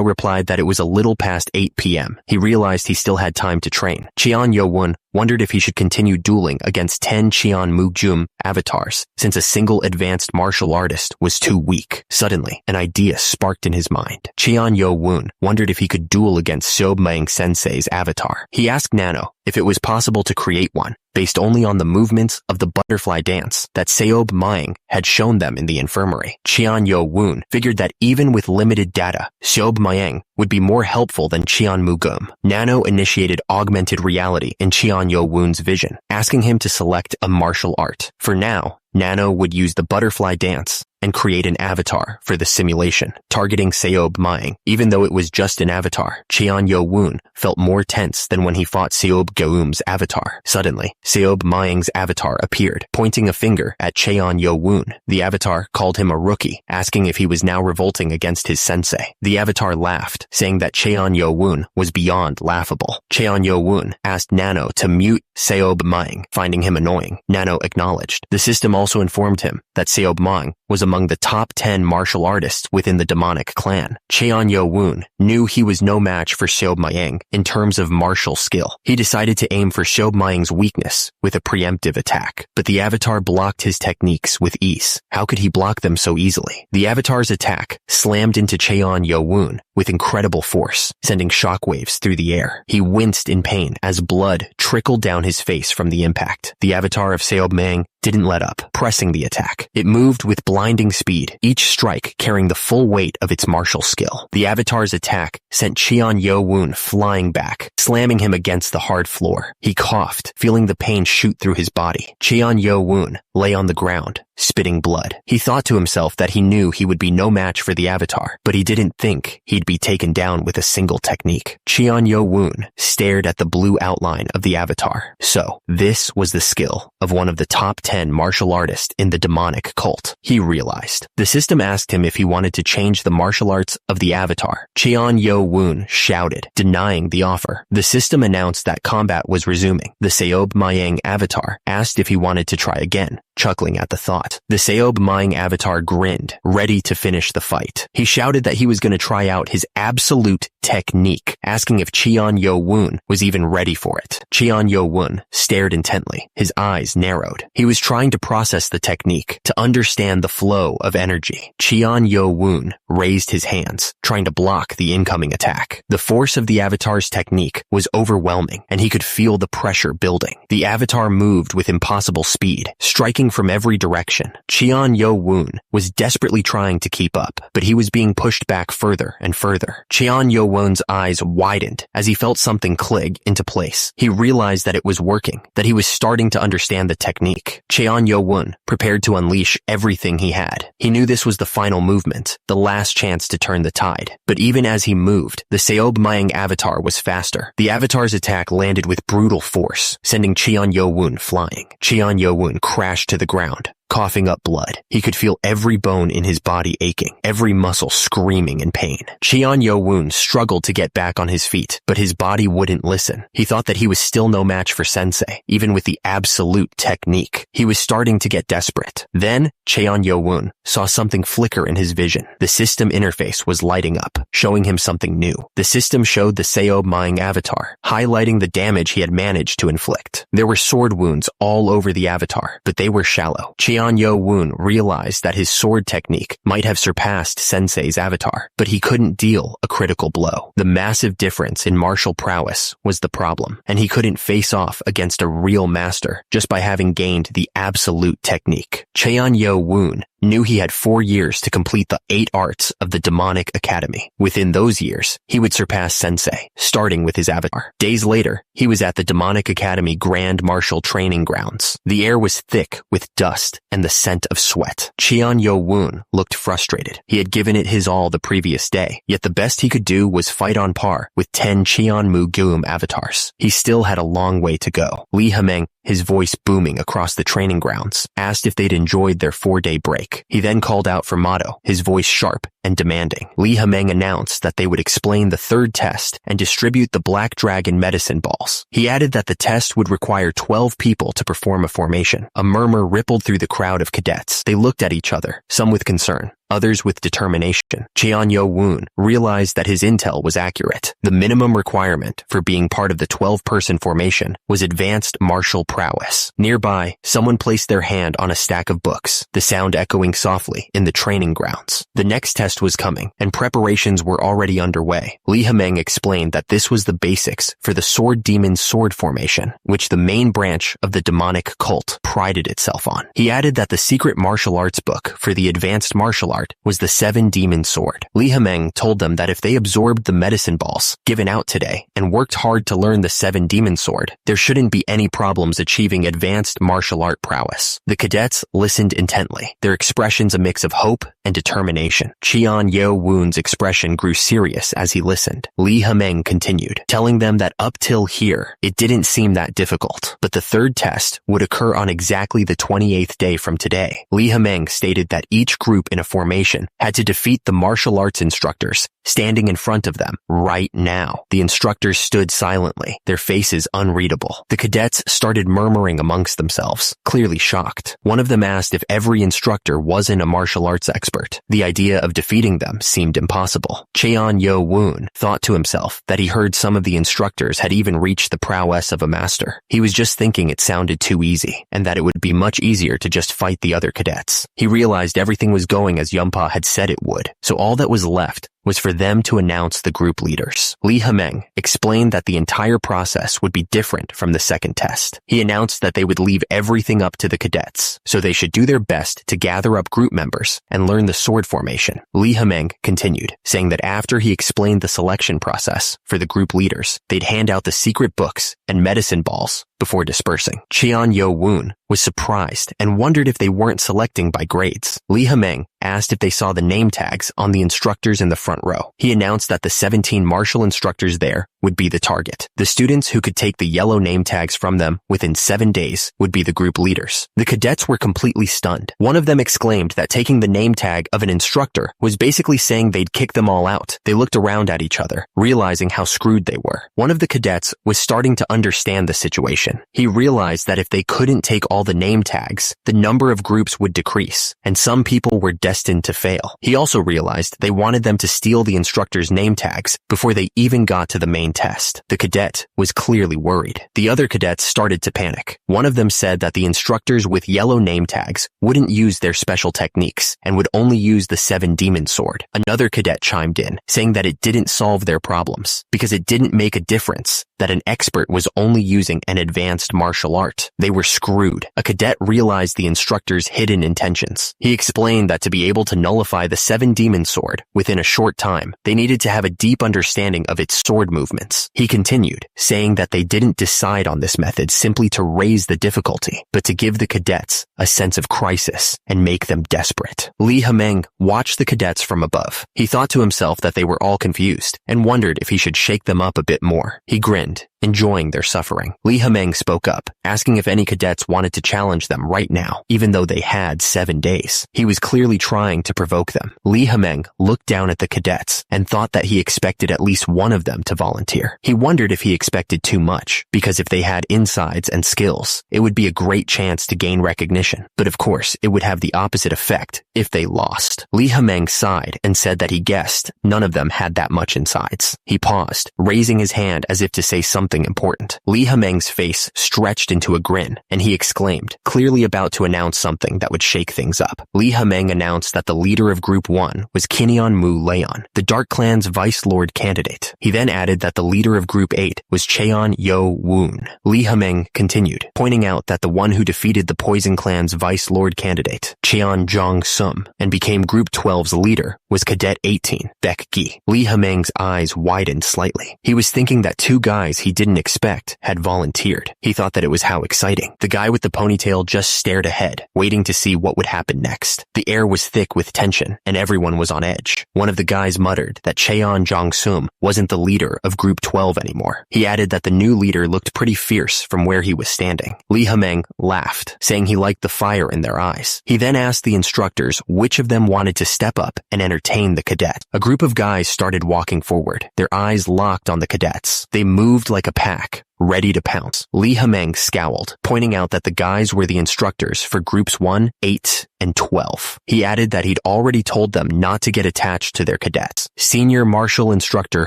replied that it was a little past 8 p.m. He realized he still had time to train. Cheon Yo-woon wondered if he should continue dueling against 10 Cheon Moo-gyum avatars, since a single advanced martial artist was too weak. Suddenly, an idea sparked in his mind. Cheon Yo-woon wondered if he could duel against Sob Maeng Sensei's avatar. He asked Nano if it was possible to create one based only on the movements of the butterfly dance that Seob Maeng had shown them in the infirmary. Cheon Yo-woon figured that even with limited data, Seob Maeng would be more helpful than Cheon Mugum. Nano initiated augmented reality in Cheon Yo-woon's vision, asking him to select a martial art. For now, Nano would use the butterfly dance and create an avatar for the simulation, targeting Seob Maeng. Even though it was just an avatar, Cheon Yo-woon felt more tense than when he fought Seob Geum's avatar. Suddenly, Seob Maeng's avatar appeared, pointing a finger at Cheon Yo-woon. The avatar called him a rookie, asking if he was now revolting against his sensei. The avatar laughed, saying that Cheon Yo-woon was beyond laughable. Cheon Yo-woon asked Nano to mute Seob Maeng, finding him annoying. Nano acknowledged. The system also informed him that Seob Maeng was among the top 10 martial artists within the demonic clan. Cheon Yo-woon knew he was no match for Seob Maeng in terms of martial skill. He decided to aim for Seob Maeng's weakness with a preemptive attack, but the avatar blocked his techniques with ease. How could he block them so easily? The avatar's attack slammed into Cheon Yo-woon with incredible force, sending shockwaves through the air. He winced in pain as blood trickled down his face from the impact. The avatar of Seob Maeng didn't let up, pressing the attack. It moved with blinding speed, each strike carrying the full weight of its martial skill. The avatar's attack sent Cheon Yo-woon flying back, slamming him against the hard floor. He coughed, feeling the pain shoot through his body. Cheon Yo-woon lay on the ground, spitting blood. He thought to himself that he knew he would be no match for the avatar, but he didn't think he'd be taken down with a single technique. Cheon Yo-woon stared at the blue outline of the avatar. So, this was the skill of one of the top 10 martial artists in the demonic cult. He realized. The system asked him if he wanted to change the martial arts of the avatar. Cheon Yo-woon shouted, denying the offer. The system announced that combat was resuming. The Seob Maeng avatar asked if he wanted to try again, chuckling at the thought. The Seob Maeng avatar grinned, ready to finish the fight. He shouted that he was going to try out his absolute technique, asking if Cheon Yo-woon was even ready for it. Cheon Yo-woon stared intently, his eyes narrowed. He was trying to process the technique, to understand the flow of energy. Cheon Yo-woon raised his hands, trying to block the incoming attack. The force of the avatar's technique was overwhelming, and he could feel the pressure building. The avatar moved with impossible speed, striking from every direction. Cheon Yo-woon was desperately trying to keep up, but he was being pushed back further and further. Cheon Yo-woon's eyes widened as he felt something click into place. He realized that it was working, that he was starting to understand the technique. Cheon Yo-woon prepared to unleash everything he had. He knew this was the final movement, the last chance to turn the tide. But even as he moved, the Seob Maeng avatar was faster. The avatar's attack landed with brutal force, sending Cheon Yo-woon flying. Cheon Yo-woon crashed to the ground, coughing up blood. He could feel every bone in his body aching, every muscle screaming in pain. Cheon Yo-woon struggled to get back on his feet, but his body wouldn't listen. He thought that he was still no match for Sensei, even with the absolute technique. He was starting to get desperate. Then, Cheon Yo-woon saw something flicker in his vision. The system interface was lighting up, showing him something new. The system showed the Seob Maeng avatar, highlighting the damage he had managed to inflict. There were sword wounds all over the avatar, but they were shallow. Cheon Yo-woon realized that his sword technique might have surpassed Sensei's avatar, but he couldn't deal a critical blow. The massive difference in martial prowess was the problem, and he couldn't face off against a real master just by having gained the absolute technique. Cheon Yo-woon knew he had 4 years to complete the 8 arts of the demonic academy. Within those years, he would surpass Sensei, starting with his avatar. Days later, he was at the demonic academy grand martial training grounds. The air was thick with dust and the scent of sweat. Cheon Yo-woon looked frustrated. He had given it his all the previous day, yet the best he could do was fight on par with 10 Cheon Mugum avatars. He still had a long way to go. Lee Hameng, his voice booming across the training grounds, asked if they'd enjoyed their 4-day break. He then called out for Motto, his voice sharp and demanding. Lee Hameng announced that they would explain the 3rd test and distribute the Black Dragon medicine balls. He added that the test would require 12 people to perform a formation. A murmur rippled through the crowd of cadets. They looked at each other, some with concern, others with determination. Cheon Yo-woon realized that his intel was accurate. The minimum requirement for being part of the 12-person formation was advanced martial prowess. Nearby, someone placed their hand on a stack of books, the sound echoing softly in the training grounds. The next test was coming, and preparations were already underway. Lee Ha-meng explained that this was the basics for the Sword Demon Sword formation, which the main branch of the demonic cult prided itself on. He added that the secret martial arts book for the advanced martial art was the 7 Demon Sword. Lee Ha-meng told them that if they absorbed the medicine balls given out today and worked hard to learn the 7 Demon Sword, there shouldn't be any problems achieving advanced martial art prowess. The cadets listened intently, their expressions a mix of hope and determination. Cheon Yo-woon's expression grew serious as he listened. Lee Ha-meng continued, telling them that up till here, it didn't seem that difficult, but the third test would occur on exactly the 28th day from today. Lee Ha-meng stated that each group in a formation had to defeat the martial arts instructors standing in front of them right now. The instructors stood silently, their faces unreadable. The cadets started murmuring amongst themselves, clearly shocked. One of them asked if every instructor wasn't a martial arts expert. The idea of defeating them seemed impossible. Cheon Yo-woon thought to himself that he heard some of the instructors had even reached the prowess of a master. He was just thinking it sounded too easy, and that it would be much easier to just fight the other cadets. He realized everything was going as Yunpa had said it would, so all that was left was for them to announce the group leaders. Lee Ha-meng explained that the entire process would be different from the second test. He announced that they would leave everything up to the cadets, so they should do their best to gather up group members and learn the sword formation. Lee Ha-meng continued, saying that after he explained the selection process for the group leaders, they'd hand out the secret books and medicine balls before dispersing. Cheon Yo-woon was surprised and wondered if they weren't selecting by grades. Lee Ha-meng asked if they saw the name tags on the instructors in the front row. He announced that the 17 martial instructors there would be the target. The students who could take the yellow name tags from them within 7 days would be the group leaders. The cadets were completely stunned. One of them exclaimed that taking the name tag of an instructor was basically saying they'd kick them all out. They looked around at each other, realizing how screwed they were. One of the cadets was starting to understand the situation. He realized that if they couldn't take all the name tags, the number of groups would decrease, and some people were destined to fail. He also realized they wanted them to steal the instructor's name tags before they even got to the main test. The cadet was clearly worried. The other cadets started to panic. One of them said that the instructors with yellow name tags wouldn't use their special techniques and would only use the 7 Demon Sword. Another cadet chimed in, saying that it didn't solve their problems because it didn't make a difference that an expert was only using an advanced martial art. They were screwed. A cadet realized the instructor's hidden intentions. He explained that to be able to nullify the 7 Demon Sword within a short time, they needed to have a deep understanding of its sword movements. He continued, saying that they didn't decide on this method simply to raise the difficulty, but to give the cadets a sense of crisis and make them desperate. Lee Ha-meng watched the cadets from above. He thought to himself that they were all confused and wondered if he should shake them up a bit more. He grinned, enjoying their suffering. Lee Ha-meng spoke up, asking if any cadets wanted to challenge them right now, even though they had 7 days. He was clearly trying to provoke them. Lee Ha-meng looked down at the cadets and thought that he expected at least one of them to volunteer. He wondered if he expected too much, because if they had insides and skills, it would be a great chance to gain recognition. But of course, it would have the opposite effect if they lost. Lee Ha-meng sighed and said that he guessed none of them had that much insides. He paused, raising his hand as if to say something important. Lee Ha-meng's face stretched into a grin, and he exclaimed, clearly about to announce something that would shake things up. Lee Ha-meng announced that the leader of Group 1 was Kinyeon Mu Leon, the Dark Clan's Vice Lord candidate. He then added that the leader of Group 8 was Cheon Yo-woon. Lee Ha-meng continued, pointing out that the one who defeated the Poison Clan's Vice Lord candidate, Cheon Jong-sum, and became Group 12's leader was Cadet 18, Baek Gi. Lee Ha-meng's eyes widened slightly. He was thinking that 2 guys he didn't expect had volunteered. He thought that it was how exciting. The guy with the ponytail just stared ahead, waiting to see what would happen next. The air was thick with tension, and everyone was on edge. One of the guys muttered that Cheon Jong-sum wasn't the leader of Group 12 anymore. He added that the new leader looked pretty fierce from where he was standing. Lee Ha-meng laughed, saying he liked the fire in their eyes. He then asked the instructors which of them wanted to step up and entertain the cadet. A group of guys started walking forward, their eyes locked on the cadets. They moved like a pack, ready to pounce. Lee Hameng scowled, pointing out that the guys were the instructors for groups 1, 8, and 12. He added that he'd already told them not to get attached to their cadets. Senior martial instructor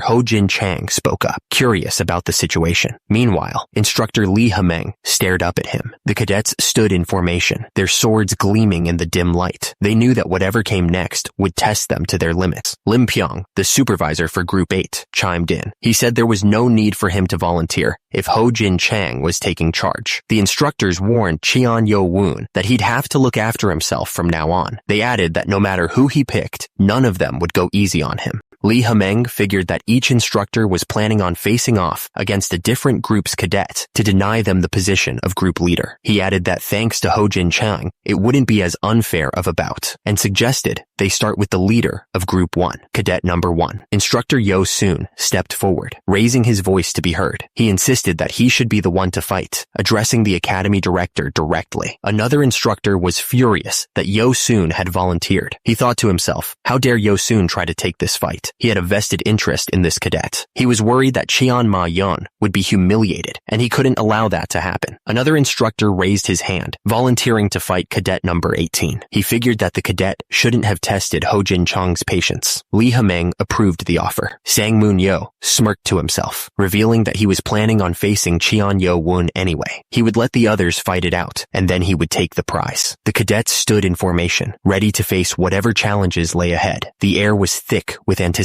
Ho Jin Chang spoke up, curious about the situation. Meanwhile, instructor Lee Hameng stared up at him. The cadets stood in formation, their swords gleaming in the dim light. They knew that whatever came next would test them to their limits. Lim Pyong, the supervisor for Group 8, chimed in. He said there was no need for him to volunteer if Ho Jin Chang was taking charge. The instructors warned Cheon Yo Woon that he'd have to look after himself from now on. They added that no matter who he picked, none of them would go easy on him. Lee Hameng figured that each instructor was planning on facing off against a different group's cadet to deny them the position of group leader. He added that thanks to Ho Jin Chang, it wouldn't be as unfair of a bout, and suggested they start with the leader of Group 1, Cadet Number 1. Instructor Yo Soon stepped forward, raising his voice to be heard. He insisted that he should be the one to fight, addressing the academy director directly. Another instructor was furious that Yo Soon had volunteered. He thought to himself, how dare Yo Soon try to take this fight? He had a vested interest in this cadet. He was worried that Cheon Ma Yun would be humiliated, and he couldn't allow that to happen. Another instructor raised his hand, volunteering to fight Cadet Number 18. He figured that the cadet shouldn't have tested Ho Jin Chang's patience. Lee Hameng approved the offer. Sang Moon Yo smirked to himself, revealing that he was planning on facing Cheon Yo Woon anyway. He would let the others fight it out, and then he would take the prize. The cadets stood in formation, ready to face whatever challenges lay ahead. The air was thick with anticipation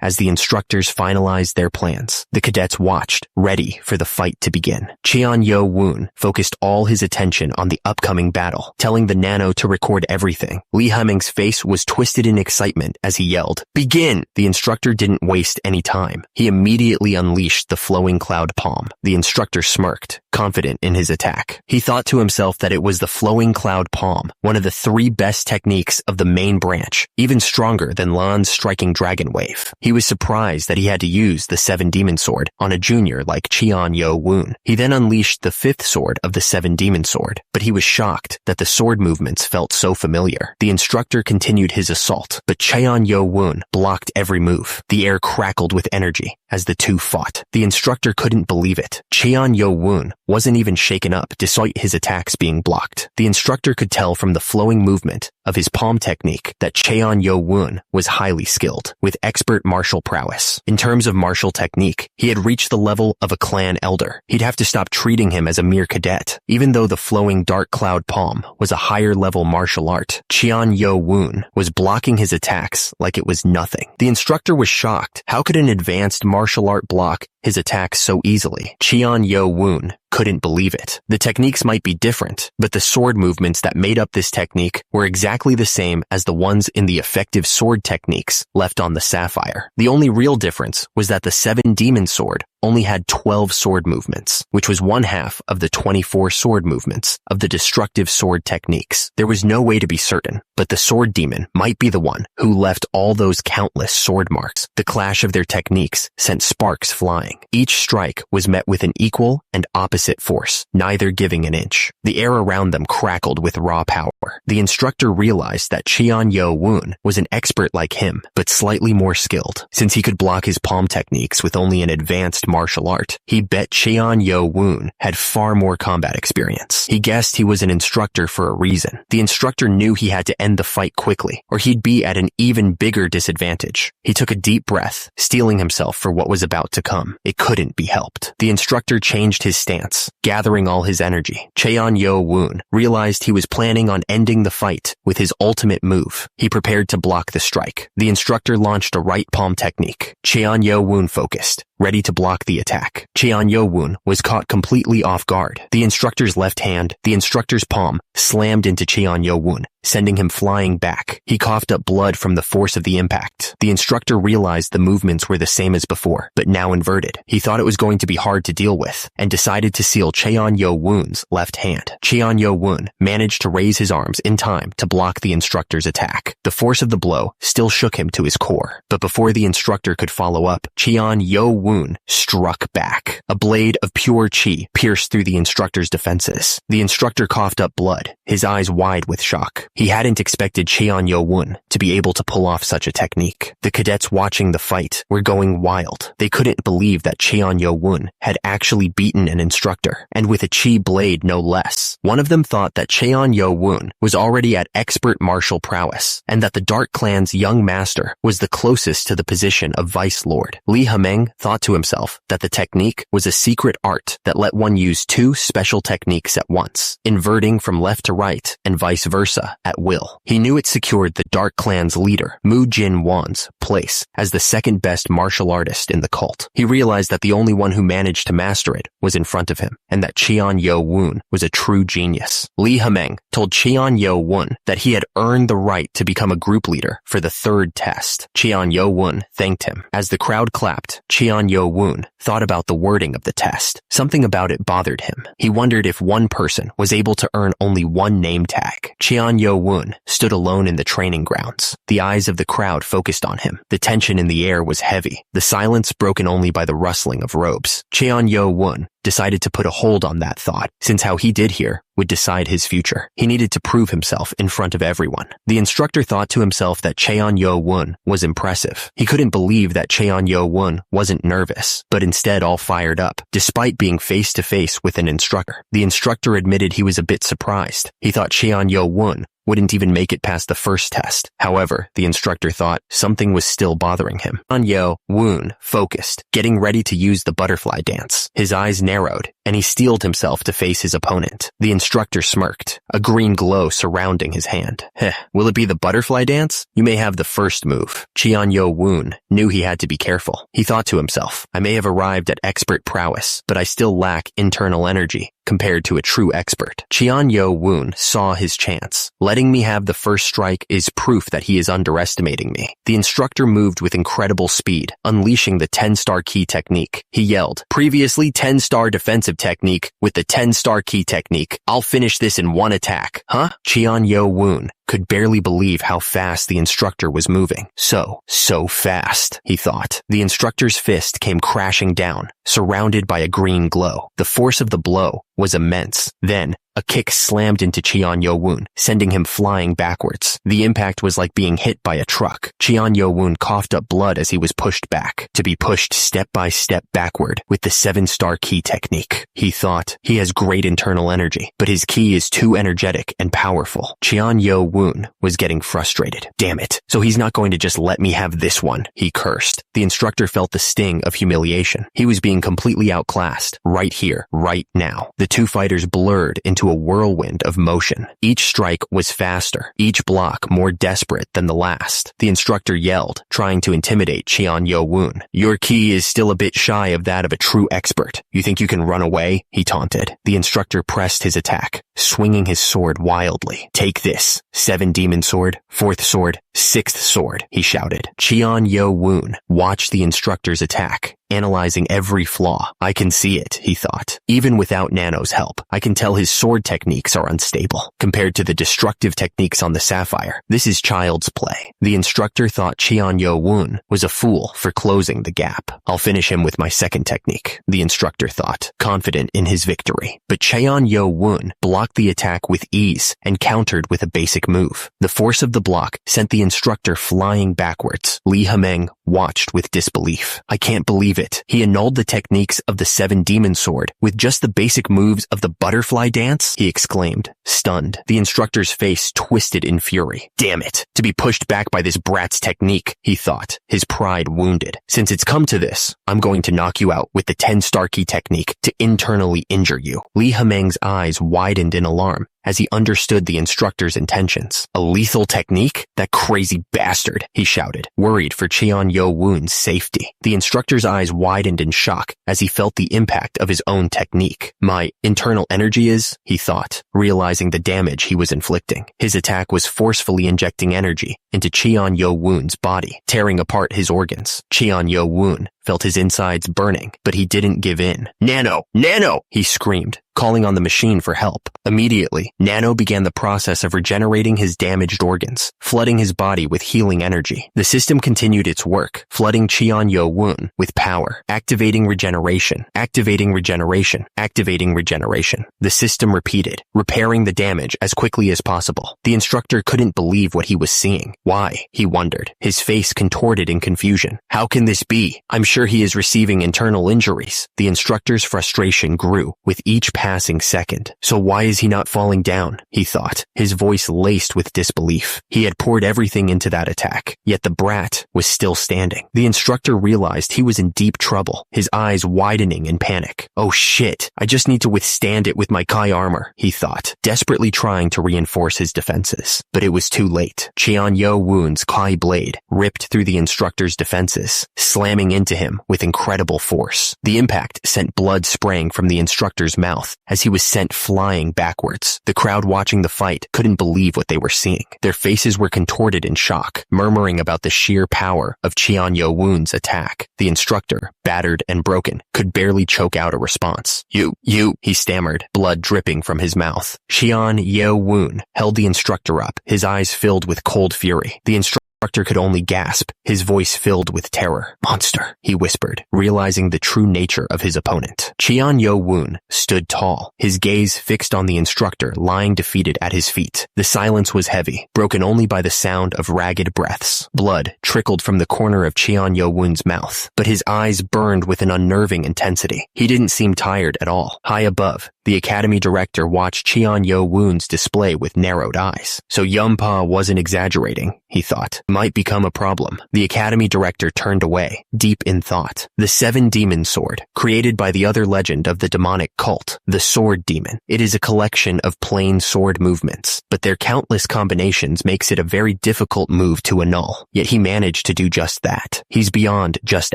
as the instructors finalized their plans. The cadets watched, ready for the fight to begin. Cheon Yo Woon focused all his attention on the upcoming battle, telling the nano to record everything. Lee Hameng's face was twisted in excitement as he yelled, "Begin!" The instructor didn't waste any time. He immediately unleashed the flowing cloud palm. The instructor smirked, confident in his attack. He thought to himself that it was the flowing cloud palm, one of the 3 best techniques of the main branch, even stronger than Lan's striking dragon wave. He was surprised that he had to use the 7 demon sword on a junior like Cheon Yo Woon. He then unleashed the 5th sword of the 7 demon sword, but he was shocked that the sword movements felt so familiar. The instructor continued his assault, but Cheon Yo Woon blocked every move. The air crackled with energy as the two fought. The instructor couldn't believe it. Cheon Yo Woon wasn't even shaken up despite his attacks being blocked. The instructor could tell from the flowing movement of his palm technique that Cheon Yo Woon was highly skilled, with expert martial prowess. In terms of martial technique, he had reached the level of a clan elder. He'd have to stop treating him as a mere cadet. Even though the flowing dark cloud palm was a higher level martial art, Cheon Yo Woon was blocking his attacks like it was nothing. The instructor was shocked. How could an advanced martial art block his attacks so easily? Cheon Yo Woon couldn't believe it. The techniques might be different, but the sword movements that made up this technique were exactly the same as the ones in the effective sword techniques left on the sapphire. The only real difference was that the 7 demon sword only had 12 sword movements, which was 1/2 of the 24 sword movements of the destructive sword techniques. There was no way to be certain, but the sword demon might be the one who left all those countless sword marks. The clash of their techniques sent sparks flying. Each strike was met with an equal and opposite force, neither giving an inch. The air around them crackled with raw power. The instructor realized that Cheon Yo Woon was an expert like him, but slightly more skilled. Since he could block his palm techniques with only an advanced martial art, he bet Cheon Yo Woon had far more combat experience. He guessed he was an instructor for a reason. The instructor knew he had to end the fight quickly, or he'd be at an even bigger disadvantage. He took a deep breath, steeling himself for what was about to come. It couldn't be helped. The instructor changed his stance, gathering all his energy. Cheon Yo Woon realized he was planning on ending the fight with his ultimate move. He prepared to block the strike. The instructor launched a right palm technique. Cheon Yo Woon focused, ready to block the attack. Cheon Yo Woon was caught completely off guard. The instructor's left hand, the instructor's palm, slammed into Cheon Yo Woon, sending him flying back. He coughed up blood from the force of the impact. The instructor realized the movements were the same as before, but now inverted. He thought it was going to be hard to deal with, and decided to seal Cheon Yo Woon's left hand. Cheon Yo Woon managed to raise his arms in time to block the instructor's attack. The force of the blow still shook him to his core, but before the instructor could follow up, Cheon Yo Woon struck back. A blade of pure chi pierced through the instructor's defenses. The instructor coughed up blood, his eyes wide with shock. He hadn't expected Cheon Yo-woon to be able to pull off such a technique. The cadets watching the fight were going wild. They couldn't believe that Cheon Yo-woon had actually beaten an instructor, and with a chi blade no less. One of them thought that Cheon Yo-woon was already at expert martial prowess, and that the Dark Clan's young master was the closest to the position of Vice Lord. Lee Ha-meng thought to himself that the technique was a secret art that let one use two special techniques at once, inverting from left to right and vice versa at will. He knew it secured the Dark Clan's leader, Mu Jin-won's, place as the second best martial artist in the cult. He realized that the only one who managed to master it was in front of him, and that Cheon Yo-woon was a true genius. Lee Ha-meng told Cheon Yo-woon that he had earned the right to become a group leader for the third test. Cheon Yo-woon thanked him. As the crowd clapped, Cheon Yo-woon thought about the wording of the test. Something about it bothered him. He wondered if one person was able to earn only one name tag. Cheon Yo-woon stood alone in the training grounds. The eyes of the crowd focused on him. The tension in the air was heavy, the silence broken only by the rustling of robes. Cheon Yo-woon decided to put a hold on that thought, since how he did here would decide his future. He needed to prove himself in front of everyone. The instructor thought to himself that Cheon Yo-woon was impressive. He couldn't believe that Cheon Yo-woon wasn't nervous, but instead all fired up, despite being face to face with an instructor. The instructor admitted he was a bit surprised. He thought Cheon Yo-woon wouldn't even make it past the first test. However, the instructor thought something was still bothering him. Cheon Yo-woon focused, getting ready to use the butterfly dance. His eyes narrowed, and he steeled himself to face his opponent. The instructor smirked, a green glow surrounding his hand. Will it be the butterfly dance? You may have the first move. Cheon Yo-woon knew he had to be careful. He thought to himself, I may have arrived at expert prowess, but I still lack internal energy compared to a true expert. Cheon Yo-woon saw his chance. Letting me have the first strike is proof that he is underestimating me. The instructor moved with incredible speed, unleashing the 10-star key technique. He yelled, previously 10-star defensive technique with the 10-star key technique. I'll finish this in one attack. Huh? Cheon Yo-woon could barely believe how fast the instructor was moving. So fast, he thought. The instructor's fist came crashing down, surrounded by a green glow. The force of the blow was immense. Then, a kick slammed into Cheon Yo-woon, sending him flying backwards. The impact was like being hit by a truck. Cheon Yo-woon coughed up blood as he was pushed back, to be pushed step by step backward with the 7-star key technique. He thought, he has great internal energy, but his key is too energetic and powerful. Cheon Yo-woon was getting frustrated. Damn it. So he's not going to just let me have this one, he cursed. The instructor felt the sting of humiliation. He was being completely outclassed, right here, right now. The two fighters blurred into a whirlwind of motion. Each strike was faster, each block more desperate than the last. The instructor yelled, trying to intimidate Cheon Yo-woon. Your key is still a bit shy of that of a true expert. You think you can run away? He taunted. The instructor pressed his attack, swinging his sword wildly. Take this. 7 demon sword, 4th sword, 6th sword, he shouted. Cheon Yo-woon watched the instructor's attack, analyzing every flaw. I can see it, he thought. Even without Nano's help, I can tell his sword techniques are unstable. Compared to the destructive techniques on the Sapphire, this is child's play. The instructor thought Cheon Yo-woon was a fool for closing the gap. I'll finish him with my second technique, the instructor thought, confident in his victory. But Cheon Yo-woon blocked the attack with ease and countered with a basic move. The force of the block sent the instructor flying backwards. Lee Ha-meng watched with disbelief. I can't believe it. He annulled the techniques of the 7 demon sword with just the basic moves of the butterfly dance, he exclaimed, stunned. The instructor's face twisted in fury. Damn it. To be pushed back by this brat's technique, he thought, his pride wounded. Since it's come to this, I'm going to knock you out with the 10-star key technique to internally injure you. Lee Ha-meng's eyes widened in alarm as he understood the instructor's intentions. A lethal technique? That crazy bastard, he shouted, worried for Cheon Yo-woon's safety. The instructor's eyes widened in shock as he felt the impact of his own technique. My internal energy is, he thought, realizing the damage he was inflicting. His attack was forcefully injecting energy into Cheon Yo-woon's body, tearing apart his organs. Cheon Yo-woon felt his insides burning, but he didn't give in. "Nano! Nano!" he screamed, calling on the machine for help. Immediately, Nano began the process of regenerating his damaged organs, flooding his body with healing energy. The system continued its work, flooding Cheon-Yo-woon with power, activating regeneration, activating regeneration, activating regeneration. The system repeated, repairing the damage as quickly as possible. The instructor couldn't believe what he was seeing. Why? He wondered, his face contorted in confusion. How can this be? I'm sure he is receiving internal injuries. The instructor's frustration grew with each passing second. So why is he not falling down? He thought, his voice laced with disbelief. He had poured everything into that attack, yet the brat was still standing. The instructor realized he was in deep trouble, his eyes widening in panic. Oh shit, I just need to withstand it with my Kai armor, he thought, desperately trying to reinforce his defenses. But it was too late. Cheon-Yo-woon's Kai blade ripped through the instructor's defenses, slamming into him with incredible force. The impact sent blood spraying from the instructor's mouth as he was sent flying backwards. The crowd watching the fight couldn't believe what they were seeing. Their faces were contorted in shock, murmuring about the sheer power of Cheon-Yo-woon's attack. The instructor, battered and broken, could barely choke out a response. You, he stammered, blood dripping from his mouth. Cheon-Yo-woon held the instructor up, his eyes filled with cold fury. The instructor could only gasp, his voice filled with terror. Monster, he whispered, realizing the true nature of his opponent. Cheon-Yo-woon stood tall, his gaze fixed on the instructor lying defeated at his feet. The silence was heavy, broken only by the sound of ragged breaths. Blood trickled from the corner of Cheon-Yo-woon's mouth, but his eyes burned with an unnerving intensity. He didn't seem tired at all. High above, the academy director watched Cheon-Yo-woon's display with narrowed eyes. So Yumpa wasn't exaggerating, he thought. Might become a problem. The academy director turned away, deep in thought. The Seven Demon Sword, created by the other legend of the demonic cult, the Sword Demon. It is a collection of plain sword movements, but their countless combinations makes it a very difficult move to annul. Yet he managed to do just that. He's beyond just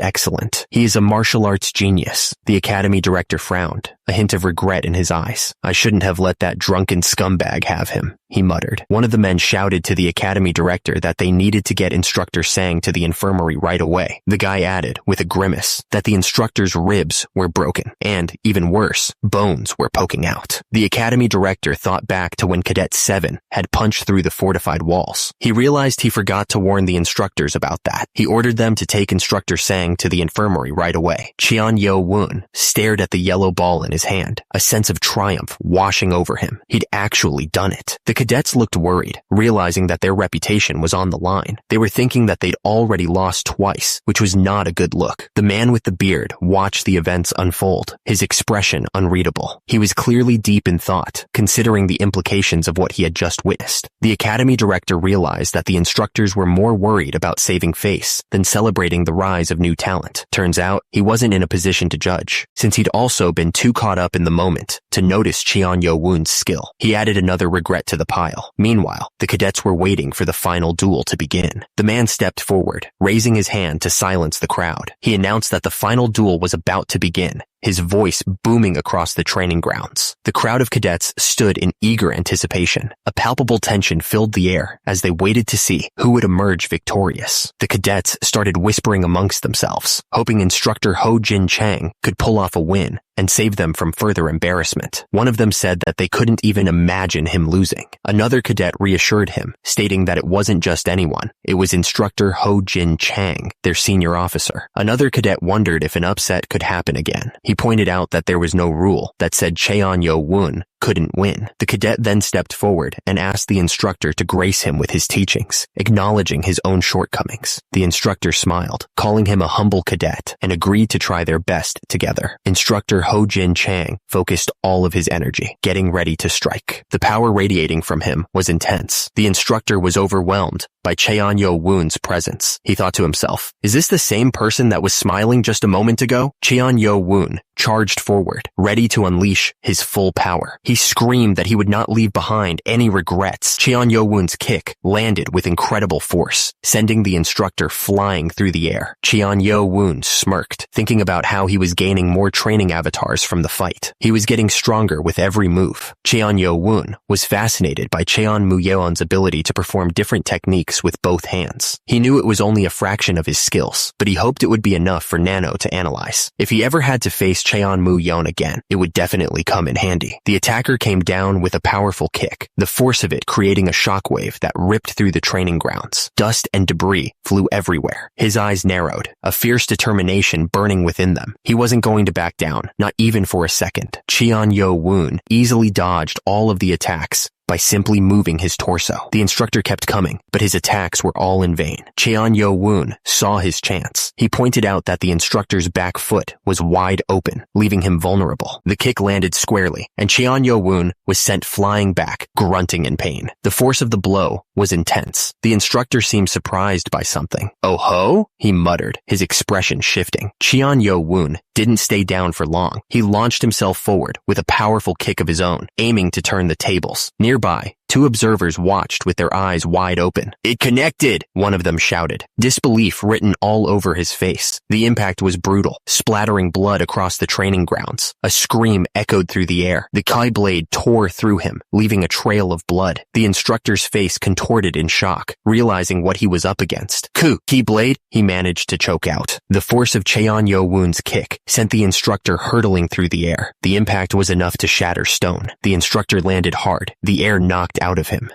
excellent. He is a martial arts genius. The academy director frowned, a hint of regret in his eyes. I shouldn't have let that drunken scumbag have him, he muttered. One of the men shouted to the academy director that they needed to get Instructor Sang to the infirmary right away. The guy added, with a grimace, that the instructor's ribs were broken, and, even worse, bones were poking out. The academy director thought back to when Cadet 7 had punched through the fortified walls. He realized he forgot to warn the instructors about that. He ordered them to take Instructor Sang to the infirmary right away. Cheon-Yo-woon stared at the yellow ball in his hand, a sense of triumph washing over him. He'd actually done it. The cadets looked worried, realizing that their reputation was on the line. They were thinking that they'd already lost twice, which was not a good look. The man with the beard watched the events unfold, his expression unreadable. He was clearly deep in thought, considering the implications of what he had just witnessed. The academy director realized that the instructors were more worried about saving face than celebrating the rise of new talent. Turns out, he wasn't in a position to judge, since he'd also been too caught up in the moment to notice Cheon-Yo-woon's skill. He added another regret to the pile. Meanwhile, the cadets were waiting for the final duel to begin. The man stepped forward, raising his hand to silence the crowd. He announced that the final duel was about to begin, his voice booming across the training grounds. The crowd of cadets stood in eager anticipation. A palpable tension filled the air as they waited to see who would emerge victorious. The cadets started whispering amongst themselves, hoping instructor Ho Jin Chang could pull off a win and save them from further embarrassment. One of them said that they couldn't even imagine him losing. Another cadet reassured him, stating that it wasn't just anyone. It was instructor Ho Jin Chang, their senior officer. Another cadet wondered if an upset could happen again. He pointed out that there was no rule that said Cheon-Yo-woon couldn't win. The cadet then stepped forward and asked the instructor to grace him with his teachings, acknowledging his own shortcomings. The instructor smiled, calling him a humble cadet, and agreed to try their best together. Instructor Ho Jin Chang focused all of his energy, getting ready to strike. The power radiating from him was intense. The instructor was overwhelmed by Cheon-Yo-woon's presence. He thought to himself, is this the same person that was smiling just a moment ago? Cheon-Yo-woon charged forward, ready to unleash his full power. He screamed that he would not leave behind any regrets. Cheon Yo-woon's kick landed with incredible force, sending the instructor flying through the air. Cheon Yo-woon smirked, thinking about how he was gaining more training avatars from the fight. He was getting stronger with every move. Cheon Yo-woon was fascinated by Cheon Mu-yeon's ability to perform different techniques with both hands. He knew it was only a fraction of his skills, but he hoped it would be enough for Nano to analyze. If he ever had to face Cheon Mu-yeon again, it would definitely come in handy. The attacker came down with a powerful kick, the force of it creating a shockwave that ripped through the training grounds. Dust and debris flew everywhere. His eyes narrowed, a fierce determination burning within them. He wasn't going to back down, not even for a second. Cheon Yo-woon easily dodged all of the attacks by simply moving his torso. The instructor kept coming, but his attacks were all in vain. Cheon Yo-woon saw his chance. He pointed out that the instructor's back foot was wide open, leaving him vulnerable. The kick landed squarely, and Cheon Yo-woon was sent flying back, grunting in pain. The force of the blow was intense. The instructor seemed surprised by something. "Oh ho?" he muttered, his expression shifting. Cheon Yo-woon didn't stay down for long. He launched himself forward with a powerful kick of his own, aiming to turn the tables. Nearby, two observers watched with their eyes wide open. "It connected!" one of them shouted, disbelief written all over his face. The impact was brutal, splattering blood across the training grounds. A scream echoed through the air. The Kai blade tore through him, leaving a trail of blood. The instructor's face contorted in shock, realizing what he was up against. Keyblade, he managed to choke out. The force of Cheon Yo-woon's kick sent the instructor hurtling through the air. The impact was enough to shatter stone. The instructor landed hard, the air knocked out of him.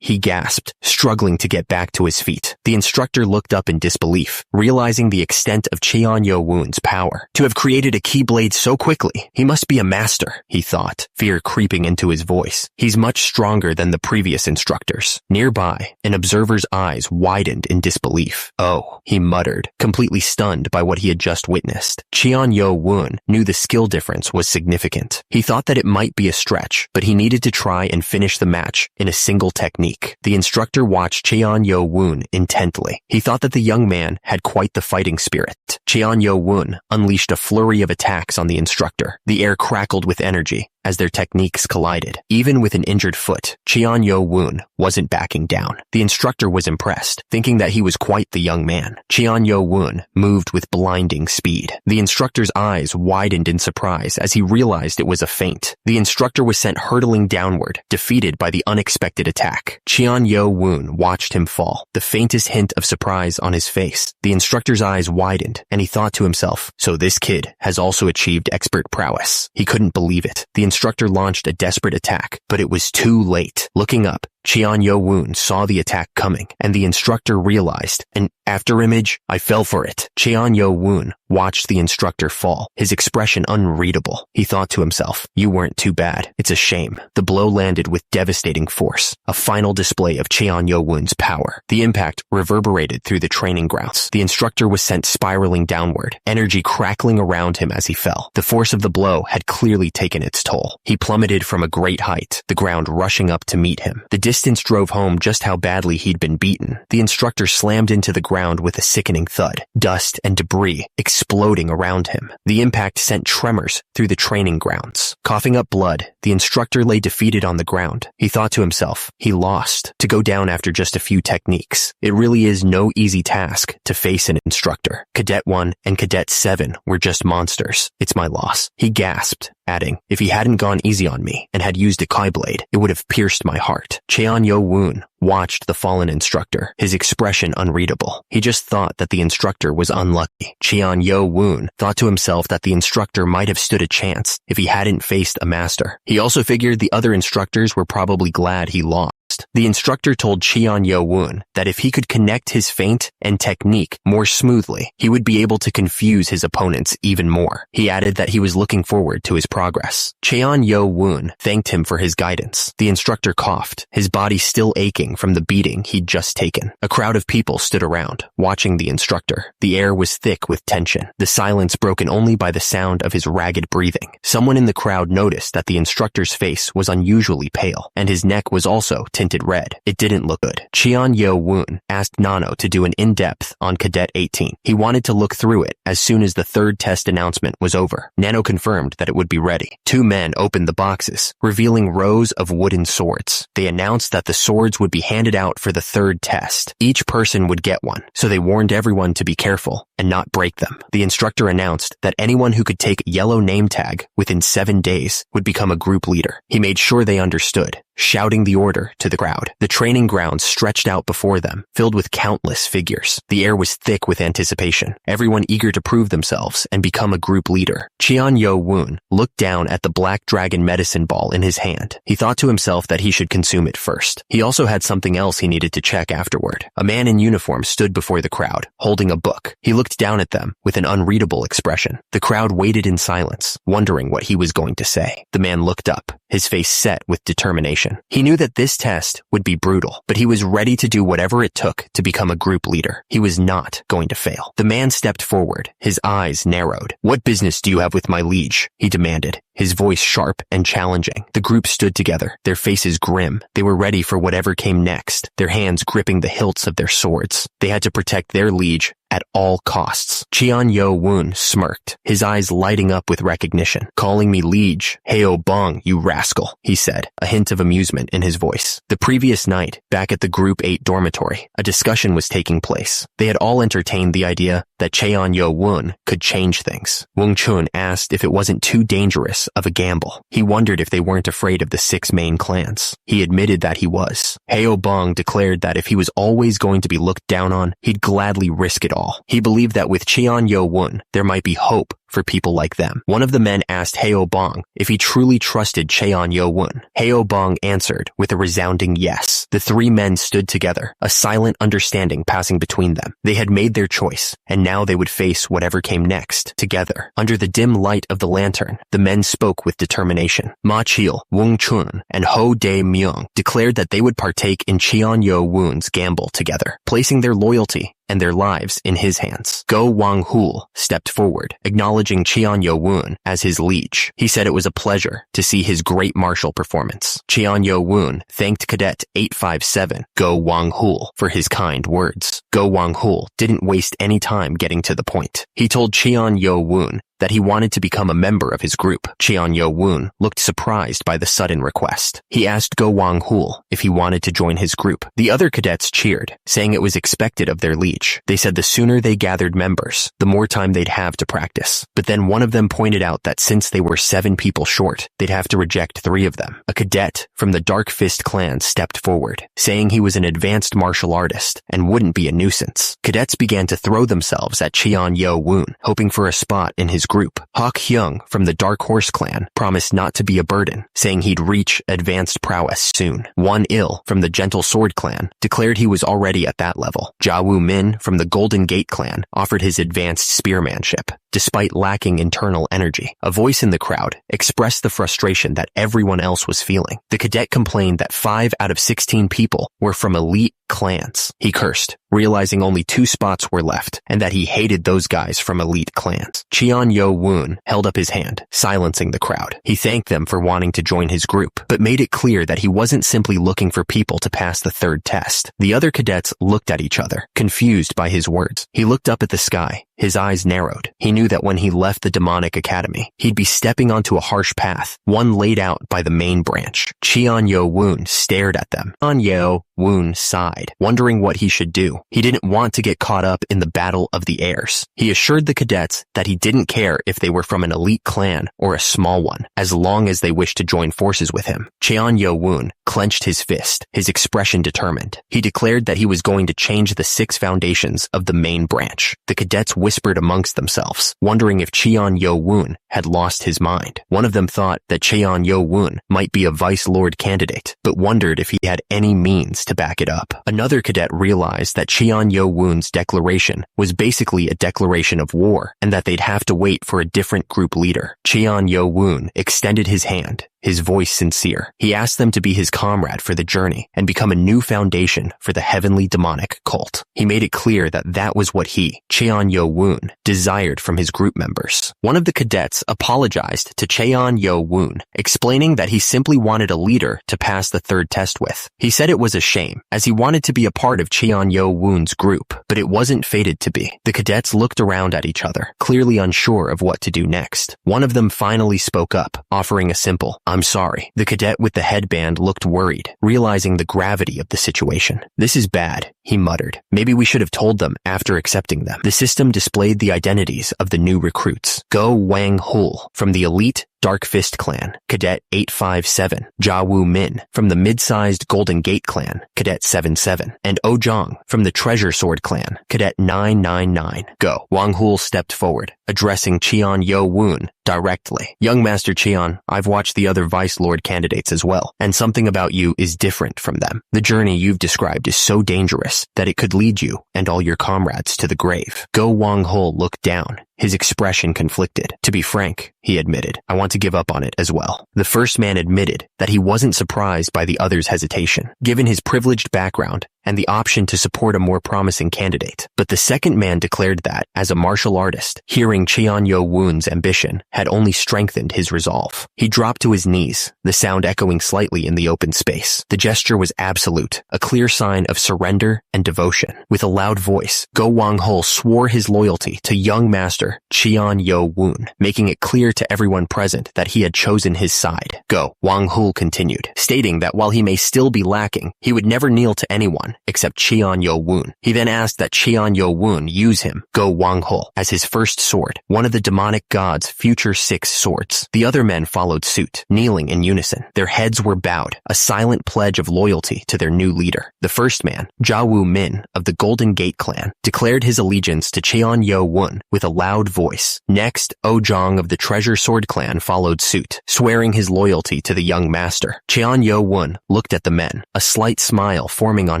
He gasped, struggling to get back to his feet. The instructor looked up in disbelief, realizing the extent of Cheon Yo-woon's power. To have created a keyblade so quickly, he must be a master, he thought, fear creeping into his voice. He's much stronger than the previous instructors. Nearby, an observer's eyes widened in disbelief. "Oh," he muttered, completely stunned by what he had just witnessed. Cheon Yo-woon knew the skill difference was significant. He thought that it might be a stretch, but he needed to try and finish the match in a single technique. The instructor watched Cheon Yo-woon intently. He thought that the young man had quite the fighting spirit. Cheon Yo-woon unleashed a flurry of attacks on the instructor. The air crackled with energy as their techniques collided. Even with an injured foot, Cheon Yo-woon wasn't backing down. The instructor was impressed, thinking that he was quite the young man. Cheon Yo-woon moved with blinding speed. The instructor's eyes widened in surprise as he realized it was a feint. The instructor was sent hurtling downward, defeated by the unexpected attack. Cheon Yo-woon watched him fall, the faintest hint of surprise on his face. The instructor's eyes widened, and he thought to himself, so this kid has also achieved expert prowess. He couldn't believe it. The instructor launched a desperate attack, but it was too late. Looking up, Cheon Yo-woon saw the attack coming, and the instructor realized, an afterimage, I fell for it. Cheon Yo-woon watched the instructor fall, his expression unreadable. He thought to himself, you weren't too bad. It's a shame. The blow landed with devastating force, a final display of Cheon Yo-woon's power. The impact reverberated through the training grounds. The instructor was sent spiraling downward, energy crackling around him as he fell. The force of the blow had clearly taken its toll. He plummeted from a great height, the ground rushing up to meet him. The distance drove home just how badly he'd been beaten. The instructor slammed into the ground with a sickening thud, dust and debris exploding around him. The impact sent tremors through the training grounds. Coughing up blood, the instructor lay defeated on the ground. He thought to himself, he lost, to go down after just a few techniques. It really is no easy task to face an instructor. Cadet 1 and Cadet 7 were just monsters. It's my loss. He gasped, adding, if he hadn't gone easy on me and had used a Kai blade, it would have pierced my heart. Cheon Yo-woon watched the fallen instructor, his expression unreadable. He just thought that the instructor was unlucky. Cheon Yo-woon thought to himself that the instructor might have stood a chance if he hadn't faced a master. He also figured the other instructors were probably glad he lost. The instructor told Cheon Yo-woon that if he could connect his feint and technique more smoothly, he would be able to confuse his opponents even more. He added that he was looking forward to his progress. Cheon Yo-woon thanked him for his guidance. The instructor coughed, his body still aching shaking from the beating he'd just taken. A crowd of people stood around, watching the instructor. The air was thick with tension, the silence broken only by the sound of his ragged breathing. Someone in the crowd noticed that the instructor's face was unusually pale, and his neck was also tinted red. It didn't look good. Cheon Yo-woon asked Nano to do an in-depth on Cadet 18. He wanted to look through it as soon as the third test announcement was over. Nano confirmed that it would be ready. Two men opened the boxes, revealing rows of wooden swords. They announced that the swords would be handed out for the third test. Each person would get one, so they warned everyone to be careful and not break them. The instructor announced that anyone who could take a yellow name tag within 7 days would become a group leader. He made sure they understood, shouting the order to the crowd. The training grounds stretched out before them, filled with countless figures. The air was thick with anticipation, everyone eager to prove themselves and become a group leader. Cheon Yo-woon looked down at the black dragon medicine ball in his hand. He thought to himself that he should consume it first. He also had something else he needed to check afterward. A man in uniform stood before the crowd, holding a book. He looked down at them with an unreadable expression. The crowd waited in silence, wondering what he was going to say. The man looked up, his face set with determination. He knew that this test would be brutal, but he was ready to do whatever it took to become a group leader. He was not going to fail. The man stepped forward, his eyes narrowed. "What business do you have with my liege?" he demanded, his voice sharp and challenging. The group stood together, their faces grim. They were ready for whatever came next, their hands gripping the hilts of their swords. They had to protect their liege at all costs. Cheon Yo-woon smirked, his eyes lighting up with recognition. "Calling me liege? Heo Bong, you rascal," he said, a hint of amusement in his voice. The previous night, back at the Group 8 dormitory, a discussion was taking place. They had all entertained the idea that Cheon Yo-woon could change things. Wong Chun asked if it wasn't too dangerous of a gamble. He wondered if they weren't afraid of the 6 main clans. He admitted that he was. Heo Bong declared that if he was always going to be looked down on, he'd gladly risk it all. He believed that with Cheon Yo-woon, there might be hope for people like them. One of the men asked Heo Bong if he truly trusted Cheon Yo-woon. Heo Bong answered with a resounding yes. The 3 men stood together, a silent understanding passing between them. They had made their choice, and now they would face whatever came next, together. Under the dim light of the lantern, the men spoke with determination. Ma Chil, Wong Chun, and Ho Dae-myung declared that they would partake in Cheon Yo-woon's gamble together, placing their loyalty and their lives in his hands. Go Wang-hul stepped forward, acknowledging Cheon Yo-woon as his liege. He said it was a pleasure to see his great martial performance. Cheon Yo-woon thanked Cadet 857, Go Wang-hul, for his kind words. Go Wang-hul didn't waste any time getting to the point. He told Cheon Yo-woon that he wanted to become a member of his group. Cheon Yo-woon looked surprised by the sudden request. He asked Go Wang-hul if he wanted to join his group. The other cadets cheered, saying it was expected of their liege. They said the sooner they gathered members, the more time they'd have to practice. But then one of them pointed out that since they were 7 people short, they'd have to reject 3 of them. A cadet from the Dark Fist clan stepped forward, saying he was an advanced martial artist and wouldn't be a nuisance. Cadets began to throw themselves at Cheon Yo-woon, hoping for a spot in his group. Hawk Hyung from the Dark Horse clan promised not to be a burden, saying he'd reach advanced prowess soon. Won Il from the Gentle Sword clan declared he was already at that level. Ja Woo Min from the Golden Gate clan offered his advanced spearmanship, despite lacking internal energy. A voice in the crowd expressed the frustration that everyone else was feeling. The cadet complained that 5 out of 16 people were from elite clans. He cursed, realizing only 2 spots were left, and that he hated those guys from elite clans. Cheon Yo-woon held up his hand, silencing the crowd. He thanked them for wanting to join his group, but made it clear that he wasn't simply looking for people to pass the third test. The other cadets looked at each other, confused by his words. He looked up at the sky. His eyes narrowed. He knew that when he left the demonic academy, he'd be stepping onto a harsh path, one laid out by the main branch. Cheon Yo-woon stared at them. Cheon Yo-woon sighed, wondering what he should do. He didn't want to get caught up in the battle of the heirs. He assured the cadets that he didn't care if they were from an elite clan or a small one, as long as they wished to join forces with him. Cheon Yo-woon clenched his fist, his expression determined. He declared that he was going to change the 6 foundations of the main branch. The cadets whispered amongst themselves, wondering if Cheon Yo-woon had lost his mind. One of them thought that Cheon Yo-woon might be a vice lord candidate, but wondered if he had any means to back it up. Another cadet realized that Cheon Yo-woon's declaration was basically a declaration of war, and that they'd have to wait for a different group leader. Cheon Yo-woon extended his hand, his voice sincere. He asked them to be his comrade for the journey and become a new foundation for the heavenly demonic cult. He made it clear that that was what he, Cheon-Yo-woon, desired from his group members. One of the cadets apologized to Cheon-Yo-woon, explaining that he simply wanted a leader to pass the third test with. He said it was a shame, as he wanted to be a part of Cheon-Yo-woon's group, but it wasn't fated to be. The cadets looked around at each other, clearly unsure of what to do next. One of them finally spoke up, offering a simple, "I'm sorry." The cadet with the headband looked worried, realizing the gravity of the situation. "This is bad," he muttered. "Maybe we should have told them after accepting them." The system displayed the identities of the new recruits. Go Wang-hul from the elite Dark Fist Clan, Cadet 857, Ja-woo Min from the mid-sized Golden Gate Clan, Cadet 77, and Oh-jong from the Treasure Sword Clan, Cadet 999. Go. Wang-hul stepped forward, addressing Cheon-Yo-woon directly. "Young Master Cheon, I've watched the other Vice Lord candidates as well, and something about you is different from them. The journey you've described is so dangerous that it could lead you and all your comrades to the grave." Go Wang-hul looked down, his expression conflicted. "To be frank," he admitted, "I want to give up on it as well." The first man admitted that he wasn't surprised by the other's hesitation, given his privileged background and the option to support a more promising candidate. But the second man declared that, as a martial artist, hearing Cheon-Yo-woon's ambition had only strengthened his resolve. He dropped to his knees, the sound echoing slightly in the open space. The gesture was absolute, a clear sign of surrender and devotion. With a loud voice, Go Wang-hul swore his loyalty to young master Cheon-Yo-woon, making it clear to everyone present that he had chosen his side. Go Wang-hul continued, stating that while he may still be lacking, he would never kneel to anyone except Cheon-Yo-woon. He then asked that Cheon-Yo-woon use him, Go Wang-hul, as his first sword, one of the demonic god's future 6 swords. The other men followed suit, kneeling in unison. Their heads were bowed, a silent pledge of loyalty to their new leader. The first man, Ja-woo Min of the Golden Gate Clan, declared his allegiance to Cheon-Yo-woon with a loud voice. Next, Oh-jong of the Treasure Sword Clan followed suit, swearing his loyalty to the young master. Cheon-Yo-woon looked at the men, a slight smile forming on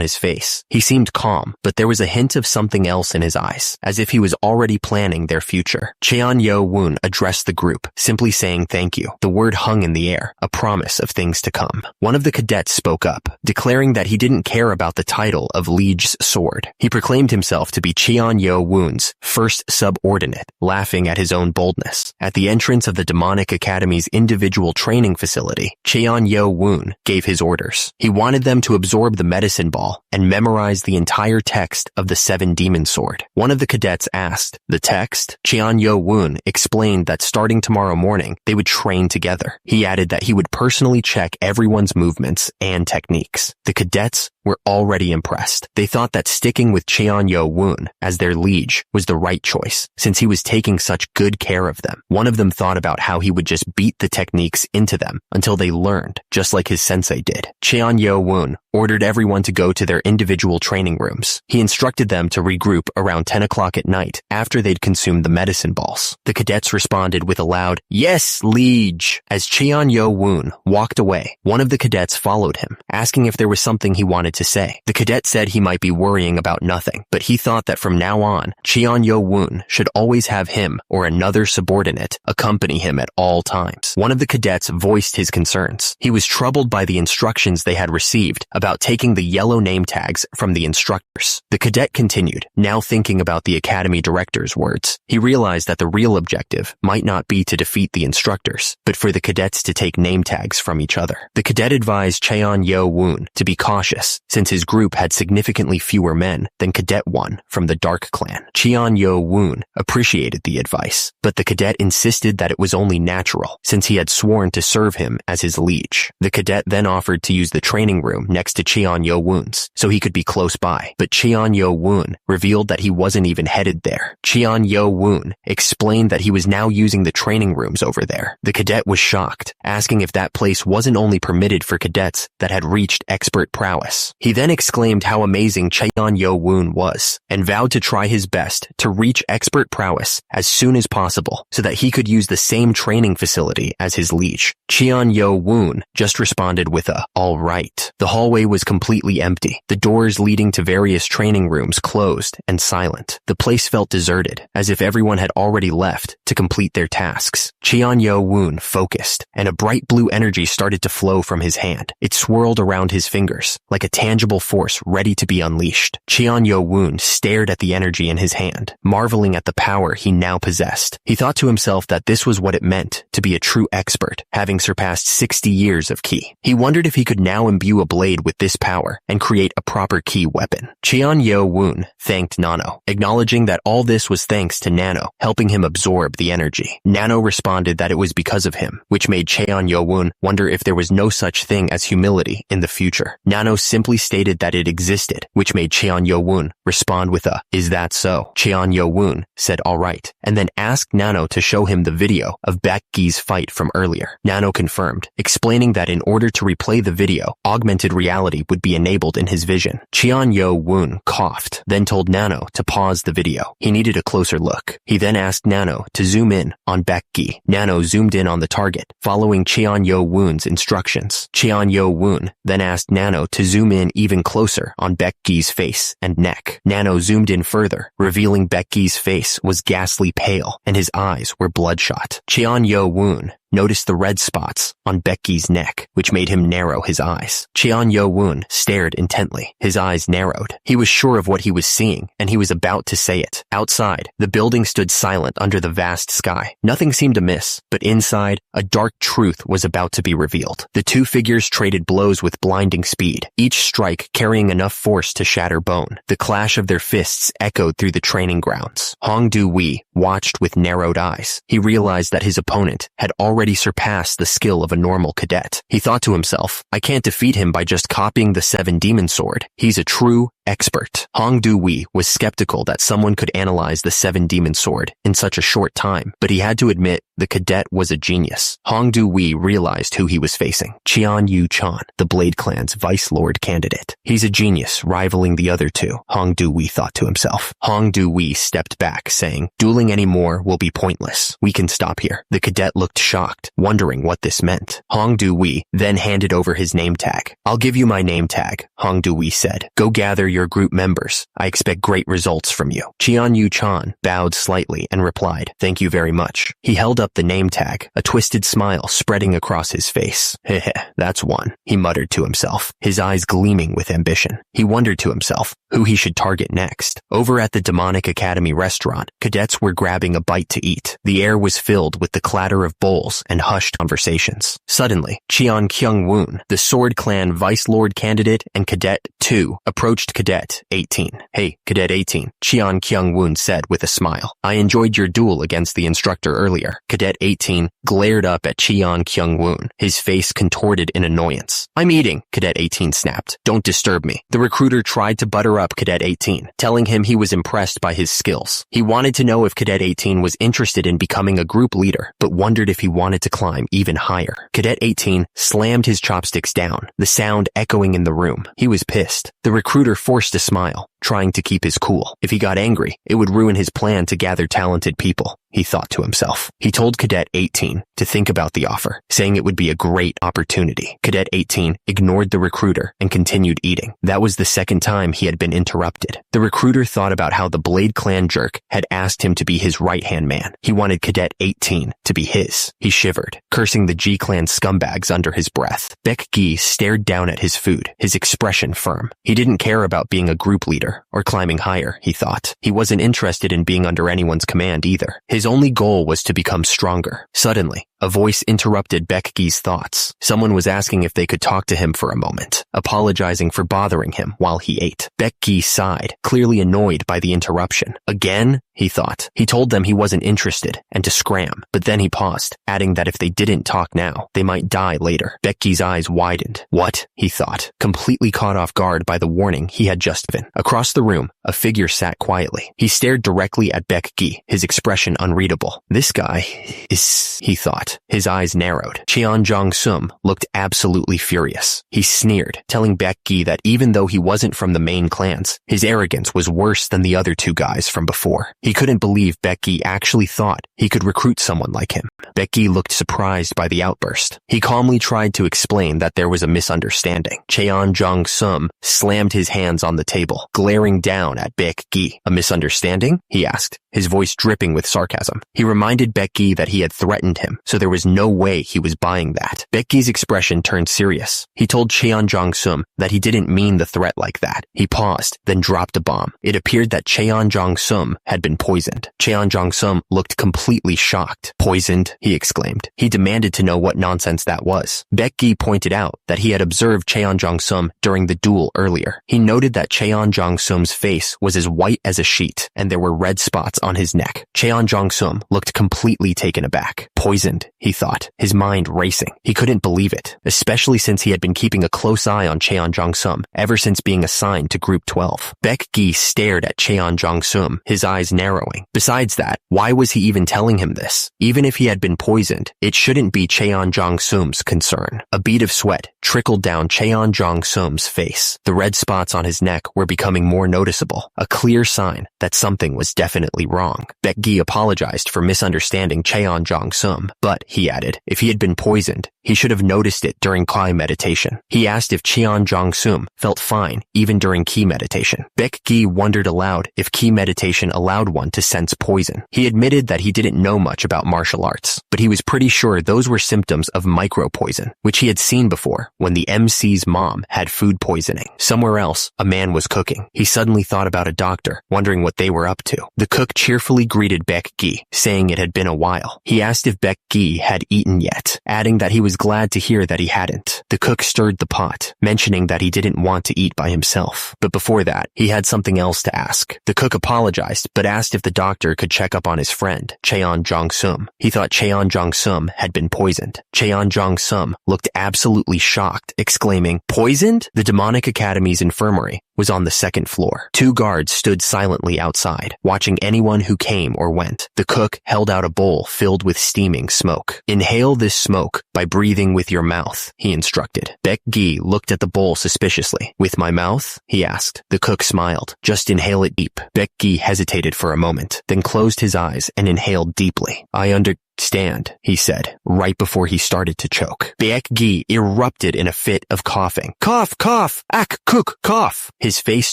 his face. He seemed calm, but there was a hint of something else in his eyes, as if he was already planning their future. Cheon-Yo-woon addressed the group, simply saying thank you. The word hung in the air, a promise of things to come. One of the cadets spoke up, declaring that he didn't care about the title of Liege's sword. He proclaimed himself to be Cheon-Yo-woon's first subordinate, laughing at his own boldness. At the entrance of the Demonic Academy's individual training facility, Cheon-Yo-woon gave his orders. He wanted them to absorb the medicine ball and memorize the entire text of the 7 demon sword. One of the cadets asked, "The text?" Cheon-Yo-woon explained that starting tomorrow morning, they would train together. He added that he would personally check everyone's movements and techniques. The cadets were already impressed. They thought that sticking with Cheon-Yo-woon as their liege was the right choice, since he was taking such good care of them. One of them thought about how he would just beat the techniques into them until they learned, just like his sensei did. Cheon-Yo-woon ordered everyone to go to their individual training rooms. He instructed them to regroup around 10 o'clock at night after they'd consumed the medicine balls. The cadets responded with a loud, "Yes, liege!" As Cheon-Yo-woon walked away, one of the cadets followed him, asking if there was something he wanted to say. The cadet said he might be worrying about nothing, but he thought that from now on, Cheon-Yo-woon should always have him or another subordinate accompany him at all times. One of the cadets voiced his concerns. He was troubled by the instructions they had received about taking the yellow name tags from the instructors. The cadet continued, now thinking about the academy director's words. He realized that the real objective might not be to defeat the instructors, but for the cadets to take name tags from each other. The cadet advised Cheon-Yo-woon to be cautious, since his group had significantly fewer men than Cadet 1 from the Dark Clan. Cheon-Yo-woon appreciated the advice, but the cadet insisted that it was only natural, since he had sworn to serve him as his liege. The cadet then offered to use the training room next to Cheon-Yo-woon's, so he could be close by, but Cheon-Yo-woon revealed that he wasn't even headed there. Cheon-Yo-woon explained that he was now using the training rooms over there. The cadet was shocked, asking if that place wasn't only permitted for cadets that had reached expert prowess. He then exclaimed how amazing Cheon-Yo-woon was, and vowed to try his best to reach expert prowess as soon as possible, so that he could use the same training facility as his liege. Cheon-Yo-woon just responded with a, "all right." The hallway was completely empty, The doors leading to various training rooms closed and silent. The place felt deserted, as if everyone had already left to complete their tasks. Cheon-Yo-woon focused, and a bright blue energy started to flow from his hand. It swirled around his fingers, like a tangible force ready to be unleashed. Cheon-Yo-woon stared at the energy in his hand, marveling at the power he now possessed. He thought to himself that this was what it meant to be a true expert, having surpassed 60 years of ki. He wondered if he could now imbue a blade with this power and create a proper ki weapon. Cheon-Yo-woon thanked Nano, acknowledging that all this was thanks to Nano, helping him absorb the energy. Nano responded that it was because of him, which made Cheon-Yo-woon wonder if there was no such thing as humility in the future. Nano simply stated that it existed, which made Cheon-Yo-woon respond with a, "Is that so?" Cheon-Yo-woon said alright, and then asked Nano to show him the video of Baekgi's fight from earlier. Nano confirmed, explaining that in order to replay the video, augmented reality would be enabled in his vision. Cheon-Yo-woon coughed, then told Nano to pause the video. He needed a closer look. He then asked Nano to zoom in on Baekgi. Nano zoomed in on the target, following Cheon-Yo-woon's instructions. Cheon-Yo-woon then asked Nano to zoom in even closer on Baekgi's face and neck. Nano zoomed in further, revealing Baekgi's face was ghastly pale and his eyes were bloodshot. Cheon-Yo-woon noticed the red spots on Baekgi's neck, which made him narrow his eyes. Cheon-Yo-woon stared intently. His eyes narrowed. He was sure of what he was seeing, and he was about to say it. Outside, the building stood silent under the vast sky. Nothing seemed amiss, but inside, a dark truth was about to be revealed. The two figures traded blows with blinding speed, each strike carrying enough force to shatter bone. The clash of their fists echoed through the training grounds. Hong Du-wee watched with narrowed eyes. He realized that his opponent had already surpassed the skill of a normal cadet. He thought to himself, I can't defeat him by just copying the 7 demon sword. He's a true expert. Hong Du-wee was skeptical that someone could analyze the 7 demon sword in such a short time, but he had to admit the cadet was a genius. Hong Du-wee realized who he was facing. Cheon Yu-chan, the Blade Clan's Vice Lord candidate. He's a genius, rivaling the other two, Hong Du-wee thought to himself. Hong Du-wee stepped back, saying, dueling anymore will be pointless. We can stop here. The cadet looked shocked, wondering what this meant. Hong Du-wee then handed over his name tag. I'll give you my name tag, Hong Du-wee said. Go gather your group members. I expect great results from you. Cheon Yu-chan bowed slightly and replied, thank you very much. He held up the name tag, a twisted smile spreading across his face. Heh, that's one, he muttered to himself, his eyes gleaming with ambition. He wondered to himself who he should target next. Over at the Demonic Academy restaurant, cadets were grabbing a bite to eat. The air was filled with the clatter of bowls and hushed conversations. Suddenly, Cheon Kyung-woon, the Sword Clan Vice Lord candidate and Cadet 2, approached Cadet 18. Hey, Cadet 18, Cheon Kyung-woon said with a smile. I enjoyed your duel against the instructor earlier. Cadet 18 glared up at Cheon Kyung-woon, his face contorted in annoyance. I'm eating, Cadet 18 snapped. Don't disturb me. The recruiter tried to butter up Cadet 18, telling him he was impressed by his skills. He wanted to know if Cadet 18 was interested in becoming a group leader, but wondered if he wanted to climb even higher. Cadet 18 slammed his chopsticks down, the sound echoing in the room. He was pissed. The recruiter forced a smile, trying to keep his cool. If he got angry, it would ruin his plan to gather talented people, he thought to himself. He told Cadet 18 to think about the offer, saying it would be a great opportunity. Cadet 18 ignored the recruiter and continued eating. That was the second time he had been interrupted. The recruiter thought about how the Blade Clan jerk had asked him to be his right-hand man. He wanted Cadet 18 to be his. He shivered, cursing the G-Clan scumbags under his breath. Baekgi stared down at his food, his expression firm. He didn't care about being a group leader or climbing higher, he thought. He wasn't interested in being under anyone's command either. His only goal was to become stronger. Suddenly, a voice interrupted Baekgi's thoughts. Someone was asking if they could talk to him for a moment, apologizing for bothering him while he ate. Baekgi sighed, clearly annoyed by the interruption. Again? He thought. He told them he wasn't interested and to scram, but then he paused, adding that if they didn't talk now, they might die later. Baekgi's eyes widened. What? He thought, completely caught off guard by the warning he had just been. Across Across the room, a figure sat quietly. He stared directly at Baek Gi, his expression unreadable. This guy is, he thought. His eyes narrowed. Cheon Jong-sum looked absolutely furious. He sneered, telling Baek Gi that even though he wasn't from the main clans, his arrogance was worse than the other two guys from before. He couldn't believe Baek Gi actually thought he could recruit someone like him. Baek Gi looked surprised by the outburst. He calmly tried to explain that there was a misunderstanding. Cheon Jong-sum slammed his hands on the table, glaring down at Baek Gi. A misunderstanding? He asked, his voice dripping with sarcasm. He reminded Baek Gi that he had threatened him, so there was no way he was buying that. Baek Gi's expression turned serious. He told Cheon Jong-sum that he didn't mean the threat like that. He paused, then dropped a bomb. It appeared that Cheon Jong-sum had been poisoned. Cheon Jong-sum looked completely shocked. Poisoned? He exclaimed. He demanded to know what nonsense that was. Baek Gi pointed out that he had observed Cheon Jong-sum during the duel earlier. He noted that Cheon Jong-sum's face was as white as a sheet, and there were red spots on his neck. Cheon Jong-sum looked completely taken aback. Poisoned, he thought, his mind racing. He couldn't believe it, especially since he had been keeping a close eye on Cheon Jong-sum ever since being assigned to Group 12. Baek Gi stared at Cheon Jong-sum, his eyes narrowing. Besides that, why was he even telling him this? Even if he had been poisoned, it shouldn't be Cheon Jong-sum's concern. A bead of sweat trickled down Cheon Jong-sum's face. The red spots on his neck were becoming more noticeable, a clear sign that something was definitely wrong. Baek Gi apologized for misunderstanding Cheon Jong-sum, but, he added, if he had been poisoned, he should have noticed it during Kai meditation. He asked if Cheon Jong-sum felt fine even during Ki meditation. Baek Gi wondered aloud if Ki meditation allowed one to sense poison. He admitted that he didn't know much about martial arts, but he was pretty sure those were symptoms of micro-poison, which he had seen before when the MC's mom had food poisoning. Somewhere else, a man was cooking. He suddenly thought about a doctor, wondering what they were up to. The cook cheerfully greeted Baek Gi, saying it had been a while. He asked if Baek Gi had eaten yet, adding that he was glad to hear that he hadn't. The cook stirred the pot, mentioning that he didn't want to eat by himself. But before that, he had something else to ask. The cook apologized, but asked if the doctor could check up on his friend, Cheon Jong-sum. He thought Cheon Jong-sum had been poisoned. Cheon Jong-sum looked absolutely shocked, exclaiming, "Poisoned?" The Demonic Academy's infirmary was on the second floor. Two guards stood silently outside, watching anyone who came or went. The cook held out a bowl filled with steaming smoke. "Inhale this smoke by breathing with your mouth," he instructed. Baek Gi looked at the bowl suspiciously. "With my mouth?" he asked. The cook smiled. "Just inhale it deep." Baek Gi hesitated for a moment, then closed his eyes and inhaled deeply. "I understand," he said, right before he started to choke. Baek Gi erupted in a fit of coughing. "Cough, cough! Ak, cook, cough!" His face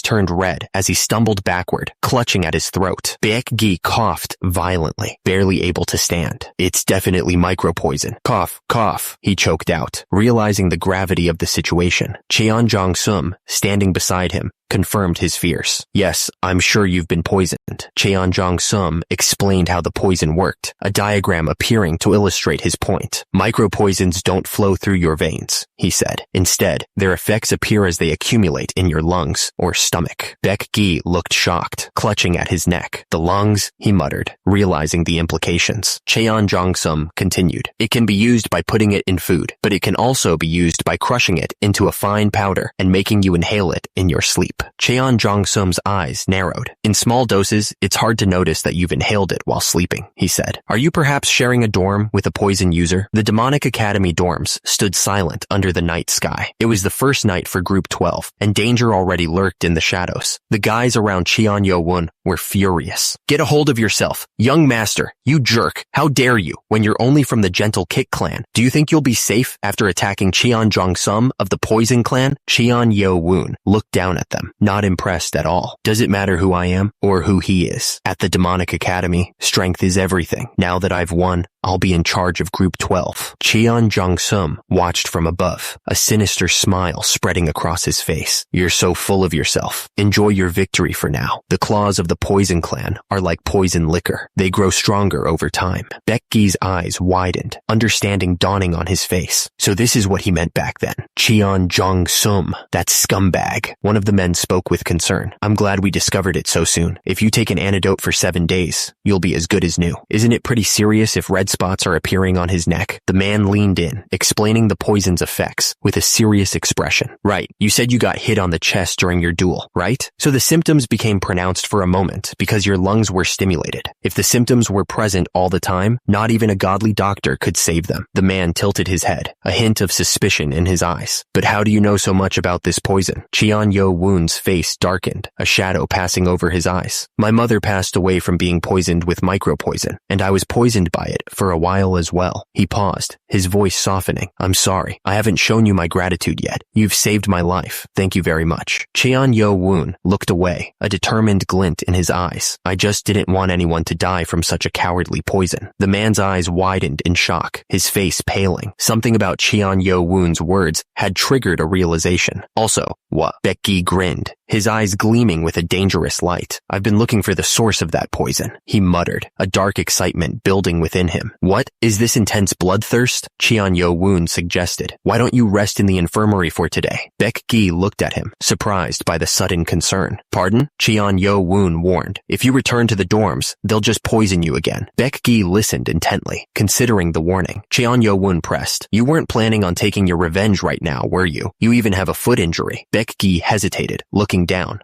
turned red as he stumbled backward, clutching at his throat. Baek Gi coughed violently, barely able to stand. "It's definitely micropoison. Cough, cough," he choked out, realizing the gravity of the situation. Cheon Jong-sum, standing beside him, confirmed his fears. "Yes, I'm sure you've been poisoned." Cheon Jong-sum explained how the poison worked, a diagram appearing to illustrate his point. "Micropoisons don't flow through your veins," he said. "Instead, their effects appear as they accumulate in your lungs or stomach." Baek Gi looked shocked, clutching at his neck. "The lungs," he muttered, realizing the implications. Cheon Jong-sum continued, "It can be used by putting it in food, but it can also be used by crushing it into a fine powder and making you inhale it in your sleep." Cheon Jong-sum's eyes narrowed. "In small doses, it's hard to notice that you've inhaled it while sleeping," he said. "Are you perhaps sharing a dorm with a poison user?" The Demonic Academy dorms stood silent under the night sky. It was the first night for Group 12, and danger already lurked in the shadows. The guys around Cheon Yo-won were furious. "Get a hold of yourself. Young master, you jerk. How dare you, when you're only from the Gentle Kick clan? Do you think you'll be safe after attacking Cheon Jong-sum of the Poison clan?" Cheon Yo-won looked down at them, not impressed at all. "Does it matter who I am or who he is? At the Demonic Academy, strength is everything. Now that I've won, I'll be in charge of Group 12. Cheon Jong-sum watched from above, a sinister smile spreading across his face. "You're so full of yourself. Enjoy your victory for now. The claws of the Poison clan are like poison liquor. They grow stronger over time." Baek Gi's eyes widened, understanding dawning on his face. So this is what he meant back then. Cheon Jong-sum, that scumbag. One of the men spoke with concern. I'm glad we discovered it so soon. If you take an antidote for 7 days, you'll be as good as new. Isn't it pretty serious if red spots are appearing on his neck? The man leaned in, explaining the poison's effects with a serious expression. Right, you said you got hit on the chest during your duel, right? So the symptoms became pronounced for a moment because your lungs were stimulated. If the symptoms were present all the time, not even a godly doctor could save them. The man tilted his head, a hint of suspicion in his eyes. But how do you know so much about this poison? Cheon-Yo-Woon's face darkened, a shadow passing over his eyes. My mother passed away from being poisoned with micropoison, and I was poisoned by it for a while as well. He paused, his voice softening. I'm sorry. I haven't shown you my gratitude yet. You've saved my life. Thank you very much. Cheon-Yo-Woon looked away, a determined glint in his eyes. I just didn't want anyone to die from such a cowardly poison. The man's eyes widened in shock, his face paling. Something about Cheon-Yo-Woon's words had triggered a realization. Also, what? Baek-gi grinned, his eyes gleaming with a dangerous light. I've been looking for the source of that poison, he muttered, a dark excitement building within him. What? Is this intense bloodthirst? Cheon-Yo-Woon suggested. Why don't you rest in the infirmary for today? Baek-gi looked at him, surprised by the sudden concern. Pardon? Cheon-Yo-Woon warned. If you return to the dorms, they'll just poison you again. Baek-gi listened intently, considering the warning. Cheon-Yo-Woon pressed. You weren't planning on taking your revenge right now, were you? You even have a foot injury. Baek-gi hesitated, looking down.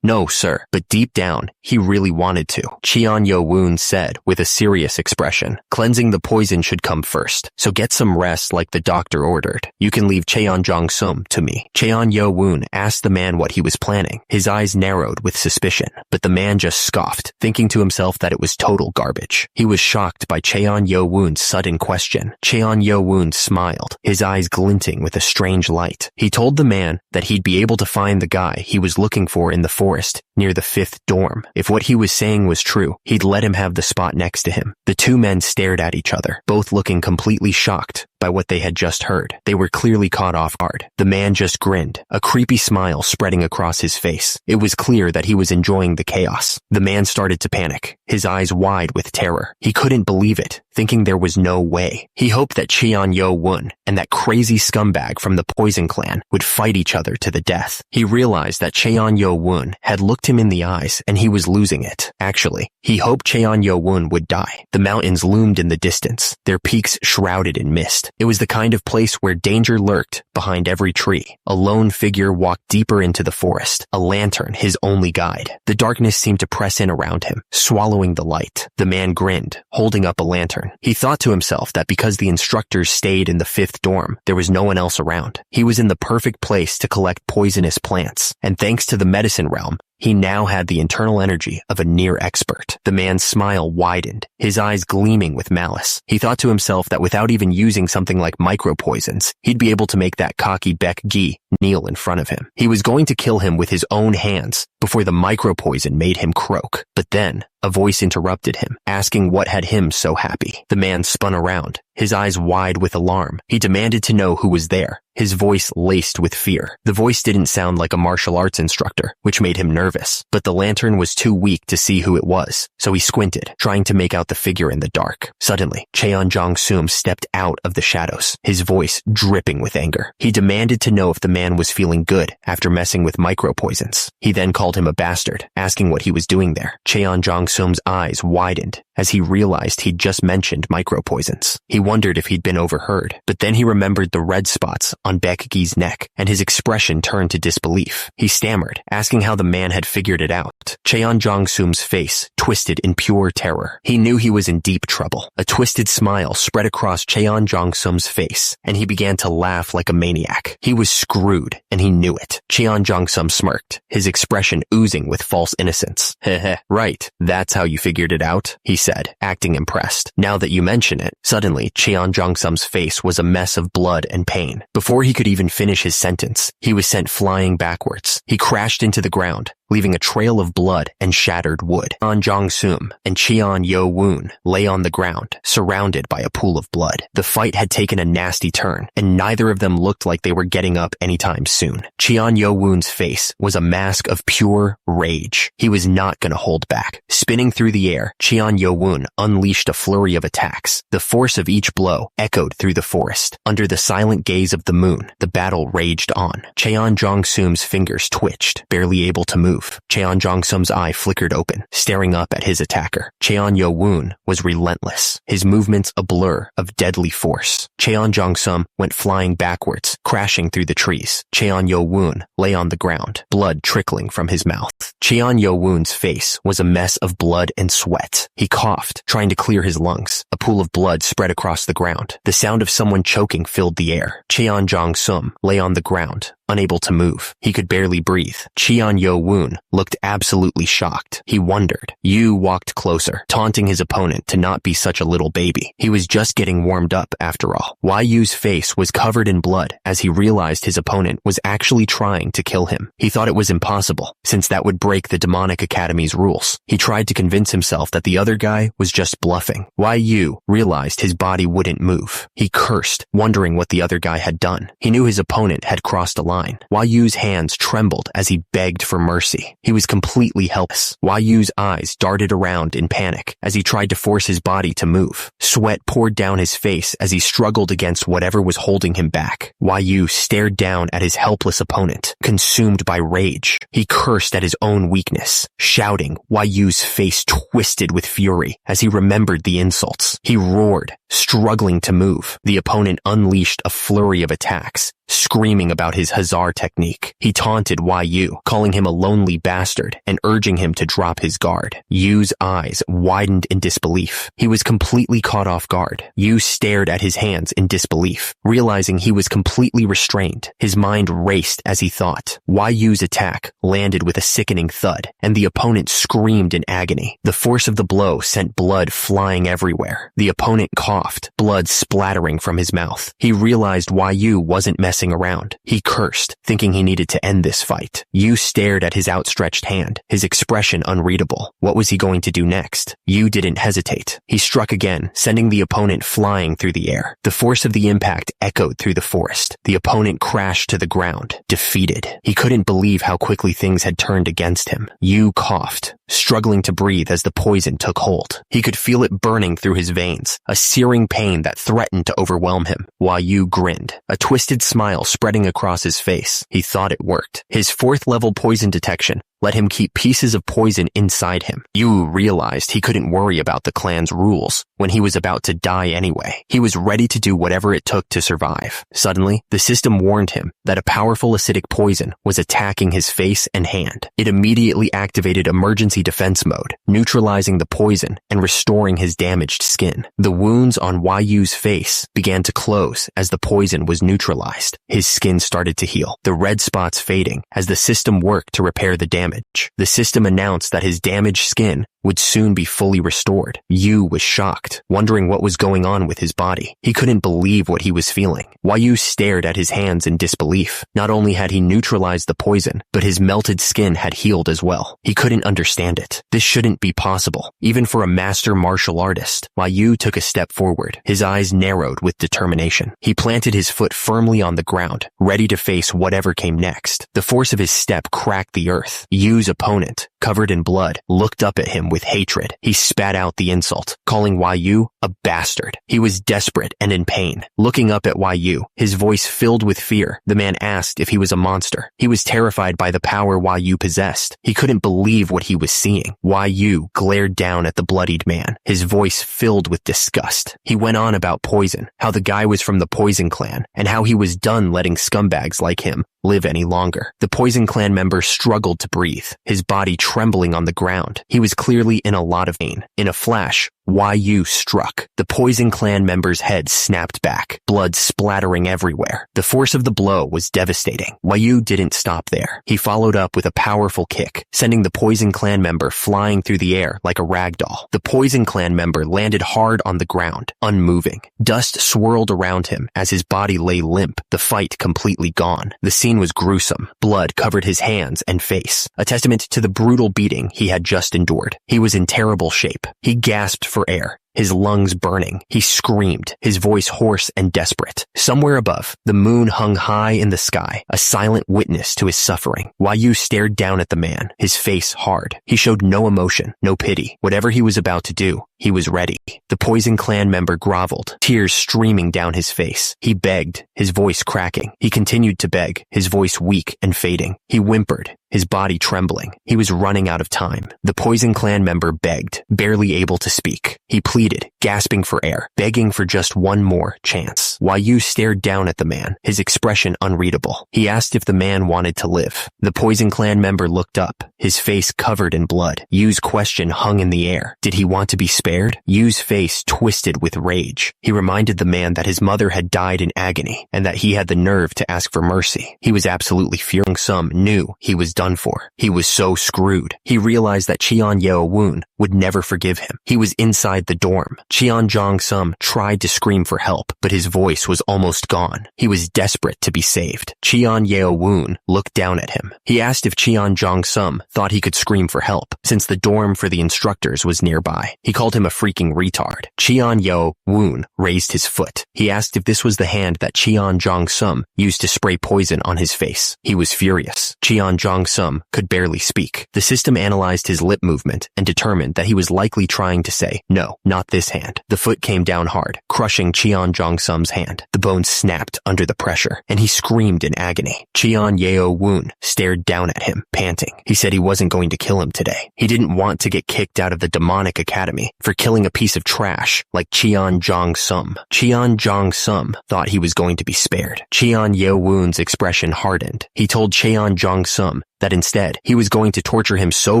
No, sir. But deep down, he really wanted to. Cheon-Yo-Woon said with a serious expression. Cleansing the poison should come first, so get some rest like the doctor ordered. You can leave Cheon-Jong-sum to me. Cheon-Yo-Woon asked the man what he was planning. His eyes narrowed with suspicion, but the man just scoffed, thinking to himself that it was total garbage. He was shocked by Cheon-Yo-Woon's sudden question. Cheon-Yo-Woon smiled, his eyes glinting with a strange light. He told the man that he'd be able to find the guy he was looking for in the forest near the 5th dorm. If what he was saying was true, he'd let him have the spot next to him. The two men stared at each other, both looking completely shocked by what they had just heard. They were clearly caught off guard. The man just grinned, a creepy smile spreading across his face. It was clear that he was enjoying the chaos. The man started to panic, his eyes wide with terror. He couldn't believe it, thinking there was no way. He hoped that Cheon-Yo-Woon and that crazy scumbag from the Poison Clan would fight each other to the death. He realized that Cheon-Yo-Woon had looked him in the eyes and he was losing it. Actually, he hoped Cheon-Yo-Woon would die. The mountains loomed in the distance, their peaks shrouded in mist. It was the kind of place where danger lurked behind every tree. A lone figure walked deeper into the forest, a lantern his only guide. The darkness seemed to press in around him, swallowing the light. The man grinned, holding up a lantern. He thought to himself that because the instructors stayed in the 5th dorm, there was no one else around. He was in the perfect place to collect poisonous plants, and thanks to the medicine realm, he now had the internal energy of a near expert. The man's smile widened, his eyes gleaming with malice. He thought to himself that without even using something like micropoisons, he'd be able to make that cocky Baek-gi kneel in front of him. He was going to kill him with his own hands before the micropoison made him croak. But then, a voice interrupted him, asking what had him so happy. The man spun around, his eyes wide with alarm. He demanded to know who was there, his voice laced with fear. The voice didn't sound like a martial arts instructor, which made him nervous, but the lantern was too weak to see who it was, so he squinted, trying to make out the figure in the dark. Suddenly, Cheon-Jong-sum stepped out of the shadows, his voice dripping with anger. He demanded to know if the man was feeling good after messing with micropoisons. He then called him a bastard, asking what he was doing there. Cheon-Jong-sum's eyes widened as he realized he'd just mentioned micropoisons. He wondered if he'd been overheard, but then he remembered the red spots on Baek-gi's neck, and his expression turned to disbelief. He stammered, asking how the man had figured it out. Cheon-Jong-sum's face twisted in pure terror. He knew he was in deep trouble. A twisted smile spread across Cheon-Jong-sum's face, and he began to laugh like a maniac. He was screwed, and he knew it. Cheon-Jong-sum smirked, his expression oozing with false innocence. Heh, right, that's how you figured it out, he said, acting impressed. Now that you mention it, suddenly Cheon-Jong-sum's face was a mess of blood and pain. Before he could even finish his sentence, he was sent flying backwards. He crashed into the ground, leaving a trail of blood and shattered wood. An Jong-sum and Cheon Yo-woon lay on the ground, surrounded by a pool of blood. The fight had taken a nasty turn, and neither of them looked like they were getting up anytime soon. Cheon Yo-woon's face was a mask of pure rage. He was not going to hold back. Spinning through the air, Cheon Yo-woon unleashed a flurry of attacks. The force of each blow echoed through the forest. Under the silent gaze of the moon, the battle raged on. Cheon Jong-sum's fingers twitched, barely able to move. Cheon Jong-sum's eye flickered open, staring up at his attacker. Cheon Yo-woon was relentless, his movements a blur of deadly force. Cheon Jong-sum went flying backwards, crashing through the trees. Cheon Yo-woon lay on the ground, blood trickling from his mouth. Cheon Yo-woon's face was a mess of blood and sweat. He coughed, trying to clear his lungs. A pool of blood spread across the ground. The sound of someone choking filled the air. Cheon Jong-sum lay on the ground, unable to move. He could barely breathe. Cheon Yo-woon looked absolutely shocked. He wondered. Yu walked closer, taunting his opponent to not be such a little baby. He was just getting warmed up after all. Yu's face was covered in blood as he realized his opponent was actually trying to kill him. He thought it was impossible, since that would break the Demonic Academy's rules. He tried to convince himself that the other guy was just bluffing. Yu realized his body wouldn't move. He cursed, wondering what the other guy had done. He knew his opponent had crossed a line. Yu's hands trembled as he begged for mercy. He was completely helpless. Yu's eyes darted around in panic as he tried to force his body to move. Sweat poured down his face as he struggled against whatever was holding him back. Yu stared down at his helpless opponent, consumed by rage. He cursed at his own weakness, shouting. Yu's face twisted with fury as he remembered the insults. He roared, struggling to move. The opponent unleashed a flurry of attacks, screaming about his Hazar technique. He taunted Yu, calling him a lonely bastard and urging him to drop his guard. Yu's eyes widened in disbelief. He was completely caught off guard. Yu stared at his hands in disbelief, realizing he was completely restrained. His mind raced as he thought. Yu's attack landed with a sickening thud, and the opponent screamed in agony. The force of the blow sent blood flying everywhere. The opponent coughed, blood splattering from his mouth. He realized Yu wasn't messing around. He cursed, thinking he needed to end this fight. Yu stared at his outstretched hand, his expression unreadable. What was he going to do next? Yu didn't hesitate. He struck again, sending the opponent flying through the air. The force of the impact echoed through the forest. The opponent crashed to the ground, defeated. He couldn't believe how quickly things had turned against him. Yu coughed, struggling to breathe as the poison took hold. He could feel it burning through his veins, a searing pain that threatened to overwhelm him. Yu grinned, a twisted smile spreading across his face. He thought it worked. His 4th level poison detection let him keep pieces of poison inside him. Yu realized he couldn't worry about the clan's rules when he was about to die anyway. He was ready to do whatever it took to survive. Suddenly, the system warned him that a powerful acidic poison was attacking his face and hand. It immediately activated emergency defense mode, neutralizing the poison and restoring his damaged skin. The wounds on Yu's face began to close as the poison was neutralized. His skin started to heal, the red spots fading as the system worked to repair the damage. The system announced that his damaged skin would soon be fully restored. Yu was shocked, wondering what was going on with his body. He couldn't believe what he was feeling. Yu stared at his hands in disbelief. Not only had he neutralized the poison, but his melted skin had healed as well. He couldn't understand it. This shouldn't be possible, even for a master martial artist. Yu took a step forward, his eyes narrowed with determination. He planted his foot firmly on the ground, ready to face whatever came next. The force of his step cracked the earth. Yu's opponent, covered in blood, looked up at him with hatred. He spat out the insult, calling Yu a bastard. He was desperate and in pain. Looking up at Yu, his voice filled with fear, the man asked if he was a monster. He was terrified by the power Yu possessed. He couldn't believe what he was seeing. Yu glared down at the bloodied man, his voice filled with disgust. He went on about poison, how the guy was from the Poison Clan, and how he was done letting scumbags like him live any longer. The Poison Clan member struggled to breathe, his body trembling on the ground. He was clearly in a lot of pain. In a flash, Yu struck. The Poison Clan member's head snapped back, blood splattering everywhere. The force of the blow was devastating. Yu didn't stop there. He followed up with a powerful kick, sending the Poison Clan member flying through the air like a ragdoll. The Poison Clan member landed hard on the ground, unmoving. Dust swirled around him as his body lay limp, the fight completely gone. The scene was gruesome. Blood covered his hands and face, a testament to the brutal beating he had just endured. He was in terrible shape. He gasped for air, his lungs burning. He screamed, his voice hoarse and desperate. Somewhere above, the moon hung high in the sky, a silent witness to his suffering. Yu stared down at the man, his face hard. He showed no emotion, no pity. Whatever he was about to do, he was ready. The Poison Clan member groveled, tears streaming down his face. He begged, his voice cracking. He continued to beg, his voice weak and fading. He whimpered, his body trembling. He was running out of time. The Poison Clan member begged, barely able to speak. He pleaded, gasping for air, begging for just one more chance. Yu stared down at the man, his expression unreadable. He asked if the man wanted to live. The Poison Clan member looked up, his face covered in blood. Yu's question hung in the air. Did he want to be spared? Yu's face twisted with rage. He reminded the man that his mother had died in agony, and that he had the nerve to ask for mercy. He was absolutely furious. Sum knew he was done for. He was so screwed. He realized that Cheon Yeo-woon would never forgive him. He was inside the dorm. Cheon Jong-sum tried to scream for help, but his voice was almost gone. He was desperate to be saved. Cheon Yeo-woon looked down at him. He asked if Cheon Jong-sum thought he could scream for help, since the dorm for the instructors was nearby. He called him a freaking retard. Cheon Yeo-woon raised his foot. He asked if this was the hand that Cheon Jong-sum used to spray poison on his face. He was furious. Cheon Jong-sum could barely speak. The system analyzed his lip movement and determined that he was likely trying to say, "No, not this hand." The foot came down hard, crushing Cheon Jong-sum's hand. The bone snapped under the pressure, and he screamed in agony. Cheon Yeo-woon stared down at him, panting. He said he wasn't going to kill him today. He didn't want to get kicked out of the demonic academy for killing a piece of trash like Cheon Jong-sum. Cheon Jong-sum thought he was going to be spared. Cheon Yeo-woon's expression hardened. He told Cheon Jong-sum that instead, he was going to torture him so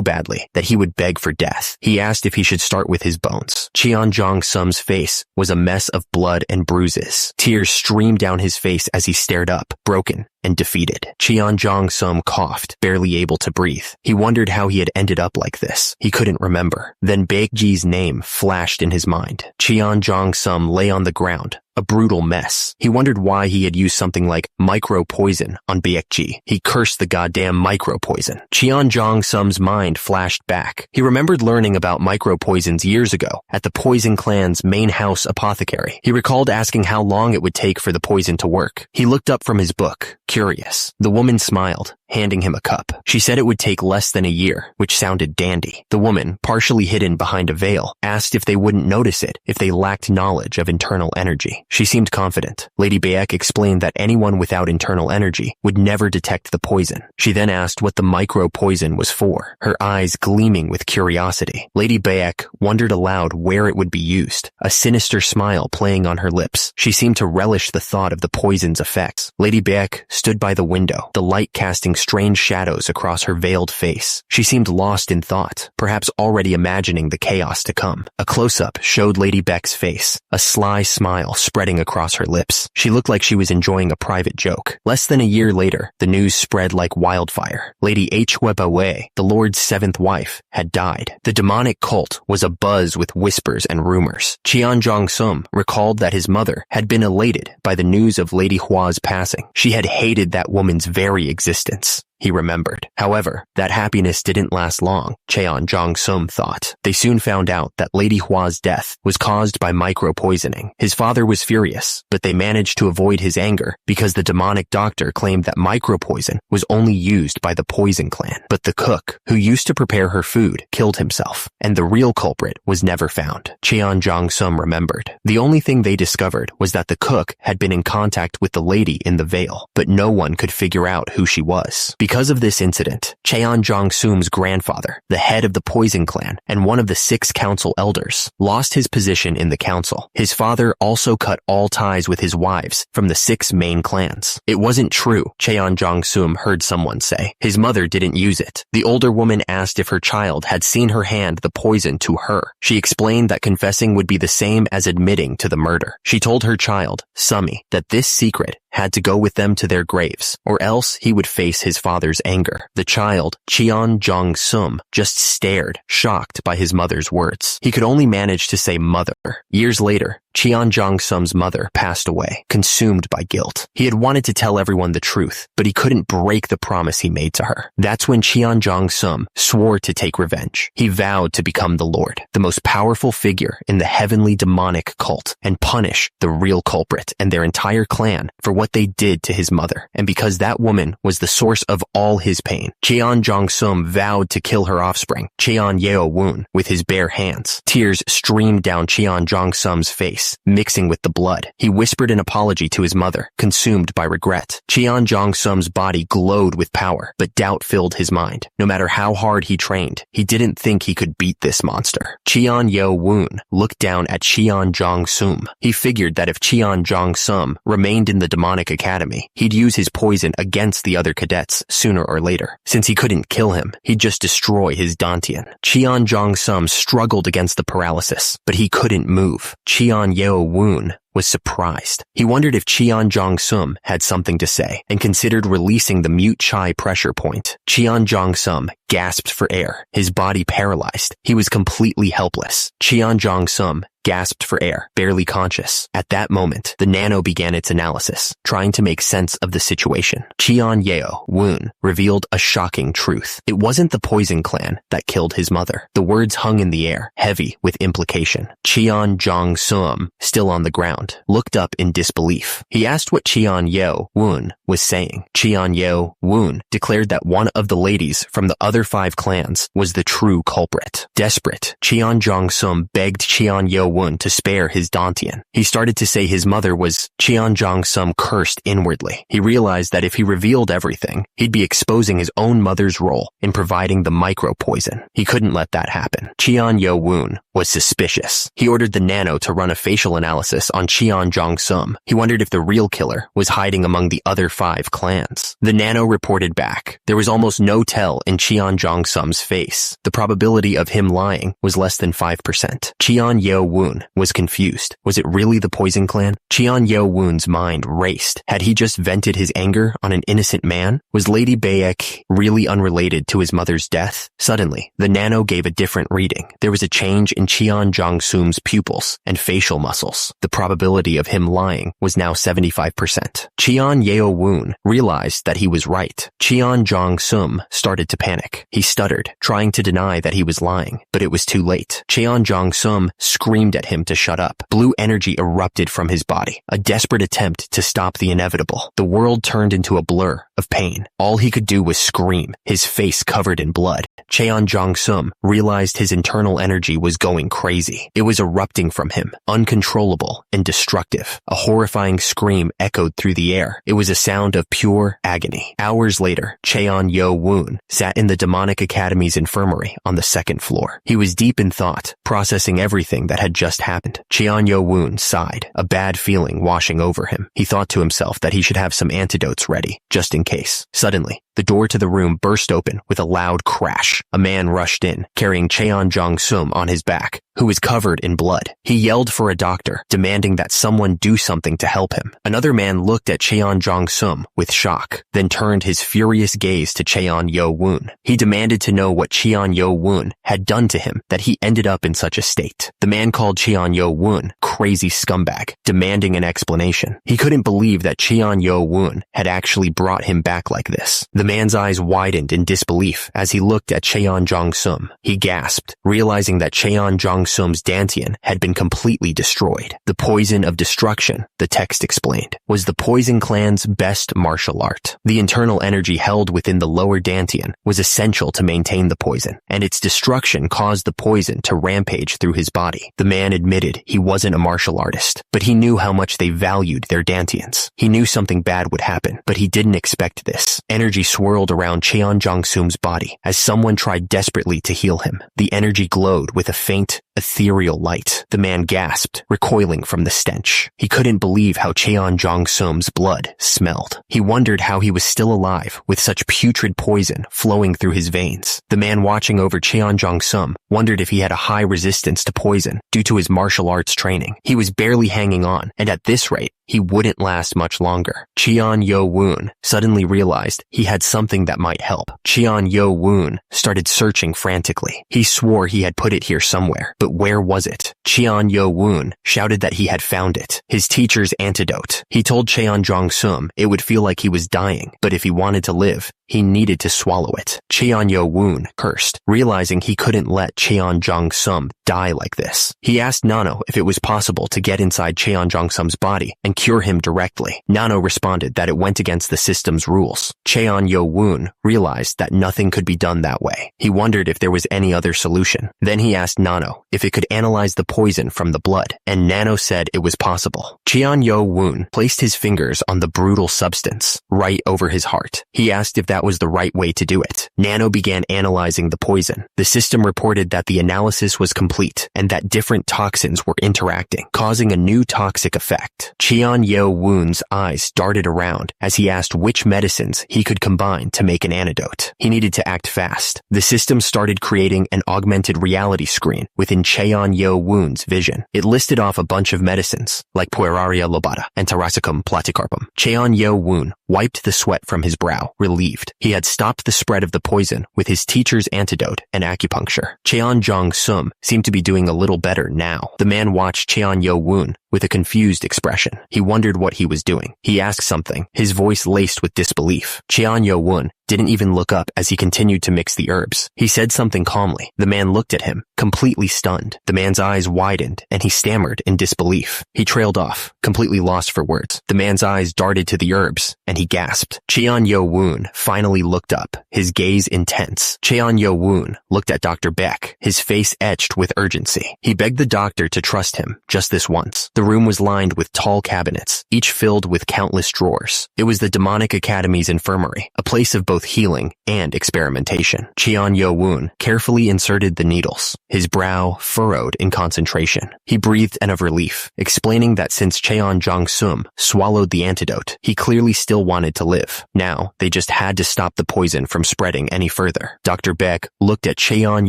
badly that he would beg for death. He asked if he should start with his bones. Cheon Jong-sum's face was a mess of blood and bruises. Tears streamed down his face as he stared up, broken and defeated. Cheon Jong-sum coughed, barely able to breathe. He wondered how he had ended up like this. He couldn't remember. Then Baekji's name flashed in his mind. Cheon Jong-sum lay on the ground, a brutal mess. He wondered why he had used something like micro-poison on Baekji. He cursed the goddamn micro-poison. Cheon Jong-sum's mind flashed back. He remembered learning about micro-poisons years ago at the Poison Clan's main house apothecary. He recalled asking how long it would take for the poison to work. He looked up from his book, curious. The woman smiled, handing him a cup. She said it would take less than a year, which sounded dandy. The woman, partially hidden behind a veil, asked if they wouldn't notice it if they lacked knowledge of internal energy. She seemed confident. Lady Baek explained that anyone without internal energy would never detect the poison. She then asked what the micro-poison was for, her eyes gleaming with curiosity. Lady Baek wondered aloud where it would be used, a sinister smile playing on her lips. She seemed to relish the thought of the poison's effects. Lady Baek stood by the window, the light casting strange shadows across her veiled face. She seemed lost in thought, perhaps already imagining the chaos to come. A close-up showed Lady Baek's face, a sly smile spreading across her lips. She looked like she was enjoying a private joke. Less than a year later, the news spread like wildfire. Lady Hweba, the Lord's seventh wife, had died. The demonic cult was abuzz with whispers and rumors. Cheon Jong-sum recalled that his mother had been elated by the news of Lady Hwa's passing. She had hated that woman's very existence, he remembered. However, that happiness didn't last long, Cheon Jong-sum thought. They soon found out that Lady Hwa's death was caused by micro-poisoning. His father was furious, but they managed to avoid his anger because the demonic doctor claimed that micro-poison was only used by the Poison Clan. But the cook, who used to prepare her food, killed himself, and the real culprit was never found. Cheon Jong-sum remembered. The only thing they discovered was that the cook had been in contact with the lady in the veil, but no one could figure out who she was. Because of this incident, Cheon Jong-sum's grandfather, the head of the Poison Clan and one of the 6 council elders, lost his position in the council. His father also cut all ties with his wives from the 6 main clans. It wasn't true, Cheon Jong-sum heard someone say. His mother didn't use it. The older woman asked if her child had seen her hand the poison to her. She explained that confessing would be the same as admitting to the murder. She told her child, Sumi, that this secret had to go with them to their graves, or else he would face his father's anger. The child, Cheon Jong-sum, just stared, shocked by his mother's words. He could only manage to say mother. Years later, Cheon Jong-sum's mother passed away, consumed by guilt. He had wanted to tell everyone the truth, but he couldn't break the promise he made to her. That's when Cheon Jong-sum swore to take revenge. He vowed to become the Lord, the most powerful figure in the heavenly demonic cult, and punish the real culprit and their entire clan for what they did to his mother. And because that woman was the source of all his pain, Cheon Jong-sum vowed to kill her offspring, Cheon Yeo-woon, with his bare hands. Tears streamed down Cheon Jong-sum's face, mixing with the blood. He whispered an apology to his mother, consumed by regret. Cheon Jong-sum's body glowed with power, but doubt filled his mind. No matter how hard he trained, he didn't think he could beat this monster. Cheon Yeo-woon looked down at Cheon Jong-sum. He figured that if Cheon Jong-sum remained in the demonic academy, he'd use his poison against the other cadets sooner or later. Since he couldn't kill him, he'd just destroy his dantian. Cheon Jong-sum struggled against the paralysis, but he couldn't move. Cheon Yeo-woon was surprised. He wondered if Cheon Jong-sum had something to say and considered releasing the mute chai pressure point. Cheon Jong-sum gasped for air, his body paralyzed. He was completely helpless. Cheon Jong-sum gasped for air, barely conscious. At that moment, the nano began its analysis, trying to make sense of the situation. Cheon Yeo-woon revealed a shocking truth. It wasn't the Poison Clan that killed his mother. The words hung in the air, heavy with implication. Cheon Jong-sum, still on the ground, looked up in disbelief. He asked what Cheon Yeo-woon was saying. Cheon Yeo-woon declared that one of the ladies from the other 5 clans was the true culprit. Desperate, Cheon Jong-sum begged Cheon Yeo-woon to spare his dantian. He started to say his mother was. Cheon Jong-sum cursed inwardly. He realized that if he revealed everything, he'd be exposing his own mother's role in providing the micro-poison. He couldn't let that happen. Cheon Yeo-woon was suspicious. He ordered the nano to run a facial analysis on Cheon Jong-sum. He wondered if the real killer was hiding among the other 5 clans. The nano reported back. There was almost no tell in Cheon Jong-sum's face. The probability of him lying was less than 5%. Cheon Yeo-woon was confused. Was it really the Poison Clan? Cheon Yeo-woon's mind raced. Had he just vented his anger on an innocent man? Was Lady Baek really unrelated to his mother's death? Suddenly, the nano gave a different reading. There was a change in Cheon Jong-sum's pupils and facial muscles. The probability of him lying was now 75%. Cheon Yeo-woon realized that he was right. Cheon Jong-sum started to panic. He stuttered, trying to deny that he was lying, but it was too late. Cheon Jong-sum screamed at him to shut up. Blue energy erupted from his body, a desperate attempt to stop the inevitable. The world turned into a blur of pain. All he could do was scream, his face covered in blood. Cheon Jong-sum realized his internal energy was going crazy. It was erupting from him, uncontrollable and destructive. A horrifying scream echoed through the air. It was a sound of pure agony. Hours later, Cheon Yeo-woon sat in the Demonic Academy's infirmary on the 2nd floor. He was deep in thought, processing everything that had just happened. Cheon Yeo-woon sighed, a bad feeling washing over him. He thought to himself that he should have some antidotes ready, just in case. Suddenly, the door to the room burst open with a loud crash. A man rushed in, carrying Cheon Jong-sum on his back, who was covered in blood. He yelled for a doctor, demanding that someone do something to help him. Another man looked at Cheon Jong-sum with shock, then turned his furious gaze to Cheon Yeo-woon. He demanded to know what Cheon Yeo-woon had done to him that he ended up in such a state. The man called Cheon Yeo-woon crazy scumbag, demanding an explanation. He couldn't believe that Cheon Yeo-woon had actually brought him back like this. The man's eyes widened in disbelief as he looked at Cheon Jong-sum. He gasped, realizing that Cheon Jong-sum's dantian had been completely destroyed. The poison of destruction, the text explained, was the Poison Clan's best martial art. The internal energy held within the lower dantian was essential to maintain the poison, and its destruction caused the poison to rampage through his body. The man admitted he wasn't a martial artist, but he knew how much they valued their dantians. He knew something bad would happen, but he didn't expect this. Energy swirled around Cheon Jong-sum's body as someone tried desperately to heal him. The energy glowed with a faint, ethereal light. The man gasped, recoiling from the stench. He couldn't believe how Cheon Jong-sum's blood smelled. He wondered how he was still alive with such putrid poison flowing through his veins. The man watching over Cheon Jong-sum wondered if he had a high resistance to poison due to his martial arts training. He was barely hanging on, and at this rate, he wouldn't last much longer. Cheon Yo-woon suddenly realized he had something that might help. Cheon Yo-woon started searching frantically. He swore he had put it here somewhere, but where was it? Cheon Yo-woon shouted that he had found it, his teacher's antidote. He told Cheon Jong-sum it would feel like he was dying, but if he wanted to live, he needed to swallow it. Cheon Yo-woon cursed, realizing he couldn't let Cheon Jong-sum die like this. He asked Nano if it was possible to get inside Cheon Jong-sum's body and cure him directly. Nano responded that it went against the system's rules. Cheon Yo-woon realized that nothing could be done that way. He wondered if there was any other solution. Then he asked Nano if it could analyze the poison from the blood, and Nano said it was possible. Cheon Yo-woon placed his fingers on the brutal substance right over his heart. He asked if that was the right way to do it. Nano began analyzing the poison. The system reported that the analysis was complete and that different toxins were interacting, causing a new toxic effect. Cheon Yo-woon's eyes darted around as he asked which medicines he could combine to make an antidote. He needed to act fast. The system started creating an augmented reality screen within Cheon Yo-woon's vision. It listed off a bunch of medicines, like Pueraria lobata and Tarasicum platycarpum. Cheon Yo-woon wiped the sweat from his brow, relieved. He had stopped the spread of the poison with his teacher's antidote and acupuncture. Cheon Jong-sum seemed to be doing a little better now. The man watched Cheon Yo-woon with a confused expression. He wondered what he was doing. He asked something, his voice laced with disbelief. Cheon Yo-woon didn't even look up as he continued to mix the herbs. He said something calmly. The man looked at him, completely stunned. The man's eyes widened, and he stammered in disbelief. He trailed off, completely lost for words. The man's eyes darted to the herbs, and he gasped. Cheon Yo-woon finally looked up, his gaze intense. Cheon Yo-woon looked at Dr. Beck, his face etched with urgency. He begged the doctor to trust him, just this once. The room was lined with tall cabinets, each filled with countless drawers. It was the Demonic Academy's infirmary, a place of both healing and experimentation. Cheon Yo-woon carefully inserted the needles, his brow furrowed in concentration. He breathed of relief, explaining that since Cheon Jong-sum swallowed the antidote, he clearly still wanted to live. Now, they just had to stop the poison from spreading any further. Dr. Beck looked at Cheon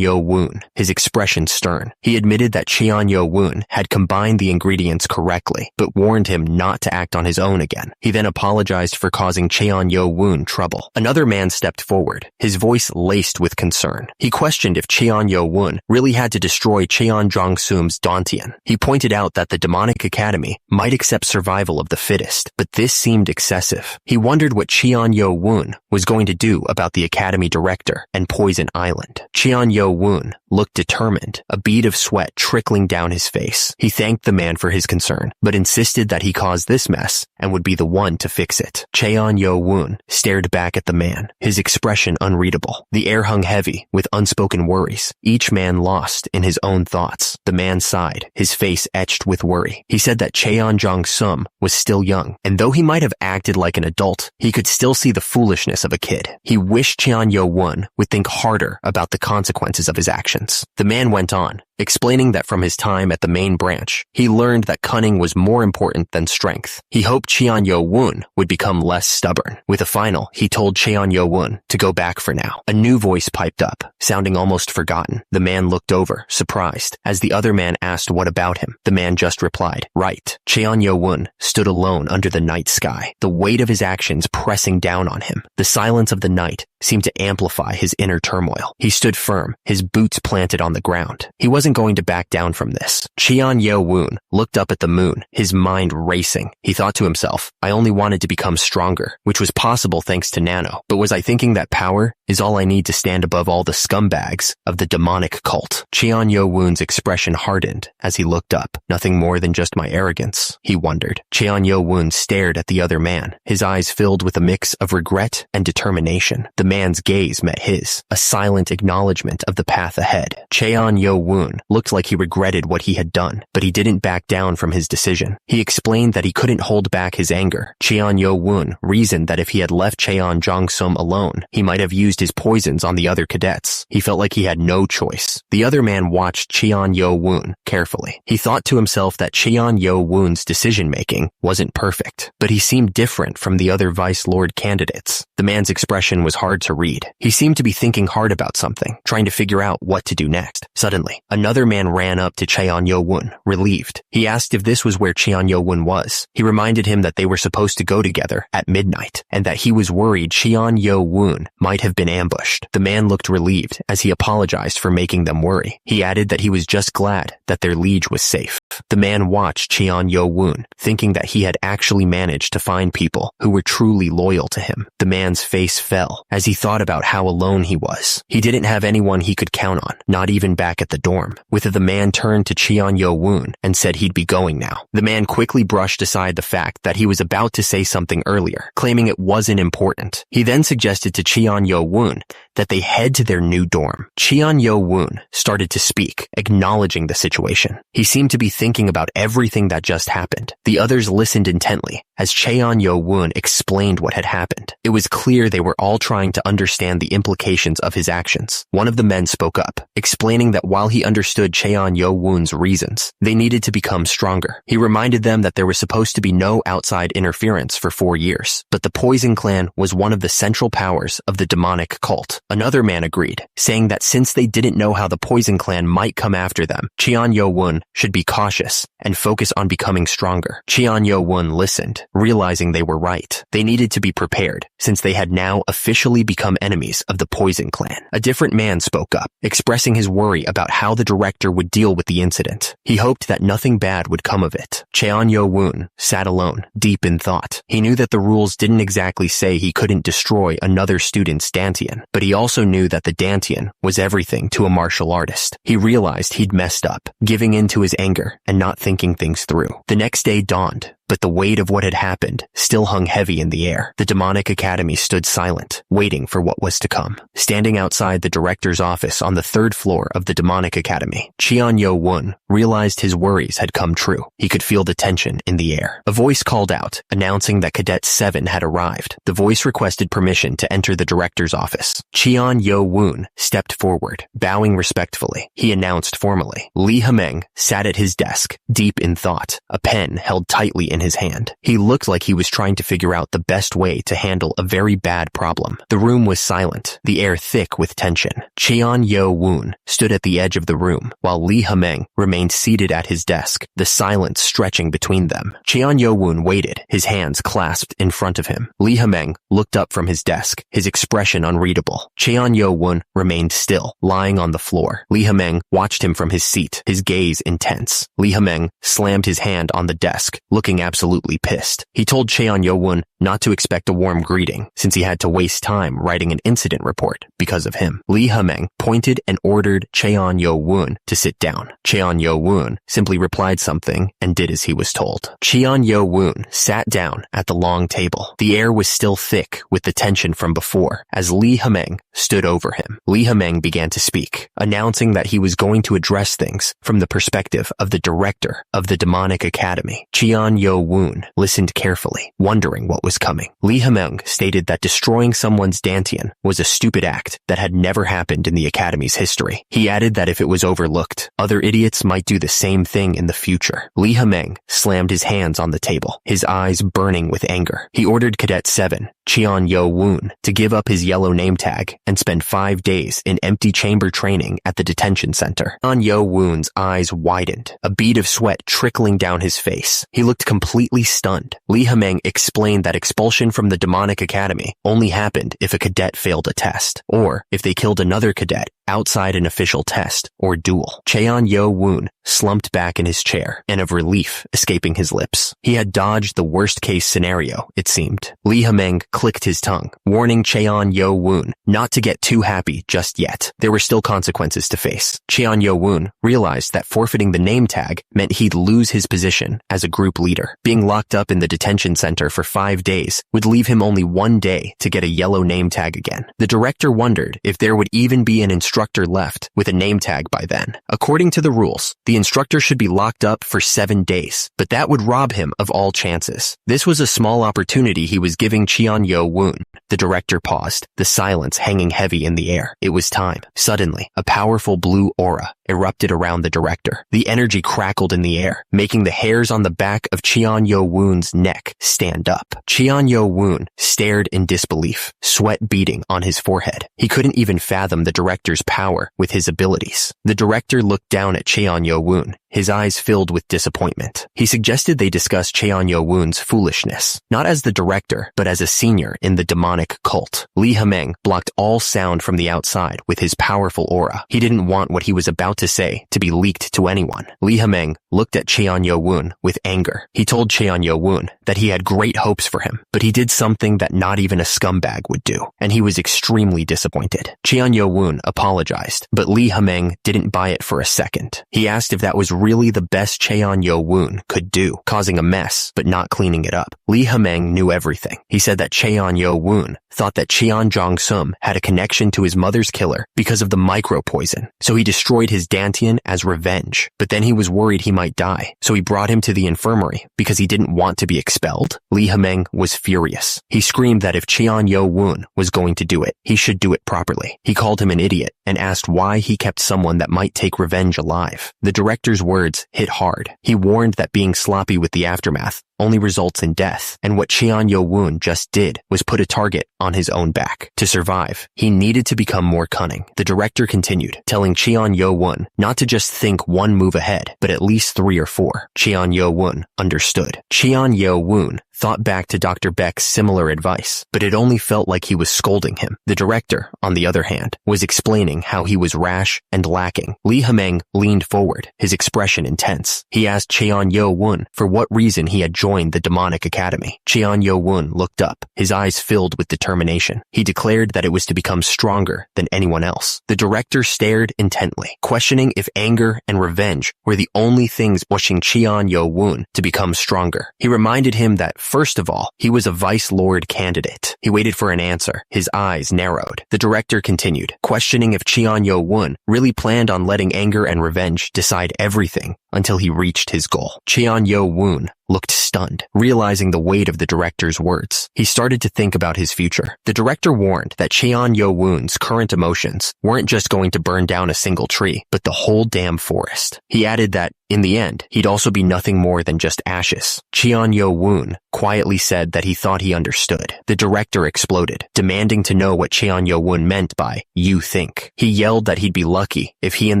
Yo-woon, his expression stern. He admitted that Cheon Yo-woon had combined the ingredients correctly, but warned him not to act on his own again. He then apologized for causing Cheon Yo-woon trouble. Another man stepped forward, his voice laced with concern. He questioned if Cheon Yo-woon really had to destroy Cheon Jong-sum's Dantian. He pointed out that the Demonic Academy might accept survival of the fittest, but this seemed excessive. He wondered what Cheon Yo-woon was going to do about the Academy director and Poison Island. Cheon Yo-woon looked determined, a bead of sweat trickling down his face. He thanked the man for his concern, but insisted that he caused this mess and would be the one to fix it. Cheon Yo-woon stared back at the man, his expression unreadable. The air hung heavy with unspoken worries, each man lost in his own thoughts. The man sighed, his face etched with worry. He said that Cheon Jong-sum was still young, and though he might have acted like an adult, he could still see the foolishness of a kid. He wished Cheon Yo-woon would think harder about the consequences of his actions. The man went on, explaining that from his time at the main branch, he learned that cunning was more important than strength. He hoped Cheon Yo-woon would become less stubborn. With a final, he told Cheon Yo-woon to go back for now. A new voice piped up, sounding almost forgotten. The man looked over, surprised, as the other man asked what about him. The man just replied, right. Cheon Yo-woon stood alone under the night sky, the weight of his actions pressing down on him. The silence of the night seemed to amplify his inner turmoil. He stood firm, his boots planted on the ground. He wasn't going to back down from this. Cheon Yo-woon looked up at the moon, his mind racing. He thought to himself, I only wanted to become stronger, which was possible thanks to Nano. But was I thinking that power is all I need to stand above all the scumbags of the demonic cult? Cheon Yo-woon's expression hardened as he looked up. Nothing more than just my arrogance, he wondered. Cheon Yo-woon stared at the other man, his eyes filled with a mix of regret and determination. The man's gaze met his, a silent acknowledgement of the path ahead. Cheon Yo-woon Yo-woon looked like he regretted what he had done, but he didn't back down from his decision. He explained that he couldn't hold back his anger. Cheon Yo-woon reasoned that if he had left Cheon Jong-sum alone, he might have used his poisons on the other cadets. He felt like he had no choice. The other man watched Cheon Yo-woon carefully. He thought to himself that Cheon Yo-woon's decision-making wasn't perfect, but he seemed different from the other Vice Lord candidates. The man's expression was hard to read. He seemed to be thinking hard about something, trying to figure out what to do next. Suddenly, another man ran up to Cheon Yo-woon, relieved. He asked if this was where Cheon Yo-woon was. He reminded him that they were supposed to go together at midnight, and that he was worried Cheon Yo-woon might have been ambushed. The man looked relieved as he apologized for making them worry. He added that he was just glad that their liege was safe. The man watched Cheon Yo-woon, thinking that he had actually managed to find people who were truly loyal to him. The man's face fell as he thought about how alone he was. He didn't have anyone he could count on, not even back at the dorm. With it, the man turned to Cheon Yo-woon and said he'd be going now. The man quickly brushed aside the fact that he was about to say something earlier, claiming it wasn't important. He then suggested to Cheon Yo-woon that they head to their new dorm. Cheon Yo-woon started to speak, acknowledging the situation. He seemed to be thinking about everything that just happened. The others listened intently as Cheon Yo-woon explained what had happened. It was clear they were all trying to understand the implications of his actions. One of the men spoke up, explaining that while he understood Cheon Yo-woon's reasons, they needed to become stronger. He reminded them that there was supposed to be no outside interference for 4 years, but the Poison Clan was one of the central powers of the demonic cult. Another man agreed, saying that since they didn't know how the Poison Clan might come after them, Cheon Yo-woon should be cautious and focus on becoming stronger. Cheon Yo-woon listened, realizing they were right. They needed to be prepared, since they had now officially become enemies of the Poison Clan. A different man spoke up, expressing his worry about how the director would deal with the incident. He hoped that nothing bad would come of it. Cheon Yo-woon sat alone, deep in thought. He knew that the rules didn't exactly say he couldn't destroy another student's dantian, but he also knew that the dantian was everything to a martial artist. He realized he'd messed up, giving in to his anger and not thinking things through. The next day dawned, but the weight of what had happened still hung heavy in the air. The demonic academy stood silent, waiting for what was to come. Standing outside the director's office on the 3rd floor of the demonic academy, Cheon Yo-woon realized his worries had come true. He could feel the tension in the air. A voice called out, announcing that Cadet 7 had arrived. The voice requested permission to enter the director's office. Cheon Yo-woon stepped forward, bowing respectfully. He announced formally. Lee Ha-meng sat at his desk, deep in thought, a pen held tightly in his hand. He looked like he was trying to figure out the best way to handle a very bad problem. The room was silent, the air thick with tension. Cheon Yo-woon stood at the edge of the room, while Lee Ha-meng remained seated at his desk, the silence stretching between them. Cheon Yo-woon waited, his hands clasped in front of him. Lee Ha-meng looked up from his desk, his expression unreadable. Cheon Yo-woon remained still, lying on the floor. Lee Ha-meng watched him from his seat, his gaze intense. Lee Ha-meng slammed his hand on the desk, looking absolutely pissed. He told Cheon Yo-woon not to expect a warm greeting, since he had to waste time writing an incident report because of him. Lee Ha-meng pointed and ordered Cheon Yo-woon to sit down. Cheon Yo-woon simply replied something and did as he was told. Cheon Yo-woon sat down at the long table. The air was still thick with the tension from before as Lee Ha-meng stood over him. Lee Ha-meng began to speak, announcing that he was going to address things from the perspective of the director of the demonic academy. Cheon Yo-woon listened carefully, wondering what was coming. Lee Ha-meng stated that destroying someone's dantian was a stupid act that had never happened in the academy's history. He added that if it was overlooked, other idiots might do the same thing in the future. Lee Ha-meng slammed his hands on the table, his eyes burning with anger. He ordered Cadet 7, Cheon Yo-woon, to give up his yellow name tag and spend 5 days in empty chamber training at the detention center. Cheon Yo-woon's eyes widened, a bead of sweat trickling down his face. He looked completely stunned. Lee Ha-meng explained that expulsion from the demonic academy only happened if a cadet failed a test, or if they killed another cadet outside an official test or duel. Cheon Yo-woon slumped back in his chair, and of relief escaping his lips. He had dodged the worst-case scenario, it seemed. Lee Ha-meng clicked his tongue, warning Cheon Yo-woon not to get too happy just yet. There were still consequences to face. Cheon Yo-woon realized that forfeiting the name tag meant he'd lose his position as a group leader. Being locked up in the detention center for 5 days would leave him only 1 day to get a yellow name tag again. The director wondered if there would even be an instruction instructor left with a name tag by then. According to the rules, the instructor should be locked up for 7 days, but that would rob him of all chances. This was a small opportunity he was giving Cheon-Yo-woon. The director paused, the silence hanging heavy in the air. It was time. Suddenly, a powerful blue aura erupted around the director. The energy crackled in the air, making the hairs on the back of Cheon-Yo-woon's neck stand up. Cheon-Yo-woon stared in disbelief, sweat beading on his forehead. He couldn't even fathom the director's power with his abilities. The director looked down at Cheon-Yo-woon, his eyes filled with disappointment. He suggested they discuss Cheon-Yo-woon's foolishness, not as the director, but as a senior in the demonic cult. Lee Ha-meng blocked all sound from the outside with his powerful aura. He didn't want what he was about to say to be leaked to anyone. Lee Ha-meng looked at Cheon-Yo-woon with anger. He told Cheon-Yo-woon that he had great hopes for him, but he did something that not even a scumbag would do, and he was extremely disappointed. Cheon-Yo-woon apologized, but Lee Ha-meng didn't buy it for a second. He asked if that was really the best Cheon-Yo-woon could do, causing a mess, but not cleaning it up. Lee Ha-meng knew everything. He said that Cheon-Yo-woon thought that Cheon Jong-sum had a connection to his mother's killer because of the micro-poison, so he destroyed his Dantian as revenge. But then he was worried he might die, so he brought him to the infirmary because he didn't want to be expelled. Lee Ha-meng was furious. He screamed that if Cheon-Yo-woon was going to do it, he should do it properly. He called him an idiot and asked why he kept someone that might take revenge alive. The director's words hit hard. He warned that being sloppy with the aftermath only results in death, and what Cheon-Yo-woon just did was put a target on his own back. To survive, he needed to become more cunning. The director continued, telling Cheon-Yo-woon not to just think one move ahead, but at least 3 or 4. Cheon-Yo-woon understood. Cheon-Yo-woon thought back to Dr. Beck's similar advice, but it only felt like he was scolding him. The director, on the other hand, was explaining how he was rash and lacking. Lee Ha-meng leaned forward, his expression intense. He asked Cheon-Yo-woon for what reason he had joined the demonic academy. Cheon-Yo-woon looked up, his eyes filled with determination. He declared that it was to become stronger than anyone else. The director stared intently, questioning if anger and revenge were the only things pushing Cheon-Yo-woon to become stronger. He reminded him that first of all, he was a Vice Lord candidate. He waited for an answer. His eyes narrowed. The director continued, questioning if Cheon-Yo-woon really planned on letting anger and revenge decide everything until he reached his goal. Cheon-Yo-woon looked stunned, realizing the weight of the director's words. He started to think about his future. The director warned that Cheon-Yo-woon's current emotions weren't just going to burn down a single tree, but the whole damn forest. He added that, in the end, he'd also be nothing more than just ashes. Cheon-Yo-woon quietly said that he thought he understood. The director exploded, demanding to know what Cheon-Yo-woon meant by, "you think." He yelled that he'd be lucky if he and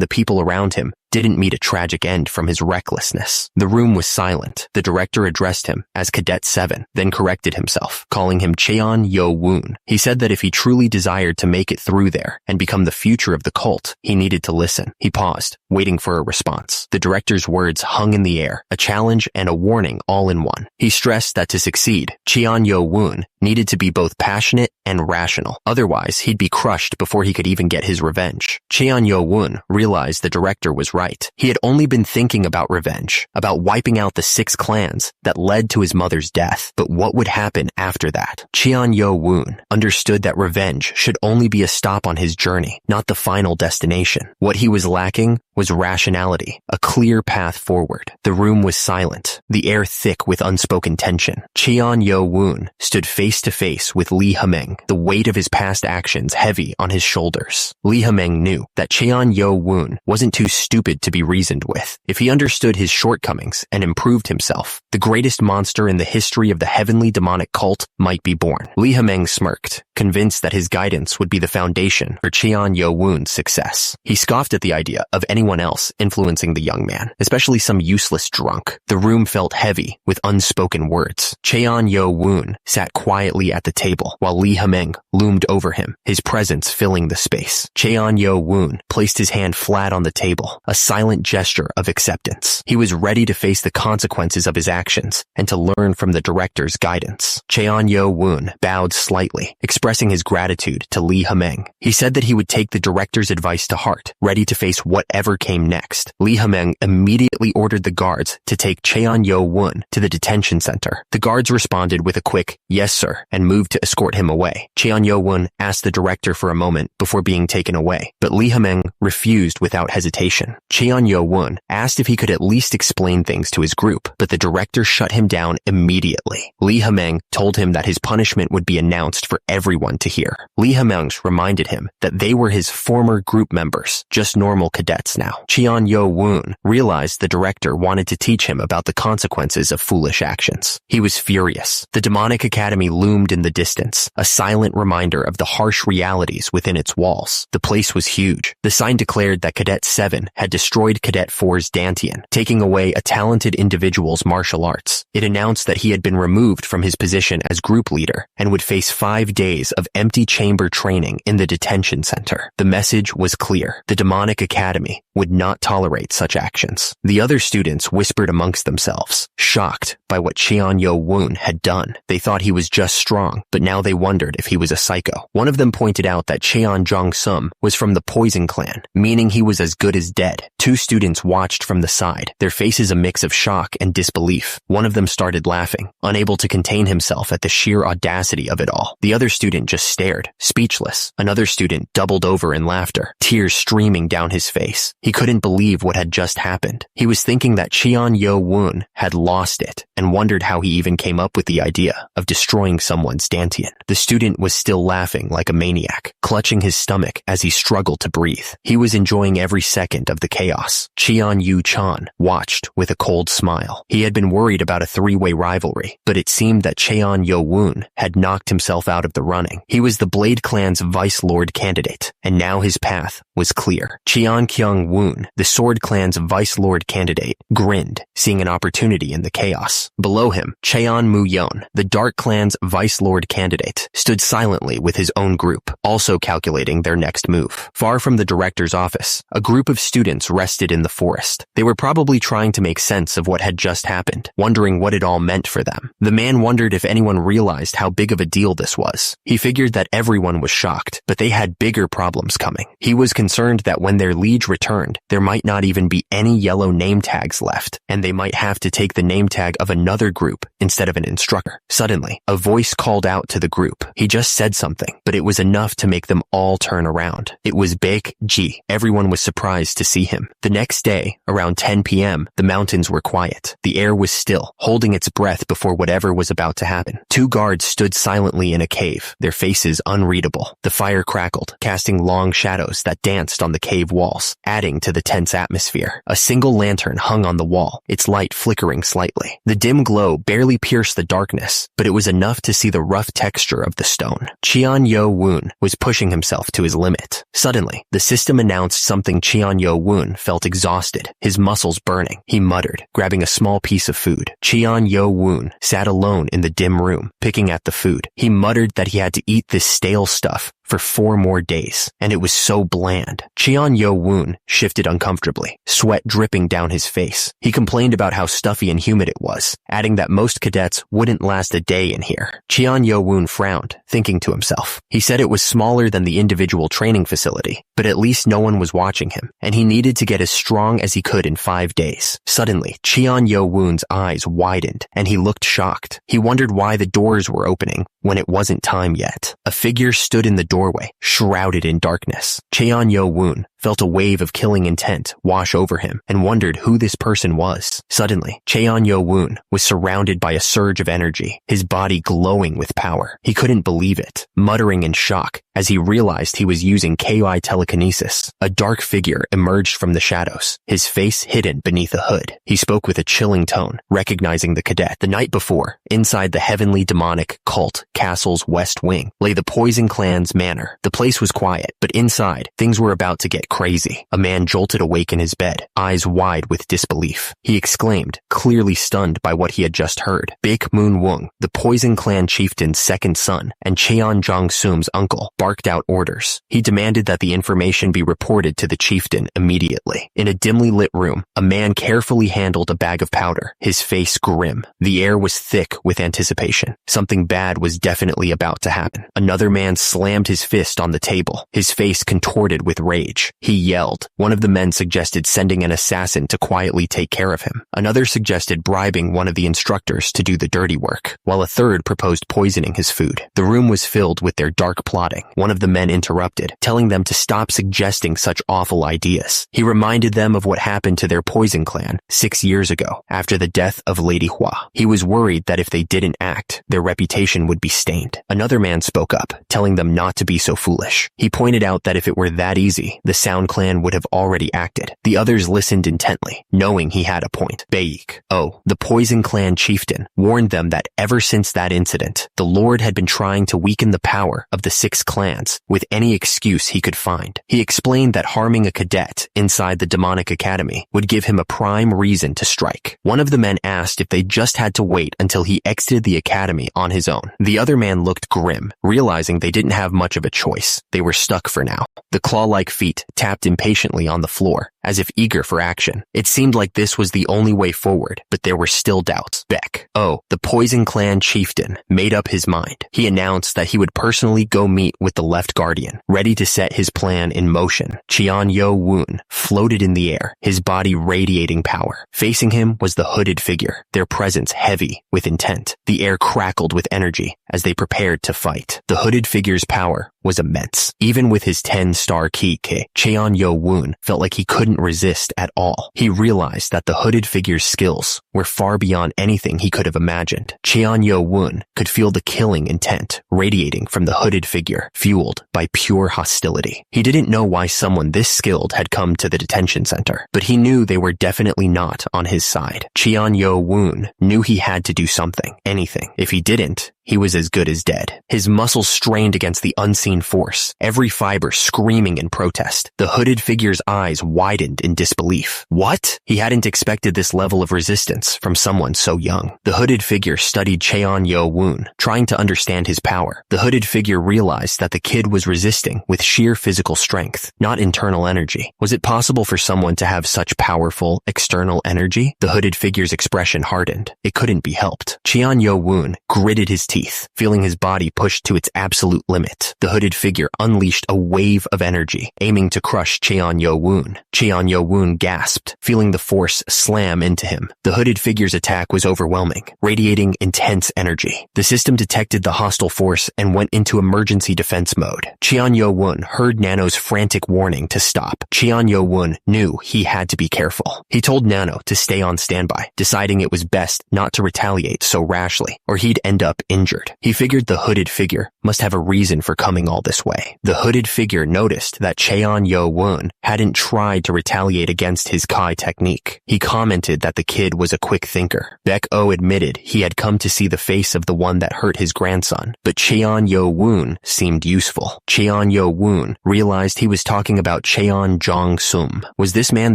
the people around him didn't meet a tragic end from his recklessness. The room was silent. The director addressed him as Cadet 7, then corrected himself, calling him Cheon-Yo-woon. He said that if he truly desired to make it through there and become the future of the cult, he needed to listen. He paused, waiting for a response. The director's words hung in the air, a challenge and a warning all in one. He stressed that to succeed, Cheon-Yo-woon needed to be both passionate and rational. Otherwise, he'd be crushed before he could even get his revenge. Cheon-Yo-woon realized the director was right. He had only been thinking about revenge, about wiping out the 6 clans that led to his mother's death. But what would happen after that? Cheon-Yo-woon understood that revenge should only be a stop on his journey, not the final destination. What he was lacking was rationality, a clear path forward. The room was silent, the air thick with unspoken tension. Cheon-Yo-woon stood face to face with Lee Ha-meng, the weight of his past actions heavy on his shoulders. Lee Ha-meng knew that Cheon-Yo-woon wasn't too stupid to be reasoned with. If he understood his shortcomings and improved himself, the greatest monster in the history of the heavenly demonic cult might be born. Lee Ha-meng smirked, convinced that his guidance would be the foundation for Cheon-Yo-woon's success. He scoffed at the idea of anyone else influencing the young man, especially some useless drunk. The room felt heavy with unspoken words. Cheon-Yo-woon sat quietly at the table while Lee Ha-meng loomed over him, his presence filling the space. Cheon-Yo-woon placed his hand flat on the table, a silent gesture of acceptance. He was ready to face the consequences of his actions and to learn from the director's guidance. Cheon-Yo-woon bowed slightly, expressing expressing his gratitude to Lee Hameng. He said that he would take the director's advice to heart, ready to face whatever came next. Lee Hameng immediately ordered the guards to take Cheon-yo-woon to the detention center. The guards responded with a quick, "Yes, sir," and moved to escort him away. Cheon-yo-woon asked the director for a moment before being taken away, but Lee Hameng refused without hesitation. Cheon-yo-woon asked if he could at least explain things to his group, but the director shut him down immediately. Lee Hameng told him that his punishment would be announced for everyone to hear. Lee Hameng reminded him that they were his former group members, just normal cadets now. Cheon-yo-woon realized the director wanted to teach him about the consequences of foolish actions. He was furious. The demonic academy loomed in the distance, a silent reminder of the harsh realities within its walls. The place was huge. The sign declared that Cadet 7 had destroyed Cadet 4's Dantian, taking away a talented individual's martial arts. It announced that he had been removed from his position as group leader and would face 5 days of empty chamber training in the detention center. The message was clear. The demonic academy would not tolerate such actions. The other students whispered amongst themselves, shocked by what Cheon-yo-woon had done. They thought he was just strong, but now they wondered if he was a psycho. One of them pointed out that Cheon Jong-sum was from the Poison Clan, meaning he was as good as dead. 2 students watched from the side, their faces a mix of shock and disbelief. One of them started laughing, unable to contain himself at the sheer audacity of it all. The other student just stared, speechless. Another student doubled over in laughter, tears streaming down his face. He couldn't believe what had just happened. He was thinking that Cheon-yo-woon had lost it and wondered how he even came up with the idea of destroying someone's Dantian. The student was still laughing like a maniac, clutching his stomach as he struggled to breathe. He was enjoying every second of the chaos. Cheon-yu-chan watched with a cold smile. He had been worried about a 3-way rivalry, but it seemed that Cheon-yo-woon had knocked himself out of the running. He was the Blade Clan's Vice Lord candidate, and now his path was clear. Cheon-kyung-woon, the Sword Clan's Vice Lord candidate, grinned, seeing an opportunity in the chaos. Below him, Cheon-mu-yeon, the Dark Clan's Vice Lord candidate, stood silently with his own group, also calculating their next move. Far from the director's office, a group of students rested in the forest. They were probably trying to make sense of what had just happened, wondering what it all meant for them. The man wondered if anyone realized how big of a deal this was. He figured that everyone was shocked, but they had bigger problems coming. He was concerned that when their liege returned, there might not even be any yellow name tags left, and they might have to take the name tag of another group instead of an instructor. Suddenly, a voice called out to the group. He just said something, but it was enough to make them all turn around. It was Baek Ji. Everyone was surprised to see him. The next day, around 10 p.m., the mountains were quiet. The air was still, holding its breath before whatever was about to happen. 2 guards stood silently in a cave, their faces unreadable. The fire crackled, casting long shadows that danced on the cave walls, adding to the tense atmosphere. A single lantern hung on the wall, its light flickering slightly. The dim glow barely pierced the darkness, but it was enough to see the rough texture of the stone. Cheon-yo-woon was pushing himself to his limit. Suddenly, the system announced something. Cheon-yo-woon felt exhausted, his muscles burning. He muttered, grabbing a small piece of food. Cheon-yo-woon sat alone in the dim room, picking at the food. He muttered that he had to eat this stale stuff for 4 more days, and it was so bland. Cheon-yo-woon shifted uncomfortably, sweat dripping down his face. He complained about how stuffy and humid it was, adding that most cadets wouldn't last a day in here. Cheon-yo-woon frowned, thinking to himself. He said it was smaller than the individual training facility, but at least no one was watching him, and he needed to get as strong as he could in 5 days. Suddenly, Cheon-yo-woon's eyes widened, and he looked shocked. He wondered why the doors were opening when it wasn't time yet. A figure stood in the doorway, shrouded in darkness. Cheon-yo-woon felt a wave of killing intent wash over him and wondered who this person was. Suddenly, Cheon-yo-woon was surrounded by a surge of energy, his body glowing with power. He couldn't believe it, muttering in shock as he realized he was using KI telekinesis. A dark figure emerged from the shadows, his face hidden beneath a hood. He spoke with a chilling tone, recognizing the cadet. The night before, inside the heavenly demonic cult castle's west wing, lay the Poison Clan's manner. The place was quiet, but inside, things were about to get crazy. A man jolted awake in his bed, eyes wide with disbelief. He exclaimed, clearly stunned by what he had just heard. Baek Moon Woong, the Poison Clan chieftain's second son and Cheon Jong-sum's uncle, barked out orders. He demanded that the information be reported to the chieftain immediately. In a dimly lit room, a man carefully handled a bag of powder, his face grim. The air was thick with anticipation. Something bad was definitely about to happen. Another man slammed his fist on the table, his face contorted with rage. He yelled. One of the men suggested sending an assassin to quietly take care of him. Another suggested bribing one of the instructors to do the dirty work, while a third proposed poisoning his food. The room was filled with their dark plotting. One of the men interrupted, telling them to stop suggesting such awful ideas. He reminded them of what happened to their poison clan 6 years ago, after the death of Lady Hua. He was worried that if they didn't act, their reputation would be stained. Another man spoke up, telling them not to be so foolish. He pointed out that if it were that easy, the Sound Clan would have already acted. The others listened intently, knowing he had a point. Baek, the Poison Clan chieftain, warned them that ever since that incident, the Lord had been trying to weaken the power of the 6 clans with any excuse he could find. He explained that harming a cadet inside the demonic academy would give him a prime reason to strike. One of the men asked if they just had to wait until he exited the academy on his own. The other man looked grim, realizing they didn't have much of a choice. They were stuck for now. The claw-like feet tapped impatiently on the floor, as if eager for action. It seemed like this was the only way forward, but there were still doubts. Baek, the Poison Clan chieftain, made up his mind. He announced that he would personally go meet with the Left Guardian, ready to set his plan in motion. Cheon Yo Woon floated in the air, his body radiating power. Facing him was the hooded figure, their presence heavy with intent. The air crackled with energy as they prepared to fight. The hooded figure's power was immense. Even with his 10-star ki, Cheon Yo Woon felt like he couldn't resist at all. He realized that the hooded figure's skills were far beyond anything he could have imagined. Cheon Yo Woon could feel the killing intent radiating from the hooded figure, fueled by pure hostility. He didn't know why someone this skilled had come to the detention center, but he knew they were definitely not on his side. Cheon Yo Woon knew he had to do something, anything. If he didn't, he was as good as dead. His muscles strained against the unseen force, every fiber screaming in protest. The hooded figure's eyes widened in disbelief. What? He hadn't expected this level of resistance from someone so young. The hooded figure studied Cheon Yo Woon, trying to understand his power. The hooded figure realized that the kid was resisting with sheer physical strength, not internal energy. Was it possible for someone to have such powerful external energy? The hooded figure's expression hardened. It couldn't be helped. Cheon Yo Woon gritted his teeth, feeling his body pushed to its absolute limit. The hooded figure unleashed a wave of energy, aiming to crush Cheon Yo Woon. Cheon Yo Woon gasped, feeling the force slam into him. The hooded figure's attack was overwhelming, radiating intense energy. The system detected the hostile force and went into emergency defense mode. Cheon Yo Woon heard Nano's frantic warning to stop. Cheon Yo Woon knew he had to be careful. He told Nano to stay on standby, deciding it was best not to retaliate so rashly, or he'd end up injured. He figured the hooded figure must have a reason for coming all this way. The hooded figure noticed that Cheon Yo Woon hadn't tried to retaliate against his Kai technique. He commented that the kid was a quick thinker. Baek admitted he had come to see the face of the one that hurt his grandson, but Cheon Yo Woon seemed useful. Cheon Yo Woon realized he was talking about Cheon Jong-sum. Was this man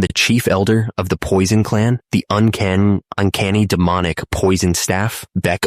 the chief elder of the Poison Clan? The uncanny demonic poison staff? Baek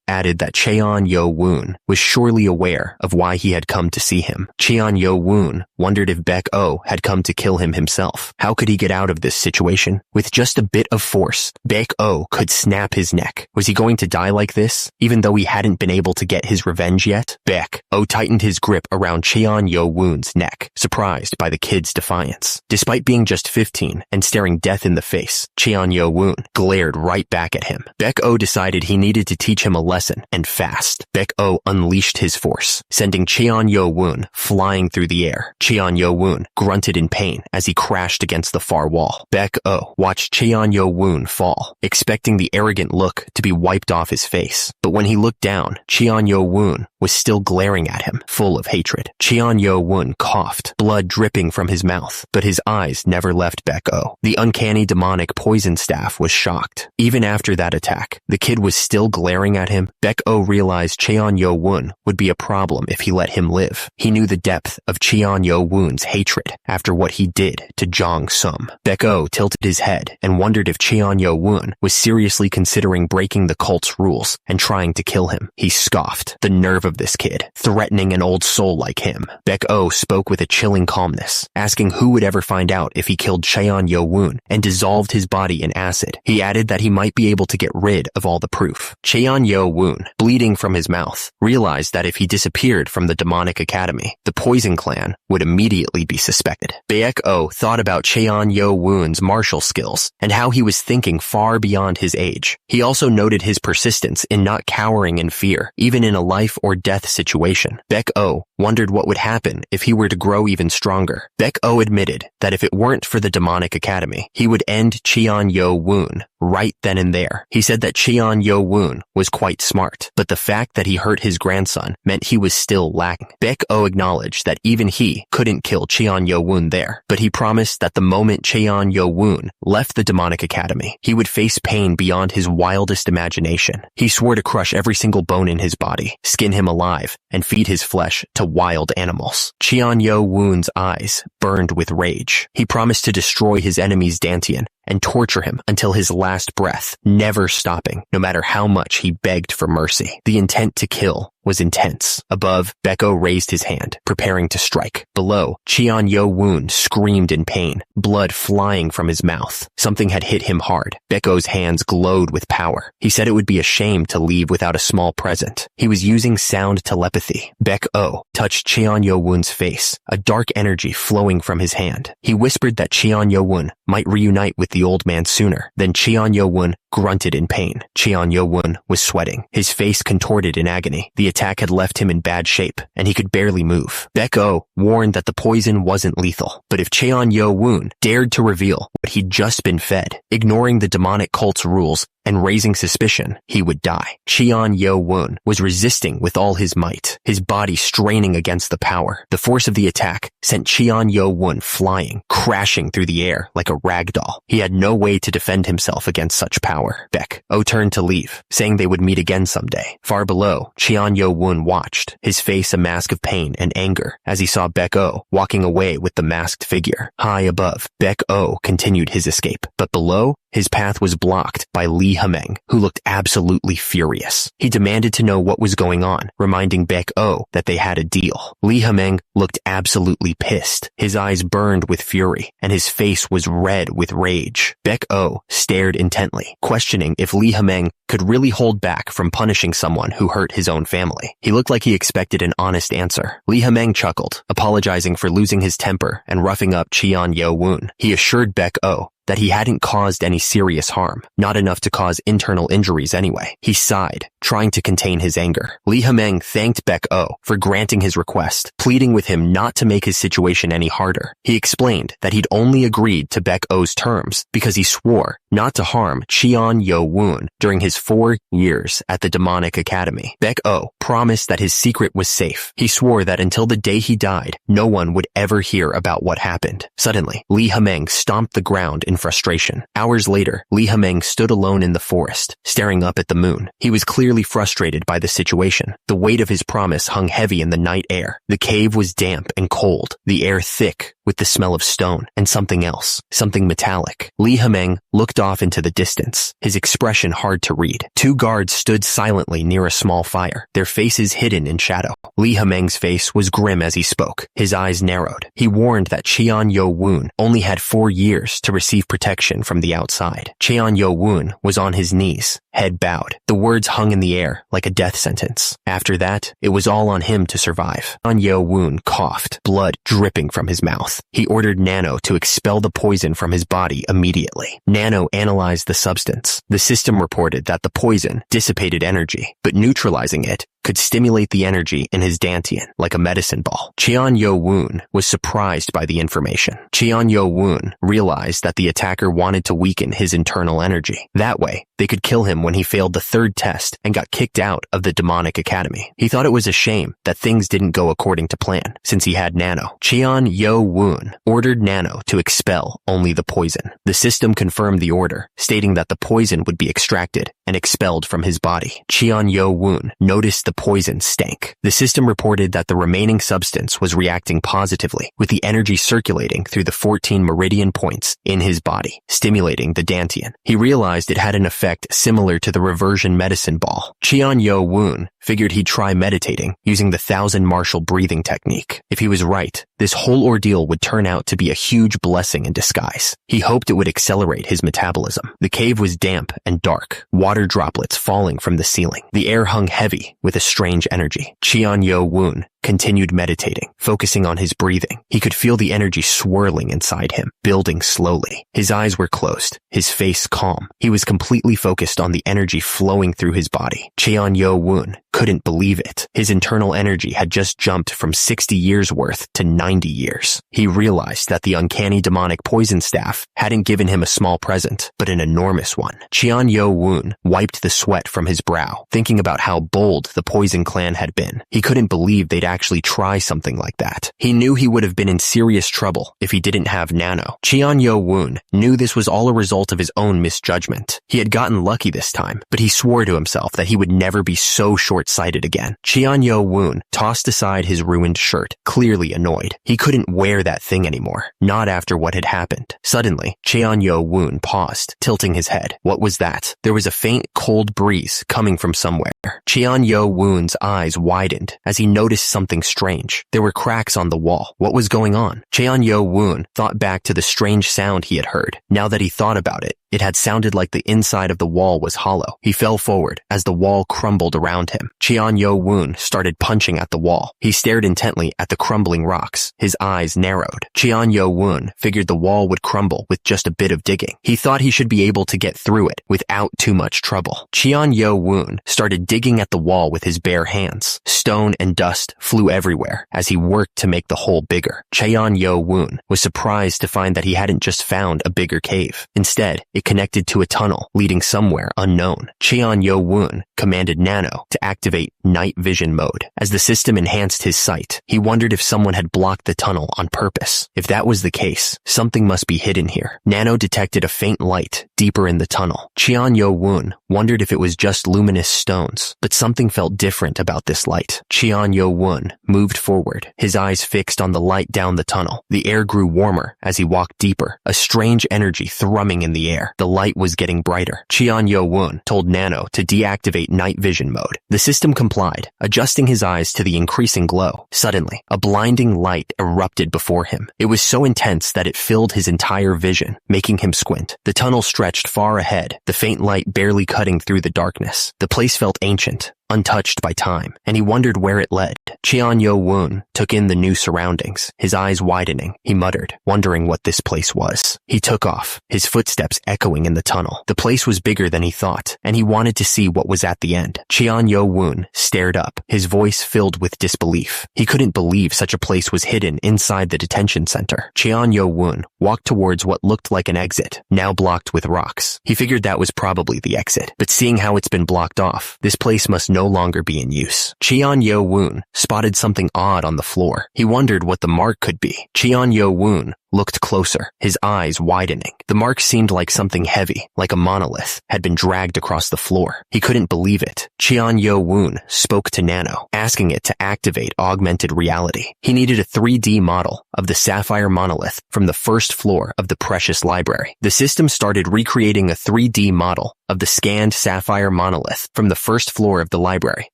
added that Cheon Yo Woon was surely aware of why he had come to see him. Cheon Yo Woon wondered if Baek had come to kill him himself. How could he get out of this situation? With just a bit of force, Baek could snap his neck. Was he going to die like this, even though he hadn't been able to get his revenge yet? Baek tightened his grip around Cheon Yo Woon's neck, surprised by the kid's defiance. Despite being just 15 and staring death in the face, Cheon Yo Woon glared right back at him. Baek decided he needed to teach him a lesson, and fast. Baek unleashed his force, sending Cheon Yo Woon flying through the air. Cheon Yo Woon grunted in pain as he crashed against the far wall. Baek watched Cheon Yo Woon fall, expecting the arrogant look to be wiped off his face. But when he looked down, Cheon Yo Woon was still glaring at him, full of hatred. Cheon Yo Woon coughed, blood dripping from his mouth, but his eyes never left Baek. The uncanny demonic poison staff was shocked. Even after that attack, the kid was still glaring at him. Baek realized Cheon Yo Yo-woon would be a problem if he let him live. He knew the depth of Cheon Yo-woon's hatred after what he did to Jong-sum. Baek-oh tilted his head and wondered if Cheon Yo-woon was seriously considering breaking the cult's rules and trying to kill him. He scoffed. The nerve of this kid, threatening an old soul like him. Baek-oh spoke with a chilling calmness, asking who would ever find out if he killed Cheon Yo-woon and dissolved his body in acid. He added that he might be able to get rid of all the proof. Cheon Yo-woon, bleeding from his mouth, realized that if he disappeared from the demonic academy, the Poison Clan would immediately be suspected. Baek-oh thought about Cheon Yo-woon's martial skills and how he was thinking far beyond his age. He also noted his persistence in not cowering in fear, even in a life or death situation. Baek-oh wondered what would happen if he were to grow even stronger. Baek-oh admitted that if it weren't for the demonic academy, he would end Cheon Yo-woon right then and there. He said that Cheon Yo-woon was quite smart, but the fact that he hurt his grandson meant he was still lacking. Baek-oh acknowledged that even he couldn't kill Cheon Yo-woon there, but he promised that the moment Cheon Yo-woon left the demonic academy, he would face pain beyond his wildest imagination. He swore to crush every single bone in his body, skin him alive, and feed his flesh to wild animals. Cheon Yo-woon's eyes burned with rage. He promised to destroy his enemy's Dantian and torture him until his last breath, never stopping, no matter how much he begged for mercy. The intent to kill was intense. Above, Baek-oh raised his hand, preparing to strike. Below, Cheon Yo-woon screamed in pain, blood flying from his mouth. Something had hit him hard. Baek-oh's hands glowed with power. He said it would be a shame to leave without a small present. He was using sound telepathy. Baek-oh touched Cheon Yo-woon's face, a dark energy flowing from his hand. He whispered that Cheon Yo-woon might reunite with the old man sooner. Then Cheon Yo-woon grunted in pain. Cheon Yo-woon was sweating, his face contorted in agony. The attack had left him in bad shape, and he could barely move. Baek-oh warned that the poison wasn't lethal, but if Cheon Yo-woon dared to reveal what he'd just been fed, ignoring the demonic cult's rules and raising suspicion, he would die. Cheon Yo-woon was resisting with all his might, his body straining against the power. The force of the attack sent Cheon Yo-woon flying, crashing through the air like a rag doll. He had no way to defend himself against such power. Baek-oh turned to leave, saying they would meet again someday. Far below, Cheon Yo-woon watched, his face a mask of pain and anger, as he saw Baek-oh walking away with the masked figure. High above, Baek-oh continued his escape, but below, his path was blocked by Lee Ha-meng, who looked absolutely furious. He demanded to know what was going on, reminding Baek-oh that they had a deal. Lee Ha-meng looked absolutely pissed. His eyes burned with fury, and his face was red with rage. Baek-oh stared intently, questioning if Lee Ha-meng could really hold back from punishing someone who hurt his own family. He looked like he expected an honest answer. Lee Ha-meng chuckled, apologizing for losing his temper and roughing up Cheon Yo-woon. He assured Baek-oh that he hadn't caused any serious harm, not enough to cause internal injuries anyway. He sighed, trying to contain his anger. Lee Ha-meng thanked Baek-oh for granting his request, pleading with him not to make his situation any harder. He explained that he'd only agreed to Baek-oh's terms because he swore not to harm Cheon Yo-woon during his 4 years at the demonic academy. Baek-oh promised that his secret was safe. He swore that until the day he died, no one would ever hear about what happened. Suddenly, Lee Ha-meng stomped the ground in frustration. Hours later, Lee Ha-meng stood alone in the forest, staring up at the moon. He was clearly frustrated by the situation. The weight of his promise hung heavy in the night air. The cave was damp and cold, the air thick with the smell of stone and something else, something metallic. Lee Ha-meng looked off into the distance, his expression hard to read. 2 guards stood silently near a small fire, their faces hidden in shadow. Lee Ha-meng's face was grim as he spoke. His eyes narrowed. He warned that Cheon Yo-woon only had 4 years to receive protection from the outside. Cheon Yo-woon was on his knees, head bowed. The words hung in the air like a death sentence. After that, it was all on him to survive. Cheon Yo-woon coughed, blood dripping from his mouth. He ordered Nano to expel the poison from his body immediately. Nano analyzed the substance. The system reported that the poison dissipated energy, but neutralizing it could stimulate the energy in his Dantian like a medicine ball. Cheon Yo-woon was surprised by the information. Cheon Yo-woon realized that the attacker wanted to weaken his internal energy. That way, they could kill him when he failed the 3rd test and got kicked out of the demonic academy. He thought it was a shame that things didn't go according to plan, since he had Nano. Cheon Yo-woon ordered Nano to expel only the poison. The system confirmed the order, stating that the poison would be extracted and expelled from his body. Yo-woon noticed the poison stank. The system reported that the remaining substance was reacting positively with the energy circulating through the 14 meridian points in his body, stimulating the dantian. He realized it had an effect similar to the reversion medicine ball. Yo-woon figured he'd try meditating using the 1,000 martial breathing technique. If he was right, this whole ordeal would turn out to be a huge blessing in disguise. He hoped it would accelerate his metabolism. The cave was damp and dark, water droplets falling from the ceiling. The air hung heavy with a strange energy. Yo-woon continued meditating, focusing on his breathing. He could feel the energy swirling inside him, building slowly. His eyes were closed, his face calm. He was completely focused on the energy flowing through his body. Yo-woon couldn't believe it. His internal energy had just jumped from 60 years worth to 90 years. He realized that the uncanny demonic poison staff hadn't given him a small present, but an enormous one. Yo-woon wiped the sweat from his brow, thinking about how bold the poison clan had been. He couldn't believe they'd actually try something like that. He knew he would have been in serious trouble if he didn't have Nano. Yo-woon knew this was all a result of his own misjudgment. He had gotten lucky this time, but he swore to himself that he would never be so short-sighted again. Yo-woon tossed aside his ruined shirt, clearly annoyed. He couldn't wear that thing anymore, not after what had happened. Suddenly, Yo-woon paused, tilting his head. What was that? There was a faint, cold breeze coming from somewhere. Yo-woon's eyes widened as he noticed something strange. There were cracks on the wall. What was going on? Yo-woon thought back to the strange sound he had heard. Now that he thought about it, it had sounded like the inside of the wall was hollow. He fell forward as the wall crumbled around him. Yo-woon started punching at the wall. He stared intently at the crumbling rocks. His eyes narrowed. Yo-woon figured the wall would crumble with just a bit of digging. He thought he should be able to get through it without too much trouble. Yo-woon started digging at the wall with his bare hands. Stone and dust flew everywhere as he worked to make the hole bigger. Yo-woon was surprised to find that he hadn't just found a bigger cave. Instead, it connected to a tunnel leading somewhere unknown. Yo-woon commanded Nano to activate night vision mode. As the system enhanced his sight, he wondered if someone had blocked the tunnel on purpose. If that was the case, something must be hidden here. Nano detected a faint light deeper in the tunnel. Yo-woon wondered if it was just luminous stones, but something felt different about this light. Yo-woon moved forward, his eyes fixed on the light down the tunnel. The air grew warmer as he walked deeper, a strange energy thrumming in the air. The light was getting brighter. Yo-woon told Nano to deactivate night vision mode. The system complied, adjusting his eyes to the increasing glow. Suddenly, a blinding light erupted before him. It was so intense that it filled his entire vision, making him squint. The tunnel stretched far ahead, the faint light barely cutting through the darkness. The place felt ancient, untouched by time, and he wondered where it led. Yo-woon took in the new surroundings, his eyes widening. He muttered, wondering what this place was. He took off, his footsteps echoing in the tunnel. The place was bigger than he thought, and he wanted to see what was at the end. Yo-woon stared up, his voice filled with disbelief. He couldn't believe such a place was hidden inside the detention center. Yo-woon walked towards what looked like an exit, now blocked with rocks. He figured that was probably the exit, but seeing how it's been blocked off, this place must no longer be in use. Yo-woon spotted something odd on the floor. He wondered what the mark could be. Yo-woon looked closer, his eyes widening. The mark seemed like something heavy, like a monolith, had been dragged across the floor. He couldn't believe it. Yo-woon spoke to Nano, asking it to activate augmented reality. He needed a 3D model of the sapphire monolith from the first floor of the precious library. The system started recreating a 3D model of the scanned sapphire monolith from the first floor of the library.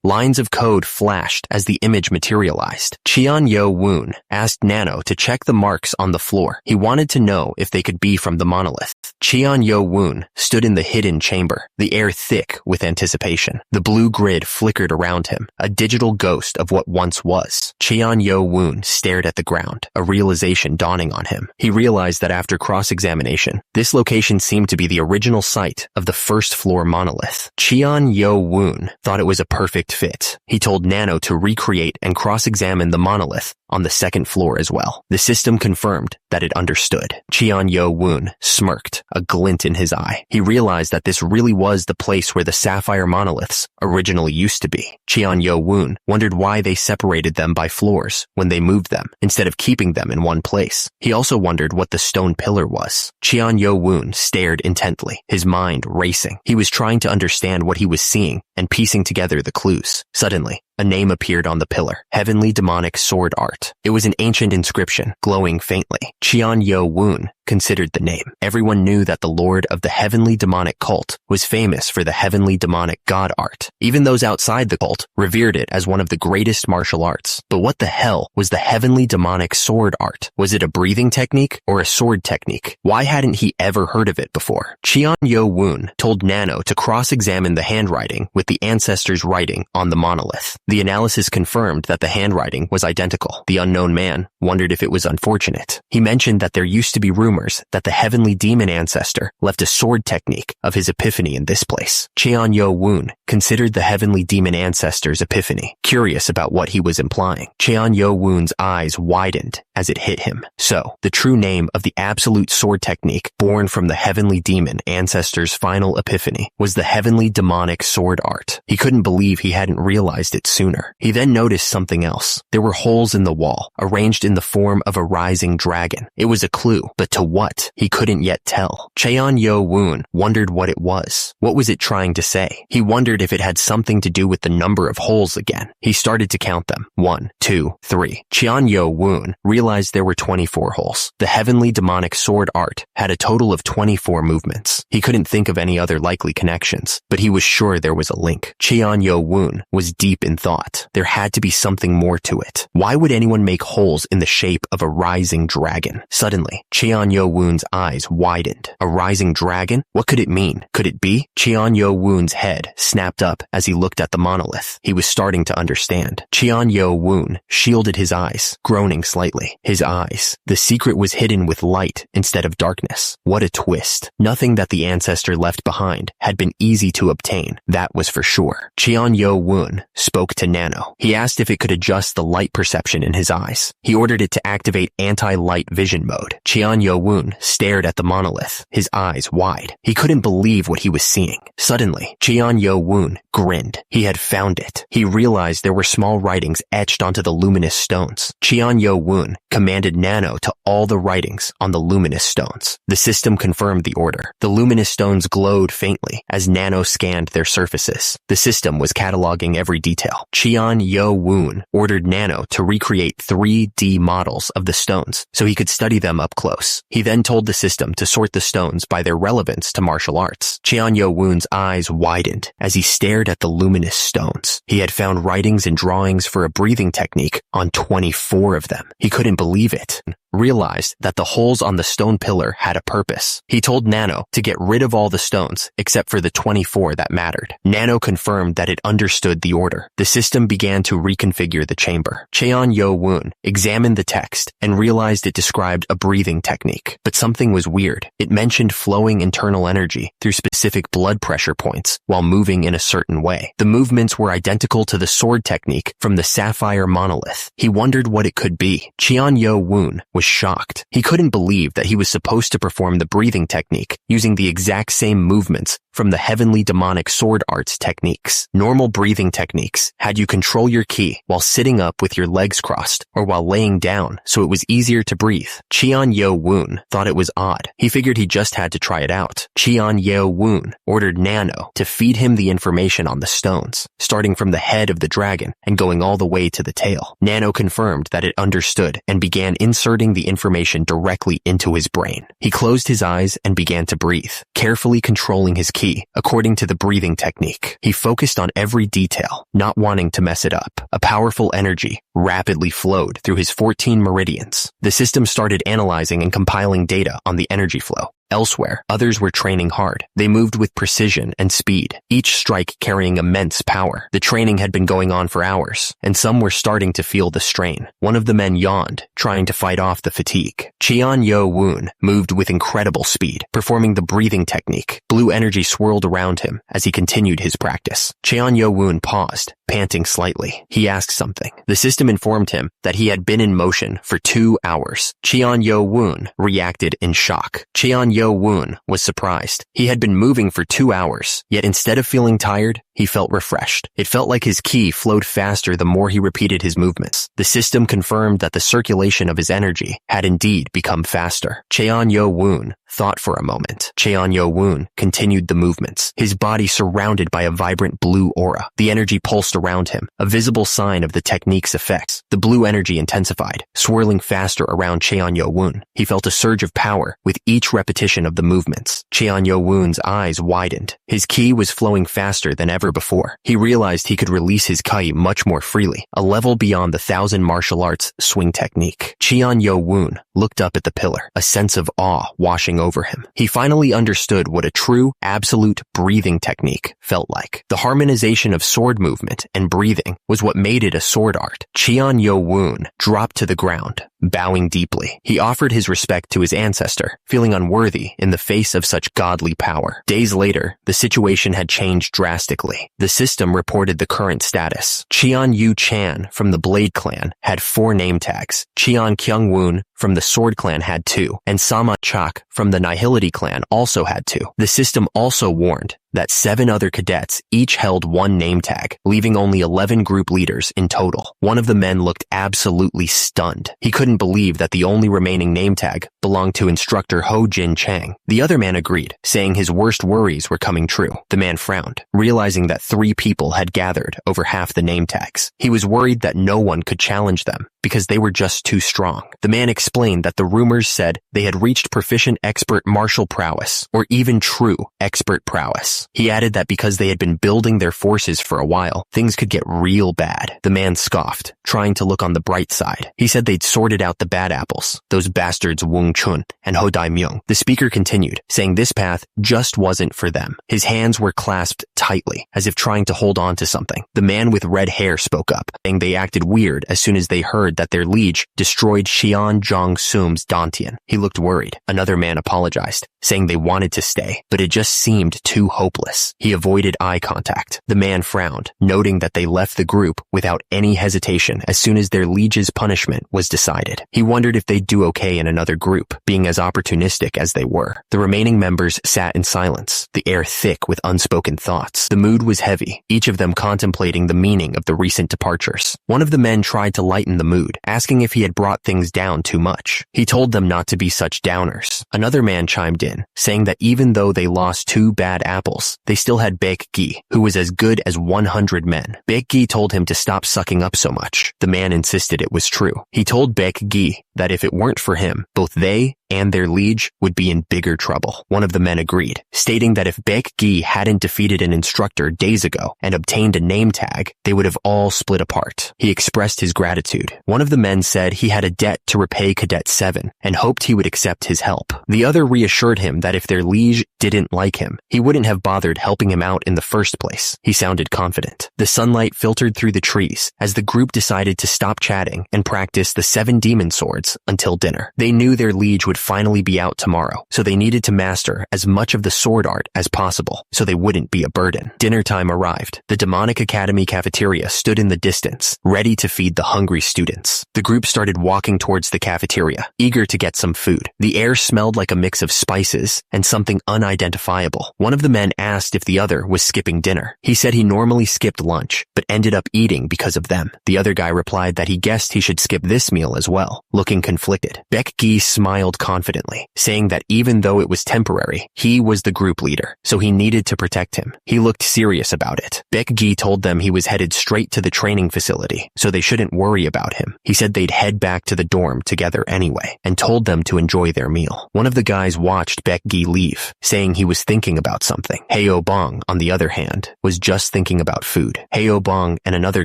Lines of code flashed as the image materialized. Yo-woon asked Nano to check the marks on the floor. He wanted to know if they could be from the monolith. Yo-woon stood in the hidden chamber, the air thick with anticipation. The blue grid flickered around him, a digital ghost of what once was. Yo-woon stared at the ground, a realization dawning on him. He realized that after cross-examination, this location seemed to be the original site of the first floor monolith. Yo-woon thought it was a perfect fit. He told Nano to recreate and cross-examine the monolith on the second floor as well. The system confirmed that it understood. Cheon-Yo-Woon smirked, a glint in his eye. He realized that this really was the place where the sapphire monoliths originally used to be. Cheon-Yo-Woon wondered why they separated them by floors when they moved them, instead of keeping them in one place. He also wondered what the stone pillar was. Cheon-Yo-Woon stared intently, his mind racing. He was trying to understand what he was seeing and piecing together the clues. Suddenly, a name appeared on the pillar. Heavenly Demonic Sword Art. It was an ancient inscription, glowing faintly. Cheon-Yo-Woon considered the name. Everyone knew that the lord of the heavenly demonic cult was famous for the heavenly demonic god art. Even those outside the cult revered it as one of the greatest martial arts. But what the hell was the heavenly demonic sword art? Was it a breathing technique or a sword technique? Why hadn't he ever heard of it before? Cheon-Yo-Woon told Nano to cross-examine the handwriting with the ancestors' writing on the monolith. The analysis confirmed that the handwriting was identical. The unknown man wondered if it was unfortunate. He mentioned that there used to be rumors that the heavenly demon ancestor left a sword technique of his epiphany in this place. Cheon-Yo-Woon considered the heavenly demon ancestor's epiphany, curious about what he was implying. Cheon-Yo-Woon's eyes widened as it hit him. So, the true name of the absolute sword technique born from the heavenly demon ancestor's final epiphany was the heavenly demonic sword art. He couldn't believe he hadn't realized it sooner. He then noticed something else. There were holes in the wall, arranged in the form of a rising dragon. It was a clue, but to what? He couldn't yet tell. Cheon-Yo-Woon wondered what it was. What was it trying to say? He wondered if it had something to do with the number of holes again. He started to count them. 1, 2, 3. Cheon-Yo-Woon realized there were 24 holes. The heavenly demonic sword art had a total of 24 movements. He couldn't think of any other likely connections, but he was sure there was a link. Cheon-Yo-Woon was deep in thought. There had to be something more to it. Why would anyone make holes in the shape of a rising dragon? Suddenly, Cheon-Yo-Woon's eyes widened. A rising dragon? What could it mean? Could it be? Cheon-Yo-Woon's head snapped up as he looked at the monolith. He was starting to understand. Cheon-Yo-Woon shielded his eyes, groaning slightly. His eyes. The secret was hidden with light instead of darkness. What a twist. Nothing that the ancestor left behind had been easy to obtain. That was for sure. Cheon-Yo-Woon spoke to Nano. He asked if it could adjust the light perception in his eyes. He ordered it to activate anti-light vision mode. Cheon-Yo-Woon stared at the monolith, his eyes wide. He couldn't believe what he was seeing. Suddenly, Cheon-Yo-Woon grinned. He had found it. He realized there were small writings etched onto the luminous stones. Cheon-Yo-Woon commanded Nano to all the writings on the luminous stones. The system confirmed the order. The luminous stones glowed faintly as Nano scanned their surfaces. The system was cataloging every detail. Cheon-Yo-Woon ordered Nano to recreate 3D models of the stones so he could study them up close. He then told the system to sort the stones by their relevance to martial arts. Cheon-Yo-Woon's eyes widened as he stared at the luminous stones. He had found writings and drawings for a breathing technique on 24 of them. He couldn't believe it. Realized that the holes on the stone pillar had a purpose. He told Nano to get rid of all the stones except for the 24 that mattered. Nano confirmed that it understood the order. The system began to reconfigure the chamber. Cheon-Yo-Woon examined the text and realized it described a breathing technique. But something was weird. It mentioned flowing internal energy through specific blood pressure points while moving in a certain way. The movements were identical to the sword technique from the sapphire monolith. He wondered what it could be. Cheon-Yo-Woon was shocked. He couldn't believe that he was supposed to perform the breathing technique using the exact same movements from the heavenly demonic sword arts techniques. Normal breathing techniques had you control your ki while sitting up with your legs crossed or while laying down so it was easier to breathe. Cheon-Yo-Woon thought it was odd. He figured he just had to try it out. Cheon-Yo-Woon ordered Nano to feed him the information on the stones, starting from the head of the dragon and going all the way to the tail. Nano confirmed that it understood and began inserting the information directly into his brain. He closed his eyes and began to breathe, carefully controlling his ki according to the breathing technique. He focused on every detail, not wanting to mess it up. A powerful energy rapidly flowed through his 14 meridians. The system started analyzing and compiling data on the energy flow. Elsewhere, others were training hard. They moved with precision and speed, each strike carrying immense power. The training had been going on for hours, and some were starting to feel the strain. One of the men yawned, trying to fight off the fatigue. Cheon Yo Woon moved with incredible speed, performing the breathing technique. Blue energy swirled around him as he continued his practice. Cheon Yo Woon paused, panting slightly. He asked something. The system informed him that he had been in motion for 2 hours. Cheon Yo Woon reacted in shock. Cheon Yo Woon was surprised. He had been moving for 2 hours, yet instead of feeling tired, he felt refreshed. It felt like his ki flowed faster the more he repeated his movements. The system confirmed that the circulation of his energy had indeed become faster. Cheon Yo Woon thought for a moment. Cheon Yo Woon continued the movements, his body surrounded by a vibrant blue aura. The energy pulsed around him, a visible sign of the technique's effects. The blue energy intensified, swirling faster around Cheon Yo Woon. He felt a surge of power with each repetition of the movements. Cheon Yo Woon's eyes widened. His ki was flowing faster than ever before. He realized he could release his ki much more freely, a level beyond the 1,000 martial arts swing technique. Cheon Yo Woon looked up at the pillar, a sense of awe washing over him. He finally understood what a true, absolute breathing technique felt like. The harmonization of sword movement and breathing was what made it a sword art. Cheon Yo Woon dropped to the ground, bowing deeply. He offered his respect to his ancestor, feeling unworthy in the face of such godly power. Days later, the situation had changed drastically. The system reported the current status. Cheon Yu Chan from the Blade Clan had 4 name tags. Cheon Kyung Woon from the Sword Clan had 2, and Sama Chak from the Nihility Clan also had 2. The system also warned that 7 other cadets each held 1 name tag, leaving only 11 group leaders in total. One of the men looked absolutely stunned. He couldn't believe that the only remaining name tag belonged to instructor Ho Jin Chang. The other man agreed, saying his worst worries were coming true. The man frowned, realizing that 3 people had gathered over half the name tags. He was worried that no one could challenge them because they were just too strong. The man explained that the rumors said they had reached proficient expert martial prowess, or even true expert prowess. He added that because they had been building their forces for a while, things could get real bad. The man scoffed, trying to look on the bright side. He said they'd sorted out the bad apples, those bastards Wung Chun and Ho Dai Myung. The speaker continued, saying this path just wasn't for them. His hands were clasped tightly, as if trying to hold on to something. The man with red hair spoke up, saying they acted weird as soon as they heard that their liege destroyed Xian Zhong Sum's Dantian. He looked worried. Another man apologized, saying they wanted to stay, but it just seemed too hopeless. He avoided eye contact. The man frowned, noting that they left the group without any hesitation as soon as their liege's punishment was decided. He wondered if they'd do okay in another group, being as opportunistic as they were. The remaining members sat in silence, the air thick with unspoken thoughts. The mood was heavy, each of them contemplating the meaning of the recent departures. One of the men tried to lighten the mood, asking if he had brought things down too much. He told them not to be such downers. Another man chimed in, saying that even though they lost 2 bad apples, they still had Baek Gi, who was as good as 100 men. Baek Gi told him to stop sucking up so much. The man insisted it was true. He told Baek Gi that if it weren't for him, both they and their liege would be in bigger trouble. One of the men agreed, stating that if Baek Gi hadn't defeated an instructor days ago and obtained a name tag, they would have all split apart. He expressed his gratitude. One of the men said he had a debt to repay Cadet 7 and hoped he would accept his help. The other reassured him that if their liege didn't like him, he wouldn't have bothered helping him out in the first place. He sounded confident. The sunlight filtered through the trees as the group decided to stop chatting and practice the 7 demon swords until dinner. They knew their liege would finally be out tomorrow, so they needed to master as much of the sword art as possible so they wouldn't be a burden. Dinner time arrived. The Demonic Academy cafeteria stood in the distance, ready to feed the hungry students. The group started walking towards the cafeteria, eager to get some food. The air smelled like a mix of spices and something unidentifiable. One of the men asked if the other was skipping dinner. He said he normally skipped lunch, but ended up eating because of them. The other guy replied that he guessed he should skip this meal as well, looking conflicted. Baek Gi smiled confidently, saying that even though it was temporary, he was the group leader, so he needed to protect him. He looked serious about it. Baek Gi told them he was headed straight to the training facility, so they shouldn't worry about him. He said they'd head back to the dorm together anyway, and told them to enjoy their meal. One of the guys watched Baek Gi leave, saying he was thinking about something. Heo Bong, on the other hand, was just thinking about food. Heo Bong and another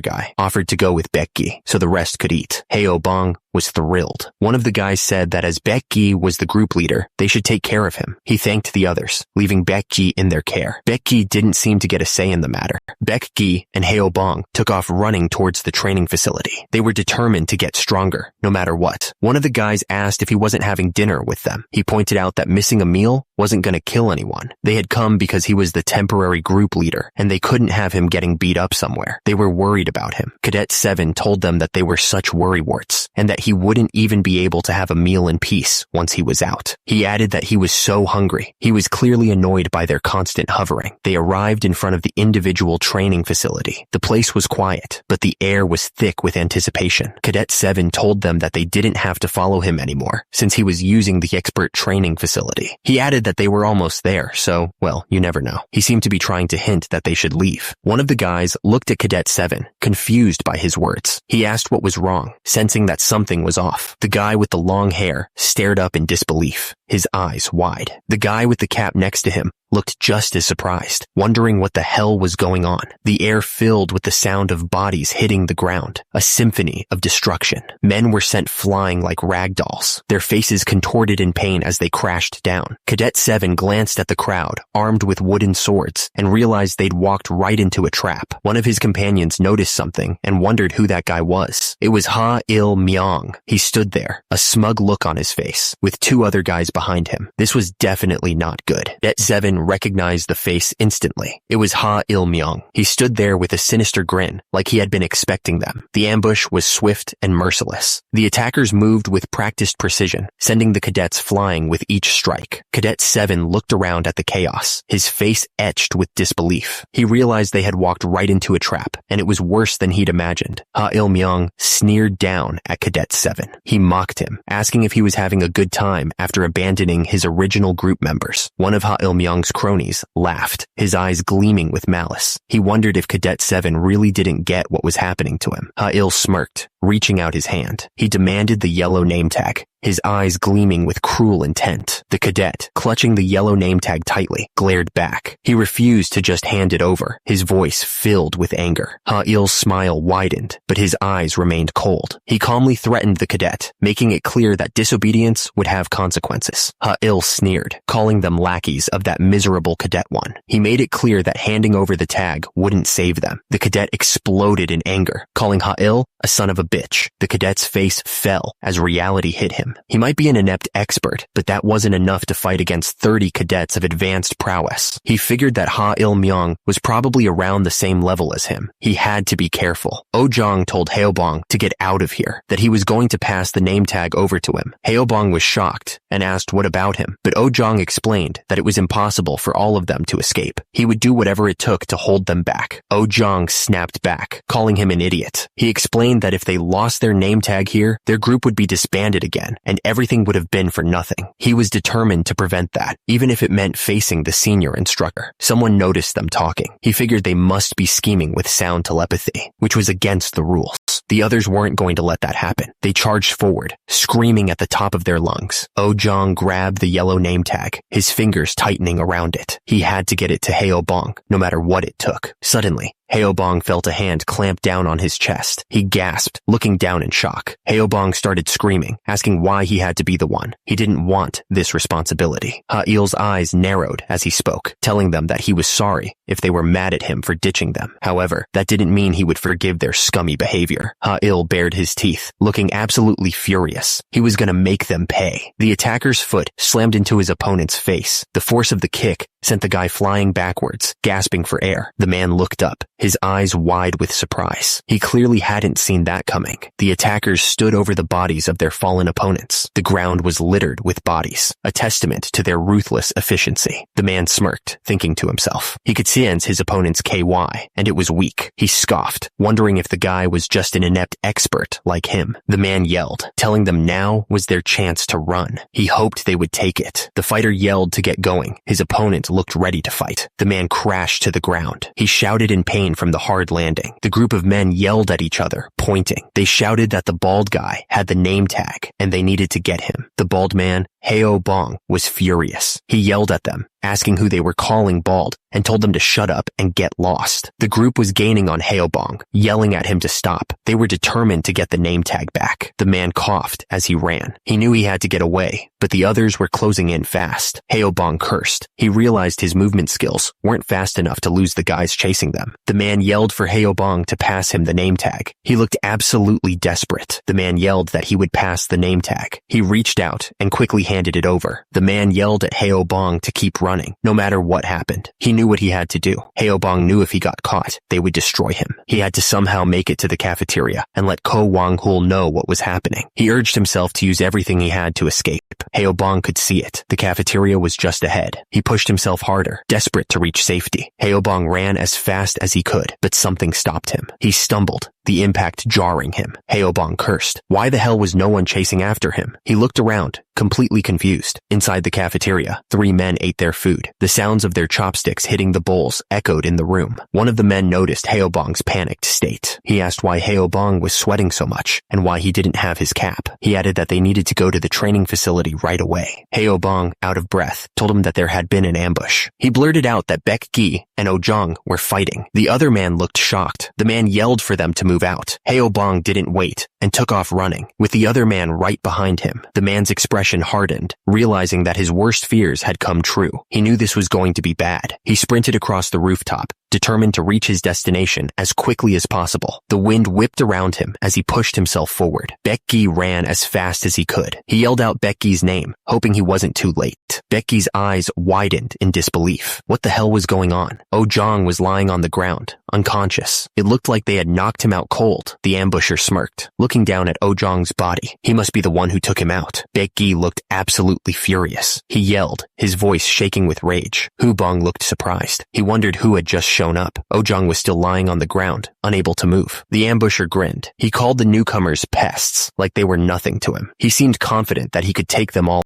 guy offered to go with Baek Gi, so the rest could eat. Heo Bong was thrilled. One of the guys said that as Baek Gi was the group leader, they should take care of him. He thanked the others, leaving Baek Gi in their care. Baek Gi didn't seem to get a say in the matter. Baek Gi and Heo Bong took off running towards the training facility. They were determined to get stronger, no matter what. One of the guys asked if he wasn't having dinner with them. He pointed out that missing a meal wasn't going to kill anyone. They had come because he was the temporary group leader, and they couldn't have him getting beat up somewhere. They were worried about him. Cadet 7 told them that they were such worrywarts, and that he wouldn't even be able to have a meal in peace once he was out. He added that he was so hungry. He was clearly annoyed by their constant hovering. They arrived in front of the individual training facility. The place was quiet, but the air was thick with anticipation. Cadet 7 told them that they didn't have to follow him anymore, since he was using the expert training facility. He added that they were almost there, so, well, you never know. He seemed to be trying to hint that they should leave. One of the guys looked at Cadet 7, confused by his words. He asked what was wrong, sensing that something was off. The guy with the long hair stared up in disbelief, his eyes wide. The guy with the cap next to him looked just as surprised, wondering what the hell was going on. The air filled with the sound of bodies hitting the ground, a symphony of destruction. Men were sent flying like rag dolls, their faces contorted in pain as they crashed down. Cadet 7 glanced at the crowd, armed with wooden swords, and realized they'd walked right into a trap. One of his companions noticed something and wondered who that guy was. It was Ha-il-myong. He stood there, a smug look on his face, with 2 other guys behind him. This was definitely not good. Cadet 7 recognized the face instantly. It was Ha-il-myong. He stood there with a sinister grin, like he had been expecting them. The ambush was swift and merciless. The attackers moved with practiced precision, sending the cadets flying with each strike. Cadet 7 looked around at the chaos, his face etched with disbelief. He realized they had walked right into a trap, and it was worse than he'd imagined. Ha-il-myong sneered down at Cadet 7. He mocked him, asking if he was having a good time after abandoning his original group members. One of Ha-il-myong's cronies laughed, his eyes gleaming with malice. He wondered if Cadet 7 really didn't get what was happening to him. Ha-il smirked, reaching out his hand. He demanded the yellow name tag, his eyes gleaming with cruel intent. The cadet, clutching the yellow name tag tightly, glared back. He refused to just hand it over, his voice filled with anger. Ha-il's smile widened, but his eyes remained cold. He calmly threatened the cadet, making it clear that disobedience would have consequences. Ha-il sneered, calling them lackeys of that miserable cadet one. He made it clear that handing over the tag wouldn't save them. The cadet exploded in anger, calling Ha-il a son of a bitch. The cadet's face fell as reality hit him. He might be an inept expert, but that wasn't enough to fight against 30 cadets of advanced prowess. He figured that Ha-il-myong was probably around the same level as him. He had to be careful. Oh-jong told Haobong to get out of here, that he was going to pass the name tag over to him. Haobong was shocked and asked what about him, but Oh-jong explained that it was impossible for all of them to escape. He would do whatever it took to hold them back. Oh-jong snapped back, calling him an idiot. He explained that if they lost their name tag here, their group would be disbanded again, and everything would have been for nothing. He was determined to prevent that, even if it meant facing the senior instructor. Someone noticed them talking. He figured they must be scheming with sound telepathy, which was against the rules. The others weren't going to let that happen. They charged forward, screaming at the top of their lungs. Oh-jong grabbed the yellow name tag, his fingers tightening around it. He had to get it to Haobong, no matter what it took. Suddenly, Haobong felt a hand clamp down on his chest. He gasped, looking down in shock. Haobong started screaming, asking why he had to be the one. He didn't want this responsibility. Ha-il's eyes narrowed as he spoke, telling them that he was sorry if they were mad at him for ditching them. However, that didn't mean he would forgive their scummy behavior. Ha-il bared his teeth, looking absolutely furious. He was gonna make them pay. The attacker's foot slammed into his opponent's face. The force of the kick sent the guy flying backwards, gasping for air. The man looked up, his eyes wide with surprise. He clearly hadn't seen that coming. The attackers stood over the bodies of their fallen opponents. The ground was littered with bodies, a testament to their ruthless efficiency. The man smirked, thinking to himself. He could sense his opponent's KY, and it was weak. He scoffed, wondering if the guy was just an inept expert like him. The man yelled, telling them now was their chance to run. He hoped they would take it. The fighter yelled to get going. His opponent looked ready to fight. The man crashed to the ground. He shouted in pain from the hard landing. The group of men yelled at each other, pointing. They shouted that the bald guy had the name tag, and they needed to get him. The bald man, Haobong, was furious. He yelled at them, asking who they were calling bald, and told them to shut up and get lost. The group was gaining on Haobong, yelling at him to stop. They were determined to get the name tag back. The man coughed as he ran. He knew he had to get away, but the others were closing in fast. Haobong cursed. He realized his movement skills weren't fast enough to lose the guys chasing them. The man yelled for Haobong to pass him the name tag. He looked absolutely desperate. The man yelled that he would pass the name tag. He reached out and quickly handed it over. The man yelled at Haobong to keep running, no matter what happened. He knew what he had to do. Haobong knew if he got caught, they would destroy him. He had to somehow make it to the cafeteria and let Ko Wang-hul know what was happening. He urged himself to use everything he had to escape. Haobong could see it. The cafeteria was just ahead. He pushed himself harder, desperate to reach safety. Haobong ran as fast as he could, but something stopped him. He stumbled, the impact jarring him. Haobong cursed. Why the hell was no one chasing after him? He looked around, completely confused. Inside the cafeteria, 3 men ate their food. The sounds of their chopsticks hitting the bowls echoed in the room. One of the men noticed Haobong's panicked state. He asked why Haobong was sweating so much and why he didn't have his cap. He added that they needed to go to the training facility right away. Haobong, out of breath, told him that there had been an ambush. He blurted out that Baek Gi and Ojong were fighting. The other man looked shocked. The man yelled for them to move out. Haobong didn't wait and took off running, with the other man right behind him. The man's expression hardened, realizing that his worst fears had come true. He knew this was going to be bad. He sprinted across the rooftop, determined to reach his destination as quickly as possible. The wind whipped around him as he pushed himself forward. Baek Gi ran as fast as he could. He yelled out Baek Gi's name, hoping he wasn't too late. Baek Gi's eyes widened in disbelief. What the hell was going on? Ojong was lying on the ground, unconscious. It looked like they had knocked him out cold. The ambusher smirked, looking down at Ojong's body. He must be the one who took him out. Baek Gi looked absolutely furious. He yelled, his voice shaking with rage. Hubong looked surprised. He wondered who had just shown up. Ojong was still lying on the ground, unable to move. The ambusher grinned. He called the newcomers pests, like they were nothing to him. He seemed confident that he could take them all